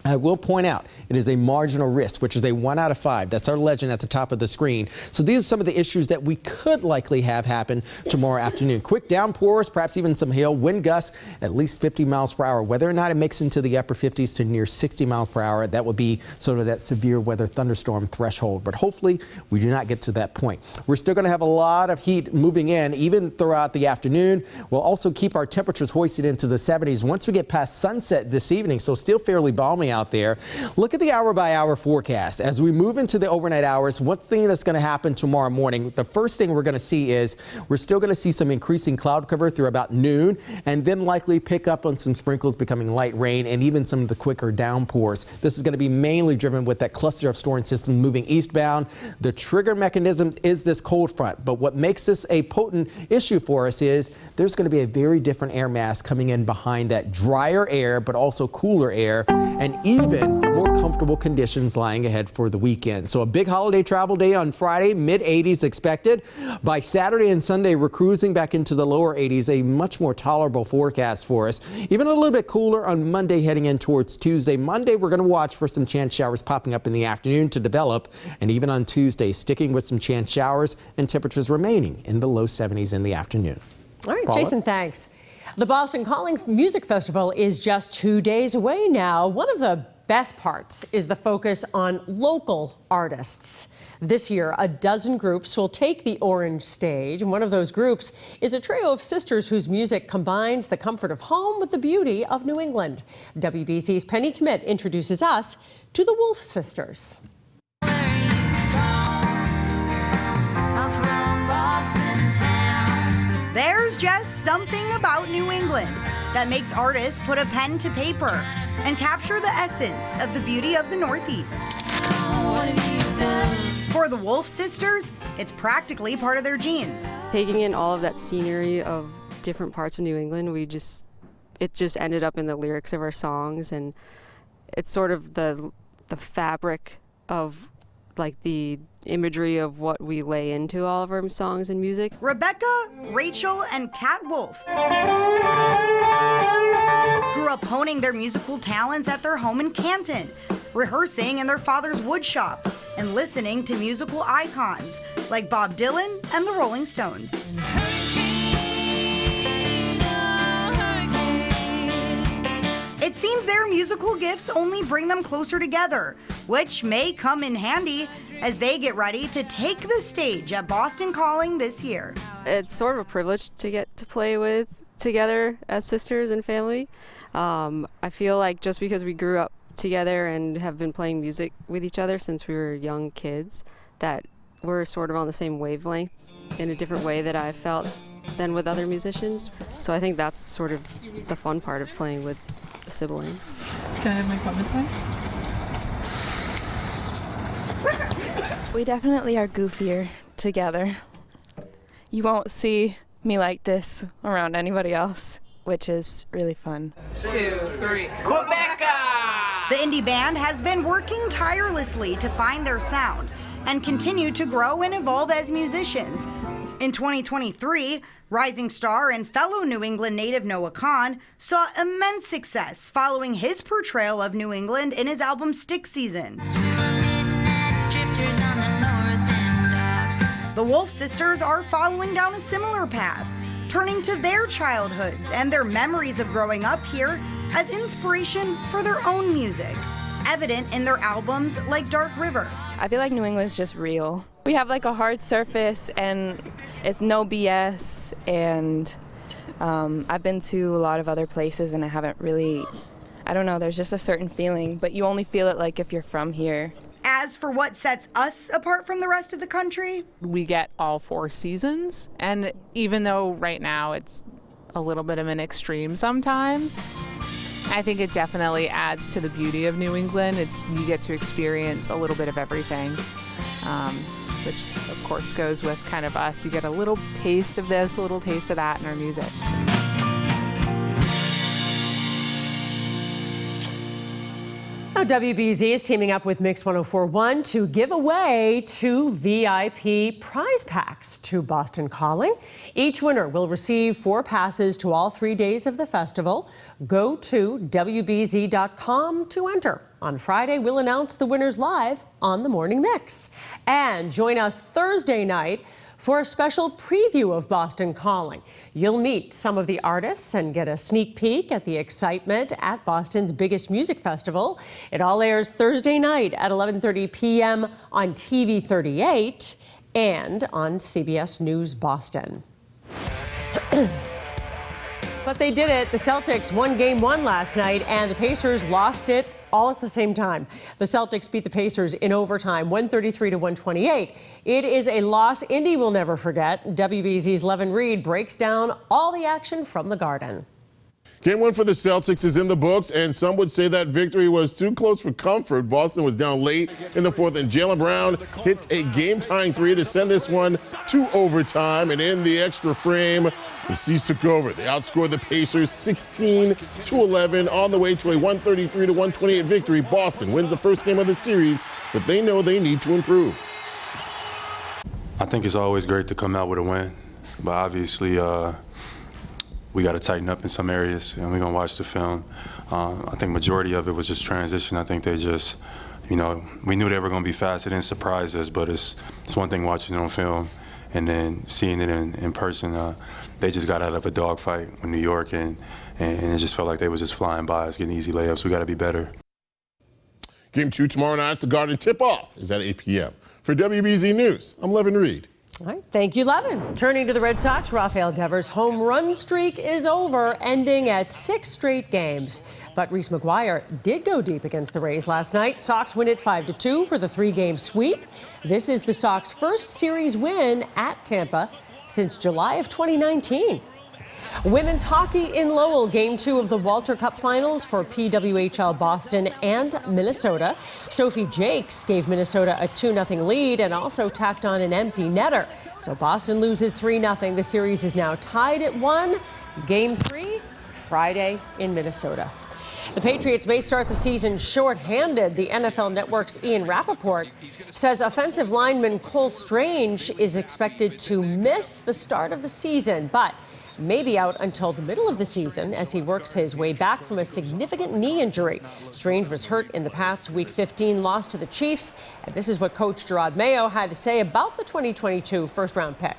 Speaker 6: I will point out it is a marginal risk, which is a 1 out of 5. That's our legend at the top of the screen. So these are some of the issues that we could likely have happen tomorrow afternoon. Quick downpours, perhaps even some hail, wind gusts at least 50 miles per hour. Whether or not it makes into the upper 50s to near 60 miles per hour, that would be sort of that severe weather thunderstorm threshold. But hopefully we do not get to that point. We're still going to have a lot of heat moving in even throughout the afternoon. We'll also keep our temperatures hoisted into the 70s once we get past sunset this evening. So still fairly balmy out there. Look at the hour-by-hour forecast. As we move into the overnight hours, one thing that's going to happen tomorrow morning, the first thing we're going to see is we're still going to see some increasing cloud cover through about noon, and then likely pick up on some sprinkles becoming light rain and even some of the quicker downpours. This is going to be mainly driven with that cluster of storm systems moving eastbound. The trigger mechanism is this cold front, but what makes this a potent issue for us is there's going to be a very different air mass coming in behind that drier air, but also cooler air, and even more comfortable conditions lying ahead for the weekend. So a big holiday travel day on Friday, mid-80s expected. By Saturday and Sunday, we're cruising back into the lower 80s, a much more tolerable forecast for us. Even a little bit cooler on Monday heading in towards Tuesday. Monday, we're going to watch for some chance showers popping up in the afternoon to develop. And even on Tuesday, sticking with some chance showers and temperatures remaining in the low 70s in the afternoon.
Speaker 13: All right,
Speaker 6: Paula?
Speaker 13: Jason, thanks. The Boston Calling Music Festival is just 2 days away now. One of the best parts is the focus on local artists. This year, a dozen groups will take the orange stage, and one of those groups is a trio of sisters whose music combines the comfort of home with the beauty of New England. WBC's Penny Kmitt introduces us to the Wolf Sisters.
Speaker 8: There's just something about New England that makes artists put a pen to paper and capture the essence of the beauty of the Northeast. For the Wolf Sisters, it's practically part of their genes.
Speaker 11: Taking in all of that scenery of different parts of New England, it just ended up in the lyrics of our songs, and it's sort of the fabric of like the imagery of what we lay into all of our songs and music.
Speaker 8: Rebecca, Rachel, and Kat Wolf grew up honing their musical talents at their home in Canton, rehearsing in their father's woodshop and listening to musical icons like Bob Dylan and the Rolling Stones. It seems their musical gifts only bring them closer together, which may come in handy as they get ready to take the stage at Boston Calling this year.
Speaker 11: It's sort of a privilege to get to play with together as sisters and family. I feel like just because we grew up together and have been playing music with each other since we were young kids, that we're sort of on the same wavelength in a different way that I felt than with other musicians. So I think that's sort of the fun part of playing with the siblings.
Speaker 12: Can I have my comment time? We definitely are goofier together. You won't see me like this around anybody else, which is really fun.
Speaker 8: 2, 3, Quebeca! The indie band has been working tirelessly to find their sound and continue to grow and evolve as musicians, In 2023, rising star and fellow New England native Noah Kahan saw immense success following his portrayal of New England in his album Stick Season. The Wolf sisters are following down a similar path, turning to their childhoods and their memories of growing up here as inspiration for their own music, evident in their albums like Dark River.
Speaker 12: I feel like New England's just real. We have like a hard surface and it's no BS, and I've been to a lot of other places and I haven't really, I don't know, there's just a certain feeling, but you only feel it like if you're from here.
Speaker 8: As for what sets us apart from the rest of the country,
Speaker 2: we get all 4 seasons, and even though right now it's a little bit of an extreme sometimes, I think it definitely adds to the beauty of New England. You get to experience a little bit of everything, which of course goes with kind of us. You get a little taste of this, a little taste of that in our music.
Speaker 13: Now, WBZ is teaming up with Mix 104.1 to give away 2 VIP prize packs to Boston Calling. Each winner will receive 4 passes to all 3 days of the festival. Go to WBZ.com to enter. On Friday, we'll announce the winners live on the Morning Mix. And join us Thursday night for a special preview of Boston Calling. You'll meet some of the artists and get a sneak peek at the excitement at Boston's biggest music festival. It all airs Thursday night at 11:30 p.m. on TV 38 and on CBS News Boston. But they did it. The Celtics won Game 1 last night, and the Pacers lost it all at the same time. The Celtics beat the Pacers in overtime, 133-128. It is a loss Indy will never forget. WBZ's Levin Reed breaks down all the action from the Garden.
Speaker 7: Game 1 for the Celtics is in the books, and some would say that victory was too close for comfort. Boston was down late in the 4th, and Jaylen Brown hits a game-tying 3 to send this one to overtime. And in the extra frame, the C's took over. They outscored the Pacers 16-11 on the way to a 133-128 victory. Boston wins the first game of the series, but they know they need to improve.
Speaker 15: I think it's always great to come out with a win, but obviously we got to tighten up in some areas, and we're going to watch the film. I think majority of it was just transition. I think they just, we knew they were going to be fast. It didn't surprise us, but it's one thing watching it on film and then seeing it in person. They just got out of a dogfight with New York, and it just felt like they was just flying by us, getting easy layups. We got to be better.
Speaker 7: Game 2 tomorrow night at the Garden. Tip-off is at 8 p.m. For WBZ News, I'm Levin Reed.
Speaker 13: All right, thank you, Levin. Turning to the Red Sox, Rafael Devers' home run streak is over, ending at 6 straight games. But Reese McGuire did go deep against the Rays last night. Sox win it 5-2 for the 3-game sweep. This is the Sox' first series win at Tampa since July of 2019. Women's hockey in Lowell, Game 2 of the Walter Cup Finals for PWHL Boston and Minnesota. Sophie Jakes gave Minnesota a 2-0 lead and also tacked on an empty netter. So Boston loses 3-0. The series is now tied at 1. Game 3, Friday in Minnesota. The Patriots may start the season short-handed. The NFL Network's Ian Rappaport says offensive lineman Cole Strange is expected to miss the start of the season, but may be out until the middle of the season as he works his way back from a significant knee injury. Strange was hurt in the Pats' Week 15 loss to the Chiefs, and this is what Coach Gerard Mayo had to say about the 2022 first-round pick.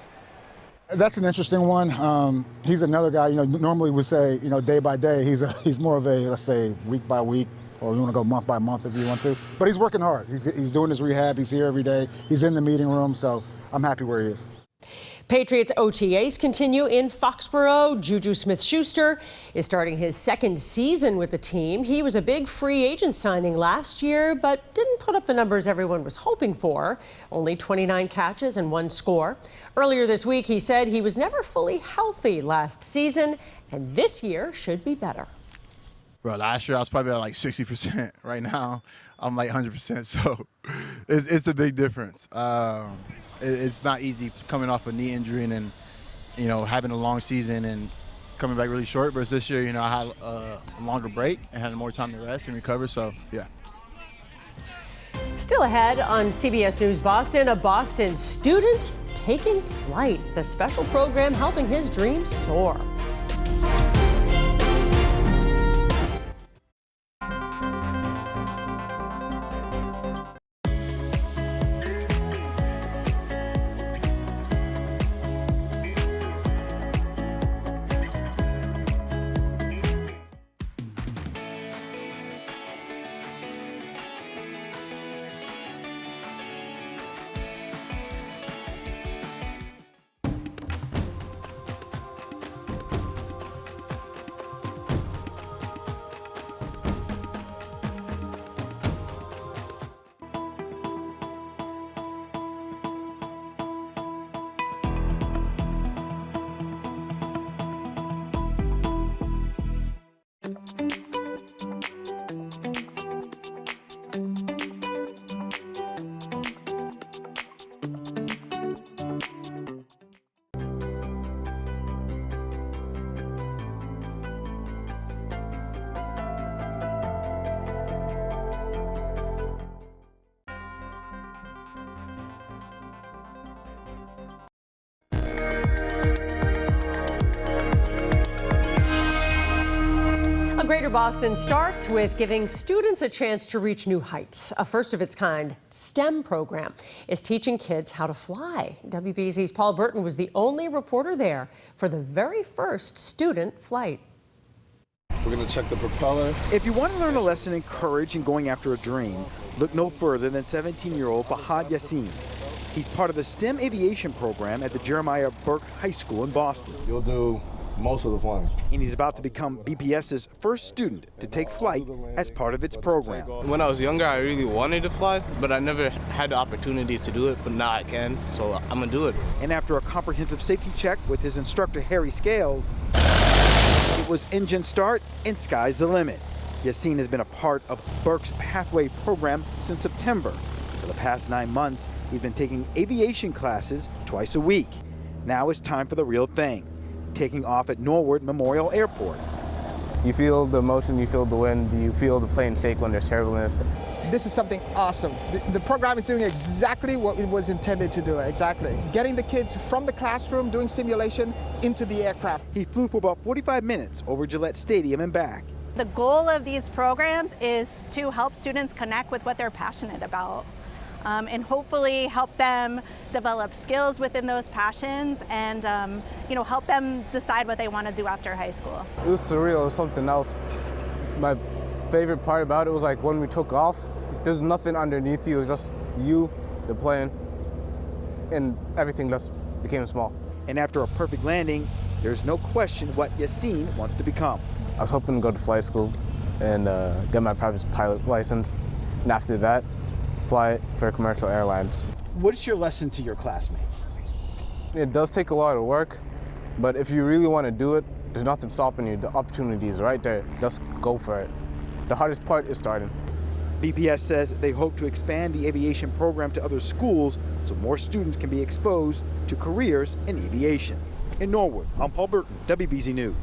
Speaker 19: That's an interesting one. He's another guy, normally we say, day by day. He's more of a, let's say, week by week, or you want to go month by month if you want to. But he's working hard. He's doing his rehab. He's here every day. He's in the meeting room, so I'm happy where he is.
Speaker 13: Patriots OTAs continue in Foxborough. Juju Smith-Schuster is starting his 2nd season with the team. He was a big free agent signing last year, but didn't put up the numbers everyone was hoping for. Only 29 catches and 1 score. Earlier this week, he said he was never fully healthy last season, and this year should be better.
Speaker 21: Bro, last year I was probably at like 60%. Right now, I'm like 100%, so it's a big difference. It's not easy coming off a knee injury and then, having a long season and coming back really short. But this year, I had a longer break and had more time to rest and recover. So, yeah.
Speaker 13: Still ahead on CBS News Boston, a Boston student taking flight, the special program helping his dreams soar. Greater Boston starts with giving students a chance to reach new heights. A first-of-its-kind STEM program is teaching kids how to fly. WBZ's Paul Burton was the only reporter there for the very first student flight.
Speaker 1: We're going to check the propeller.
Speaker 3: If you want to learn a lesson in courage and going after a dream, look no further than 17-year-old Fahad Yassin. He's part of the STEM aviation program at the Jeremiah Burke High School in Boston.
Speaker 1: You'll do most of the flying.
Speaker 3: And he's about to become BPS's first student to take flight as part of its program.
Speaker 10: When I was younger, I really wanted to fly, but I never had the opportunities to do it, but now I can, so I'm gonna do it.
Speaker 3: And after a comprehensive safety check with his instructor, Harry Scales, it was engine start and sky's the limit. Yassin has been a part of Burke's Pathway program since September. For the past 9 months, he's been taking aviation classes twice a week. Now it's time for the real thing. Taking off at Norwood Memorial Airport.
Speaker 10: You feel the motion, you feel the wind, you feel the plane shake when there's turbulence.
Speaker 20: This is something awesome. The program is doing exactly what it was intended to do, exactly. Getting the kids from the classroom, doing simulation, into the aircraft.
Speaker 3: He flew for about 45 minutes over Gillette Stadium and back.
Speaker 22: The goal of these programs is to help students connect with what they're passionate about. And hopefully help them develop skills within those passions and help them decide what they want to do after high school.
Speaker 10: It was surreal, it was something else. My favorite part about it was like when we took off, there's nothing underneath you, it was just you, the plane, and everything just became small.
Speaker 3: And after a perfect landing, there's no question what Yassin wants to become.
Speaker 10: I was hoping to go to flight school and get my private pilot license, and after that, fly for commercial airlines.
Speaker 3: What is your lesson to your classmates?
Speaker 10: It does take a lot of work, but if you really want to do it, there's nothing stopping you. The opportunity is right there. Just go for it. The hardest part is starting.
Speaker 3: BPS says they hope to expand the aviation program to other schools so more students can be exposed to careers in aviation. In Norwood, I'm Paul Burton, WBZ News.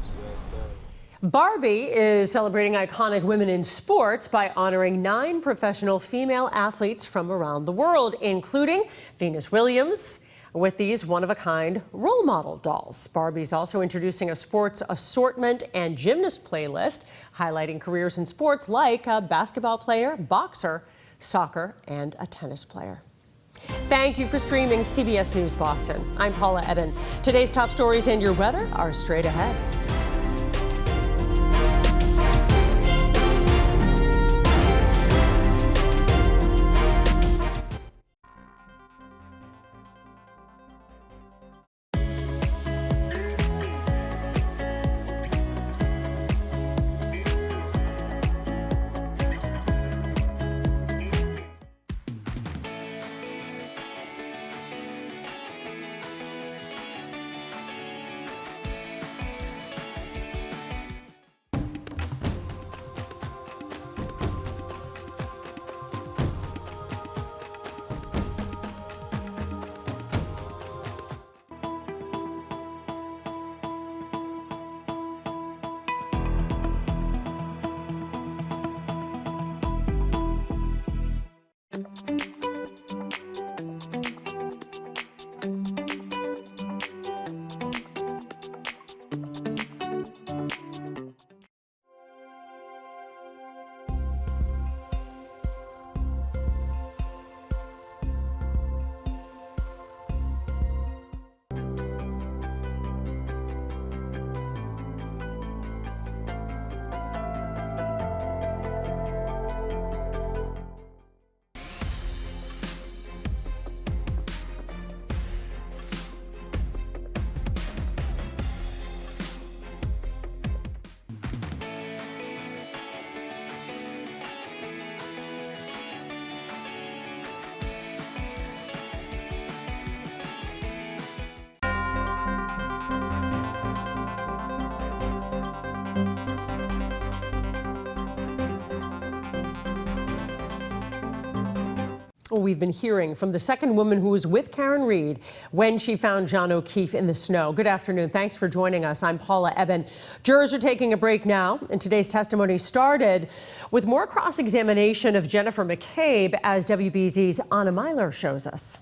Speaker 13: Barbie is celebrating iconic women in sports by honoring 9 professional female athletes from around the world, including Venus Williams, with these one-of-a-kind role model dolls. Barbie's also introducing a sports assortment and gymnast playlist, highlighting careers in sports like a basketball player, boxer, soccer, and a tennis player. Thank you for streaming CBS News Boston. I'm Paula Eben. Today's top stories and your weather are straight ahead. what we've been hearing from the second woman who was with Karen Reed when she found John O'Keefe in the snow. Good afternoon. Thanks for joining us. I'm Paula Eben. Jurors are taking a break now, and today's testimony started with more cross-examination of Jennifer McCabe, as WBZ's Anna Myler shows us.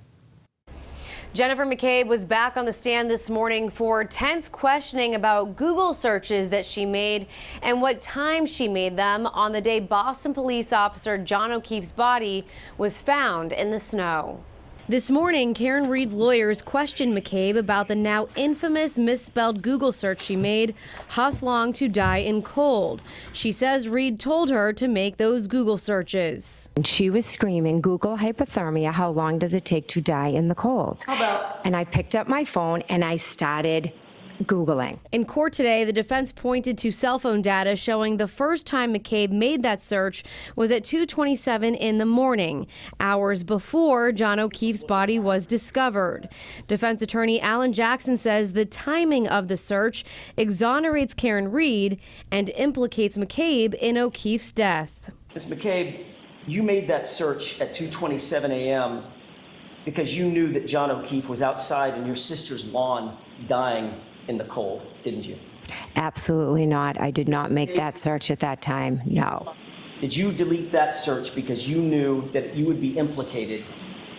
Speaker 5: Jennifer McCabe was back on the stand this morning for tense questioning about Google searches that she made and what time she made them on the day Boston police officer John O'Keefe's body was found in the snow. This morning, Karen Reed's lawyers questioned McCabe about the now infamous misspelled Google search she made, "Hus long to die in cold." She says Reed told her to make those Google searches.
Speaker 14: She was screaming, "Google hypothermia, how long does it take to die in the cold?" And I picked up my phone and I started Googling.
Speaker 5: In court today, the defense pointed to cell phone data showing the first time McCabe made that search was at 2:27 in the morning, hours before John O'Keefe's body was discovered. Defense attorney Alan Jackson says the timing of the search exonerates Karen Reed and implicates McCabe in O'Keefe's death.
Speaker 18: Ms. McCabe, you made that search at 2:27 a.m. because you knew that John O'Keefe was outside in your sister's lawn dying in the cold, didn't you?
Speaker 14: Absolutely not. I did not make that search at that time, no.
Speaker 18: Did you delete that search because you knew that you would be implicated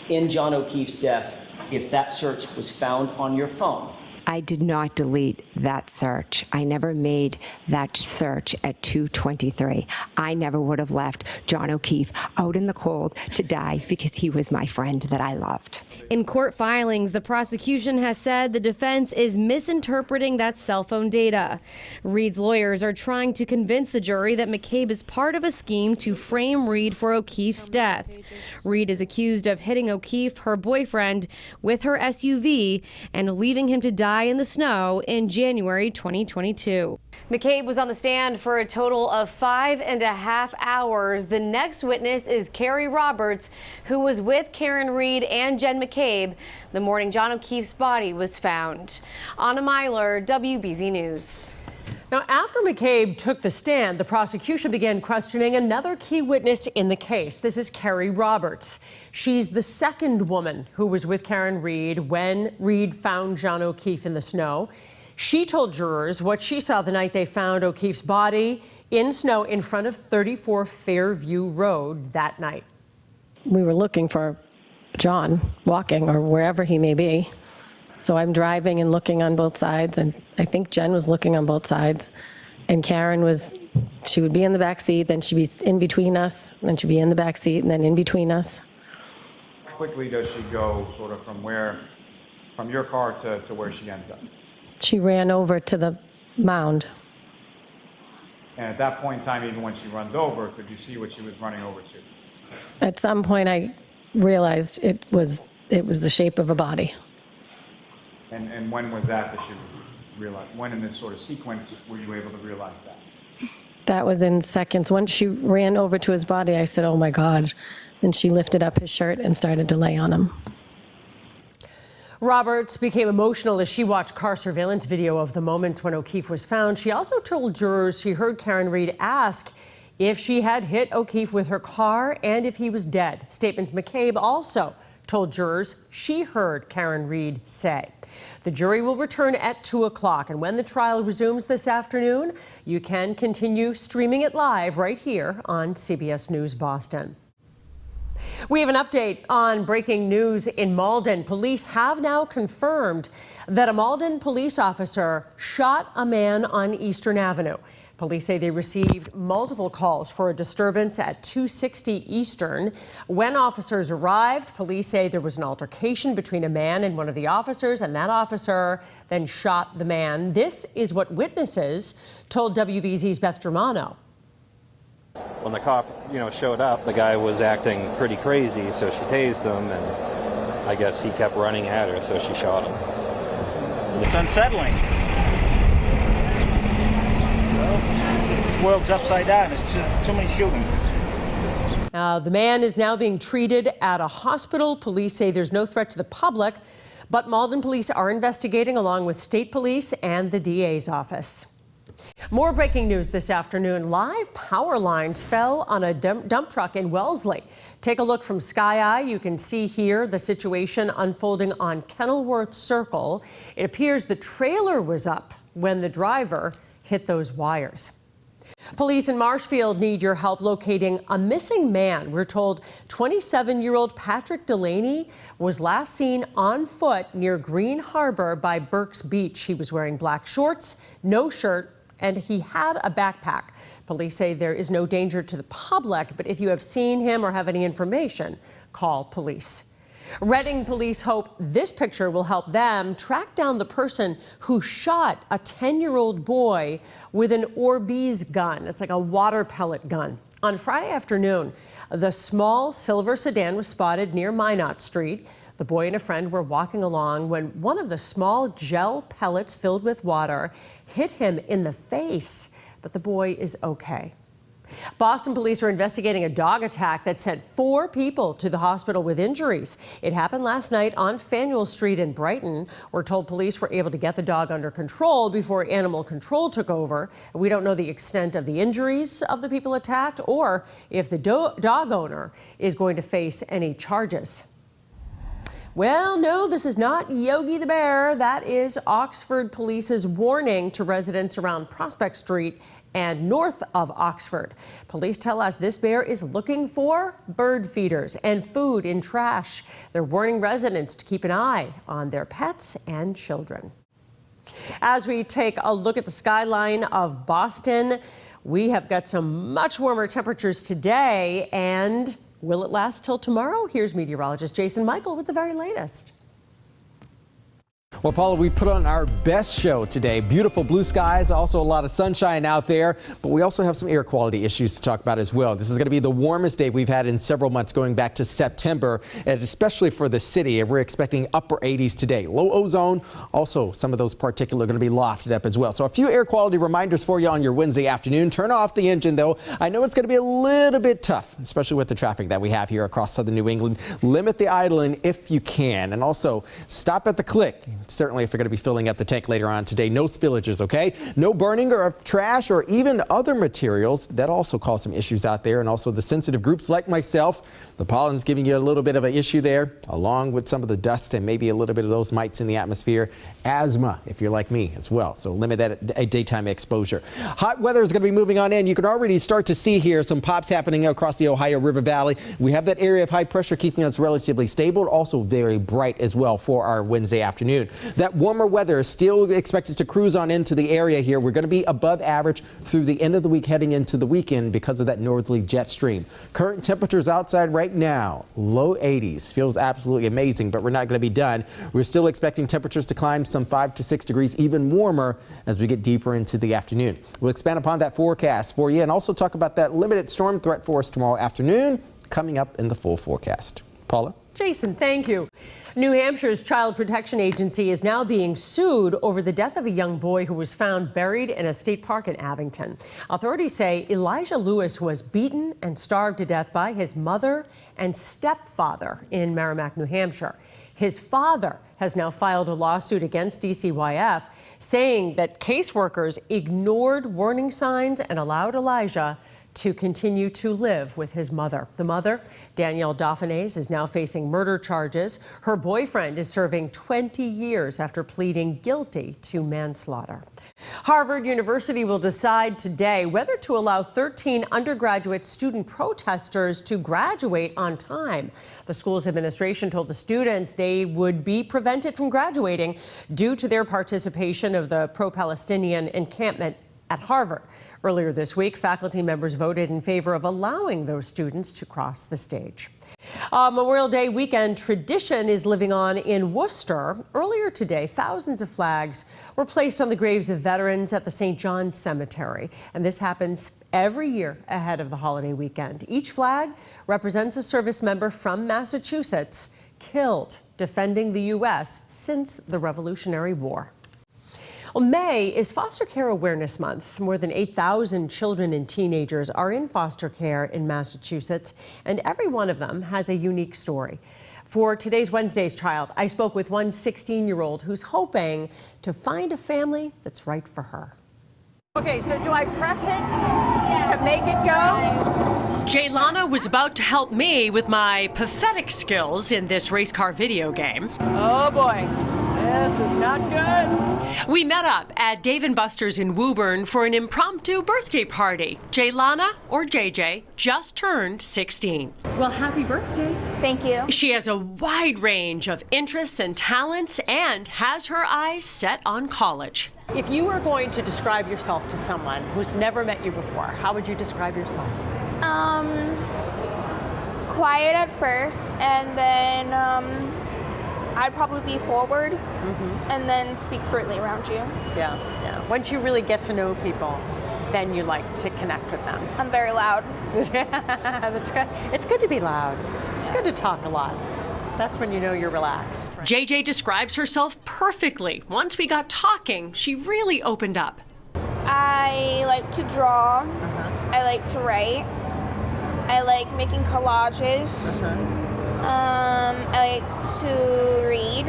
Speaker 18: in John O'Keefe's death if that search was found on your phone?
Speaker 14: I did not delete that search. I never made that search at 2:23. I never would have left John O'Keefe out in the cold to die because he was my friend that I loved.
Speaker 5: In court filings, the prosecution has said the defense is misinterpreting that cell phone data. Reed's lawyers are trying to convince the jury that McCabe is part of a scheme to frame Reed for O'Keefe's death. Reed is accused of hitting O'Keefe, her boyfriend, with her SUV and leaving him to die in the snow in January 2022. McCabe was on the stand for a total of 5.5 hours. The next witness is Carrie Roberts, who was with Karen Reed and Jen McCabe the morning John O'Keefe's body was found. Anna Myler, WBZ News.
Speaker 13: Now, after McCabe took the stand, the prosecution began questioning another key witness in the case. This is Carrie Roberts. She's the second woman who was with Karen Reed when Reed found John O'Keefe in the snow. She told jurors what she saw the night they found O'Keefe's body in snow in front of 34 Fairview Road that night.
Speaker 23: We were looking for John, walking or wherever he may be. So I'm driving and looking on both sides, and I think Jen was looking on both sides. And Karen she would be in the back seat, then she'd be in between us, then she'd be in the back seat, and then in between us.
Speaker 24: How quickly does she go sort of from your car to where she ends up?
Speaker 23: She ran over to the mound.
Speaker 24: And at that point in time, even when she runs over, could you see what she was running over to?
Speaker 23: At some point, I realized it was the shape of a body.
Speaker 24: And when was that you realized? When in this sort of sequence were you able to realize that?
Speaker 23: That was in seconds. Once she ran over to his body, I said, "Oh my God." And she lifted up his shirt and started to lay on him.
Speaker 13: Roberts became emotional as she watched car surveillance video of the moments when O'Keefe was found. She also told jurors she heard Karen Reed ask if she had hit O'Keefe with her car and if he was dead. Statements McCabe also told jurors she heard Karen Reed say. The jury will return at 2 o'clock, and when the trial resumes this afternoon, you can continue streaming it live right here on CBS News Boston. We have an update on breaking news in Malden. Police have now confirmed that a Malden police officer shot a man on Eastern Avenue. Police say they received multiple calls for a disturbance at 260 Eastern. When officers arrived, police say there was an altercation between a man and one of the officers, and that officer then shot the man. This is what witnesses told WBZ's Beth Germano.
Speaker 25: When the cop, showed up, the guy was acting pretty crazy, so she tased him, and I guess he kept running at her, so she shot him.
Speaker 4: It's unsettling. This world's upside down. There's too many shootings.
Speaker 13: The man is now being treated at a hospital. Police say there's no threat to the public, but Malden police are investigating along with state police and the DA's office. More breaking news this afternoon. Live power lines fell on a dump truck in Wellesley. Take a look from Sky Eye. You can see here the situation unfolding on Kenilworth Circle. It appears the trailer was up when the driver hit those wires. Police in Marshfield need your help locating a missing man. We're told 27-year-old Patrick Delaney was last seen on foot near Green Harbor by Burke's Beach. He was wearing black shorts, no shirt, and he had a backpack. Police say there is no danger to the public, but if you have seen him or have any information, call police. Reading police hope this picture will help them track down the person who shot a 10-year-old boy with an Orbeez gun. It's like a water pellet gun. On Friday afternoon, the small silver sedan was spotted near Minot Street. The boy and a friend were walking along when one of the small gel pellets filled with water hit him in the face, but the boy is okay. Boston police are investigating a dog attack that sent 4 people to the hospital with injuries. It happened last night on Faneuil Street in Brighton. We're told police were able to get the dog under control before animal control took over. We don't know the extent of the injuries of the people attacked or if the dog owner is going to face any charges. Well, no, this is not Yogi the Bear. That is Oxford Police's warning to residents around Prospect Street and north of Oxford. Police tell us this bear is looking for bird feeders and food in trash. They're warning residents to keep an eye on their pets and children. As we take a look at the skyline of Boston, we have got some much warmer temperatures today, and will it last till tomorrow? Here's meteorologist Jason Michael with the very latest.
Speaker 6: Well, Paula, we put on our best show today. Beautiful blue skies, also a lot of sunshine out there, but we also have some air quality issues to talk about as well. This is going to be the warmest day we've had in several months going back to September, and especially for the city. We're expecting upper 80s today. Low ozone, also some of those particulates are going to be lofted up as well. So a few air quality reminders for you on your Wednesday afternoon. Turn off the engine, though. I know it's going to be a little bit tough, especially with the traffic that we have here across southern New England. Limit the idling if you can, and also stop at the click. Certainly if you're going to be filling up the tank later on today. No spillages, okay? No burning of trash or even other materials. That also cause some issues out there. And also the sensitive groups like myself, the pollen's giving you a little bit of an issue there, along with some of the dust and maybe a little bit of those mites in the atmosphere. Asthma, if you're like me as well. So limit that daytime exposure. Hot weather is going to be moving on in. You can already start to see here some pops happening across the Ohio River Valley. We have that area of high pressure keeping us relatively stable, also very bright as well for our Wednesday afternoon. That warmer weather is still expected to cruise on into the area here. We're going to be above average through the end of the week heading into the weekend because of that northerly jet stream. Current temperatures outside right now, low 80s. Feels absolutely amazing, but we're not going to be done. We're still expecting temperatures to climb some 5 to 6 degrees, even warmer as we get deeper into the afternoon. We'll expand upon that forecast for you and also talk about that limited storm threat for us tomorrow afternoon coming up in the full forecast. Paula?
Speaker 13: Jason, thank you. New Hampshire's Child Protection Agency is now being sued over the death of a young boy who was found buried in a state park in Abington. Authorities say Elijah Lewis was beaten and starved to death by his mother and stepfather in Merrimack, New Hampshire. His father has now filed a lawsuit against DCYF, saying that caseworkers ignored warning signs and allowed Elijah to continue to live with his mother. The mother, Danielle Dauphinais, is now facing murder charges. Her boyfriend is serving 20 years after pleading guilty to manslaughter. Harvard University will decide today whether to allow 13 undergraduate student protesters to graduate on time. The school's administration told the students they would be prevented from graduating due to their participation of the pro-Palestinian encampment at Harvard. Earlier this week, faculty members voted in favor of allowing those students to cross the stage. Memorial Day weekend tradition is living on in Worcester. Earlier today, thousands of flags were placed on the graves of veterans at the St. John's Cemetery. And this happens every year ahead of the holiday weekend. Each flag represents a service member from Massachusetts killed defending the U.S. since the Revolutionary War. Well, May is Foster Care Awareness Month. More than 8,000 children and teenagers are in foster care in Massachusetts, and every one of them has a unique story. For today's Wednesday's Child, I spoke with one 16-year-old who's hoping to find a family that's right for her. Okay, so do I press it to make it go? Jaylana was about to help me with my pathetic skills in this race car video game. Oh boy, this is not good. We met up at Dave & Buster's in Woburn for an impromptu birthday party. Jaylana, or JJ, just turned 16. Well, happy birthday.
Speaker 9: Thank you.
Speaker 13: She has a wide range of interests and talents and has her eyes set on college. If you were going to describe yourself to someone who's never met you before, how would you describe yourself?
Speaker 9: Quiet at first, and then I'd probably be forward, and then speak freely around you.
Speaker 13: Yeah, yeah. Once you really get to know people, then you like to connect with them.
Speaker 9: I'm very loud.
Speaker 13: That's good. It's good to be loud. It's good to talk a lot. That's when you know you're relaxed. Right? JJ describes herself perfectly. Once we got talking, she really opened up.
Speaker 9: I like to draw. I like to write. I like making collages. I like to read.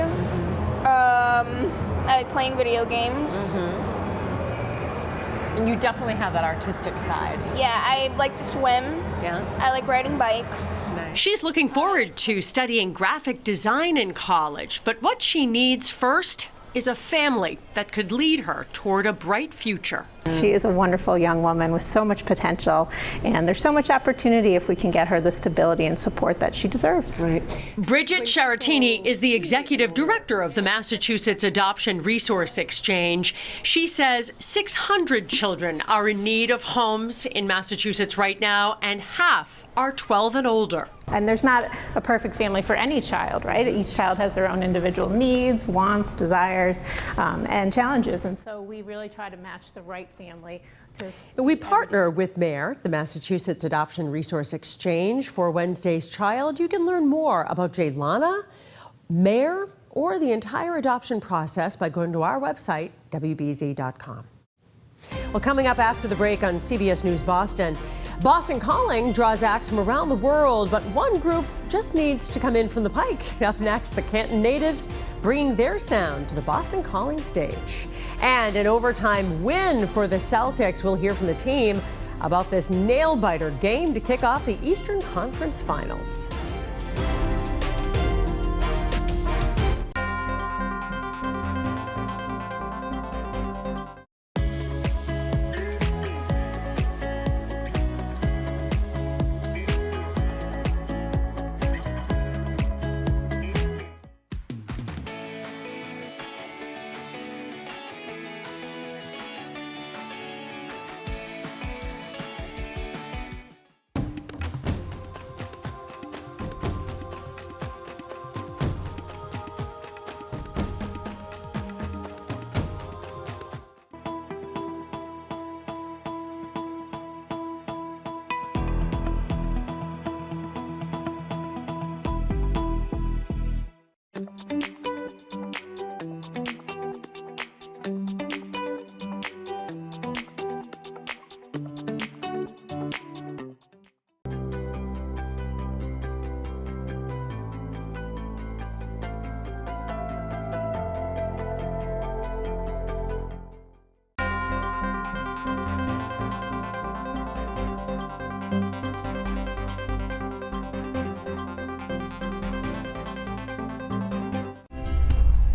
Speaker 9: I like playing video games.
Speaker 13: And you definitely have that artistic side.
Speaker 9: Yeah, I like to swim.
Speaker 13: Yeah.
Speaker 9: I like riding bikes.
Speaker 13: She's looking forward to studying graphic design in college, but what she needs first is a family that could lead her toward a bright future.
Speaker 11: She is a wonderful young woman with so much potential, and there's so much opportunity if we can get her the stability and support that she deserves.
Speaker 13: Right. Bridget Charatini is the executive director of the Massachusetts Adoption Resource Exchange. She says 600 children are in need of homes in Massachusetts right now, and half are 12 and older.
Speaker 11: And there's not a perfect family for any child, right? Each child has their own individual needs, wants, desires, and challenges. And so we really try to match the right family to...
Speaker 13: We partner with MARE, the Massachusetts Adoption Resource Exchange, for Wednesday's Child. You can learn more about Jaylana, MARE, or the entire adoption process by going to our website, WBZ.com. Well, coming up after the break on CBS News Boston, Boston Calling draws acts from around the world, but one group just needs to come in from the pike. Up next, the Canton natives bringing their sound to the Boston Calling stage. And an overtime win for the Celtics. We'll hear from the team about this nail-biter game to kick off the Eastern Conference Finals.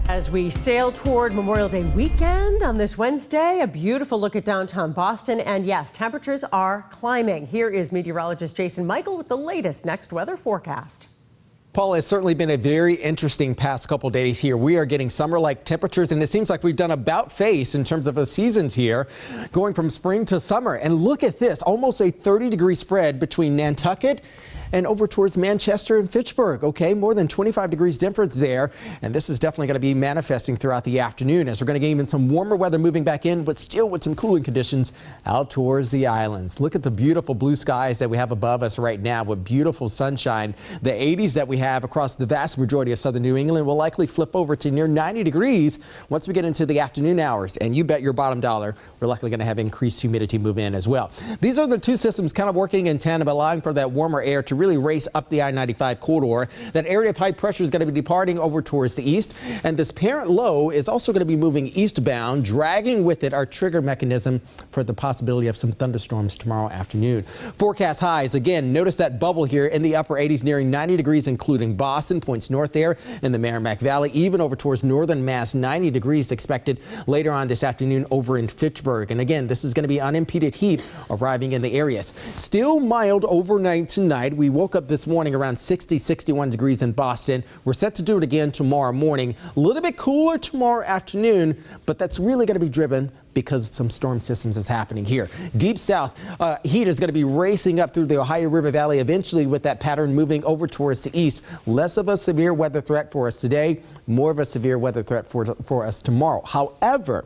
Speaker 13: As we sail toward Memorial Day weekend on this Wednesday, a beautiful look at downtown Boston. And yes, temperatures are climbing. Here is meteorologist Jason Michael with the latest next weather forecast.
Speaker 6: Paula, it's certainly been a very interesting past couple days here. We are getting summer-like temperatures, and it seems like we've done about face in terms of the seasons here, going from spring to summer. And look at this, almost a 30-degree spread between Nantucket and over towards Manchester and Fitchburg. Okay, more than 25 degrees difference there. And this is definitely going to be manifesting throughout the afternoon as we're going to get even some warmer weather moving back in, but still with some cooling conditions out towards the islands. Look at the beautiful blue skies that we have above us right now with beautiful sunshine. The 80s that we have across the vast majority of southern New England will likely flip over to near 90 degrees once we get into the afternoon hours. And you bet your bottom dollar we're likely going to have increased humidity move in as well. These are the two systems kind of working in tandem, allowing for that warmer air to really race up the I-95 corridor. That area of high pressure is going to be departing over towards the east, and this parent low is also going to be moving eastbound, dragging with it our trigger mechanism for the possibility of some thunderstorms tomorrow afternoon. Forecast highs, again, notice that bubble here in the upper 80s nearing 90 degrees, including Boston, points north there in the Merrimack Valley, even over towards northern Mass. 90 degrees expected later on this afternoon over in Fitchburg. And again, this is going to be unimpeded heat arriving in the areas. Still mild overnight tonight. We woke up this morning around 60, 61 degrees in Boston. We're set to do it again tomorrow morning. A little bit cooler tomorrow afternoon, but that's really going to be driven because some storm systems is happening here. Deep south, heat is going to be racing up through the Ohio River Valley eventually with that pattern moving over towards the east. Less of a severe weather threat for us today, more of a severe weather threat for us tomorrow. However,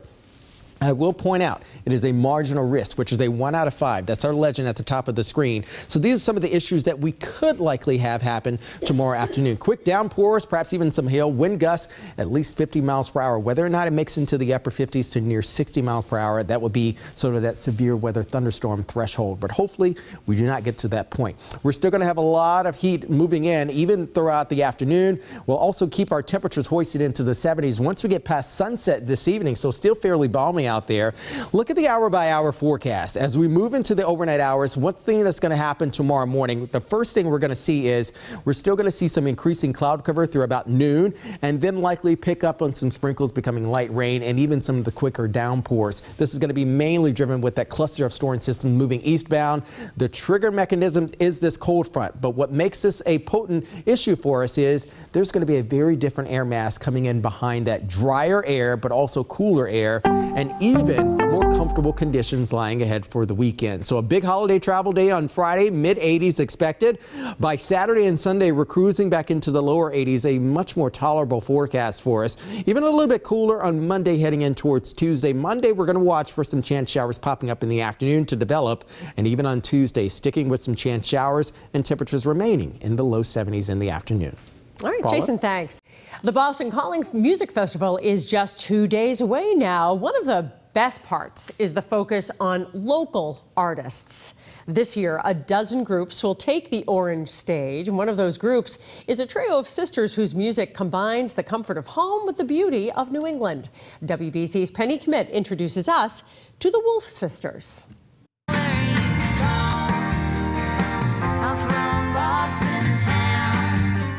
Speaker 6: I will point out it is a marginal risk, which is a 1 out of 5. That's our legend at the top of the screen. So these are some of the issues that we could likely have happen tomorrow afternoon. Quick downpours, perhaps even some hail, wind gusts at least 50 miles per hour. Whether or not it makes into the upper 50s to near 60 miles per hour, that would be sort of that severe weather thunderstorm threshold. But hopefully we do not get to that point. We're still going to have a lot of heat moving in even throughout the afternoon. We'll also keep our temperatures hoisted into the 70s once we get past sunset this evening. So still fairly balmy out there. Look at the hour-by-hour forecast. As we move into the overnight hours, one thing that's going to happen tomorrow morning, the first thing we're going to see is we're still going to see some increasing cloud cover through about noon, and then likely pick up on some sprinkles becoming light rain and even some of the quicker downpours. This is going to be mainly driven with that cluster of storm systems moving eastbound. The trigger mechanism is this cold front, but what makes this a potent issue for us is there's going to be a very different air mass coming in behind that drier air, but also cooler air, and even more comfortable conditions lying ahead for the weekend. So a big holiday travel day on Friday, mid-80s expected. By Saturday and Sunday, we're cruising back into the lower 80s, a much more tolerable forecast for us. Even a little bit cooler on Monday heading in towards Tuesday. Monday, we're going to watch for some chance showers popping up in the afternoon to develop. And even on Tuesday, sticking with some chance showers and temperatures remaining in the low 70s in the afternoon.
Speaker 13: All right,
Speaker 6: Paula?
Speaker 13: Jason, thanks. The Boston Calling Music Festival is just 2 days away now. One of the best parts is the focus on local artists. This year, a dozen groups will take the orange stage, and one of those groups is a trio of sisters whose music combines the comfort of home with the beauty of New England. WBC's Penny Kmitt introduces us to the Wolf Sisters.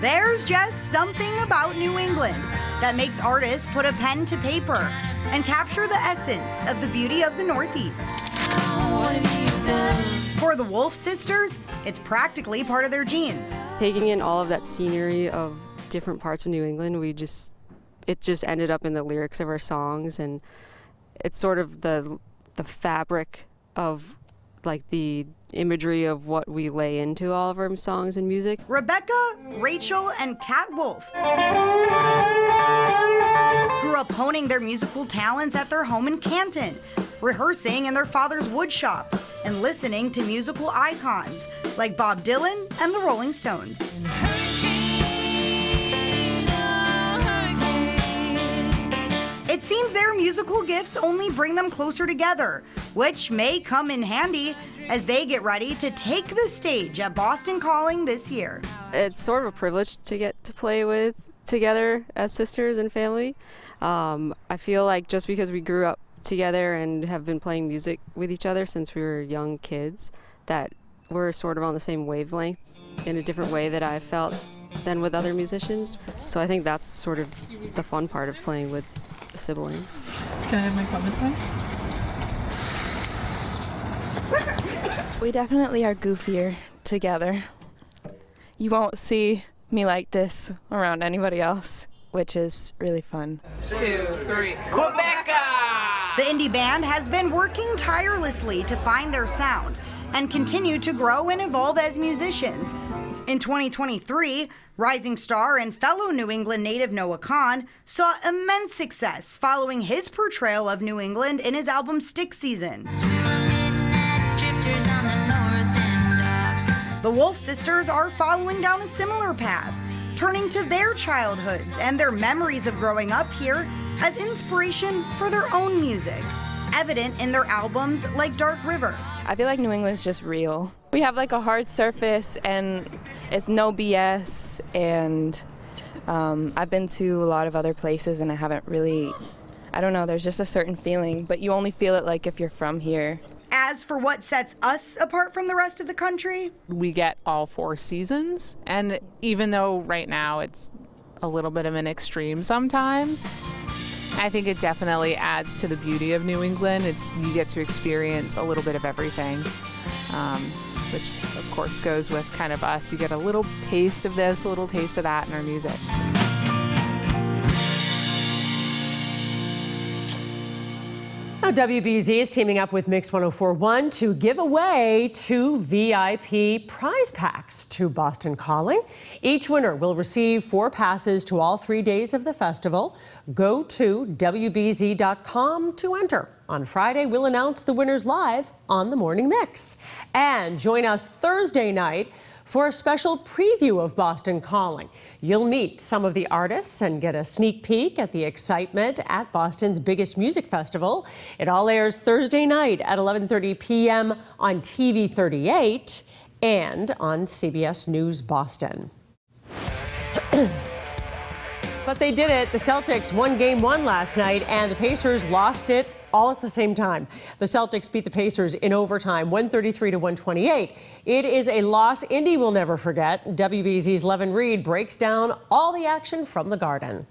Speaker 2: There's just something about New England that makes artists put a pen to paper and capture the essence of the beauty of the Northeast. For the Wolf Sisters, it's practically part of their genes.
Speaker 8: Taking in all of that scenery of different parts of New England, it just ended up in the lyrics of our songs, and it's sort of the fabric of like the imagery of what we lay into all of our songs and music.
Speaker 2: Rebecca, Rachel, and Kat Wolf grew up honing their musical talents at their home in Canton, rehearsing in their father's woodshop and listening to musical icons like Bob Dylan and the Rolling Stones. It seems their musical gifts only bring them closer together, which may come in handy as they get ready to take the stage at Boston Calling this year.
Speaker 8: It's sort of a privilege to get to play with together as sisters and family. I feel like just because we grew up together and have been playing music with each other since we were young kids, that we're sort of on the same wavelength in a different way that I've felt than with other musicians. So I think that's sort of the fun part of playing with the siblings.
Speaker 12: Can I have my phone this time? We definitely are goofier together. You won't see me like this around anybody else, which is really fun.
Speaker 2: 2, 3, Quebec! The indie band has been working tirelessly to find their sound and continue to grow and evolve as musicians. In 2023, rising star and fellow New England native Noah Kahan saw immense success following his portrayal of New England in his album Stick Season. The Wolf Sisters are following down a similar path, turning to their childhoods and their memories of growing up here as inspiration for their own music, evident in their albums like Dark River.
Speaker 12: I feel like New England's just real. We have like a hard surface and it's no BS, and I've been to a lot of other places and I haven't really, I don't know, there's just a certain feeling, but you only feel it like if you're from here.
Speaker 2: As for what sets us apart from the rest of the country,
Speaker 7: we get all 4 seasons, and even though right now it's a little bit of an extreme sometimes, I think it definitely adds to the beauty of New England. You get to experience a little bit of everything, which of course goes with kind of us. You get a little taste of this, a little taste of that in our music.
Speaker 13: Now, WBZ is teaming up with Mix 104.1 to give away 2 VIP prize packs to Boston Calling. Each winner will receive 4 passes to all 3 days of the festival. Go to WBZ.com to enter. On Friday, we'll announce the winners live on the Morning Mix. And join us Thursday night for a special preview of Boston Calling. You'll meet some of the artists and get a sneak peek at the excitement at Boston's biggest music festival. It all airs Thursday night at 11:30 p.m. on TV 38 and on CBS News Boston. But they did it. The Celtics won Game 1 last night, and the Pacers lost it all at the same time. The Celtics beat the Pacers in overtime, 133-128. It is a loss Indy will never forget. WBZ's Levin Reed breaks down all the action from the Garden.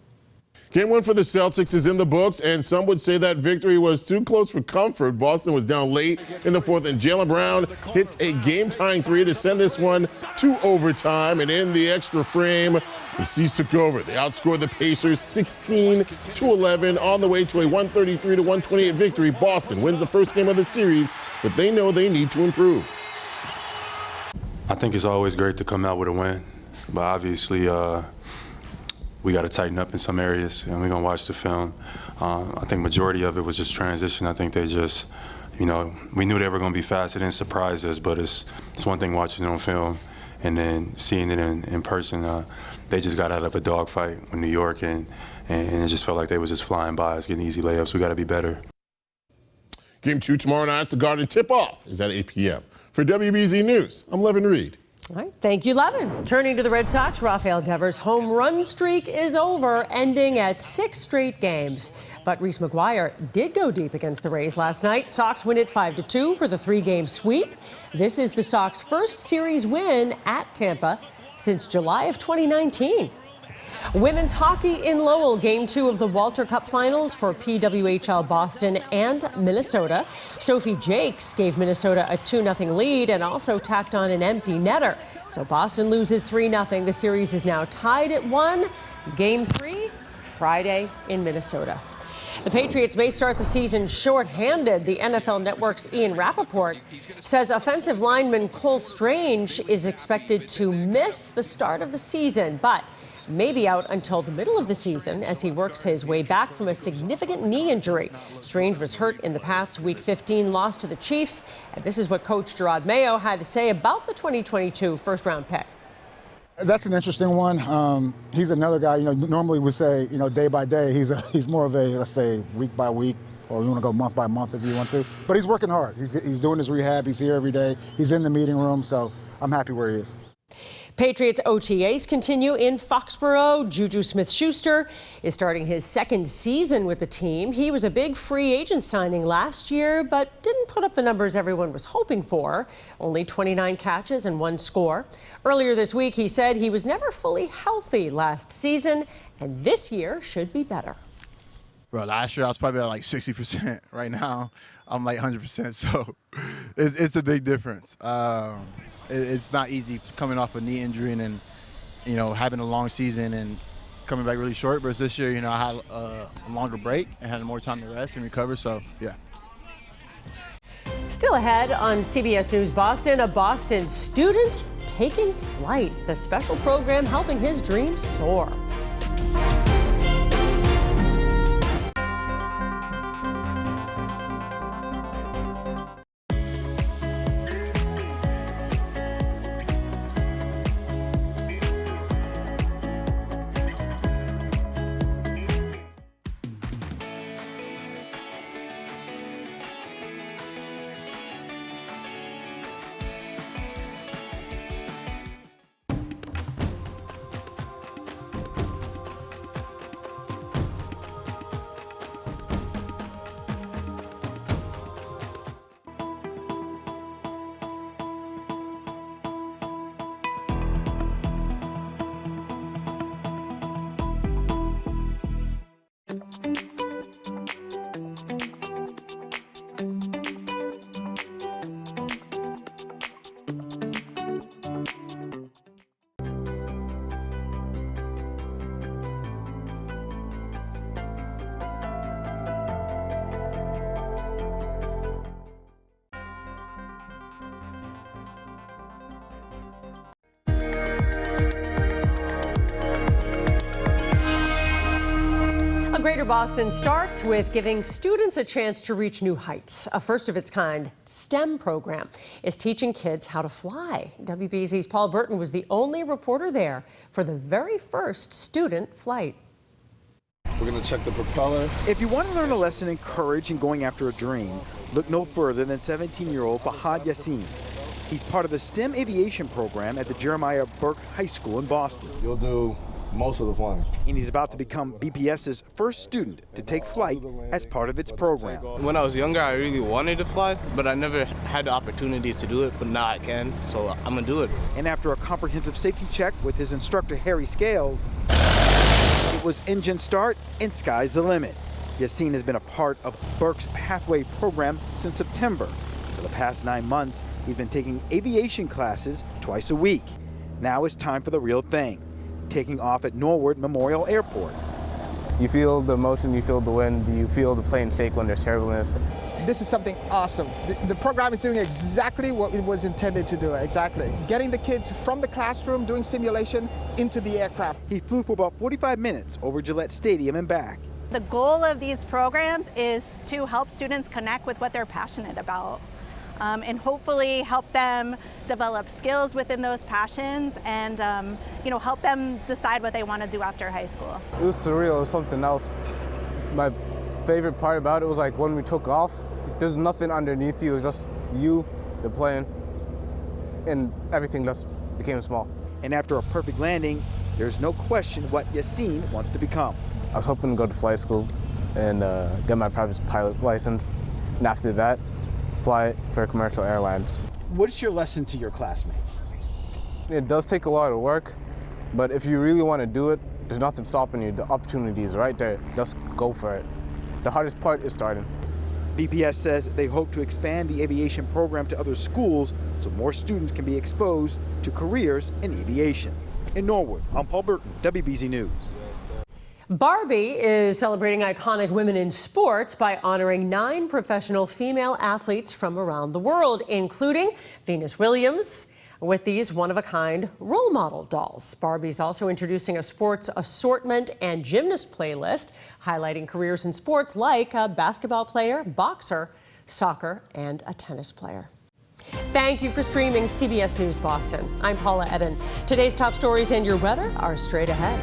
Speaker 15: Game 1 for the Celtics is in the books, and some would say that victory was too close for comfort. Boston was down late in the 4th, and Jaylen Brown hits a game-tying 3 to send this one to overtime. And in the extra frame, the C's took over. They outscored the Pacers 16-11 on the way to a 133-128 victory. Boston wins the first game of the series, but they know they need to improve.
Speaker 16: I think it's always great to come out with a win, but obviously we got to tighten up in some areas, and we're going to watch the film. I think majority of it was just transition. I think they just, we knew they were going to be fast. It didn't surprise us, but it's one thing watching it on film and then seeing it in person. They just got out of a dogfight with New York, and it just felt like they was just flying by us, getting easy layups. We got to be better.
Speaker 15: Game 2 tomorrow night at the Garden. Tip-off is at 8 p.m. For WBZ News, I'm Levin Reed.
Speaker 13: All right, thank you, Levin. Turning to the Red Sox, Rafael Devers' home run streak is over, ending at 6 straight games. But Reese McGuire did go deep against the Rays last night. Sox win it 5-2 for the 3-game sweep. This is the Sox' first series win at Tampa since July of 2019. Women's hockey in Lowell, Game 2 of the Walter Cup Finals for PWHL Boston and Minnesota. Sophie Jakes gave Minnesota a 2-0 lead and also tacked on an empty netter. So Boston loses 3-0. The series is now tied at 1. Game 3, Friday in Minnesota. The Patriots may start the season short-handed. The NFL Network's Ian Rappaport says offensive lineman Cole Strange is expected to miss the start of the season, but may be out until the middle of the season as he works his way back from a significant knee injury. Strange was hurt in the Pats' Week 15 loss to the Chiefs, and this is what Coach Gerard Mayo had to say about the 2022 first-round pick.
Speaker 17: That's an interesting one. He's another guy, normally we say, day by day. He's more of a, let's say, week by week, or you want to go month by month if you want to. But he's working hard. He's doing his rehab. He's here every day. He's in the meeting room, so I'm happy where he is.
Speaker 13: Patriots OTAs continue in Foxborough. Juju Smith-Schuster is starting his 2nd season with the team. He was a big free agent signing last year, but didn't put up the numbers everyone was hoping for. Only 29 catches and 1 score. Earlier this week, he said he was never fully healthy last season, and this year should be better.
Speaker 21: Bro, last year I was probably at like 60%. Right now, I'm like 100%. So it's a big difference. It's not easy coming off a knee injury and then, having a long season and coming back really short. But this year, I had a longer break and had more time to rest and recover. So, yeah.
Speaker 13: Still ahead on CBS News Boston, a Boston student taking flight. The special program helping his dreams soar. Greater Boston starts with giving students a chance to reach new heights. A first of its kind STEM program is teaching kids how to fly. WBZ's Paul Burton was the only reporter there for the very first student flight.
Speaker 1: We're going to check the propeller.
Speaker 3: If you want to learn a lesson in courage and going after a dream, look no further than 17-year-old Fahad Yassin. He's part of the STEM aviation program at the Jeremiah Burke High School in Boston.
Speaker 1: You'll do most of the flying.
Speaker 3: And he's about to become BPS's first student to take flight as part of its program.
Speaker 10: When I was younger, I really wanted to fly, but I never had the opportunities to do it, but now I can, so I'm gonna do it.
Speaker 3: And after a comprehensive safety check with his instructor, Harry Scales, it was engine start and sky's the limit. Yassin has been a part of Burke's Pathway program since September. For the past 9 months, he's been taking aviation classes twice a week. Now it's time for the real thing, taking off at Norwood Memorial Airport.
Speaker 10: You feel the motion, you feel the wind, you feel the plane shake when there's turbulence.
Speaker 19: This is something awesome. The program is doing exactly what it was intended to do, exactly. Getting the kids from the classroom doing simulation into the aircraft.
Speaker 3: He flew for about 45 minutes over Gillette Stadium and back.
Speaker 20: The goal of these programs is to help students connect with what they're passionate about. And hopefully help them develop skills within those passions and help them decide what they want to do after high school.
Speaker 10: It was surreal, it was something else. My favorite part about it was like when we took off, there's nothing underneath you, it was just you, the plane, and everything just became small.
Speaker 3: And after a perfect landing, there's no question what Yassin wants to become.
Speaker 10: I was hoping to go to flight school and get my private pilot license, and after that, fly for commercial airlines.
Speaker 3: What is your lesson to your classmates?
Speaker 10: It does take a lot of work, but if you really want to do it, there's nothing stopping you. The opportunity is right there. Just go for it. The hardest part is starting.
Speaker 3: BPS says they hope to expand the aviation program to other schools so more students can be exposed to careers in aviation. In Norwood, I'm Paul Burton, WBZ News.
Speaker 13: Barbie is celebrating iconic women in sports by honoring 9 professional female athletes from around the world, including Venus Williams, with these one-of-a-kind role model dolls. Barbie's also introducing a sports assortment and gymnast playlist, highlighting careers in sports like a basketball player, boxer, soccer, and a tennis player. Thank you for streaming CBS News Boston. I'm Paula Eden. Today's top stories and your weather are straight ahead.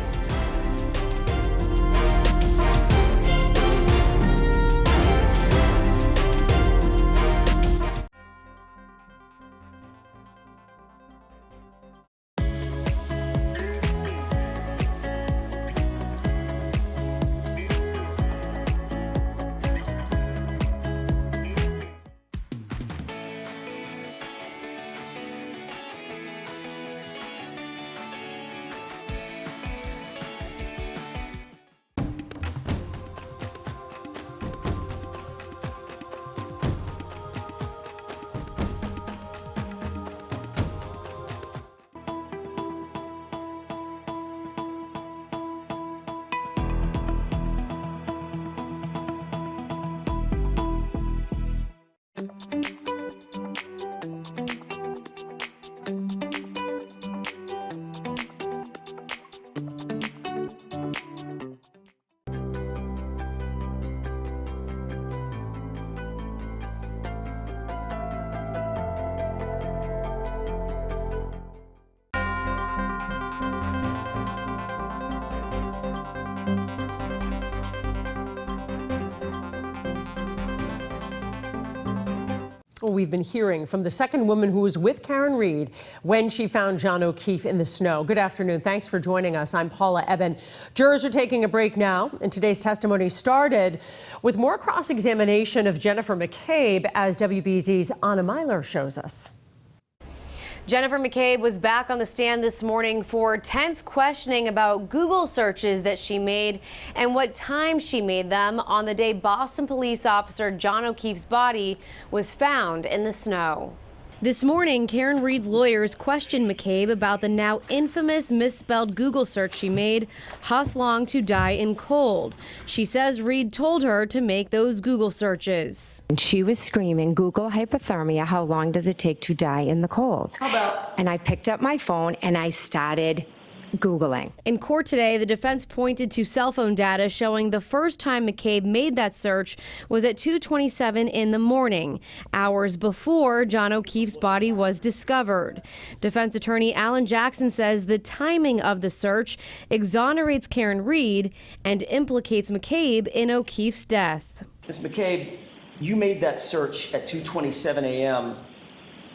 Speaker 13: We've been hearing from the second woman who was with Karen Reed when she found John O'Keefe in the snow. Good afternoon. Thanks for joining us. I'm Paula Eben. Jurors are taking a break now, and today's testimony started with more cross-examination of Jennifer McCabe, as WBZ's Anna Myler shows us.
Speaker 5: Jennifer McCabe was back on the stand this morning for tense questioning about Google searches that she made and what time she made them on the day Boston police officer John O'Keefe's body was found in the snow. This morning, Karen Reed's lawyers questioned McCabe about the now infamous misspelled Google search she made, "Hus long to die in cold." She says Reed told her to make those Google searches.
Speaker 14: She was screaming, "Google hypothermia, how long does it take to die in the cold?"
Speaker 13: How about?
Speaker 14: And I picked up my phone and I started Googling.
Speaker 5: In court today, the defense pointed to cell phone data showing the first time McCabe made that search was at 2:27 in the morning, hours before John O'Keefe's body was discovered. Defense attorney Alan Jackson says the timing of the search exonerates Karen Reed and implicates McCabe in O'Keefe's death.
Speaker 18: Ms. McCabe, you made that search at 2:27 a.m.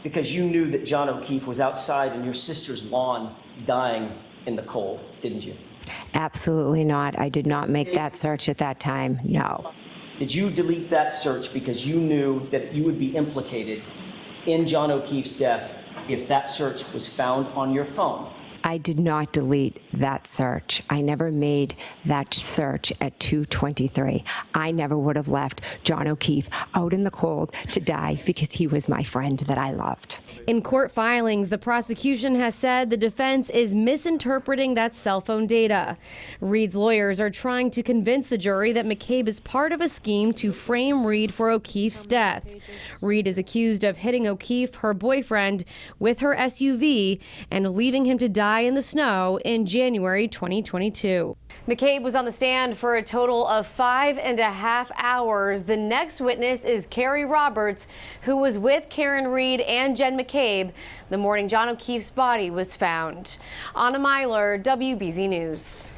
Speaker 18: because you knew that John O'Keefe was outside in your sister's lawn dying in the cold, didn't you?
Speaker 14: Absolutely not. I did not make that search at that time, no.
Speaker 18: Did you delete that search because you knew that you would be implicated in John O'Keefe's death if that search was found on your phone?
Speaker 14: I did not delete that search. I never made that search at 2:23. I never would have left John O'Keefe out in the cold to die because he was my friend that I loved.
Speaker 5: In court filings, the prosecution has said the defense is misinterpreting that cell phone data. Reed's lawyers are trying to convince the jury that McCabe is part of a scheme to frame Reed for O'Keefe's death. Reed is accused of hitting O'Keefe, her boyfriend, with her SUV and leaving him to die in the snow in January 2022. McCabe was on the stand for a total of 5.5 hours. The next witness is Carrie Roberts, who was with Karen Reed and Jen McCabe the morning John O'Keefe's body was found. Anna Myler, WBZ News.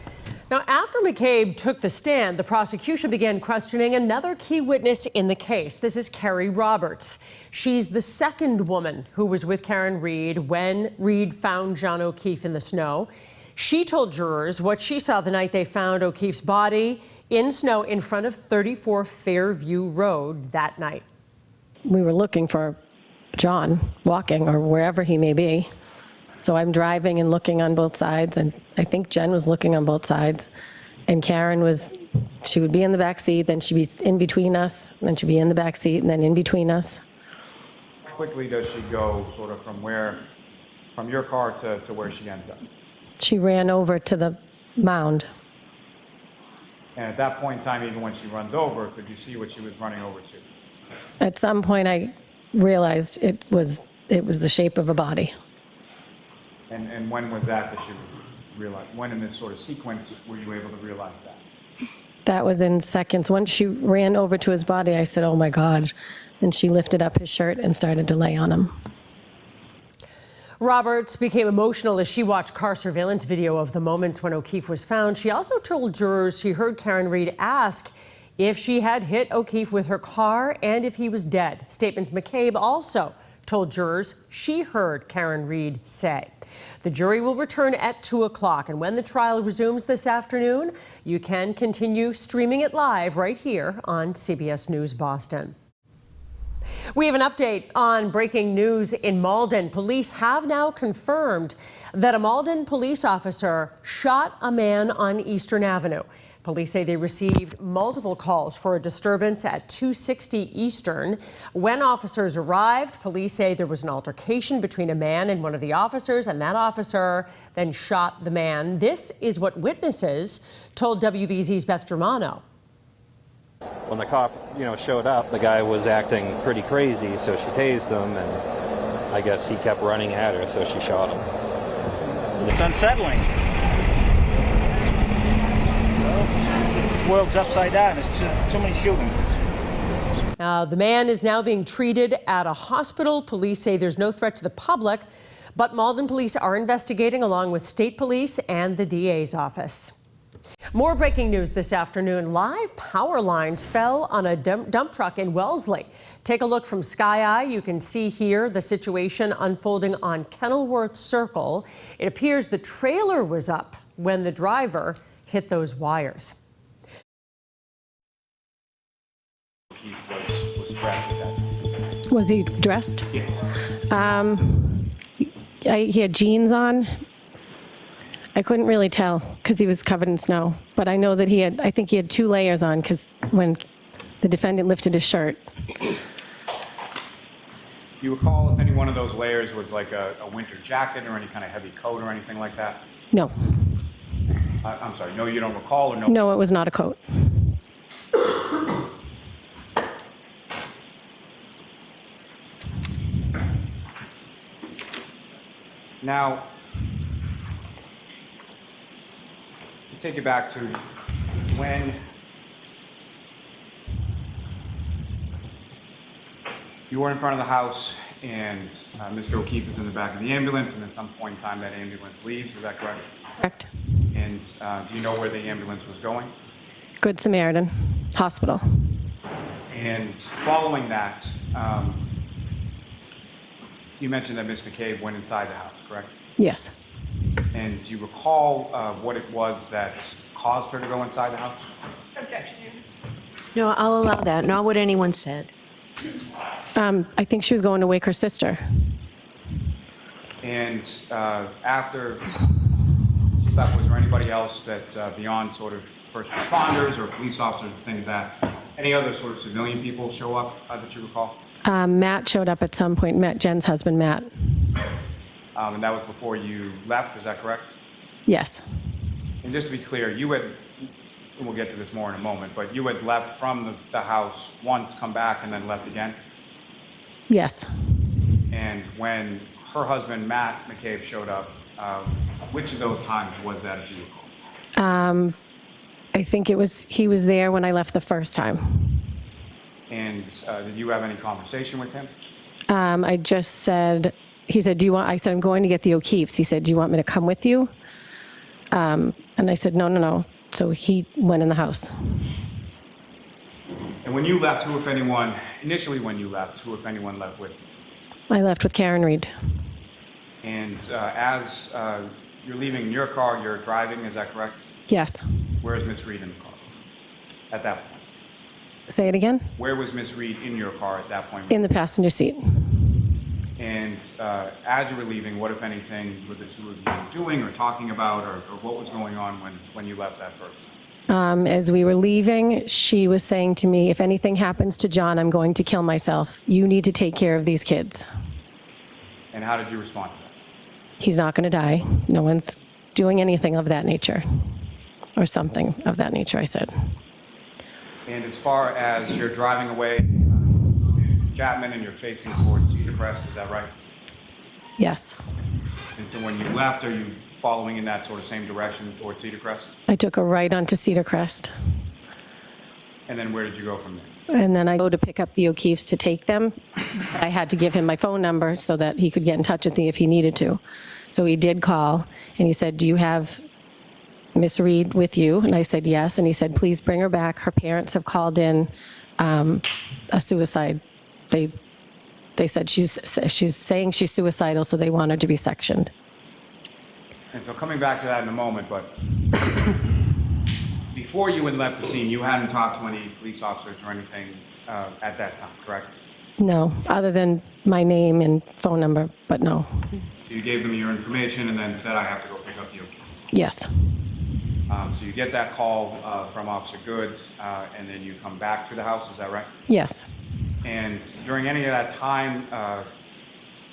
Speaker 13: Now, after McCabe took the stand, the prosecution began questioning another key witness in the case. This is Carrie Roberts. She's the second woman who was with Karen Reed when Reed found John O'Keefe in the snow. She told jurors what she saw the night they found O'Keefe's body in snow in front of 34 Fairview Road that night.
Speaker 22: We were looking for John, walking or wherever he may be. So I'm driving and looking on both sides, and I think Jen was looking on both sides. And Karen she would be in the back seat, then she'd be in between us, then she'd be in the back seat, and then in between us.
Speaker 4: How quickly does she go sort of from your car to where she ends up?
Speaker 22: She ran over to the mound.
Speaker 4: And at that point in time, even when she runs over, could you see what she was running over to?
Speaker 22: At some point, I realized it was the shape of a body.
Speaker 4: And when was that you realized? When in this sort of sequence were you able to realize that?
Speaker 22: That was in seconds. Once she ran over to his body, I said, "Oh my God." And she lifted up his shirt and started to lay on him.
Speaker 13: Roberts became emotional as she watched car surveillance video of the moments when O'Keefe was found. She also told jurors she heard Karen Reed ask if she had hit O'Keefe with her car and if he was dead. Statements McCabe also told jurors she heard Karen Reed say. The jury will return at 2 o'clock, and when the trial resumes this afternoon, you can continue streaming it live right here on CBS News Boston. We have an update on breaking news in Malden. Police have now confirmed that a Malden police officer shot a man on Eastern Avenue. Police say they received multiple calls for a disturbance at 260 Eastern. When officers arrived, police say there was an altercation between a man and one of the officers, and that officer then shot the man. This is what witnesses told WBZ's Beth Germano.
Speaker 23: When the cop, showed up, the guy was acting pretty crazy, so she tased him, and I guess he kept running at her, so she shot him.
Speaker 4: It's unsettling. This world's upside down. There's too many shootings.
Speaker 13: The man is now being treated at a hospital. Police say there's no threat to the public, but Malden police are investigating along with state police and the DA's office. More breaking news this afternoon. Live power lines fell on a dump truck in Wellesley. Take a look from Sky Eye. You can see here the situation unfolding on Kenilworth Circle. It appears the trailer was up when the driver hit those wires.
Speaker 4: Was strapped to that.
Speaker 22: Was he dressed?
Speaker 4: Yes.
Speaker 22: He had jeans on. I couldn't really tell because he was covered in snow, but I know that I think he had 2 layers on because when the defendant lifted his shirt.
Speaker 4: Do you recall if any one of those layers was like a winter jacket or any kind of heavy coat or anything like that?
Speaker 22: No.
Speaker 4: I'm sorry, no, you don't recall or no?
Speaker 22: No, it was not a coat.
Speaker 4: Now, take you back to when you were in front of the house and Mr. O'Keefe is in the back of the ambulance, and at some point in time that ambulance leaves, is that correct?
Speaker 22: Correct.
Speaker 4: And do you know where the ambulance was going?
Speaker 22: Good Samaritan Hospital.
Speaker 4: And following that, you mentioned that Ms. McCabe went inside the house, correct?
Speaker 22: Yes.
Speaker 4: And do you recall what it was that caused her to go inside the house?
Speaker 6: Objection. No, I'll allow that. Not what anyone said.
Speaker 22: I think she was going to wake her sister.
Speaker 4: And after she left, was there anybody else that, beyond sort of first responders or police officers and things like that, any other sort of civilian people show up that you recall?
Speaker 22: Matt showed up at some point, Jen's husband, Matt.
Speaker 4: And that was before you left, is that correct?
Speaker 22: Yes.
Speaker 4: And just to be clear, you had, and we'll get to this more in a moment, but you had left from the house once, come back, and then left again?
Speaker 22: Yes.
Speaker 4: And when her husband, Matt McCabe, showed up, which of those times was that, if you recall?
Speaker 22: I think he was there when I left the first time.
Speaker 4: And did you have any conversation with him?
Speaker 22: I just said, he said, I said, I'm going to get the O'Keefes. He said, do you want me to come with you? And I said, no. So he went in the house.
Speaker 4: And when you left, who, if anyone, initially when you left, who, if anyone, left with you?
Speaker 22: I left with Karen Reed.
Speaker 4: And as you're leaving in your car, you're driving, is that correct?
Speaker 22: Yes.
Speaker 4: Where is Miss Reed in the car at that point?
Speaker 22: Say it again?
Speaker 4: Where was Miss Reed in your car at that point?
Speaker 22: In the passenger seat.
Speaker 4: And as you were leaving, what, if anything, were the two of you doing or talking about, or what was going on when you left that first time?
Speaker 22: As we were leaving, she was saying to me, if anything happens to John, I'm going to kill myself. You need to take care of these kids.
Speaker 4: And how did you respond to that?
Speaker 22: He's not going to die. No one's doing anything of that nature. Or something of that nature, I said.
Speaker 4: And as far as you're driving away, Chapman, and you're facing towards Cedar Crest, is that right?
Speaker 22: Yes.
Speaker 4: And so when you left, are you following in that sort of same direction towards Cedar Crest?
Speaker 22: I took a right onto Cedar Crest.
Speaker 4: And then where did you go from there?
Speaker 22: And then I go to pick up the O'Keefes to take them. I had to give him my phone number so that he could get in touch with me if he needed to. So he did call, and he said, do you have Miss Reed with you? And I said, yes. And he said, please bring her back. Her parents have called in a suicide. They said she's saying she's suicidal, so they want her to be sectioned.
Speaker 4: And so coming back to that in a moment, but before you had left the scene, you hadn't talked to any police officers or anything at that time, correct?
Speaker 22: No, other than my name and phone number, but no.
Speaker 4: So you gave them your information and then said, I have to go pick up the O'Keefes.
Speaker 22: Yes.
Speaker 4: So you get that call from Officer Good, and then you come back to the house, is that right?
Speaker 22: Yes.
Speaker 4: And during any of that time,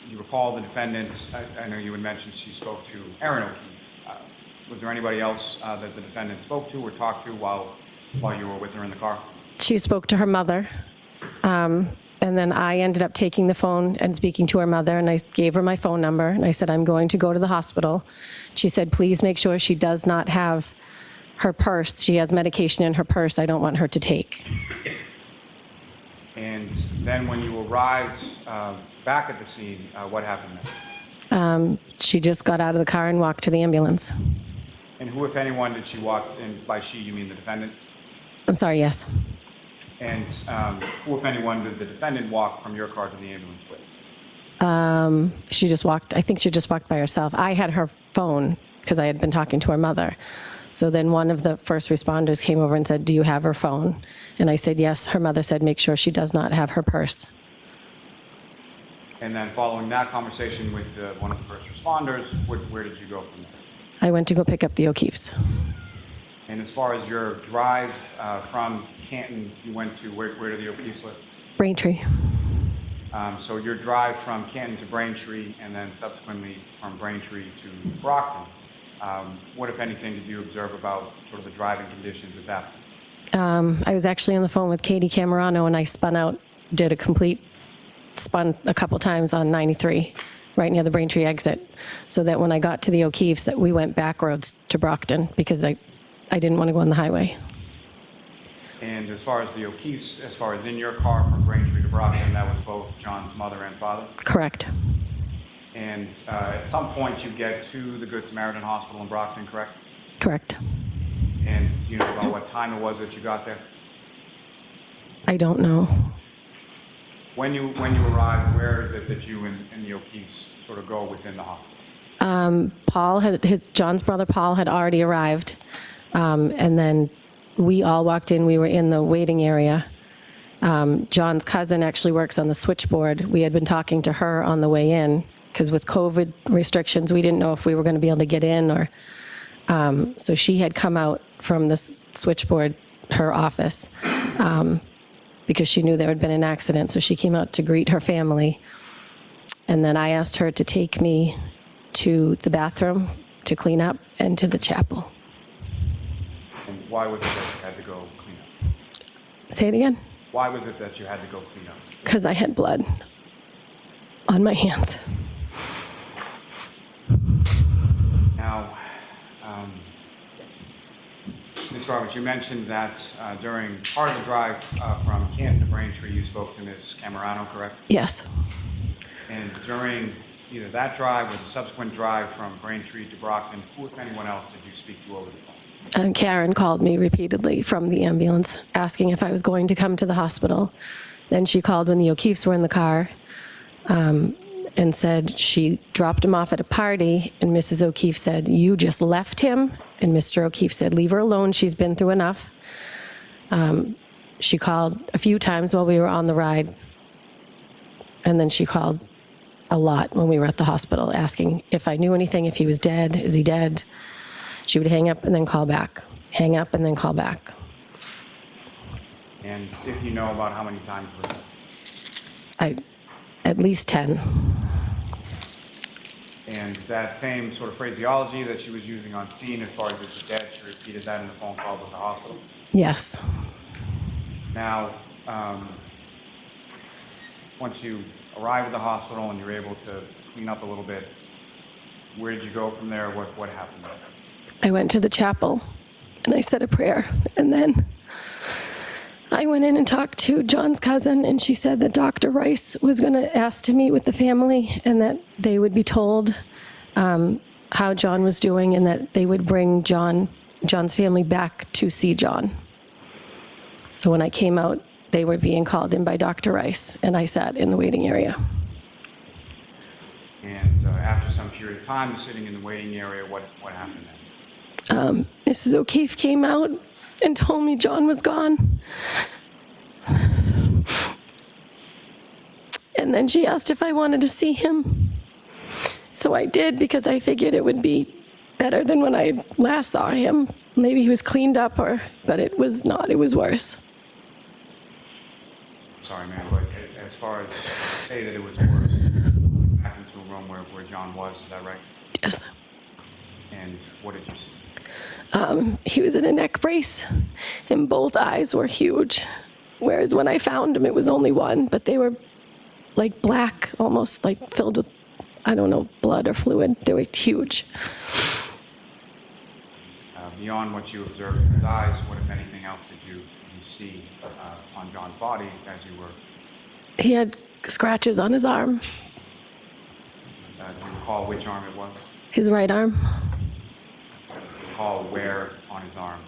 Speaker 4: you recall the defendant, I know you had mentioned she spoke to Erin O'Keefe. Was there anybody else that the defendant spoke to or talked to while you were with her in the car?
Speaker 22: She spoke to her mother, and then I ended up taking the phone and speaking to her mother, and I gave her my phone number, and I said, I'm going to go to the hospital. She said, please make sure she does not have her purse. She has medication in her purse I don't want her to take.
Speaker 4: And then when you arrived back at the scene, what happened then?
Speaker 22: She just got out of the car and walked to the ambulance.
Speaker 4: And who, if anyone, did she walk, and by she you mean the defendant?
Speaker 22: I'm sorry, yes.
Speaker 4: And who, if anyone, did the defendant walk from your car to the ambulance with?
Speaker 22: She just walked, I think she just walked by herself. I had her phone because I had been talking to her mother. So then one of the first responders came over and said, do you have her phone? And I said, yes. Her mother said, make sure she does not have her purse.
Speaker 4: And then following that conversation with one of the first responders, where did you go from there?
Speaker 22: I went to go pick up the O'Keefes.
Speaker 4: And as far as your drive from Canton, you went to, where do the O'Keefes live?
Speaker 22: Braintree.
Speaker 4: So your drive from Canton to Braintree, and then subsequently from Braintree to Brockton, what, if anything, did you observe about sort of the driving conditions at that point?
Speaker 22: I was actually on the phone with Katie Camerano, and I spun out, did a complete spun a couple times on 93, right near the Braintree exit, so that when I got to the O'Keefes, that we went back roads to Brockton, because I didn't want to go on the highway.
Speaker 4: And as far as the O'Keefes, as far as in your car from Braintree to Brockton, that was both John's mother and father?
Speaker 22: Correct.
Speaker 4: And at some point you get to the Good Samaritan Hospital in Brockton, correct?
Speaker 22: Correct.
Speaker 4: And do you know about what time it was that you got there?
Speaker 22: I don't know.
Speaker 4: When you arrived, where is it that you and the O'Keefes sort of go within the hospital?
Speaker 22: John's brother Paul had already arrived, and then we all walked in. We were in the waiting area. John's cousin actually works on the switchboard. We had been talking to her on the way in, because with COVID restrictions, we didn't know if we were going to be able to get in, or so she had come out from the switchboard, her office, because she knew there had been an accident. So she came out to greet her family, and then I asked her to take me to the bathroom to clean up and to the chapel.
Speaker 4: And why was it that you had to go clean up?
Speaker 22: Say it again?
Speaker 4: Why was it that you had to go clean up?
Speaker 22: Because I had blood on my hands.
Speaker 4: Now, Ms. Roberts, you mentioned that during part of the drive from Canton to Braintree, you spoke to Ms. Camerano, correct?
Speaker 22: Yes.
Speaker 4: And during either that drive or the subsequent drive from Braintree to Brockton, who, if anyone else, did you speak to over the phone?
Speaker 22: And Karen called me repeatedly from the ambulance, asking if I was going to come to the hospital. Then she called when the O'Keefes were in the car, and said she dropped him off at a party, and Mrs. O'Keefe said, "You just left him?" And Mr. O'Keefe said, "Leave her alone, she's been through enough." She called a few times while we were on the ride, and then she called a lot when we were at the hospital, asking if I knew anything, if he was dead, is he dead? She would hang up and then call back, hang up and then call back.
Speaker 4: And if you know about how many times was it?
Speaker 22: At least 10.
Speaker 4: And that same sort of phraseology that she was using on scene as far as is he dead, she repeated that in the phone calls at the hospital?
Speaker 22: Yes.
Speaker 4: Now, once you arrive at the hospital and you're able to clean up a little bit, where did you go from there? What happened?
Speaker 22: I went to the chapel and I said a prayer, and then I went in and talked to John's cousin, and she said that Dr. Rice was going to ask to meet with the family and that they would be told how John was doing, and that they would bring John's family back to see John. So when I came out, they were being called in by Dr. Rice, and I sat in the waiting area.
Speaker 4: And after some period of time sitting in the waiting area, what happened then?
Speaker 22: Mrs. O'Keefe came out and told me John was gone. And then she asked if I wanted to see him. So I did, because I figured it would be better than when I last saw him. Maybe he was cleaned up, but it was not. It was worse.
Speaker 4: Sorry, ma'am, but as far as say that it was worse, back into a room where John was, is that right?
Speaker 22: Yes.
Speaker 4: And what did you see?
Speaker 22: He was in a neck brace, and both eyes were huge. Whereas when I found him, it was only one, but they were like black, almost like filled with, I don't know, blood or fluid. They were huge.
Speaker 4: Beyond what you observed in his eyes, what, if anything else, did you see on John's body as you were?
Speaker 22: He had scratches on his arm.
Speaker 4: Do you recall which arm it was?
Speaker 22: His right arm.
Speaker 4: Do you recall where on his arm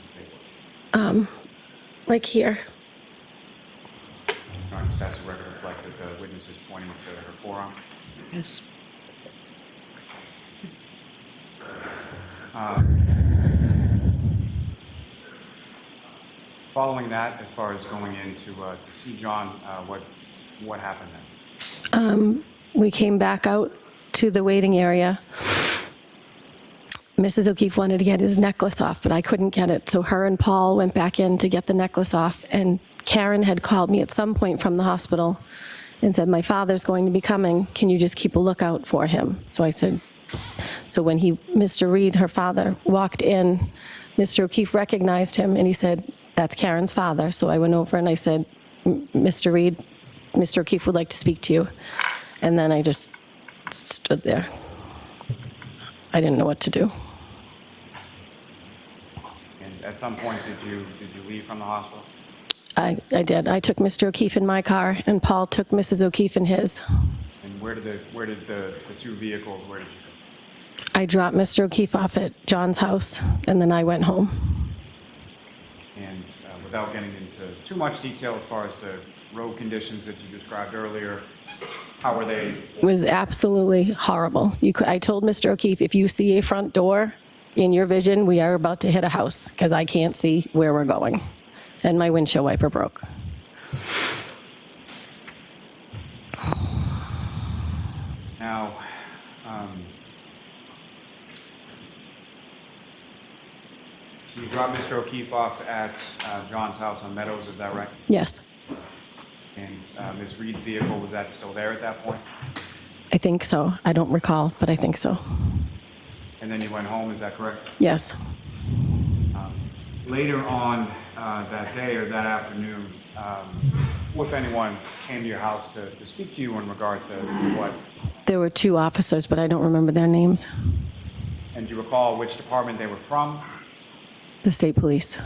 Speaker 4: they were?
Speaker 22: Like here.
Speaker 4: Does the record reflect that the witness is pointing to her forearm?
Speaker 22: Yes.
Speaker 4: Following that, as far as going in to see John, what happened then?
Speaker 22: We came back out to the waiting area. Mrs. O'Keefe wanted to get his necklace off, but I couldn't get it. So her and Paul went back in to get the necklace off, and Karen had called me at some point from the hospital and said, "My father's going to be coming. Can you just keep a lookout for him?" So I said, so when Mr. Reed, her father, walked in, Mr. O'Keefe recognized him, and he said, "That's Karen's father." So I went over and I said, "Mr. Reed, Mr. O'Keefe would like to speak to you." And then I just stood there. I didn't know what to do.
Speaker 4: And at some point, did you leave from the hospital?
Speaker 22: I did. I took Mr. O'Keefe in my car, and Paul took Mrs. O'Keefe in his.
Speaker 4: And where did the two vehicles, where did you go?
Speaker 22: I dropped Mr. O'Keefe off at John's house, and then I went home.
Speaker 4: And without getting into too much detail as far as the road conditions that you described earlier, how were they?
Speaker 22: It was absolutely horrible. I told Mr. O'Keefe, if you see a front door in your vision, we are about to hit a house, because I can't see where we're going. And my windshield wiper broke.
Speaker 4: Now, so you dropped Mr. O'Keefe off at John's house on Meadows, is that right?
Speaker 22: Yes.
Speaker 4: And Ms. Reed's vehicle, was that still there at that point?
Speaker 22: I think so. I don't recall, but I think so.
Speaker 4: And then you went home, is that correct?
Speaker 22: Yes.
Speaker 4: Later on that day or that afternoon, if anyone came to your house to speak to you in regard to what?
Speaker 22: There were 2 officers, but I don't remember their names.
Speaker 4: And do you recall which department they were from?
Speaker 22: The state police.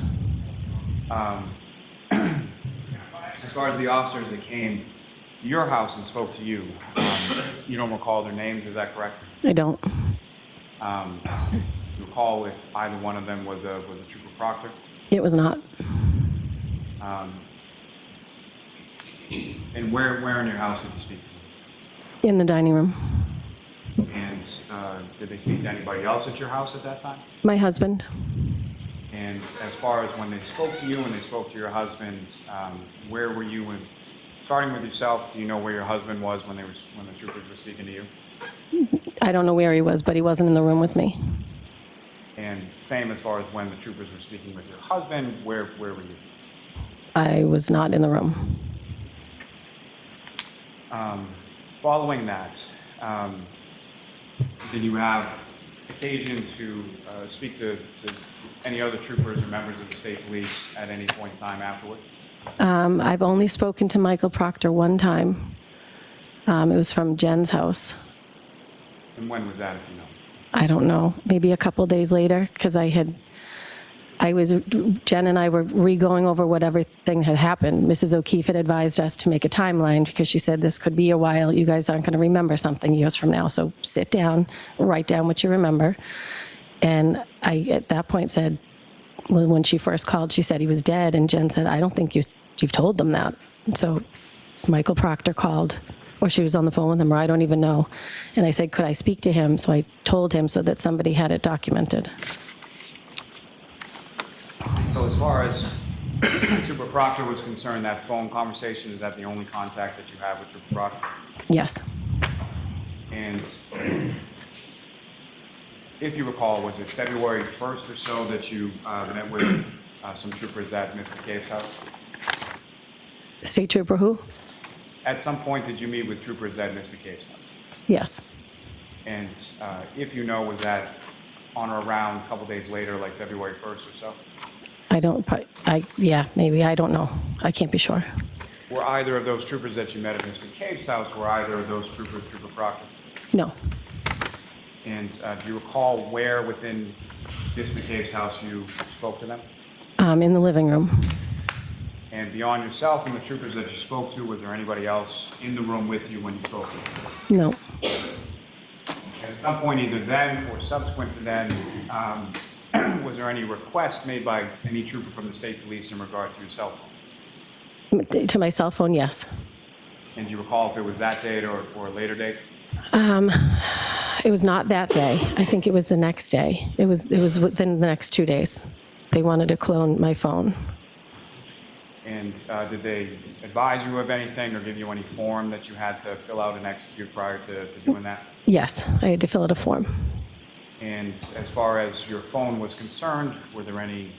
Speaker 4: As far as the officers that came to your house and spoke to you, you don't recall their names, is that correct?
Speaker 22: I don't.
Speaker 4: Do you recall if either one of them was a Trooper Proctor?
Speaker 22: It was not.
Speaker 4: And where in your house did you speak to them?
Speaker 22: In the dining room.
Speaker 4: And did they speak to anybody else at your house at that time?
Speaker 22: My husband.
Speaker 4: And as far as when they spoke to you and they spoke to your husband, where were you? Starting with yourself, do you know where your husband was when the troopers were speaking to you?
Speaker 22: I don't know where he was, but he wasn't in the room with me.
Speaker 4: And same as far as when the troopers were speaking with your husband, where were you?
Speaker 22: I was not in the room.
Speaker 4: Following that, did you have occasion to speak to any other troopers or members of the state police at any point in time afterward?
Speaker 22: I've only spoken to Michael Proctor one time. It was from Jen's house.
Speaker 4: And when was that, if you know?
Speaker 22: I don't know, maybe a couple days later, because Jen and I were re-going over what everything had happened. Mrs. O'Keefe had advised us to make a timeline because she said this could be a while. You guys aren't going to remember something years from now, so sit down, write down what you remember. And I, at that point, said, when she first called, she said he was dead, and Jen said, I don't think you've told them that. So Michael Proctor called, or she was on the phone with him, or I don't even know. And I said, could I speak to him? So I told him so that somebody had it documented.
Speaker 4: So as far as Trooper Proctor was concerned, that phone conversation, is that the only contact that you have with Trooper Proctor?
Speaker 22: Yes.
Speaker 4: And if you recall, was it February 1st or so that you met with some troopers at Ms. McCabe's house?
Speaker 22: State Trooper who?
Speaker 4: At some point, did you meet with troopers at Ms. McCabe's house?
Speaker 22: Yes.
Speaker 4: And if you know, was that on or around a couple days later, like February 1st or so?
Speaker 22: Yeah, maybe, I don't know. I can't be sure.
Speaker 4: Were either of those troopers that you met at Ms. McCabe's house, were either of those troopers Trooper Proctor?
Speaker 22: No.
Speaker 4: And do you recall where within Ms. McCabe's house you spoke to them?
Speaker 22: In the living room.
Speaker 4: And beyond yourself and the troopers that you spoke to, was there anybody else in the room with you when you spoke to them?
Speaker 22: No.
Speaker 4: And at some point, either then or subsequent to then, was there any request made by any trooper from the state police in regard to your cell phone?
Speaker 22: To my cell phone, yes.
Speaker 4: And do you recall if it was that date or a later date?
Speaker 22: It was not that day. I think it was the next day. It was within the next 2 days. They wanted to clone my phone.
Speaker 4: And did they advise you of anything or give you any form that you had to fill out and execute prior to doing that?
Speaker 22: Yes, I had to fill out a form.
Speaker 4: And as far as your phone was concerned, were there any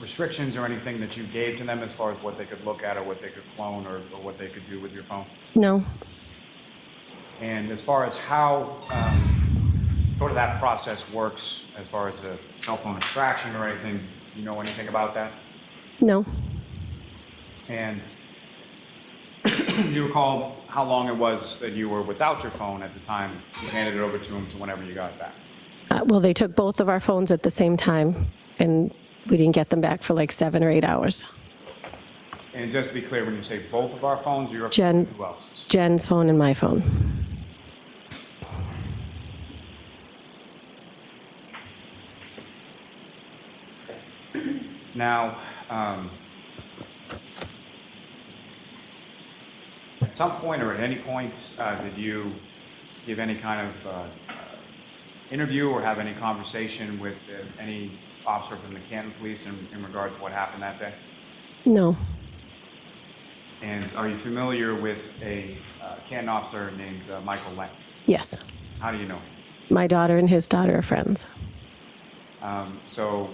Speaker 4: restrictions or anything that you gave to them as far as what they could look at or what they could clone or what they could do with your phone?
Speaker 22: No.
Speaker 4: And as far as how sort of that process works, as far as a cell phone extraction or anything, do you know anything about that?
Speaker 22: No.
Speaker 4: And do you recall how long it was that you were without your phone at the time you handed it over to them to whenever you got it back?
Speaker 22: Well, they took both of our phones at the same time, and we didn't get them back for like 7 or 8 hours.
Speaker 4: And just to be clear, when you say both of our phones, you're
Speaker 22: Jen,
Speaker 4: who else's?
Speaker 22: Jen's phone and my phone.
Speaker 4: Now, at some point or at any point, did you give any kind of interview or have any conversation with any officer from the Canton Police in regard to what happened that day?
Speaker 22: No.
Speaker 4: And are you familiar with a Canton officer named Michael Lang?
Speaker 22: Yes.
Speaker 4: How do you know him?
Speaker 22: My daughter and his daughter are friends.
Speaker 4: So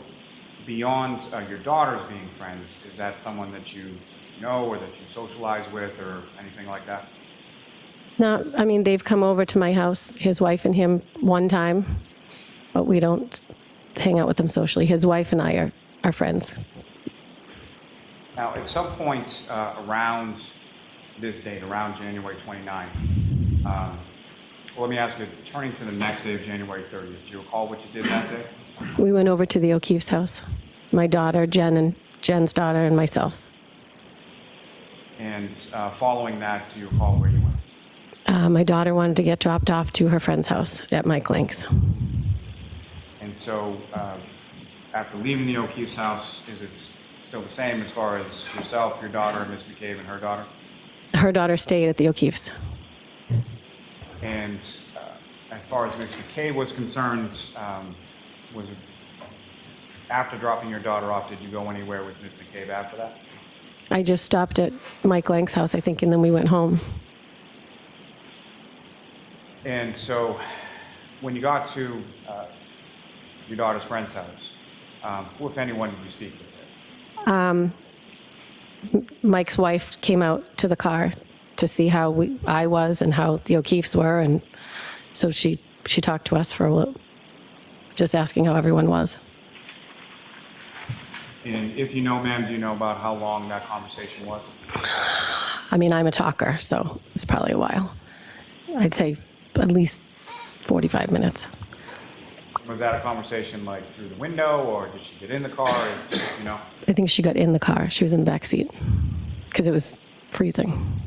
Speaker 4: beyond your daughters being friends, is that someone that you know or that you socialize with or anything like that?
Speaker 22: No, I mean, they've come over to my house, his wife and him, one time, but we don't hang out with them socially. His wife and I are friends.
Speaker 4: Now, at some point around this date, around January 29th, well, let me ask you, turning to the next day of January 30th, do you recall what you did that day?
Speaker 22: We went over to the O'Keefe's house. My daughter, Jen, and Jen's daughter, and myself.
Speaker 4: And following that, do you recall where you went?
Speaker 22: My daughter wanted to get dropped off to her friend's house at Mike Lank's.
Speaker 4: And so after leaving the O'Keefe's house, is it still the same as far as yourself, your daughter, Ms. McCabe, and her daughter?
Speaker 22: Her daughter stayed at the O'Keefe's.
Speaker 4: And as far as Ms. McCabe was concerned, was it after dropping your daughter off, did you go anywhere with Ms. McCabe after that?
Speaker 22: I just stopped at Mike Lank's house, I think, and then we went home.
Speaker 4: And so when you got to your daughter's friend's house, who, if anyone, did you speak with?
Speaker 22: Mike's wife came out to the car to see how I was and how the O'Keefes were, and so she talked to us for a little, just asking how everyone was.
Speaker 4: And if you know, ma'am, do you know about how long that conversation was?
Speaker 22: I mean, I'm a talker, so it's probably a while. I'd say at least 45 minutes.
Speaker 4: Was that a conversation like through the window, or did she get in the car, you know?
Speaker 22: I think she got in the car. She was in the back seat because it was freezing.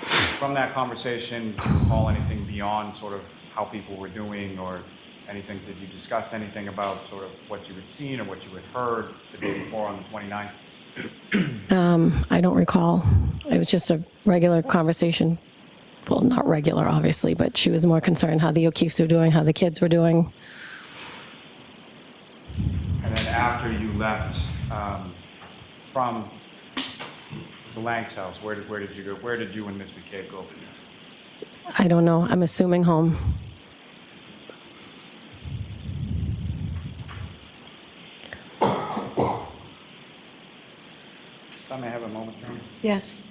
Speaker 4: From that conversation, do you recall anything beyond sort of how people were doing or anything? Did you discuss anything about sort of what you had seen or what you had heard the day before on the 29th?
Speaker 22: I don't recall. It was just a regular conversation. Well, not regular, obviously, but she was more concerned how the O'Keefes were doing, how the kids were doing.
Speaker 4: And then after you left from the Lang's house, where did you go? Where did you and Ms. McCabe go?
Speaker 22: I don't know. I'm assuming home.
Speaker 4: If I may have a moment, John?
Speaker 6: Yes.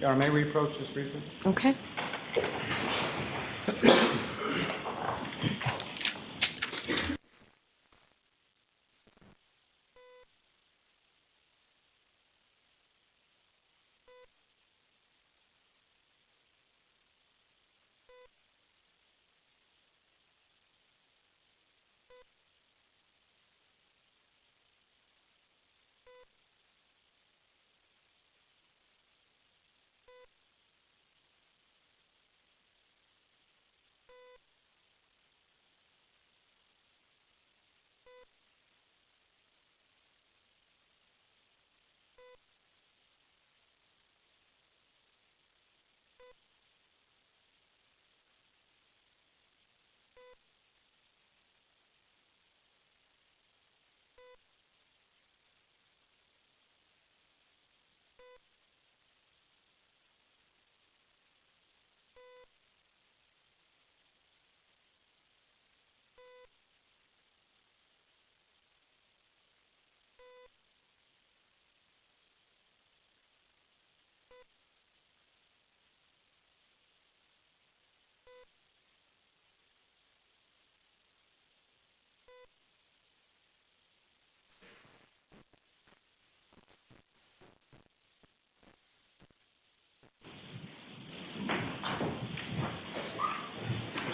Speaker 4: Your Honor, may we approach this briefly?
Speaker 6: Okay.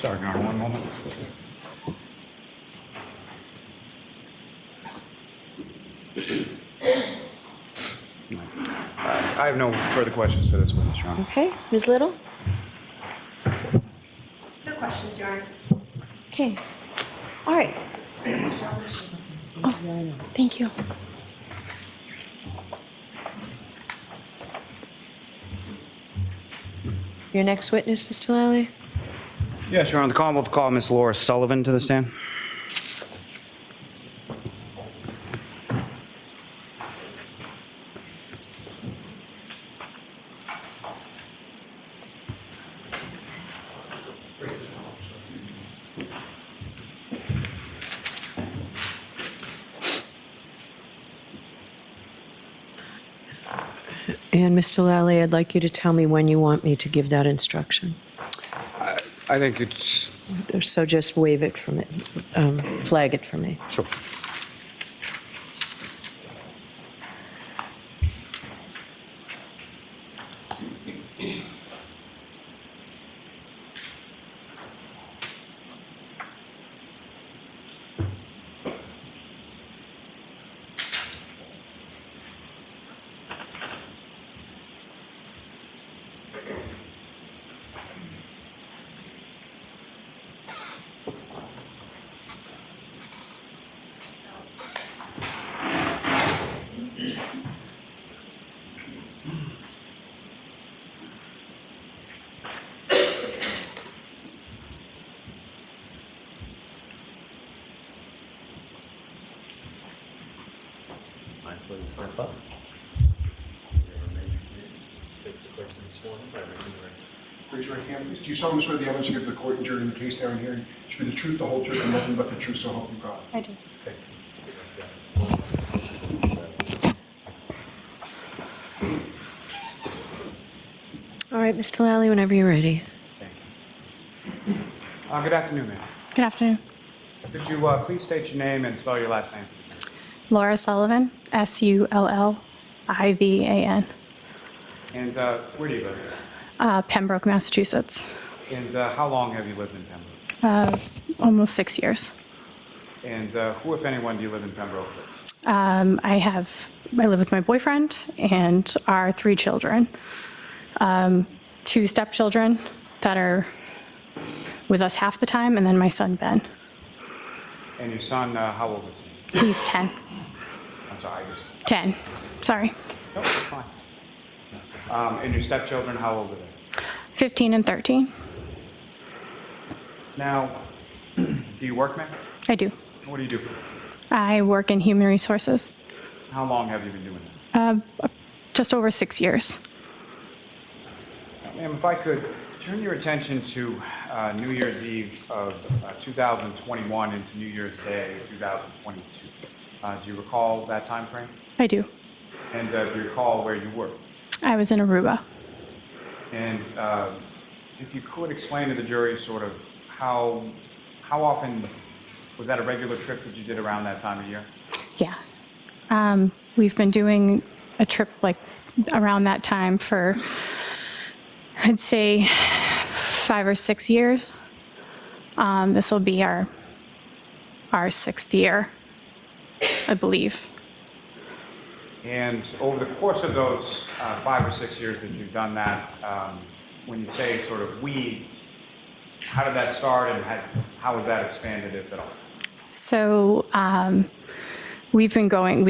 Speaker 4: Sorry, Your Honor, one moment. I have no further questions for this witness, Your Honor.
Speaker 6: Okay, Ms. Little?
Speaker 8: No questions, Your Honor.
Speaker 6: Okay. All right. Oh, thank you. Your next witness, Mr. Lally?
Speaker 4: Yes, Your Honor. The Commonwealth will call Ms. Laura Sullivan to the stand.
Speaker 6: And Mr. Lally, I'd like you to tell me when you want me to give that instruction.
Speaker 4: I think it's...
Speaker 6: So just wave it for me, flag it for me.
Speaker 4: Sure.
Speaker 9: Please step up. Face the clerk and sworn by raising your right.
Speaker 11: Raise your right hand, please. Do you solemnly swear the evidence you give to the court and jury in the case now and hearing should be the truth, the whole truth, and nothing but the truth, so help you God?
Speaker 8: I do.
Speaker 9: Thank
Speaker 6: All right, Mr. Lally, whenever you're ready.
Speaker 4: Good afternoon, ma'am.
Speaker 8: Good afternoon.
Speaker 4: Could you please state your name and spell your last name?
Speaker 8: Laura Sullivan, Sullivan.
Speaker 4: And where do you live?
Speaker 8: Pembroke, Massachusetts.
Speaker 4: And how long have you lived in Pembroke?
Speaker 8: Almost 6 years.
Speaker 4: And who, if anyone, do you live in Pembroke with?
Speaker 8: I live with my boyfriend and our 3 children. 2 stepchildren that are with us half the time, and then my son, Ben.
Speaker 4: And your son, how old is he?
Speaker 8: He's 10.
Speaker 4: I'm sorry.
Speaker 8: 10. Sorry.
Speaker 4: No, it's fine. And your stepchildren, how old are they?
Speaker 8: 15 and 13.
Speaker 4: Now, do you work, ma'am?
Speaker 8: I do.
Speaker 4: What do you do?
Speaker 8: I work in human resources.
Speaker 4: How long have you been doing that?
Speaker 8: Just over 6 years.
Speaker 4: Ma'am, if I could turn your attention to New Year's Eve of 2021 into New Year's Day of 2022. Do you recall that time frame?
Speaker 8: I do.
Speaker 4: And do you recall where you were?
Speaker 8: I was in Aruba.
Speaker 4: And if you could explain to the jury sort of how often, was that a regular trip that you did around that time of year?
Speaker 8: Yeah. We've been doing a trip like around that time for, I'd say, 5 or 6 years. This will be our 6th year, I believe.
Speaker 4: And over the course of those 5 or 6 years that you've done that, when you say sort of we, how did that start and how was that expanded, if at all?
Speaker 8: So we've been going,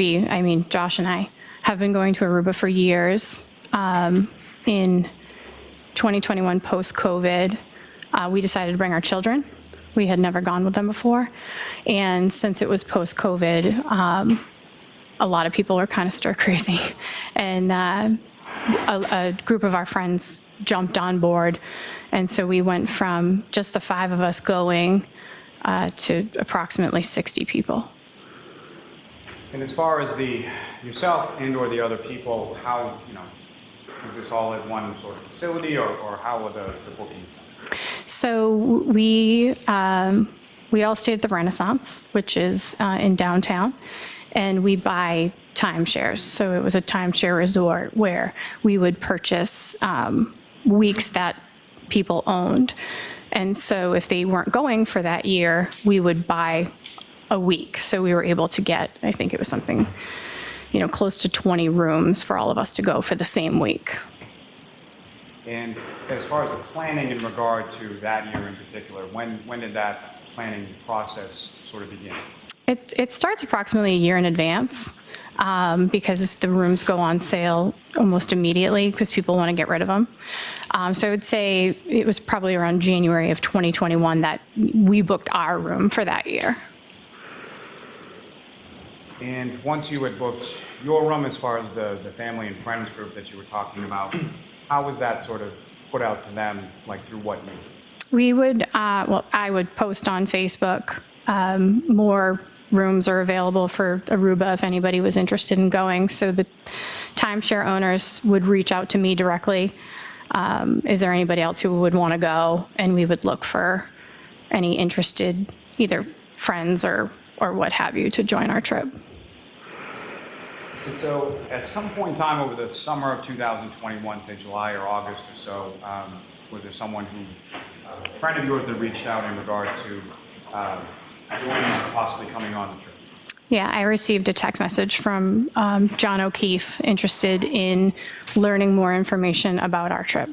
Speaker 8: Josh and I have been going to Aruba for years. In 2021, post-COVID, we decided to bring our children. We had never gone with them before. And since it was post-COVID, a lot of people were kind of stir crazy. And a group of our friends jumped on board. And so we went from just the 5 of us going to approximately 60 people.
Speaker 4: And as far as yourself and or the other people, how, is this all at one sort of facility or how were the bookings done?
Speaker 8: So we all stayed at the Renaissance, which is in downtown, and we buy timeshares. So it was a timeshare resort where we would purchase weeks that people owned. And so if they weren't going for that year, we would buy a week. So we were able to get, I think it was something, close to 20 rooms for all of us to go for the same week.
Speaker 4: And as far as the planning in regard to that year in particular, when did that planning process sort of begin?
Speaker 8: It starts approximately a year in advance because the rooms go on sale almost immediately because people want to get rid of them. So I would say it was probably around January of 2021 that we booked our room for that year.
Speaker 4: And once you had booked your room, as far as the family and friends group that you were talking about, how was that sort of put out to them, like through what means?
Speaker 8: We would, I would post on Facebook. More rooms are available for Aruba if anybody was interested in going. So the timeshare owners would reach out to me directly. Is there anybody else who would want to go? And we would look for any interested, either friends or what have you, to join our trip.
Speaker 4: And so at some point in time over the summer of 2021, say July or August or so, was there someone who, a friend of yours that reached out in regard to joining or possibly coming on the trip?
Speaker 8: Yeah, I received a text message from John O'Keefe interested in learning more information about our trip.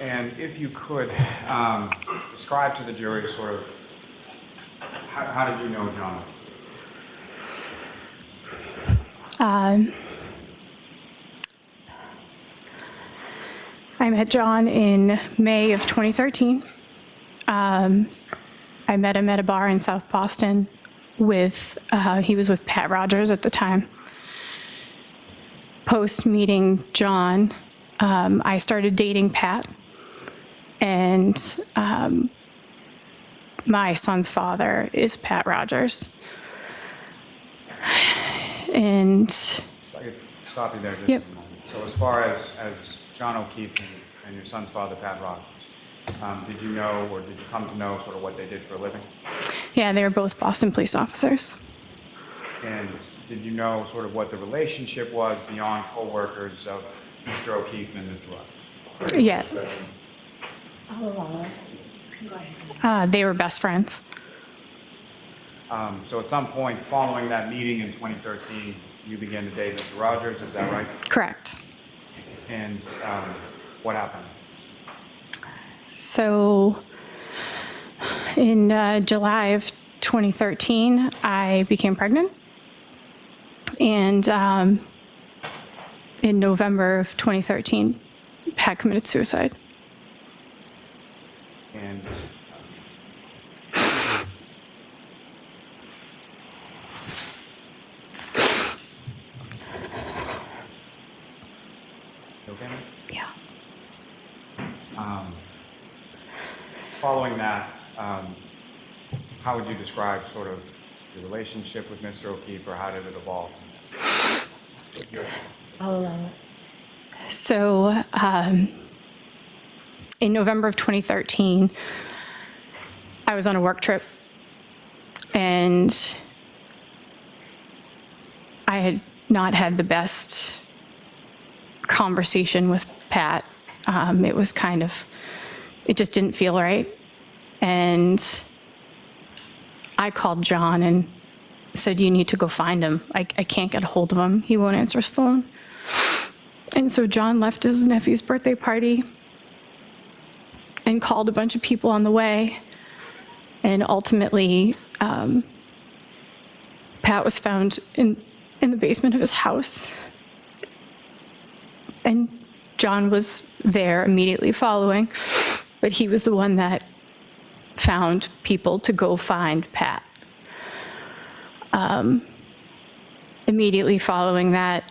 Speaker 4: And if you could describe to the jury sort of, how did you know John?
Speaker 8: I met John in May of 2013. I met him at a bar in South Boston with, he was with Pat Rogers at the time. Post meeting John, I started dating Pat, and my son's father is Pat Rogers. And
Speaker 4: If I could stop you there just
Speaker 8: Yep.
Speaker 4: a moment. So as far as John O'Keefe and your son's father, Pat Rogers, did you know or did you come to know sort of what they did for a living?
Speaker 8: yeah, they were both Boston police officers.
Speaker 4: And did you know sort of what the relationship was beyond co-workers of Mr. O'Keefe and Mr. Rogers?
Speaker 8: Yeah. They were best friends.
Speaker 4: So at some point following that meeting in 2013, you began to date Mr. Rogers, is that right?
Speaker 8: Correct.
Speaker 4: And what happened?
Speaker 8: So in July of 2013, I became pregnant. And in November of 2013, Pat committed suicide.
Speaker 4: And okay?
Speaker 8: Yeah.
Speaker 4: Following that, how would you describe sort of the relationship with Mr. O'Keefe, or how did it evolve?
Speaker 22: I'll allow it.
Speaker 8: So in November of 2013, I was on a work trip, and I had not had the best conversation with Pat. It was kind of, it just didn't feel right. And I called John and said, you need to go find him. I can't get a hold of him. He won't answer his phone. And so John left his nephew's birthday party and called a bunch of people on the way. And ultimately, Pat was found in the basement of his house. And John was there immediately following, but he was the one that found people to go find Pat. Immediately following that,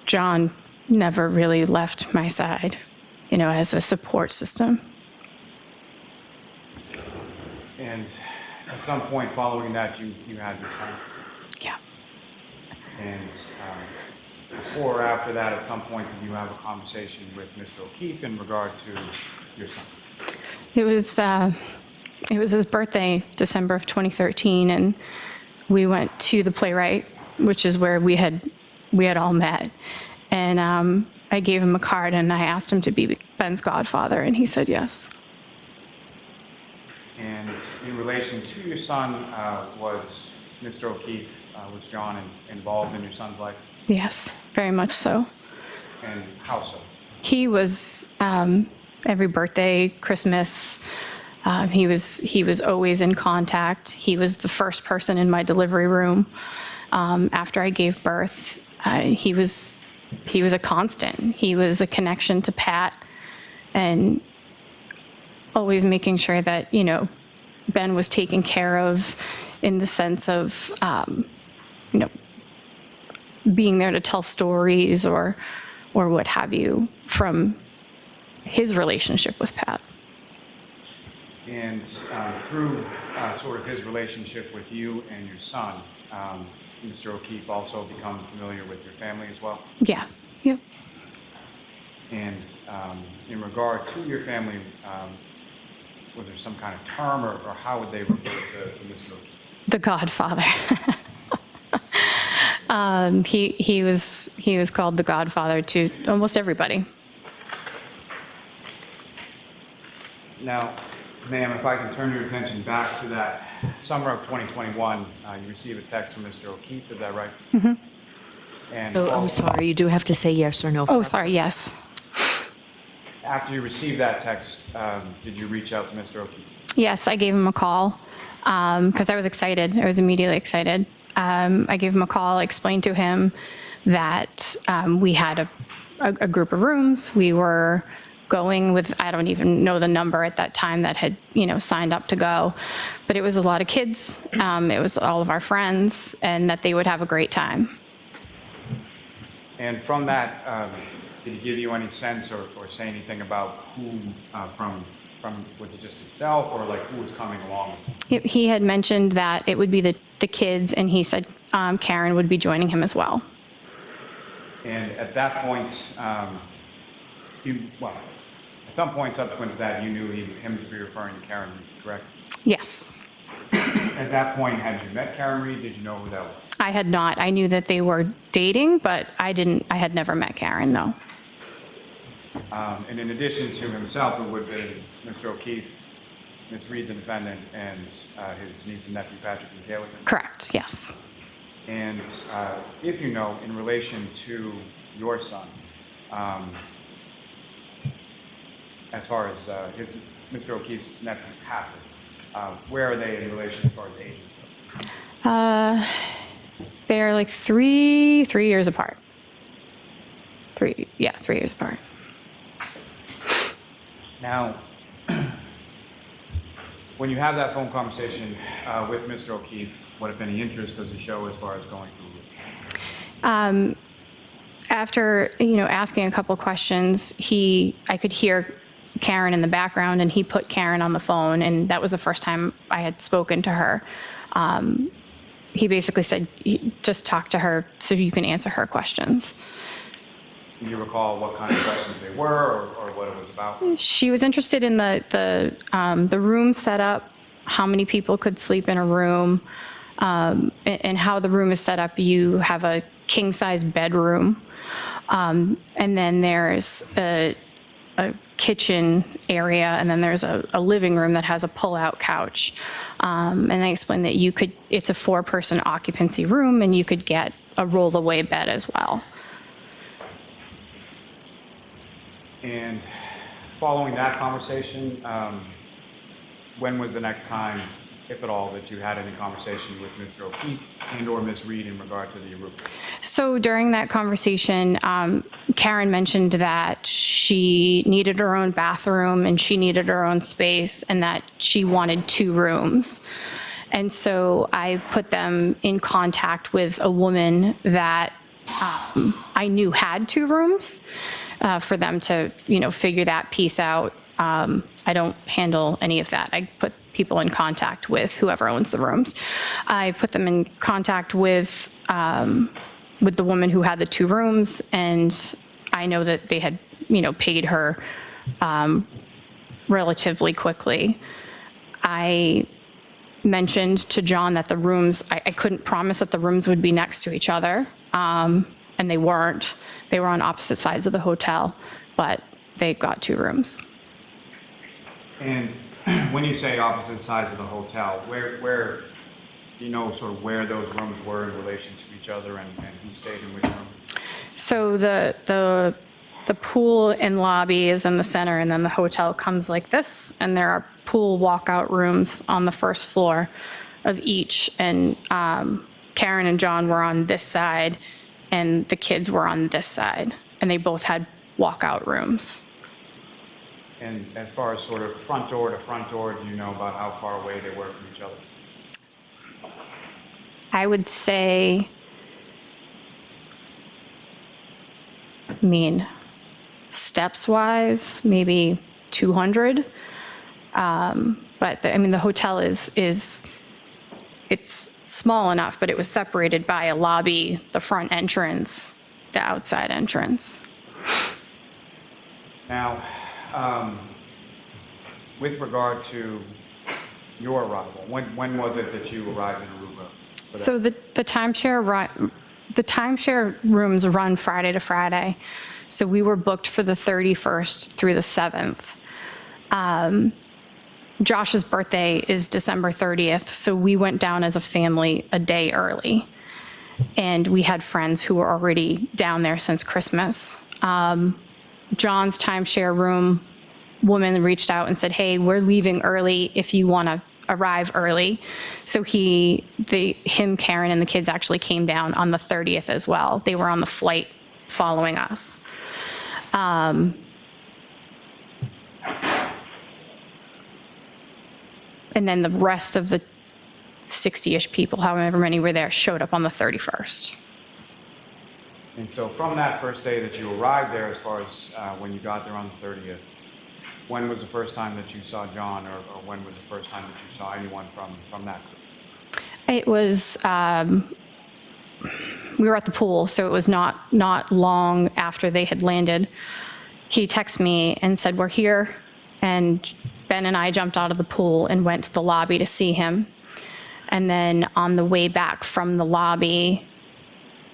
Speaker 8: John never really left my side, as a support system.
Speaker 4: And at some point following that, you had your son?
Speaker 8: Yeah.
Speaker 4: And before or after that, at some point, did you have a conversation with Mr. O'Keefe in regard to your son?
Speaker 8: It was his birthday, December of 2013, and we went to the Playwright, which is where we had all met. And I gave him a card and I asked him to be Ben's godfather, and he said yes.
Speaker 4: And in relation to your son, was Mr. O'Keefe, was John involved in your son's life?
Speaker 8: Yes, very much so.
Speaker 4: And how so?
Speaker 8: He was every birthday, Christmas. He was always in contact. He was the first person in my delivery room after I gave birth. He was a constant. He was a connection to Pat, and always making sure that, you know, Ben was taken care of in the sense of, you know, being there to tell stories or what have you from his relationship with Pat.
Speaker 4: And through sort of his relationship with you and your son, Mr. O'Keefe also become familiar with your family as well?
Speaker 8: Yeah, yep.
Speaker 4: And in regard to your family, was there some kind of term, or how would they refer to Mr. O'Keefe?
Speaker 8: The Godfather. He was called the Godfather to almost everybody.
Speaker 4: Now, ma'am, if I can turn your attention back to that summer of 2021, you received a text from Mr. O'Keefe, is that right?
Speaker 6: Mm-hmm.
Speaker 4: And
Speaker 6: So I'm sorry, you do have to say yes or no.
Speaker 8: Oh, sorry, yes.
Speaker 4: After you received that text, did you reach out to Mr. O'Keefe?
Speaker 8: Yes, I gave him a call because I was excited. I was immediately excited. I gave him a call, explained to him that we had a group of rooms. We were going with, I don't even know the number at that time that had, you know, signed up to go, but it was a lot of kids. It was all of our friends, and that they would have a great time.
Speaker 4: And from that, did he give you any sense or say anything about who from was it just himself, or like who was coming along with him?
Speaker 8: He had mentioned that it would be the kids, and he said Karen would be joining him as well.
Speaker 4: And at that point, at some point subsequent to that, you knew him to be referring to Karen Reed, correct?
Speaker 8: Yes.
Speaker 4: At that point, had you met Karen Reed? Did you know who that was?
Speaker 8: I had not. I knew that they were dating, but I had never met Karen, no.
Speaker 4: And in addition to himself, it would have been Mr. O'Keefe, Ms. Reed, the defendant, and his niece and nephew, Patrick and Taylor?
Speaker 8: Correct, yes.
Speaker 4: And if you know, in relation to your son, as far as Mr. O'Keefe's nephew, Patrick, where are they in relation as far as ages go?
Speaker 8: They're like three years apart. 3 years apart.
Speaker 4: Now, when you have that phone conversation with Mr. O'Keefe, what, if any, interest does he show as far as going through?
Speaker 8: After, you know, asking a couple questions, I could hear Karen in the background, and he put Karen on the phone, and that was the first time I had spoken to her. He basically said, just talk to her so you can answer her questions.
Speaker 4: Do you recall what kind of questions they were, or what it was about?
Speaker 8: She was interested in the room setup, how many people could sleep in a room, and how the room is set up. You have a king-size bedroom, and then there's a kitchen area, and then there's a living room that has a pull-out couch. And I explained that it's a 4-person occupancy room, and you could get a roll-away bed as well.
Speaker 4: And following that conversation, when was the next time, if at all, that you had any conversation with Mr. O'Keefe and or Ms. Reed in regard to the Aruba?
Speaker 8: So during that conversation, Karen mentioned that she needed her own bathroom and she needed her own space, and that she wanted 2 rooms. And so I put them in contact with a woman that I knew had 2 rooms for them to, you know, figure that piece out. I don't handle any of that. I put people in contact with whoever owns the rooms. I put them in contact with the woman who had the 2 rooms, and I know that they had, you know, paid her relatively quickly. I mentioned to John that the rooms, I couldn't promise that the rooms would be next to each other. and they weren't. They were on opposite sides of the hotel, but they got 2 rooms.
Speaker 4: And when you say opposite sides of the hotel, where do you know sort of where those rooms were in relation to each other, and who stayed in which room?
Speaker 8: So the pool and lobby is in the center, and then the hotel comes like this, and there are pool walkout rooms on the first floor of each, and Karen and John were on this side, and the kids were on this side, and they both had walkout rooms.
Speaker 4: And as far as sort of front door to front door, do you know about how far away they were from each other?
Speaker 8: I would say, I mean, steps-wise, maybe 200. But the hotel it's small enough, but it was separated by a lobby, the front entrance, the outside entrance.
Speaker 4: Now, with regard to your arrival, when was it that you arrived in Aruba?
Speaker 8: So the timeshare rooms run Friday to Friday. So we were booked for the 31st through the 7th. Josh's birthday is December 30th, so we went down as a family a day early. And we had friends who were already down there since Christmas. John's timeshare room woman reached out and said, hey, we're leaving early if you want to arrive early. So him, Karen, and the kids actually came down on the 30th as well. They were on the flight following us. And then the rest of the 60-ish people, however many were there, showed up on the 31st.
Speaker 4: And so from that first day that you arrived there, as far as when you got there on the 30th, when was the first time that you saw John, or when was the first time that you saw anyone from that group?
Speaker 8: It was, we were at the pool, so it was not long after they had landed. He texted me and said, we're here, and Ben and I jumped out of the pool and went to the lobby to see him. And then on the way back from the lobby,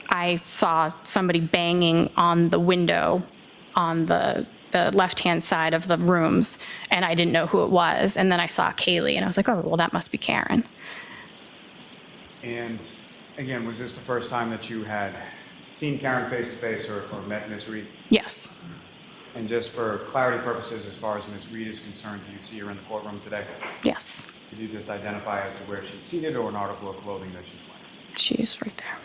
Speaker 8: I saw somebody banging on the window on the left-hand side of the rooms, and I didn't know who it was. And then I saw Kaylee, and I was like, oh, well, that must be Karen.
Speaker 4: And again, was this the first time that you had seen Karen face-to-face or met Ms. Reed?
Speaker 8: Yes.
Speaker 4: And just for clarity purposes, as far as Ms. Reed is concerned, do you see her in the courtroom today?
Speaker 8: Yes.
Speaker 4: Could you just identify as to where she's seated or an article of clothing that she's wearing?
Speaker 8: She's right there.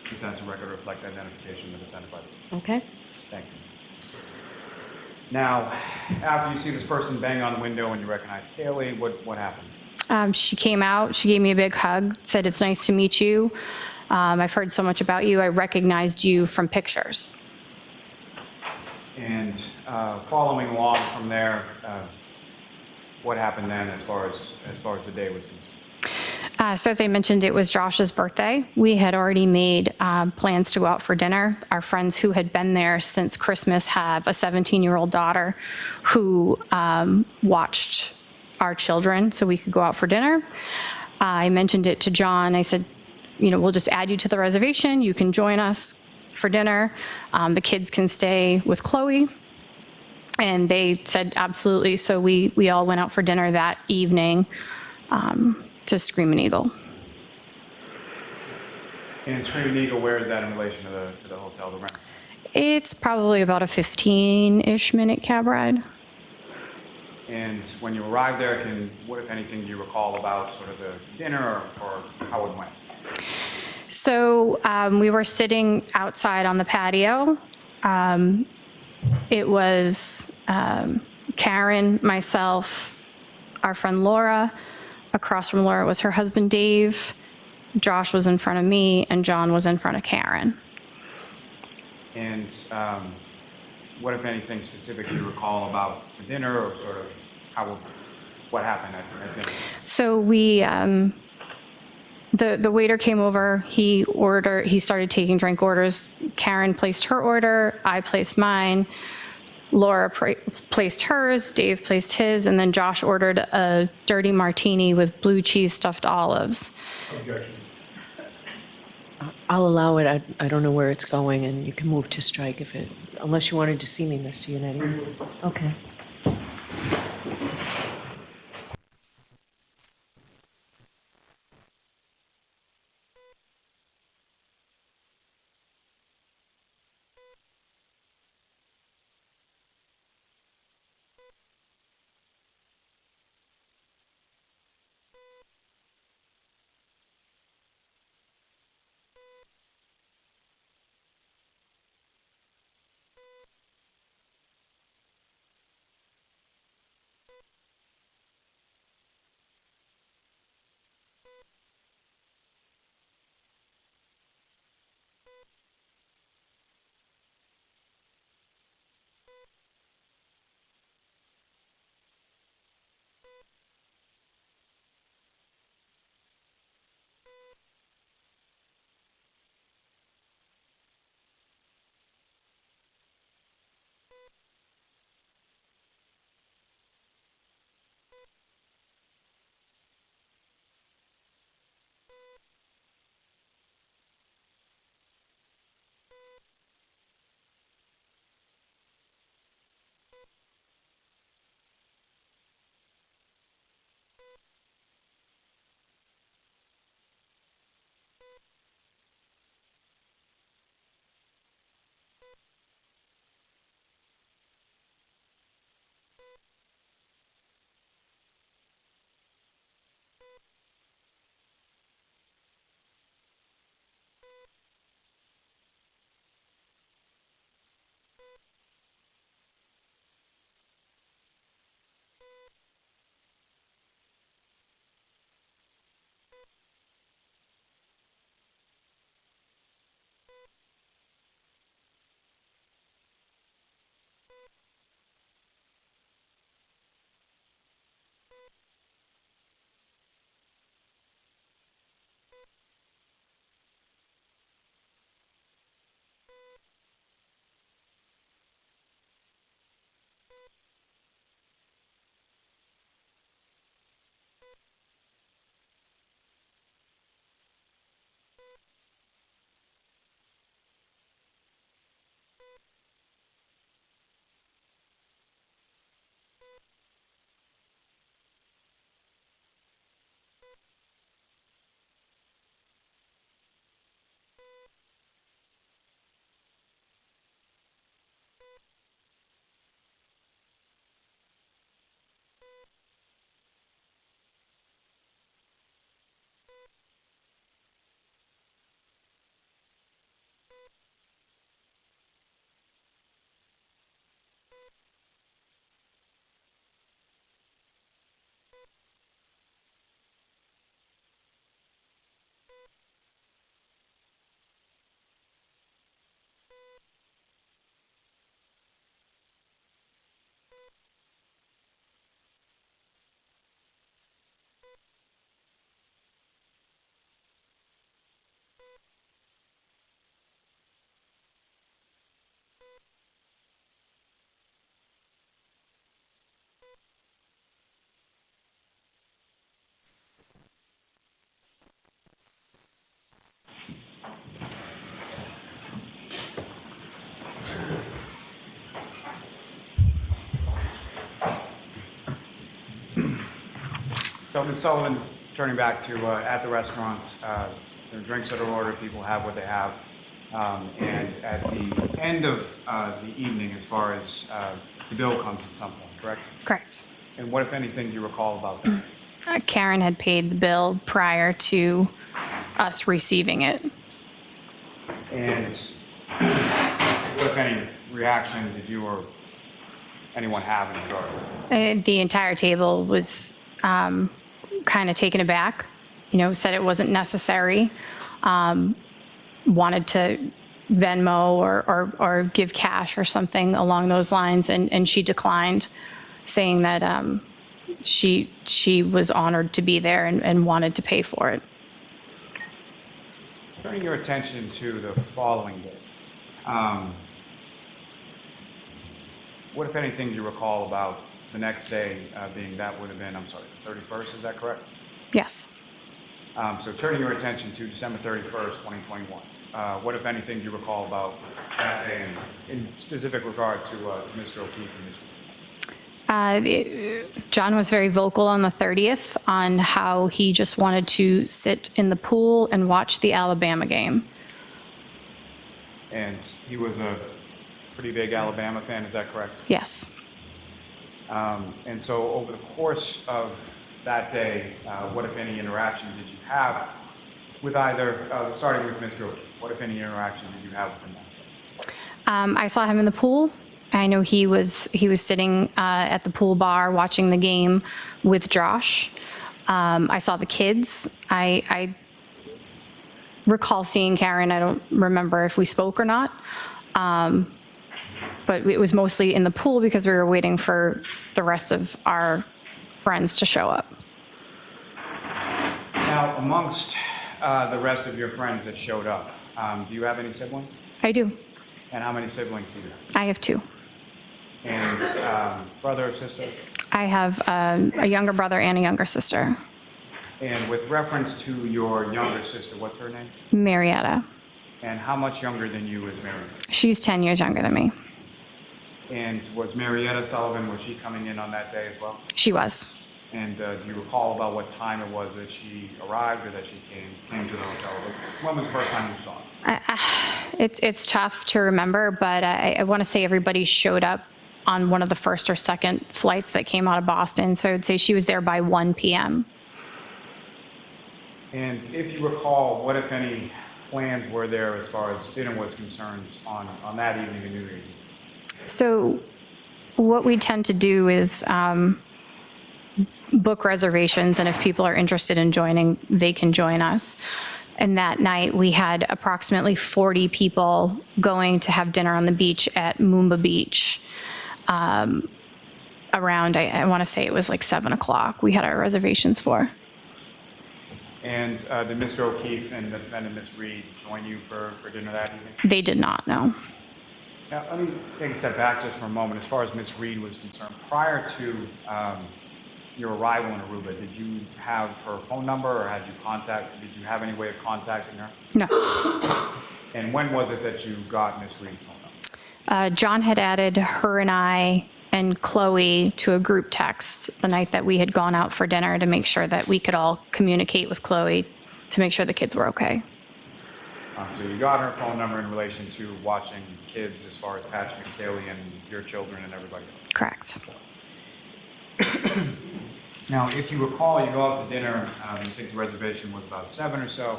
Speaker 4: Just has the record reflect identification of the defendant by the...
Speaker 13: Okay.
Speaker 4: Thank you. Now, after you see this person bang on the window and you recognize Kaylee, what happened?
Speaker 8: She came out, she gave me a big hug, said, it's nice to meet you. I've heard so much about you. I recognized you from pictures.
Speaker 4: And following along from there, what happened then as far as the day was concerned?
Speaker 8: So as I mentioned, it was Josh's birthday. We had already made plans to go out for dinner. Our friends who had been there since Christmas have a 17-year-old daughter who watched our children so we could go out for dinner. I mentioned it to John. I said, we'll just add you to the reservation. You can join us for dinner. The kids can stay with Chloe. And they said, absolutely. So we all went out for dinner that evening to Screaming Eagle.
Speaker 4: And Screaming Eagle, where is that in relation to the hotel, the Renaissance?
Speaker 8: It's probably about a 15-ish minute cab ride.
Speaker 4: And when you arrived there, what, if anything, do you recall about sort of the dinner or how it went?
Speaker 8: So we were sitting outside on the patio. It was Karen, myself, our friend Laura. Across from Laura was her husband, Dave. Josh was in front of me, and John was in front of Karen.
Speaker 4: And what, if anything, specific do you recall about the dinner, or sort of what happened at dinner?
Speaker 8: So we, the waiter came over. He started taking drink orders. Karen placed her order. I placed mine. Laura placed hers, Dave placed his, and then Josh ordered a dirty martini with blue cheese stuffed olives.
Speaker 11: Objection.
Speaker 6: I'll allow it. I don't know where it's going, and you can move to strike if it, unless you wanted to see me, Mr. Yannetti. Okay.
Speaker 4: So, Ms. Sullivan, turning back to at the restaurants, there are drinks that are ordered, people have what they have. And at the end of the evening, as far as the bill comes at some point, correct?
Speaker 8: Correct.
Speaker 4: And what, if anything, do you recall about that?
Speaker 8: Karen had paid the bill prior to us receiving it.
Speaker 4: And what, if any, reaction did you or anyone have in regard?
Speaker 8: The entire table was kind of taken aback, said it wasn't necessary, wanted to Venmo or give cash or something along those lines, and she declined, saying that she was honored to be there and wanted to pay for it.
Speaker 4: Turning your attention to the following day, what, if anything, do you recall about the next day being, that would have been, I'm sorry, the 31st, is that correct?
Speaker 8: Yes.
Speaker 4: So turning your attention to December 31st, 2021. what, if anything, do you recall about that day in specific regard to Mr. O'Keefe and Ms.
Speaker 8: John was very vocal on the 30th on how he just wanted to sit in the pool and watch the Alabama game.
Speaker 4: And he was a pretty big Alabama fan, is that correct?
Speaker 8: Yes.
Speaker 4: And so over the course of that day, what, if any, interaction did you have with either, starting with Mr. O'Keefe, what, if any, interaction did you have with him that day?
Speaker 8: I saw him in the pool. I know he was sitting at the pool bar watching the game with Josh. I saw the kids. I recall seeing Karen. I don't remember if we spoke or not. But it was mostly in the pool because we were waiting for the rest of our friends to show up.
Speaker 4: Now, amongst the rest of your friends that showed up, do you have any siblings?
Speaker 8: I do.
Speaker 4: And how many siblings do you have?
Speaker 8: I have 2.
Speaker 4: And brother or sister?
Speaker 8: I have a younger brother and a younger sister.
Speaker 4: And with reference to your younger sister, what's her name?
Speaker 8: Marietta.
Speaker 4: And how much younger than you is Marietta?
Speaker 8: She's 10 years younger than me.
Speaker 4: And was Marietta Sullivan, was she coming in on that day as well?
Speaker 8: She was.
Speaker 4: And do you recall about what time it was that she arrived or that she came to the hotel? When was the first time you saw her?
Speaker 8: It's tough to remember, but I want to say everybody showed up on one of the first or second flights that came out of Boston. So I would say she was there by 1 p.m.
Speaker 4: And if you recall, what, if any, plans were there as far as dinner was concerned on that evening of New Year's Eve?
Speaker 8: So what we tend to do is book reservations, and if people are interested in joining, they can join us. And that night we had approximately 40 people going to have dinner on the beach at Moomba Beach. Around, I want to say it was like 7 o'clock, we had our reservations for.
Speaker 4: And did Mr. O'Keefe and the defendant, Ms. Reed, join you for dinner that evening?
Speaker 8: They did not, no.
Speaker 4: Now, let me take a step back just for a moment. As far as Ms. Reed was concerned, prior to your arrival in Aruba, did you have her phone number or did you have any way of contacting her?
Speaker 8: No.
Speaker 4: And when was it that you got Ms. Reed's phone number?
Speaker 8: John had added her and I and Chloe to a group text the night that we had gone out for dinner to make sure that we could all communicate with Chloe to make sure the kids were okay.
Speaker 4: So you got her phone number in relation to watching kids as far as Patrick and Kaylee and your children and everybody else?
Speaker 8: Correct.
Speaker 4: Now, if you recall, you go out to dinner, I think the reservation was about 7 or so.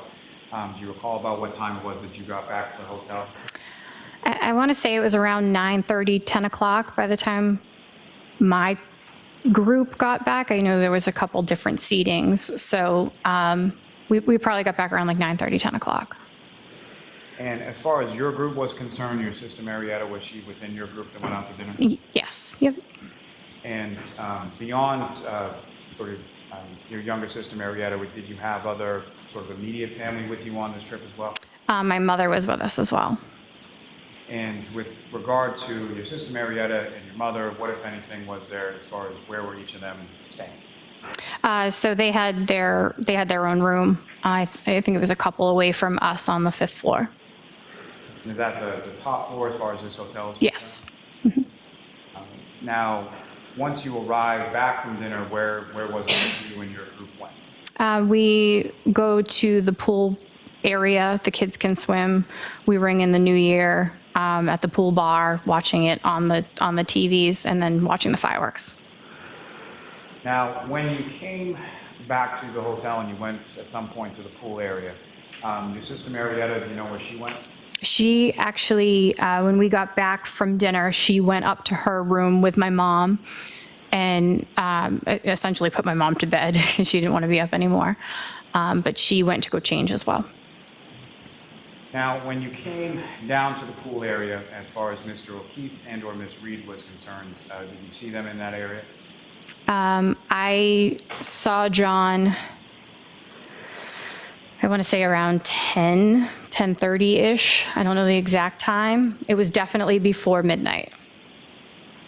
Speaker 4: Do you recall about what time it was that you got back to the hotel?
Speaker 8: I want to say it was around 9:30, 10 o'clock by the time my group got back. I know there was a couple different seatings, so we probably got back around like 9:30, 10 o'clock.
Speaker 4: And as far as your group was concerned, your sister Marietta, was she within your group that went out to dinner?
Speaker 8: Yes, yep.
Speaker 4: And beyond your younger sister Marietta, did you have other sort of immediate family with you on this trip as well?
Speaker 8: My mother was with us as well.
Speaker 4: And with regard to your sister Marietta and your mother, what, if anything, was there as far as where were each of them staying?
Speaker 8: So they had their own room. I think it was a couple away from us on the 5th floor.
Speaker 4: And is that the top floor as far as this hotel is concerned?
Speaker 8: Yes.
Speaker 4: Now, once you arrived back from dinner, where was it that you and your group went?
Speaker 8: We go to the pool area. The kids can swim. We ring in the new year at the pool bar, watching it on the TVs, and then watching the fireworks.
Speaker 4: Now, when you came back to the hotel and you went at some point to the pool area, your sister Marietta, do you know where she went?
Speaker 8: She actually, when we got back from dinner, she went up to her room with my mom and essentially put my mom to bed because she didn't want to be up anymore. But she went to go change as well.
Speaker 4: Now, when you came down to the pool area, as far as Mr. O'Keefe and or Ms. Reed was concerned, did you see them in that area?
Speaker 8: I saw John, I want to say around 10:30-ish. I don't know the exact time. It was definitely before midnight.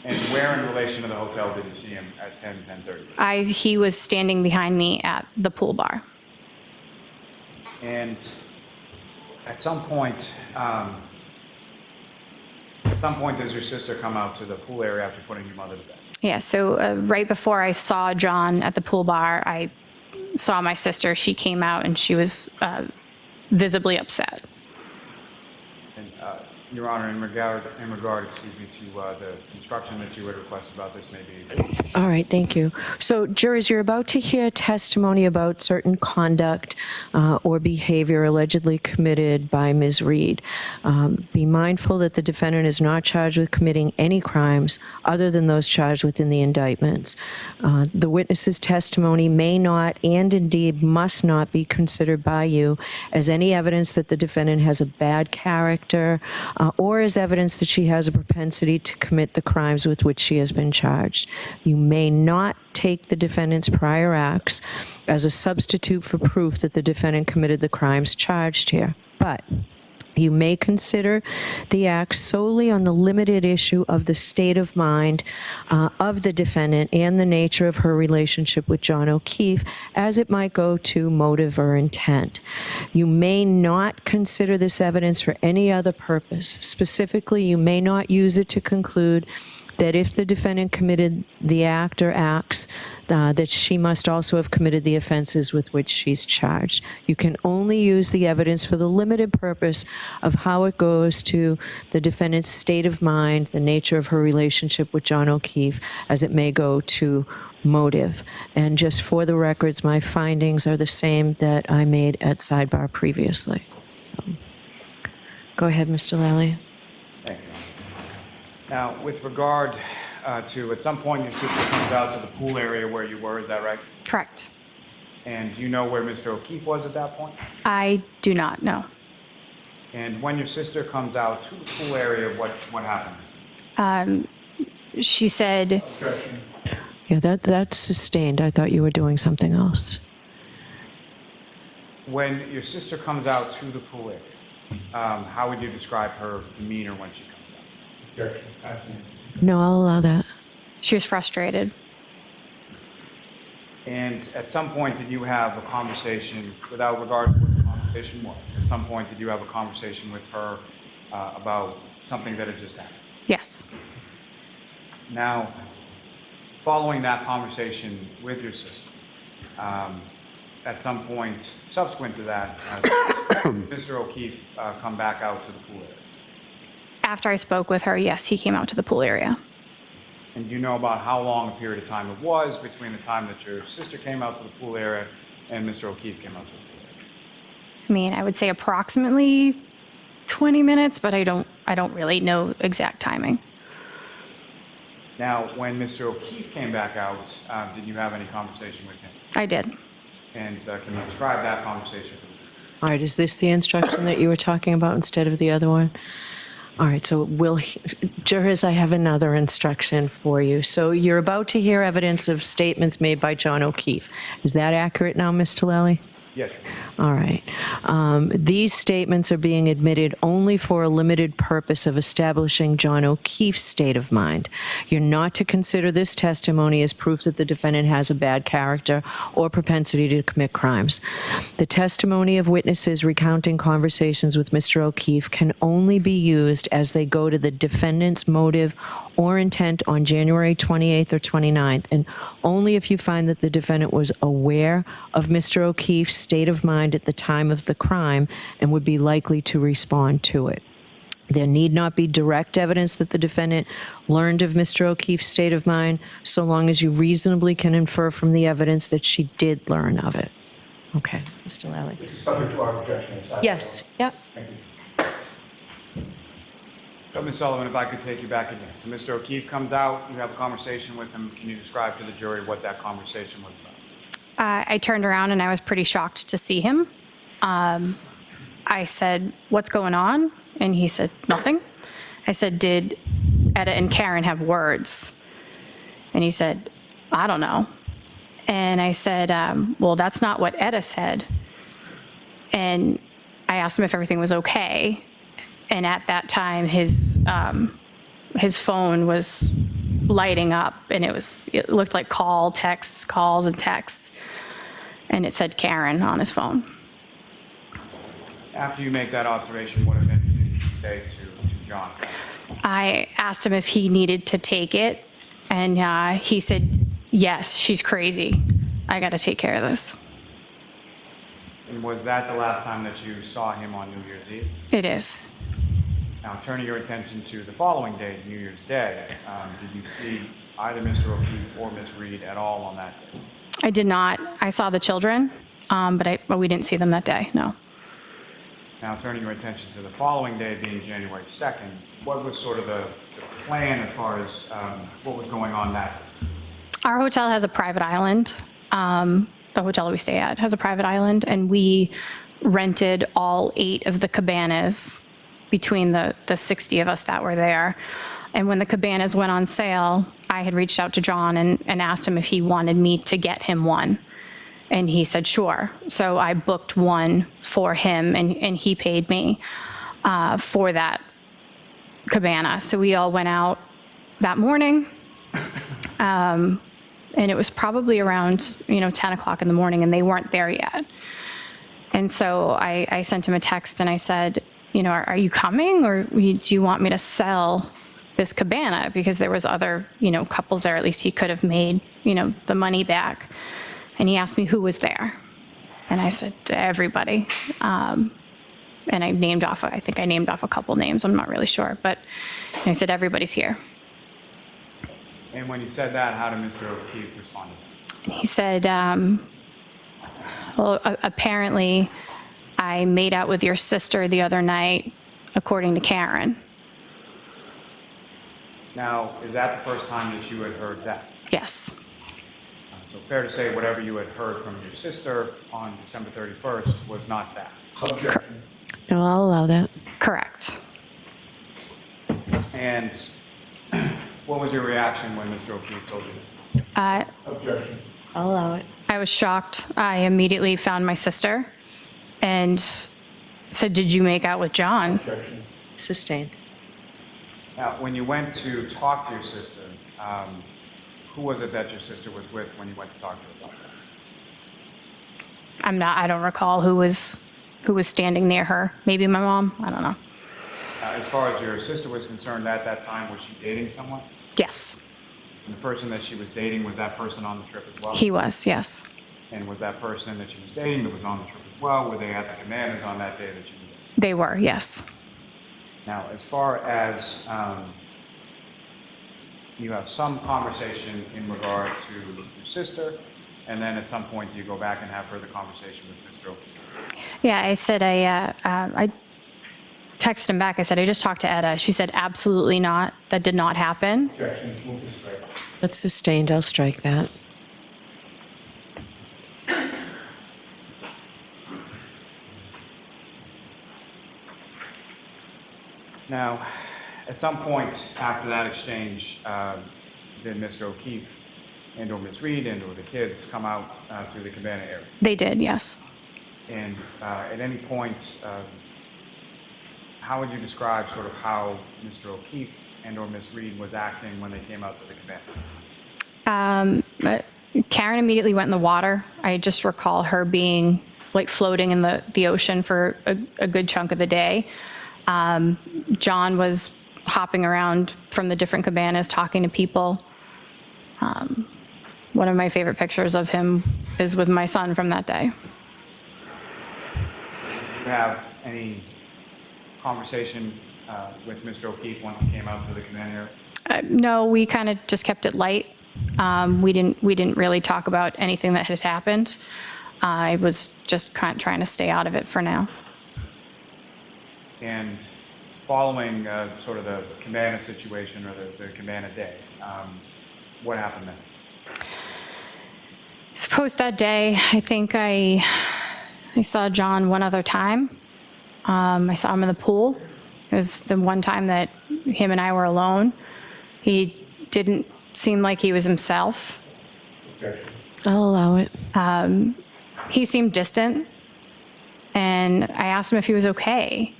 Speaker 4: And where in relation to the hotel did you see him at 10:30?
Speaker 8: He was standing behind me at the pool bar.
Speaker 4: And At some point, does your sister come out to the pool area after putting your mother to bed?
Speaker 8: Yeah, so right before I saw John at the pool bar, I saw my sister. She came out and she was visibly upset.
Speaker 4: And, Your Honor, in regard, excuse me, to the instruction that you would request about this, maybe.
Speaker 6: All right, thank you. So, jurors, you're about to hear testimony about certain conduct or behavior allegedly committed by Ms. Reed. Be mindful that the defendant is not charged with committing any crimes other than those charged within the indictments. The witness's testimony may not and indeed must not be considered by you as any evidence that the defendant has a bad character or as evidence that she has a propensity to commit the crimes with which she has been charged. You may not take the defendant's prior acts as a substitute for proof that the defendant committed the crimes charged here, but you may consider the act solely on the limited issue of the state of mind of the defendant and the nature of her relationship with John O'Keefe as it might go to motive or intent. You may not consider this evidence for any other purpose. Specifically, you may not use it to conclude that if the defendant committed the act or acts, that she must also have committed the offenses with which she's charged. You can only use the evidence for the limited purpose of how it goes to the defendant's state of mind, the nature of her relationship with John O'Keefe, as it may go to motive. And just for the records, my findings are the same that I made at sidebar previously. So, go ahead, Mr. Lally.
Speaker 4: Thank you. Now, with regard to, at some point, your sister comes out to the pool area where you were, is that right?
Speaker 8: Correct.
Speaker 4: And do you know where Mr. O'Keefe was at that point?
Speaker 8: I do not know.
Speaker 4: And when your sister comes out to the pool area, what happened?
Speaker 8: She said...
Speaker 6: Yeah, that's sustained. I thought you were doing something else.
Speaker 4: When your sister comes out to the pool area, how would you describe her demeanor when she comes out?
Speaker 6: No, I'll allow that.
Speaker 8: She was frustrated.
Speaker 4: And at some point, did you have a conversation, without regard to what the conversation was, at some point did you have a conversation with her about something that had just happened?
Speaker 8: Yes.
Speaker 4: Now, following that conversation with your sister, at some point subsequent to that, Mr. O'Keefe come back out to the pool area?
Speaker 8: After I spoke with her, yes, he came out to the pool area.
Speaker 4: And do you know about how long a period of time it was between the time that your sister came out to the pool area and Mr. O'Keefe came out to the pool area?
Speaker 8: I mean, I would say approximately 20 minutes, but I don't really know exact timing.
Speaker 4: Now, when Mr. O'Keefe came back out, did you have any conversation with him?
Speaker 8: I did.
Speaker 4: And can you describe that conversation for me?
Speaker 6: All right, is this the instruction that you were talking about instead of the other one? All right, so jurors, I have another instruction for you. So you're about to hear evidence of statements made by John O'Keefe. Is that accurate now, Mr. Lally?
Speaker 4: Yes.
Speaker 6: All right. These statements are being admitted only for a limited purpose of establishing John O'Keefe's state of mind. You're not to consider this testimony as proof that the defendant has a bad character or propensity to commit crimes. The testimony of witnesses recounting conversations with Mr. O'Keefe can only be used as they go to the defendant's motive or intent on January 28th or 29th, and only if you find that the defendant was aware of Mr. O'Keefe's state of mind at the time of the crime and would be likely to respond to it. There need not be direct evidence that the defendant learned of Mr. O'Keefe's state of mind, so long as you reasonably can infer from the evidence that she did learn of it. Okay, Mr. Lally.
Speaker 2: This is subject to our objection.
Speaker 6: Yes, yep.
Speaker 2: Thank you.
Speaker 4: So, Ms. Sullivan, if I could take you back again. So Mr. O'Keefe comes out, you have a conversation with him. Can you describe to the jury what that conversation was about?
Speaker 8: I turned around and I was pretty shocked to see him. I said, "What's going on?" And he said, "Nothing." I said, "Did Etta and Karen have words?" And he said, "I don't know." And I said, "Well, that's not what Etta said." And I asked him if everything was okay. And at that time, his phone was lighting up, and it looked like calls and texts, and it said Karen on his phone.
Speaker 4: After you make that observation, what, if anything, did you say to John?
Speaker 8: I asked him if he needed to take it, and he said, yes, she's crazy. I got to take care of this.
Speaker 4: And was that the last time that you saw him on New Year's Eve?
Speaker 8: It is.
Speaker 4: Now, turning your attention to the following day, New Year's Day, did you see either Mr. O'Keefe or Ms. Reed at all on that day?
Speaker 8: I did not. I saw the children, but we didn't see them that day, no.
Speaker 4: Now, turning your attention to the following day, being January 2nd, what was sort of the plan as far as what was going on that day?
Speaker 8: Our hotel has a private island. The hotel that we stay at has a private island, and we rented all 8 of the cabanas between the 60 of us that were there. And when the cabanas went on sale, I had reached out to John and asked him if he wanted me to get him one. And he said, sure. So I booked one for him, and he paid me for that cabana. So we all went out that morning. And it was probably around, 10 o'clock in the morning, and they weren't there yet. And so I sent him a text and I said, are you coming, or do you want me to sell this cabana? Because there was other, couples there, at least he could have made, the money back. And he asked me who was there. And I said, everybody. And I named off, I think I named off a couple names, I'm not really sure. But I said, everybody's here.
Speaker 4: And when you said that, how did Mr. O'Keefe respond?
Speaker 8: He said, well, apparently I made out with your sister the other night, according to Karen.
Speaker 4: Now, is that the first time that you had heard that?
Speaker 8: Yes.
Speaker 4: So fair to say whatever you had heard from your sister on December 31st was not that?
Speaker 6: Objection. No, I'll allow that.
Speaker 8: Correct.
Speaker 4: And what was your reaction when Mr. O'Keefe told you that?
Speaker 6: Objection. I'll allow it.
Speaker 8: I was shocked. I immediately found my sister and said, did you make out with John?
Speaker 6: Objection. Sustained.
Speaker 4: Now, when you went to talk to your sister, who was it that your sister was with when you went to talk to her about that?
Speaker 8: I don't recall who was standing near her. Maybe my mom, I don't know.
Speaker 4: As far as your sister was concerned at that time, was she dating someone?
Speaker 8: Yes.
Speaker 4: And the person that she was dating, was that person on the trip as well?
Speaker 8: He was, yes.
Speaker 4: And was that person that she was dating that was on the trip as well? Were they at the cabanas on that day that you were there?
Speaker 8: They were, yes.
Speaker 4: Now, as far as you have some conversation in regard to your sister, and then at some point you go back and have further conversation with Mr. O'Keefe.
Speaker 8: Yeah, I said I texted him back. I said, I just talked to Etta. She said, absolutely not. That did not happen.
Speaker 6: Objection. Move to strike. That's sustained. I'll strike that.
Speaker 4: Now, at some point after that exchange, did Mr. O'Keefe and or Ms. Reed and or the kids come out to the cabana area?
Speaker 8: They did, yes.
Speaker 4: And at any point, how would you describe sort of how Mr. O'Keefe and or Ms. Reed was acting when they came out to the cabana?
Speaker 8: Karen immediately went in the water. I just recall her being like floating in the ocean for a good chunk of the day. John was hopping around from the different cabanas talking to people. One of my favorite pictures of him is with my son from that day.
Speaker 4: Did you have any conversation with Mr. O'Keefe once he came out to the cabana area?
Speaker 8: No, we kind of just kept it light. We didn't really talk about anything that had happened. I was just kind of trying to stay out of it for now.
Speaker 4: And following sort of the cabana situation or the cabana day, what happened then?
Speaker 8: Suppose that day, I think I saw John one other time. I saw him in the pool. It was the one time that him and I were alone. He didn't seem like he was himself.
Speaker 6: I'll allow it.
Speaker 8: He seemed distant, and I asked him if he was okay.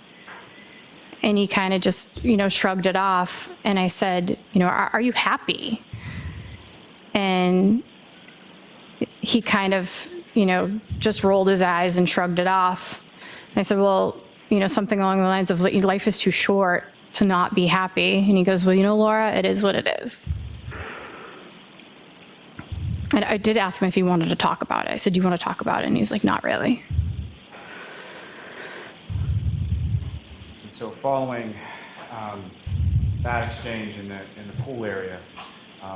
Speaker 8: And he kind of just, shrugged it off. And I said, are you happy? And he kind of, just rolled his eyes and shrugged it off. And I said, well, you know, something along the lines of life is too short to not be happy. And he goes, well, you know, Laura, it is what it is. And I did ask him if he wanted to talk about it. I said, do you want to talk about it? And he was like, not really.
Speaker 4: So following that exchange in the pool area,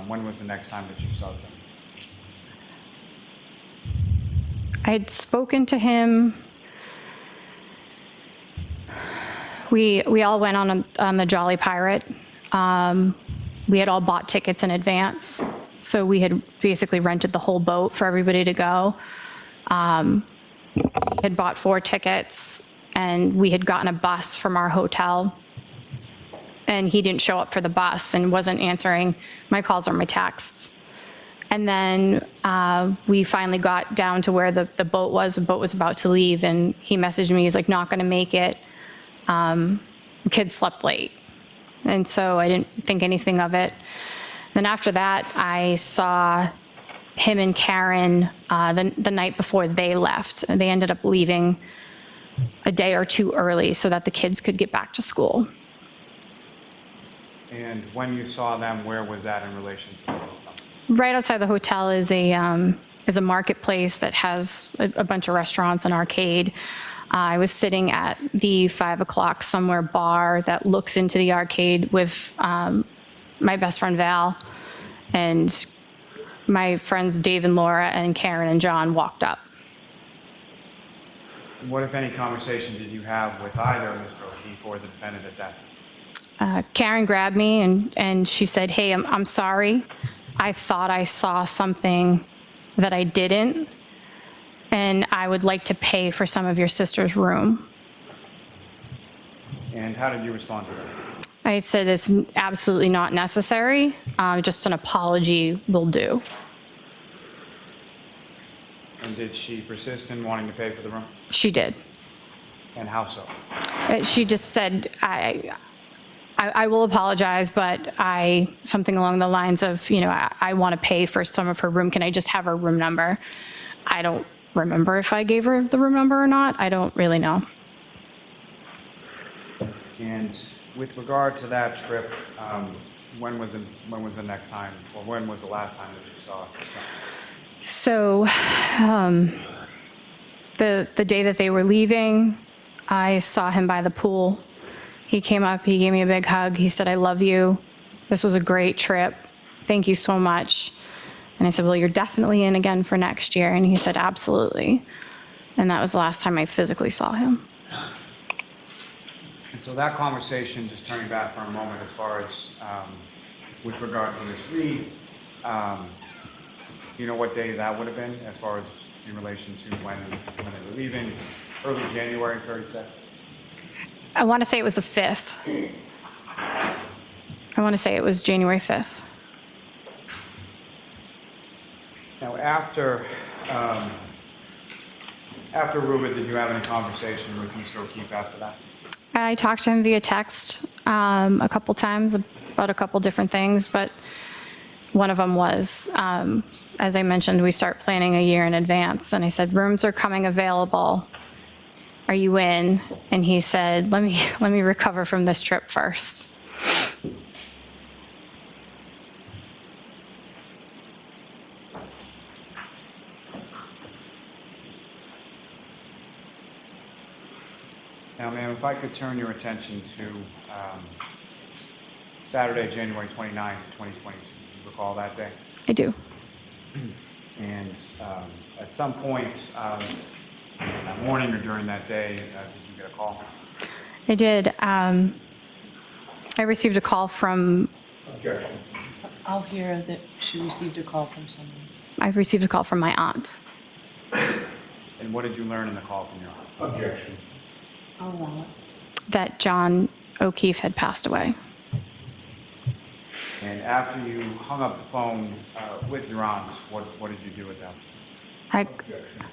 Speaker 4: when was the next time that you saw John?
Speaker 8: I had spoken to him. We all went on the Jolly Pirate. We had all bought tickets in advance, so we had basically rented the whole boat for everybody to go. Had bought 4 tickets, and we had gotten a bus from our hotel. And he didn't show up for the bus and wasn't answering my calls or my texts. And then we finally got down to where the boat was. The boat was about to leave, and he messaged me. He's like, not going to make it. Kids slept late. And so I didn't think anything of it. Then after that, I saw him and Karen the night before they left. They ended up leaving a day or two early so that the kids could get back to school.
Speaker 4: And when you saw them, where was that in relation to the hotel?
Speaker 8: Right outside the hotel is a marketplace that has a bunch of restaurants and arcade. I was sitting at the 5 o'clock somewhere bar that looks into the arcade with my best friend Val, and my friends Dave and Laura and Karen and John walked up.
Speaker 4: What, if any, conversation did you have with either Mr. O'Keefe or the defendant at that time?
Speaker 8: Karen grabbed me and she said, hey, I'm sorry. I thought I saw something that I didn't, and I would like to pay for some of your sister's room.
Speaker 4: And how did you respond to that?
Speaker 8: I said it's absolutely not necessary. Just an apology will do.
Speaker 4: And did she persist in wanting to pay for the room?
Speaker 8: She did.
Speaker 4: And how so?
Speaker 8: She just said, I will apologize, but something along the lines of, you know, I want to pay for some of her room. Can I just have her room number? I don't remember if I gave her the room number or not. I don't really know.
Speaker 4: And with regard to that trip, when was the next time, or when was the last time that you saw John?
Speaker 8: So the day that they were leaving, I saw him by the pool. He came up, he gave me a big hug. He said, I love you. This was a great trip. Thank you so much. And I said, well, you're definitely in again for next year. And he said, absolutely. And that was the last time I physically saw him.
Speaker 4: And so that conversation, just turning back for a moment, as far as with regard to Ms. Reed, you know what day that would have been, as far as in relation to when they were leaving? Early January, 32nd?
Speaker 8: I want to say it was the 5th. I want to say it was January 5th.
Speaker 4: Now, after Aruba, did you have any conversation with Mr. O'Keefe after that?
Speaker 8: I talked to him via text a couple times about a couple different things, but one of them was, as I mentioned, we start planning a year in advance, and I said, rooms are coming available. Are you in? And he said, let me recover from this trip first.
Speaker 4: Now, ma'am, if I could turn your attention to Saturday, January 29th, 2022. Do you recall that day?
Speaker 8: I do.
Speaker 4: And at some point that morning or during that day, did you get a call?
Speaker 8: I did. I received a call from...
Speaker 2: Objection. I'll hear that she received a call from someone.
Speaker 8: I received a call from my aunt.
Speaker 4: And what did you learn in the call from your aunt?
Speaker 2: Objection. I'll allow it.
Speaker 8: That John O'Keefe had passed away.
Speaker 4: And after you hung up the phone with your aunt, what did you do with that?
Speaker 2: Objection.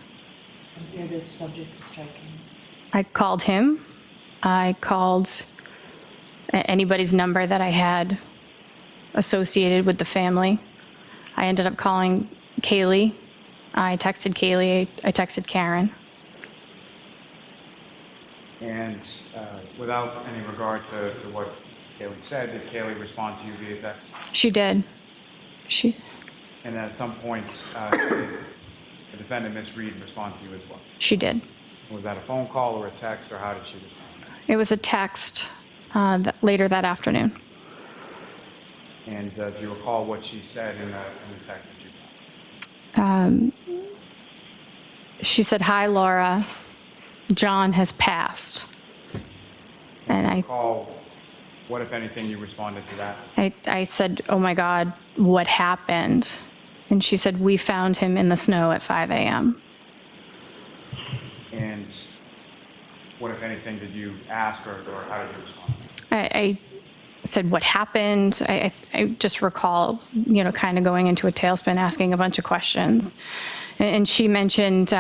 Speaker 2: I'm here this subject to striking.
Speaker 8: I called him. I called anybody's number that I had associated with the family. I ended up calling Kaylee. I texted Kaylee. I texted Karen.
Speaker 4: And without any regard to what Kaylee said, did Kaylee respond to you via text?
Speaker 8: She did.
Speaker 4: And at some point, did the defendant, Ms. Reed, respond to you as well?
Speaker 8: She did.
Speaker 4: Was that a phone call or a text, or how did she respond?
Speaker 8: It was a text later that afternoon.
Speaker 4: And do you recall what she said in the text that you got?
Speaker 8: She said, "Hi, Laura. John has passed." And I
Speaker 4: recall what, if anything, you responded to that?
Speaker 8: I said, "Oh my God, what happened?" And she said, "We found him in the snow at 5 a.m."
Speaker 4: And what, if anything, did you ask, or how did you respond?
Speaker 8: I said, "What happened?" I just recall, kind of going into a tailspin, asking a bunch of questions. And she mentioned,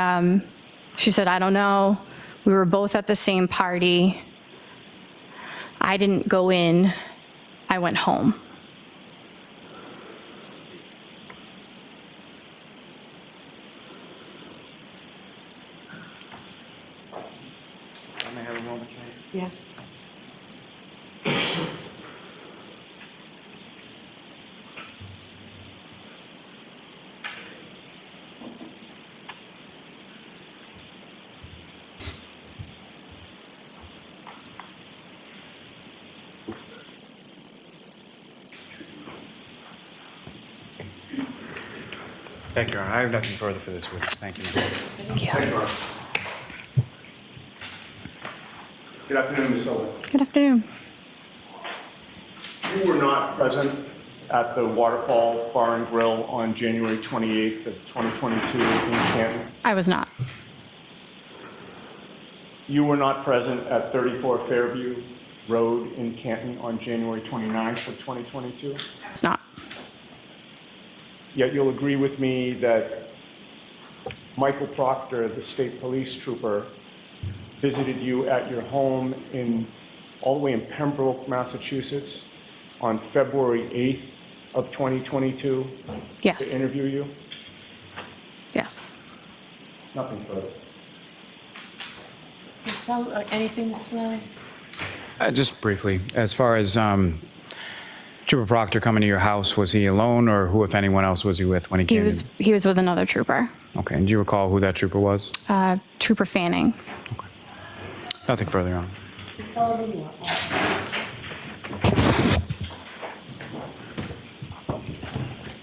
Speaker 8: she said, "I don't know. We were both at the same party. I didn't go in. I went home."
Speaker 4: Can I have a moment, Carrie?
Speaker 22: Yes.
Speaker 4: Thank you, Your Honor. I have nothing further for this witness. Thank you.
Speaker 8: Thank you.
Speaker 7: Good afternoon, Ms. Sullivan.
Speaker 8: Good afternoon.
Speaker 7: You were not present at the Waterfall Bar and Grill on January 28th of 2022 in Canton.
Speaker 8: I was not.
Speaker 7: You were not present at 34 Fairview Road in Canton on January 29th of 2022.
Speaker 8: It's not.
Speaker 7: Yet you'll agree with me that Michael Proctor, the state police trooper, visited you at your home all the way in Pembroke, Massachusetts on February 8th of 2022
Speaker 8: Yes.
Speaker 7: to interview you?
Speaker 8: Yes.
Speaker 7: Nothing further.
Speaker 22: Anything, Mr. Lally?
Speaker 4: Just briefly, as far as Trooper Proctor coming to your house, was he alone, or who, if anyone else, was he with when he came in?
Speaker 8: He was with another trooper,
Speaker 4: Okay, and do you recall who that trooper was?
Speaker 8: Trooper Fanning.
Speaker 4: Nothing further, Your Honor.
Speaker 22: Sullivan,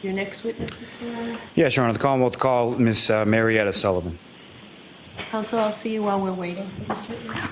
Speaker 22: your next witness, Mr. Lally?
Speaker 4: Yes, Your Honor. The Commonwealth will call Ms. Marietta Sullivan.
Speaker 22: Counsel, I'll see you while we're waiting for this witness.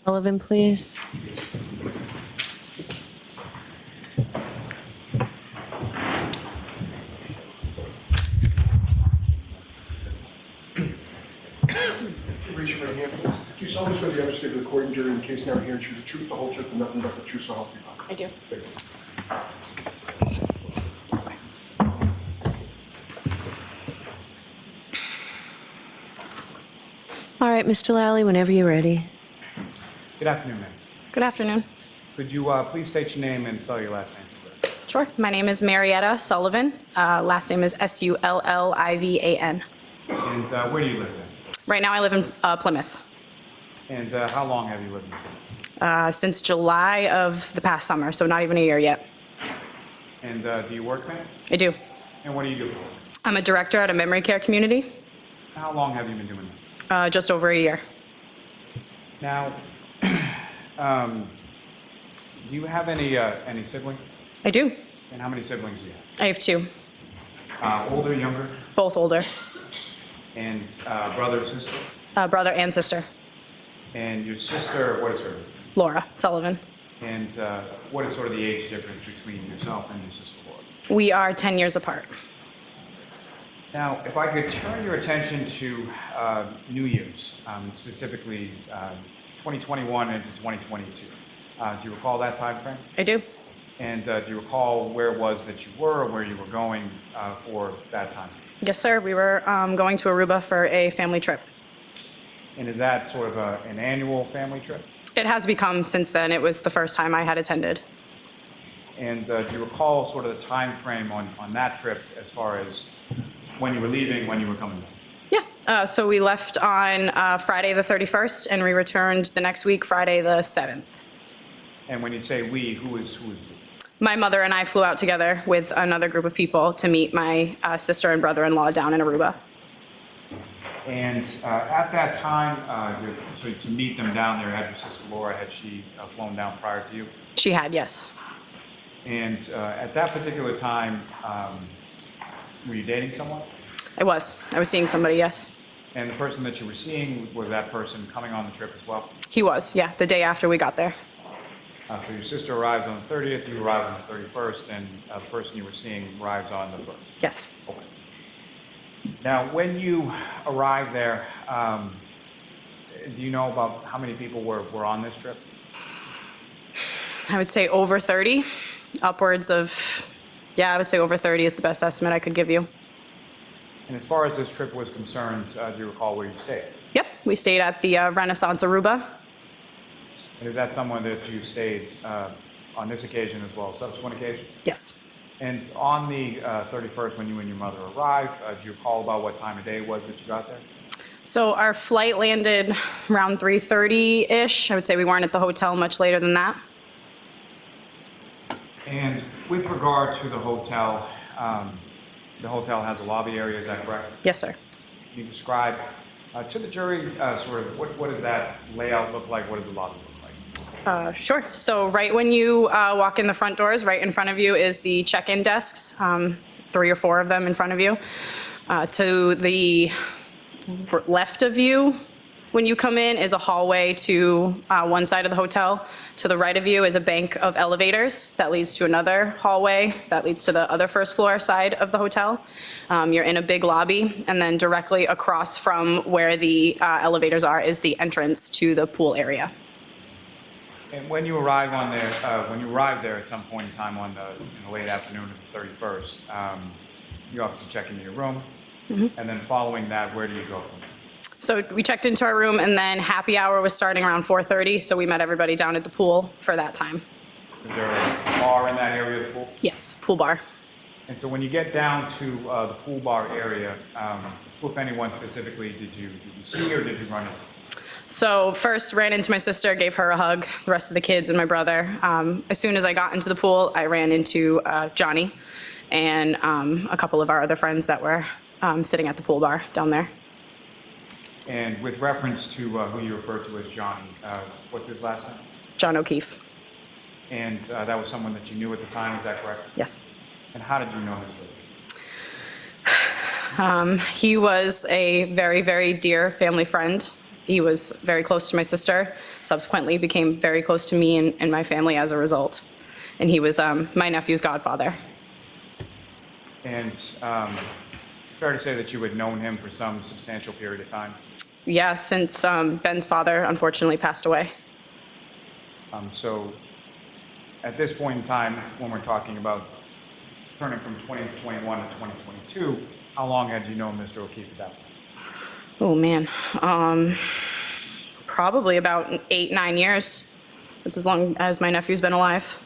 Speaker 6: Sullivan, please.
Speaker 11: Raise your right hand, please. Do you solemnly swear the evidence given to the court and jury in the case now hearing should be the truth, the whole truth, and nothing but the truth, so help you God?
Speaker 8: I do.
Speaker 6: All right, Mr. Lally, whenever you're ready.
Speaker 4: Good afternoon, ma'am.
Speaker 8: Good afternoon.
Speaker 4: Could you please state your name and spell your last name?
Speaker 8: Sure. My name is Marietta Sullivan. Last name is Sullivan.
Speaker 4: And where do you live then?
Speaker 8: Right now I live in Plymouth.
Speaker 4: And how long have you lived in Plymouth?
Speaker 8: Since July of the past summer, so not even a year yet.
Speaker 4: And do you work, ma'am?
Speaker 8: I do.
Speaker 4: And what do you do?
Speaker 8: I'm a director at a memory care community.
Speaker 4: How long have you been doing that?
Speaker 8: Just over a year.
Speaker 4: Now, do you have any siblings?
Speaker 8: I do.
Speaker 4: And how many siblings do you have?
Speaker 8: I have two.
Speaker 4: Older, younger?
Speaker 8: Both older.
Speaker 4: And brother, sister?
Speaker 8: Brother and sister.
Speaker 4: And your sister, what is her?
Speaker 8: Laura Sullivan.
Speaker 4: And what is sort of the age difference between yourself and your sister Laura?
Speaker 8: We are 10 years apart.
Speaker 4: Now, if I could turn your attention to New Year's, specifically 2021 into 2022. Do you recall that time frame?
Speaker 8: I do.
Speaker 4: And do you recall where it was that you were or where you were going for that time?
Speaker 8: Yes, sir. We were going to Aruba for a family trip.
Speaker 4: And is that sort of an annual family trip?
Speaker 8: It has become since then. It was the first time I had attended.
Speaker 4: And do you recall sort of the time frame on that trip as far as when you were leaving, when you were coming back?
Speaker 8: Yeah. So we left on Friday the 31st, and we returned the next week, Friday the 7th.
Speaker 4: And when you say we, who is we?
Speaker 8: My mother and I flew out together with another group of people to meet my sister and brother-in-law down in Aruba.
Speaker 4: And at that time, so to meet them down there, had your sister Laura, had she flown down prior to you?
Speaker 8: She had, yes.
Speaker 4: And at that particular time, were you dating someone?
Speaker 8: I was seeing somebody, yes.
Speaker 4: And the person that you were seeing, was that person coming on the trip as well?
Speaker 8: He was, yeah, the day after we got there.
Speaker 4: So your sister arrives on the 30th, you arrive on the 31st, and the person you were seeing arrives on the 1st?
Speaker 8: Yes.
Speaker 4: Okay. Now, when you arrived there, do you know about how many people were on this trip?
Speaker 8: I would say over 30, upwards of, yeah, I would say over 30 is the best estimate I could give you.
Speaker 4: And as far as this trip was concerned, do you recall where you stayed?
Speaker 8: Yep, we stayed at the Renaissance Aruba.
Speaker 4: And is that someone that you stayed on this occasion as well as subsequent occasions?
Speaker 8: Yes.
Speaker 4: And on the 31st, when you and your mother arrived, do you recall about what time of day it was that you got there?
Speaker 8: So our flight landed around 3:30-ish. I would say we weren't at the hotel much later than that.
Speaker 4: And with regard to the hotel has a lobby area, is that correct?
Speaker 8: Yes, sir.
Speaker 4: Can you describe to the jury sort of what does that layout look like? What does the lobby look like?
Speaker 8: Sure. So right when you walk in the front doors, right in front of you is the check-in desks, 3 or 4 of them in front of you. To the left of you, when you come in, is a hallway to one side of the hotel. To the right of you is a bank of elevators that leads to another hallway that leads to the other first floor side of the hotel. You're in a big lobby, and then directly across from where the elevators are is the entrance to the pool area.
Speaker 4: And when you arrived there at some point in time in the late afternoon of the 31st, you obviously check into your room, and then following that, where do you go from there?
Speaker 8: So we checked into our room, and then happy hour was starting around 4:30, so we met everybody down at the pool for that time.
Speaker 4: Is there a bar in that area of the pool?
Speaker 8: Yes, pool bar.
Speaker 4: And so when you get down to the pool bar area, who, if anyone specifically, did you see or did you run into?
Speaker 8: So first ran into my sister, gave her a hug, the rest of the kids and my brother. As soon as I got into the pool, I ran into Johnny and a couple of our other friends that were sitting at the pool bar down there.
Speaker 4: And with reference to who you refer to as Johnny, what's his last name?
Speaker 8: John O'Keefe.
Speaker 4: And that was someone that you knew at the time, is that correct?
Speaker 8: Yes.
Speaker 4: And how did you know his
Speaker 8: He was a very, very dear family friend.
Speaker 12: He was very close to my sister, subsequently became very close to me and my family as a result. And he was my nephew's godfather.
Speaker 4: And fair to say that you had known him for some substantial period of time?
Speaker 12: Yeah, since Ben's father unfortunately passed away.
Speaker 4: So at this point in time, when we're talking about turning from 2021 to 2022, how long had you known Mr. O'Keefe at that point?
Speaker 12: Oh man, probably about 8, 9 years. That's as long as my nephew's been alive.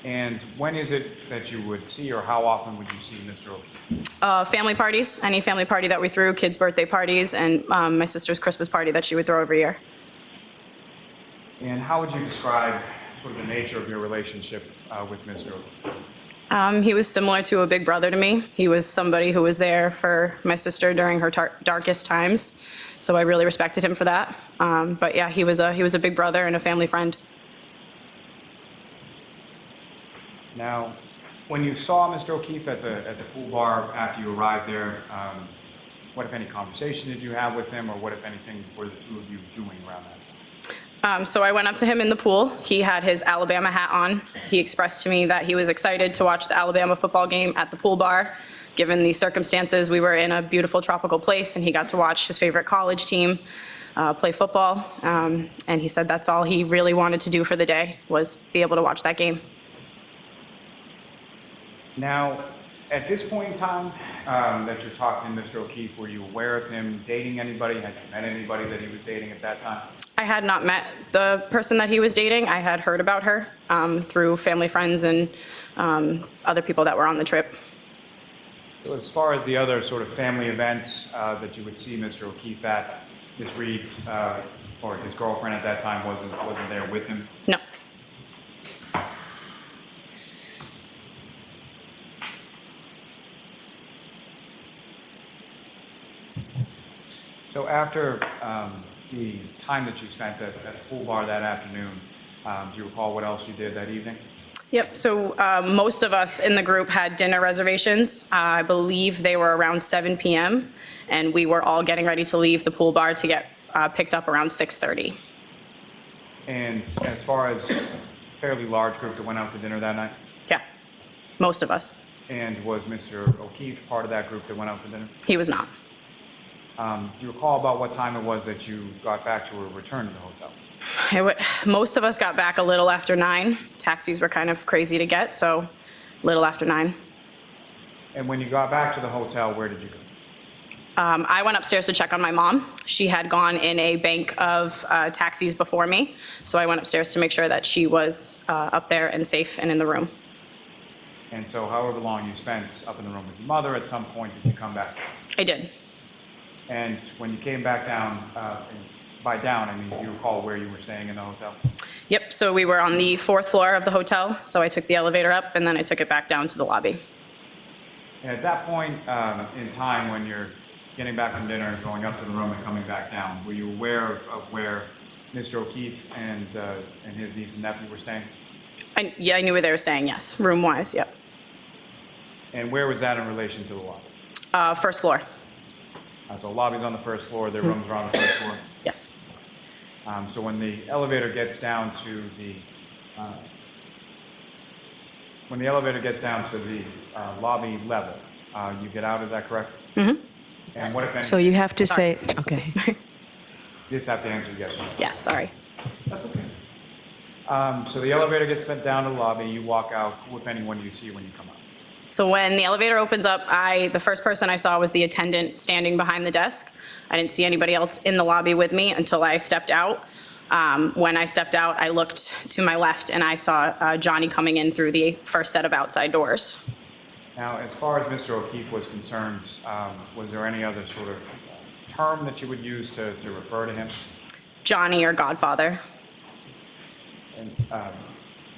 Speaker 4: And when is it that you would see, or how often would you see Mr. O'Keefe?
Speaker 12: Family parties, any family party that we threw, kids' birthday parties, and my sister's Christmas party that she would throw every year.
Speaker 4: And how would you describe sort of the nature of your relationship with Mr. O'Keefe?
Speaker 12: He was similar to a big brother to me. He was somebody who was there for my sister during her darkest times, so I really respected him for that. But yeah, he was a big brother and a family friend.
Speaker 4: Now, when you saw Mr. O'Keefe at the pool bar after you arrived there, what, if any, conversation did you have with him, or what, if anything, were the two of you doing around that?
Speaker 12: So I went up to him in the pool. He had his Alabama hat on. He expressed to me that he was excited to watch the Alabama football game at the pool bar. Given the circumstances, we were in a beautiful tropical place, and he got to watch his favorite college team play football. And he said that's all he really wanted to do for the day, was be able to watch that game.
Speaker 4: Now, at this point in time that you're talking to Mr. O'Keefe, were you aware of him dating anybody? Had you met anybody that he was dating at that time?
Speaker 12: I had not met the person that he was dating. I had heard about her through family friends and other people that were on the trip.
Speaker 4: So as far as the other sort of family events that you would see Mr. O'Keefe at, Ms. Reed, or his girlfriend at that time, wasn't there with him?
Speaker 12: No.
Speaker 4: So after the time that you spent at the pool bar that afternoon, do you recall what else you did that evening?
Speaker 12: Yep, so most of us in the group had dinner reservations. I believe they were around 7 p.m. and we were all getting ready to leave the pool bar to get picked up around 6:30.
Speaker 4: And as far as a fairly large group that went out to dinner that night?
Speaker 12: Yeah, most of us.
Speaker 4: And was Mr. O'Keefe part of that group that went out to dinner?
Speaker 12: He was not.
Speaker 4: Do you recall about what time it was that you got back to or returned to the hotel?
Speaker 12: Most of us got back a little after 9. Taxis were kind of crazy to get, so little after 9.
Speaker 4: And when you got back to the hotel, where did you go?
Speaker 12: I went upstairs to check on my mom. She had gone in a bank of taxis before me, so I went upstairs to make sure that she was up there and safe and in the room.
Speaker 4: And so however long you spent up in the room with your mother, at some point did you come back?
Speaker 12: I did.
Speaker 4: And when you came back down, by down, I mean, do you recall where you were staying in the hotel?
Speaker 12: Yep, so we were on the 4th floor of the hotel, so I took the elevator up and then I took it back down to the lobby.
Speaker 4: And at that point in time, when you're getting back from dinner and going up to the room and coming back down, were you aware of where Mr. O'Keefe and his niece and nephew were staying?
Speaker 12: Yeah, I knew where they were staying, yes, room-wise, yep.
Speaker 4: And where was that in relation to the lobby?
Speaker 12: 1st floor.
Speaker 4: So lobby's on the 1st floor, their rooms are on the 1st floor?
Speaker 12: Yes.
Speaker 4: So when the elevator gets down to the lobby level, you get out, is that correct?
Speaker 12: Mm-hmm.
Speaker 4: And what if any?
Speaker 6: So you have to say, okay.
Speaker 4: You just have to answer yes or no.
Speaker 12: Yes, sorry.
Speaker 4: That's okay. So the elevator gets down to the lobby, you walk out, who, if anyone, do you see when you come out?
Speaker 12: So when the elevator opens up, the first person I saw was the attendant standing behind the desk. I didn't see anybody else in the lobby with me until I stepped out. When I stepped out, I looked to my left and I saw Johnny coming in through the first set of outside doors.
Speaker 4: Now, as far as Mr. O'Keefe was concerned, was there any other sort of term that you would use to refer to him?
Speaker 12: Johnny or Godfather.
Speaker 4: And,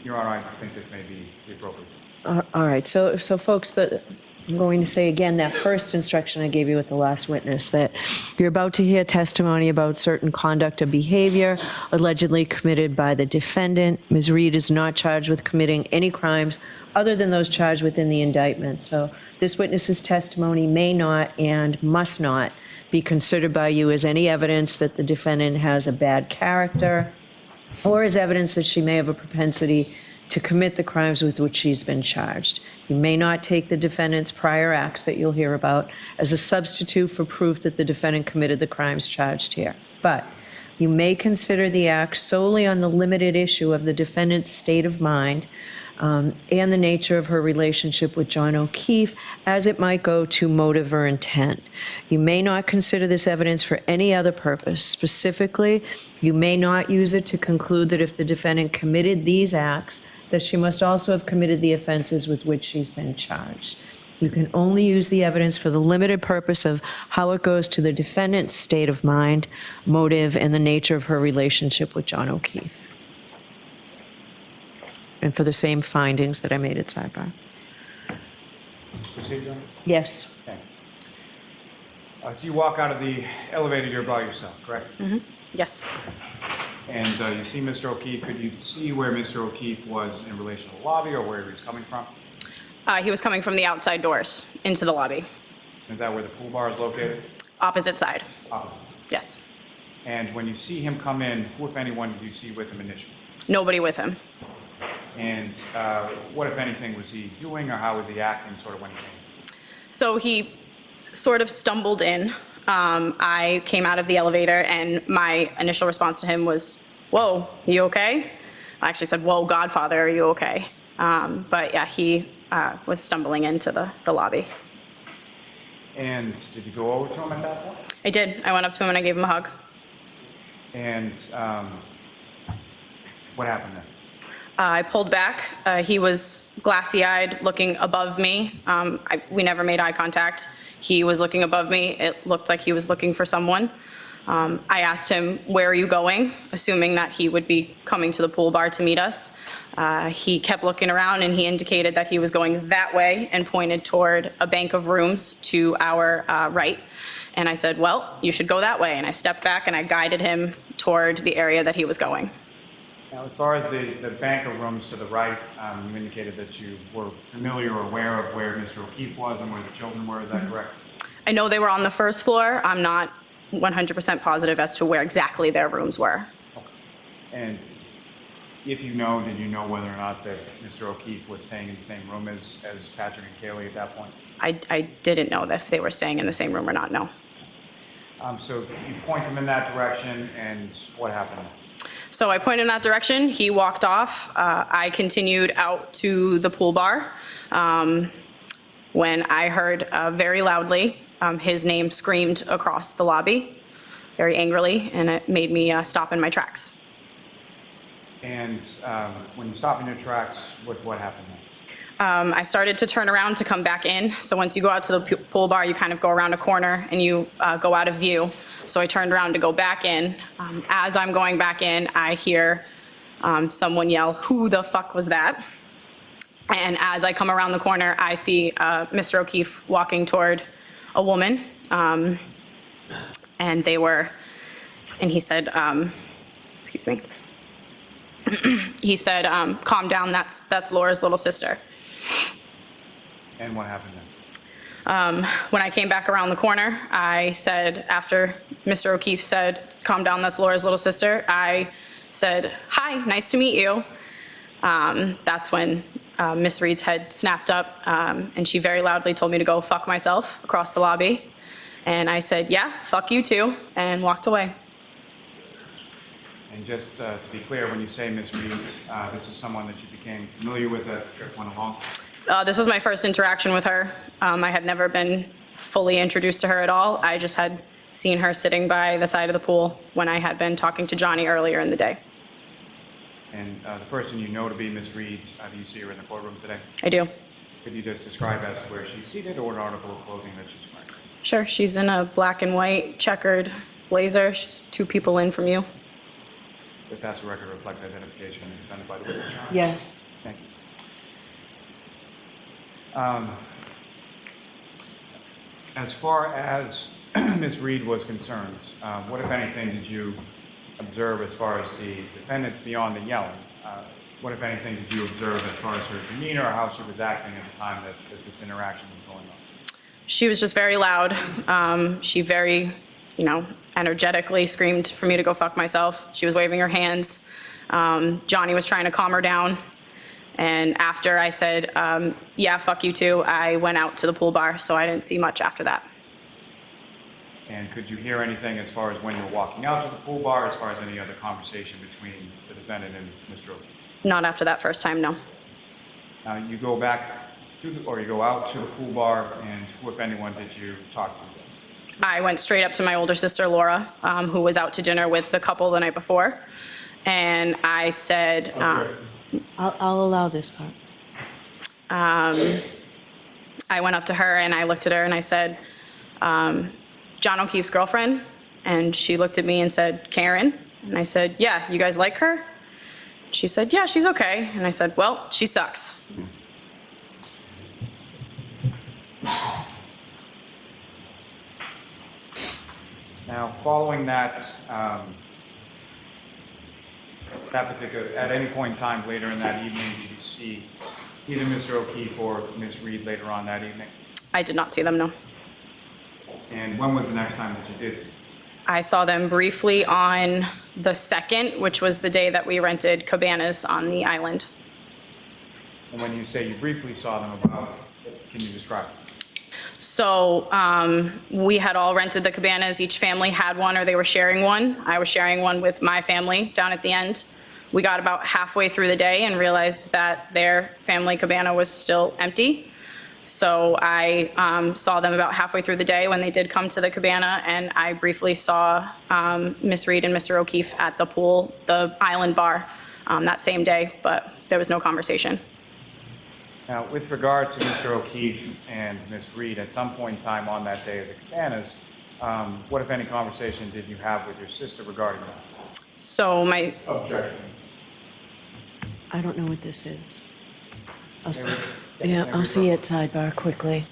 Speaker 4: Your Honor, I think this may be the appropriate.
Speaker 6: All right, so folks, I'm going to say again that first instruction I gave you with the last witness, that you're about to hear testimony about certain conduct or behavior allegedly committed by the defendant. Ms. Reed is not charged with committing any crimes other than those charged within the indictment. So this witness's testimony may not and must not be considered by you as any evidence that the defendant has a bad character or as evidence that she may have a propensity to commit the crimes with which she's been charged. You may not take the defendant's prior acts that you'll hear about as a substitute for proof that the defendant committed the crimes charged here. But you may consider the act solely on the limited issue of the defendant's state of mind and the nature of her relationship with John O'Keefe as it might go to motive or intent. You may not consider this evidence for any other purpose. Specifically, you may not use it to conclude that if the defendant committed these acts, that she must also have committed the offenses with which she's been charged. You can only use the evidence for the limited purpose of how it goes to the defendant's state of mind, motive, and the nature of her relationship with John O'Keefe. And for the same findings that I made at sidebar.
Speaker 4: Proceed, John?
Speaker 6: Yes.
Speaker 4: Thanks. So you walk out of the elevator, you're by yourself, correct?
Speaker 12: Mm-hmm. Yes.
Speaker 4: And you see Mr. O'Keefe. Could you see where Mr. O'Keefe was in relation to the lobby or where he was coming from?
Speaker 12: He was coming from the outside doors into the lobby.
Speaker 4: Is that where the pool bar is located?
Speaker 12: Opposite side.
Speaker 4: Opposite side.
Speaker 12: Yes.
Speaker 4: And when you see him come in, who, if anyone, did you see with him initially?
Speaker 12: Nobody with him.
Speaker 4: And what, if anything, was he doing or how was he acting sort of when he came?
Speaker 12: So he sort of stumbled in. I came out of the elevator and my initial response to him was, "Whoa, you okay?" I actually said, "Whoa, Godfather, are you okay?" But yeah, he was stumbling into the lobby.
Speaker 4: And did you go over to him at that point?
Speaker 12: I did. I went up to him and I gave him a hug.
Speaker 4: And what happened then?
Speaker 12: I pulled back. He was glassy-eyed, looking above me. We never made eye contact. He was looking above me. It looked like he was looking for someone. I asked him, "Where are you going?" assuming that he would be coming to the pool bar to meet us. He kept looking around and he indicated that he was going that way and pointed toward a bank of rooms to our right. And I said, "Well, you should go that way." And I stepped back and I guided him toward the area that he was going.
Speaker 4: Now, as far as the bank of rooms to the right, you indicated that you were familiar or aware of where Mr. O'Keefe was and where the children were. Is that correct?
Speaker 12: I know they were on the first floor. I'm not 100% positive as to where exactly their rooms were.
Speaker 4: Okay. And if you know, did you know whether or not that Mr. O'Keefe was staying in the same room as Patrick and Kaylee at that point?
Speaker 12: I didn't know if they were staying in the same room or not, no.
Speaker 4: So you point him in that direction, and what happened?
Speaker 12: So I pointed in that direction. He walked off. I continued out to the pool bar when I heard very loudly his name screamed across the lobby, very angrily, and it made me stop in my tracks.
Speaker 4: And when you stop in your tracks, what happened then?
Speaker 12: I started to turn around to come back in. So once you go out to the pool bar, you kind of go around a corner and you go out of view. So I turned around to go back in. As I'm going back in, I hear someone yell, "Who the fuck was that?" And as I come around the corner, I see Mr. O'Keefe walking toward a woman. And he said, excuse me. He said, "Calm down, that's Laura's little sister."
Speaker 4: And what happened then?
Speaker 12: When I came back around the corner, I said, after Mr. O'Keefe said, "Calm down, that's Laura's little sister," I said, "Hi, nice to meet you." That's when Miss Reed's head snapped up, and she very loudly told me to go fuck myself across the lobby. And I said, "Yeah, fuck you too," and walked away.
Speaker 4: And just to be clear, when you say Miss Reed, this is someone that you became familiar with as the trip went along?
Speaker 12: This was my first interaction with her. I had never been fully introduced to her at all. I just had seen her sitting by the side of the pool when I had been talking to Johnny earlier in the day.
Speaker 4: And the person you know to be Miss Reed, do you see her in the courtroom today?
Speaker 12: I do.
Speaker 4: Could you just describe as where she's seated or an article of clothing that she's wearing?
Speaker 12: Sure, she's in a black and white checkered blazer. She's 2 people in from you.
Speaker 4: Just ask the record to reflect identification and defended by the witness.
Speaker 6: Yes.
Speaker 4: Thank you. As far as Ms. Reed was concerned, what, if anything, did you observe as far as the defendants beyond the yelling? What, if anything, did you observe as far as her demeanor or how she was acting at the time that this interaction was going on?
Speaker 12: She was just very loud. She very, energetically screamed for me to go fuck myself. She was waving her hands. Johnny was trying to calm her down. And after I said, yeah, fuck you too, I went out to the pool bar, so I didn't see much after that.
Speaker 4: And could you hear anything as far as when you were walking out to the pool bar, as far as any other conversation between the defendant and Mr. O'Keefe?
Speaker 12: Not after that first time, no.
Speaker 4: Now, you go back to you go out to the pool bar, and who, if anyone, did you talk to?
Speaker 12: I went straight up to my older sister, Laura, who was out to dinner with the couple the night before. And I said...
Speaker 6: I'll allow this part.
Speaker 12: I went up to her and I looked at her and I said, John O'Keefe's girlfriend? And she looked at me and said, Karen? And I said, yeah, you guys like her? She said, yeah, she's okay. And I said, well, she sucks.
Speaker 4: Now, following that, at any point in time later in that evening, did you see either Mr. O'Keefe or Ms. Reed later on that evening?
Speaker 12: I did not see them, no.
Speaker 4: And when was the next time that you did see them?
Speaker 12: I saw them briefly on the 2nd, which was the day that we rented cabanas on the island.
Speaker 4: And when you say you briefly saw them, about, can you describe it?
Speaker 12: So we had all rented the cabanas. Each family had one or they were sharing one. I was sharing one with my family down at the end. We got about halfway through the day and realized that their family cabana was still empty. So I saw them about halfway through the day when they did come to the cabana, and I briefly saw Miss Reed and Mr. O'Keefe at the pool, the island bar, that same day, but there was no conversation.
Speaker 4: Now, with regard to Mr. O'Keefe and Ms. Reed, at some point in time on that day of the cabanas, what, if any, conversation did you have with your sister regarding that?
Speaker 12: So my...
Speaker 4: Objection.
Speaker 6: I don't know what this is. I'll see you at sidebar quickly.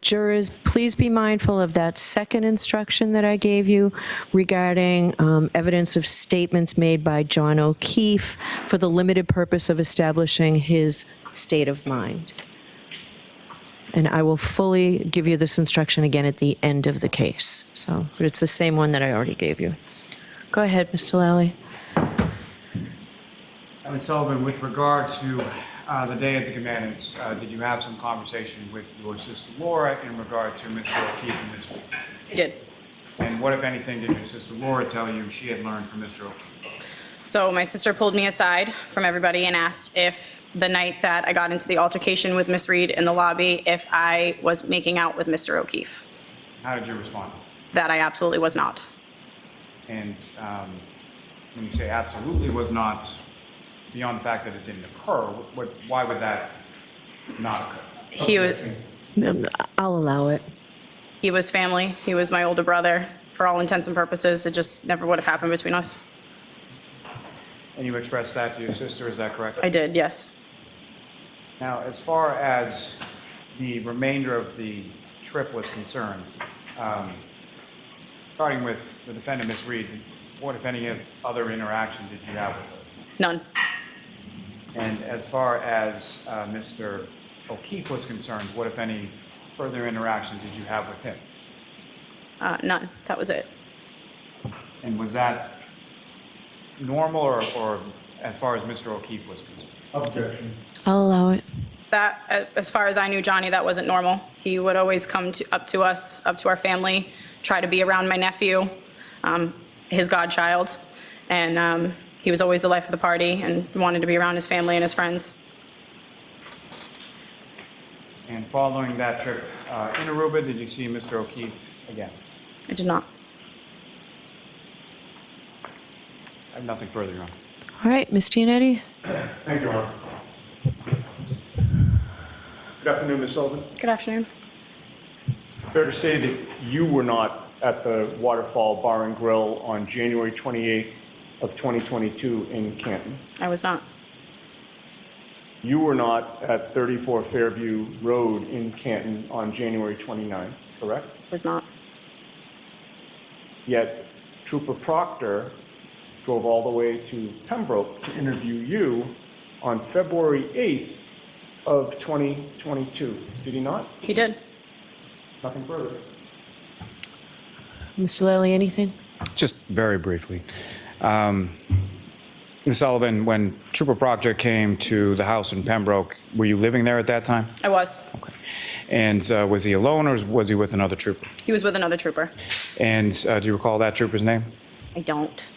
Speaker 6: Jurors, please be mindful of that second instruction that I gave you regarding evidence of statements made by John O'Keefe for the limited purpose of establishing his state of mind. And I will fully give you this instruction again at the end of the case. So, but it's the same one that I already gave you. Go ahead, Mr. Lally.
Speaker 4: Ms. Sullivan, with regard to the day of the cabanas, did you have some conversation with your sister Laura in regard to Mr. O'Keefe and Ms. Reed?
Speaker 12: I did.
Speaker 4: And what, if anything, did your sister Laura tell you she had learned from Mr. O'Keefe?
Speaker 12: So my sister pulled me aside from everybody and asked if the night that I got into the altercation with Ms. Reed in the lobby, if I was making out with Mr. O'Keefe.
Speaker 4: How did you respond?
Speaker 12: That I absolutely was not.
Speaker 4: And when you say absolutely was not, beyond the fact that it didn't occur, why would that not occur?
Speaker 12: He was...
Speaker 6: I'll allow it.
Speaker 12: He was family. He was my older brother. For all intents and purposes, it just never would have happened between us.
Speaker 4: And you expressed that to your sister, is that correct?
Speaker 12: I did, yes.
Speaker 4: Now, as far as the remainder of the trip was concerned, starting with the defendant, Ms. Reed, what, if any, other interaction did you have with her?
Speaker 12: None.
Speaker 4: And as far as Mr. O'Keefe was concerned, what, if any, further interaction did you have with him?
Speaker 12: None. That was it.
Speaker 4: And was that normal or as far as Mr. O'Keefe was concerned? Objection.
Speaker 6: I'll allow it.
Speaker 12: that, as far as I knew Johnny, that wasn't normal. He would always come up to us, up to our family, try to be around my nephew, his godchild, and he was always the life of the party and wanted to be around his family and his friends.
Speaker 4: And following that trip in Aruba, did you see Mr. O'Keefe again?
Speaker 12: I did not.
Speaker 4: I have nothing further, Your Honor.
Speaker 6: All right, Ms. Giannetti.
Speaker 7: Thank you, Your Honor. Good afternoon, Ms. Sullivan.
Speaker 12: Good afternoon.
Speaker 7: Fair to say that you were not at the Waterfall Bar and Grill on January 28th of 2022 in Canton.
Speaker 12: I was not.
Speaker 7: You were not at 34 Fairview Road in Canton on January 29th, correct?
Speaker 12: Was not.
Speaker 7: Yet Trooper Proctor drove all the way to Pembroke to interview you on February 8th of 2022. Did he not?
Speaker 12: He did.
Speaker 7: Nothing further.
Speaker 6: Mr. Lally, anything?
Speaker 4: Just very briefly. Ms. Sullivan, when Trooper Proctor came to the house in Pembroke, were you living there at that time?
Speaker 12: I was.
Speaker 4: Okay. And was he alone or was he with another trooper?
Speaker 12: He was with another trooper.
Speaker 4: And do you recall that trooper's name?
Speaker 12: I don't.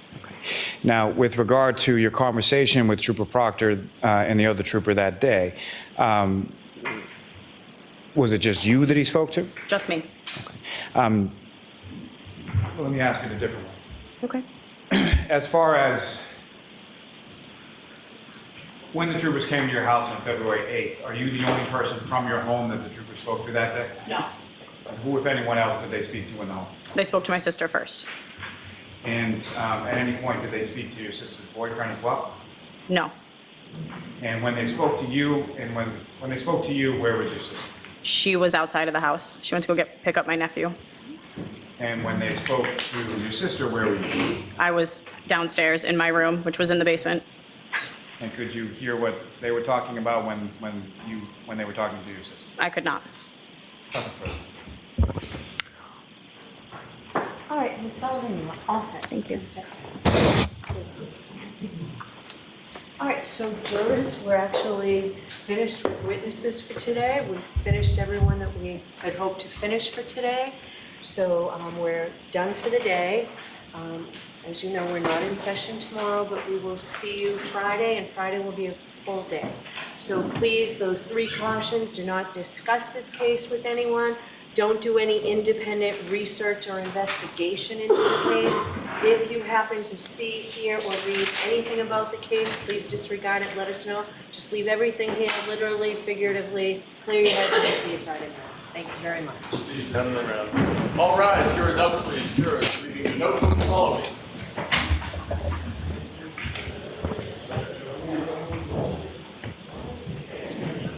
Speaker 4: Now, with regard to your conversation with Trooper Proctor and the other trooper that day, was it just you that he spoke to?
Speaker 12: Just me.
Speaker 4: Well, let me ask it a different way.
Speaker 12: Okay.
Speaker 4: As far as when the troopers came to your house on February 8th, are you the only person from your home that the troopers spoke to that day?
Speaker 12: No.
Speaker 4: And who, if anyone else, did they speak to in the home?
Speaker 12: They spoke to my sister first.
Speaker 4: And at any point, did they speak to your sister's boyfriend as well?
Speaker 12: No.
Speaker 4: And when they spoke to you, and when they spoke to you, where was your sister?
Speaker 12: She was outside of the house. She went to go pick up my nephew.
Speaker 4: And when they spoke to your sister, where were you?
Speaker 12: I was downstairs in my room, which was in the basement.
Speaker 4: And could you hear what they were talking about when they were talking to your sister?
Speaker 12: I could not.
Speaker 4: Nothing further.
Speaker 22: All right, Ms. Sullivan, you're all set.
Speaker 12: Thank you.
Speaker 22: All right, so jurors, we're actually finished with witnesses for today. We've finished everyone that we had hoped to finish for today. So we're done for the day. As you know, we're not in session tomorrow, but we will see you Friday, and Friday will be a full day. So please, those 3 cautions: do not discuss this case with anyone. Don't do any independent research or investigation into the case. If you happen to see, hear, or read anything about the case, please disregard it, let us know. Just leave everything here, literally, figuratively. Clear your heads, and we'll see you Friday night. Thank you very much.
Speaker 9: See you down the round. All rise, jurors out, please. Jurors, reading the notes of the following.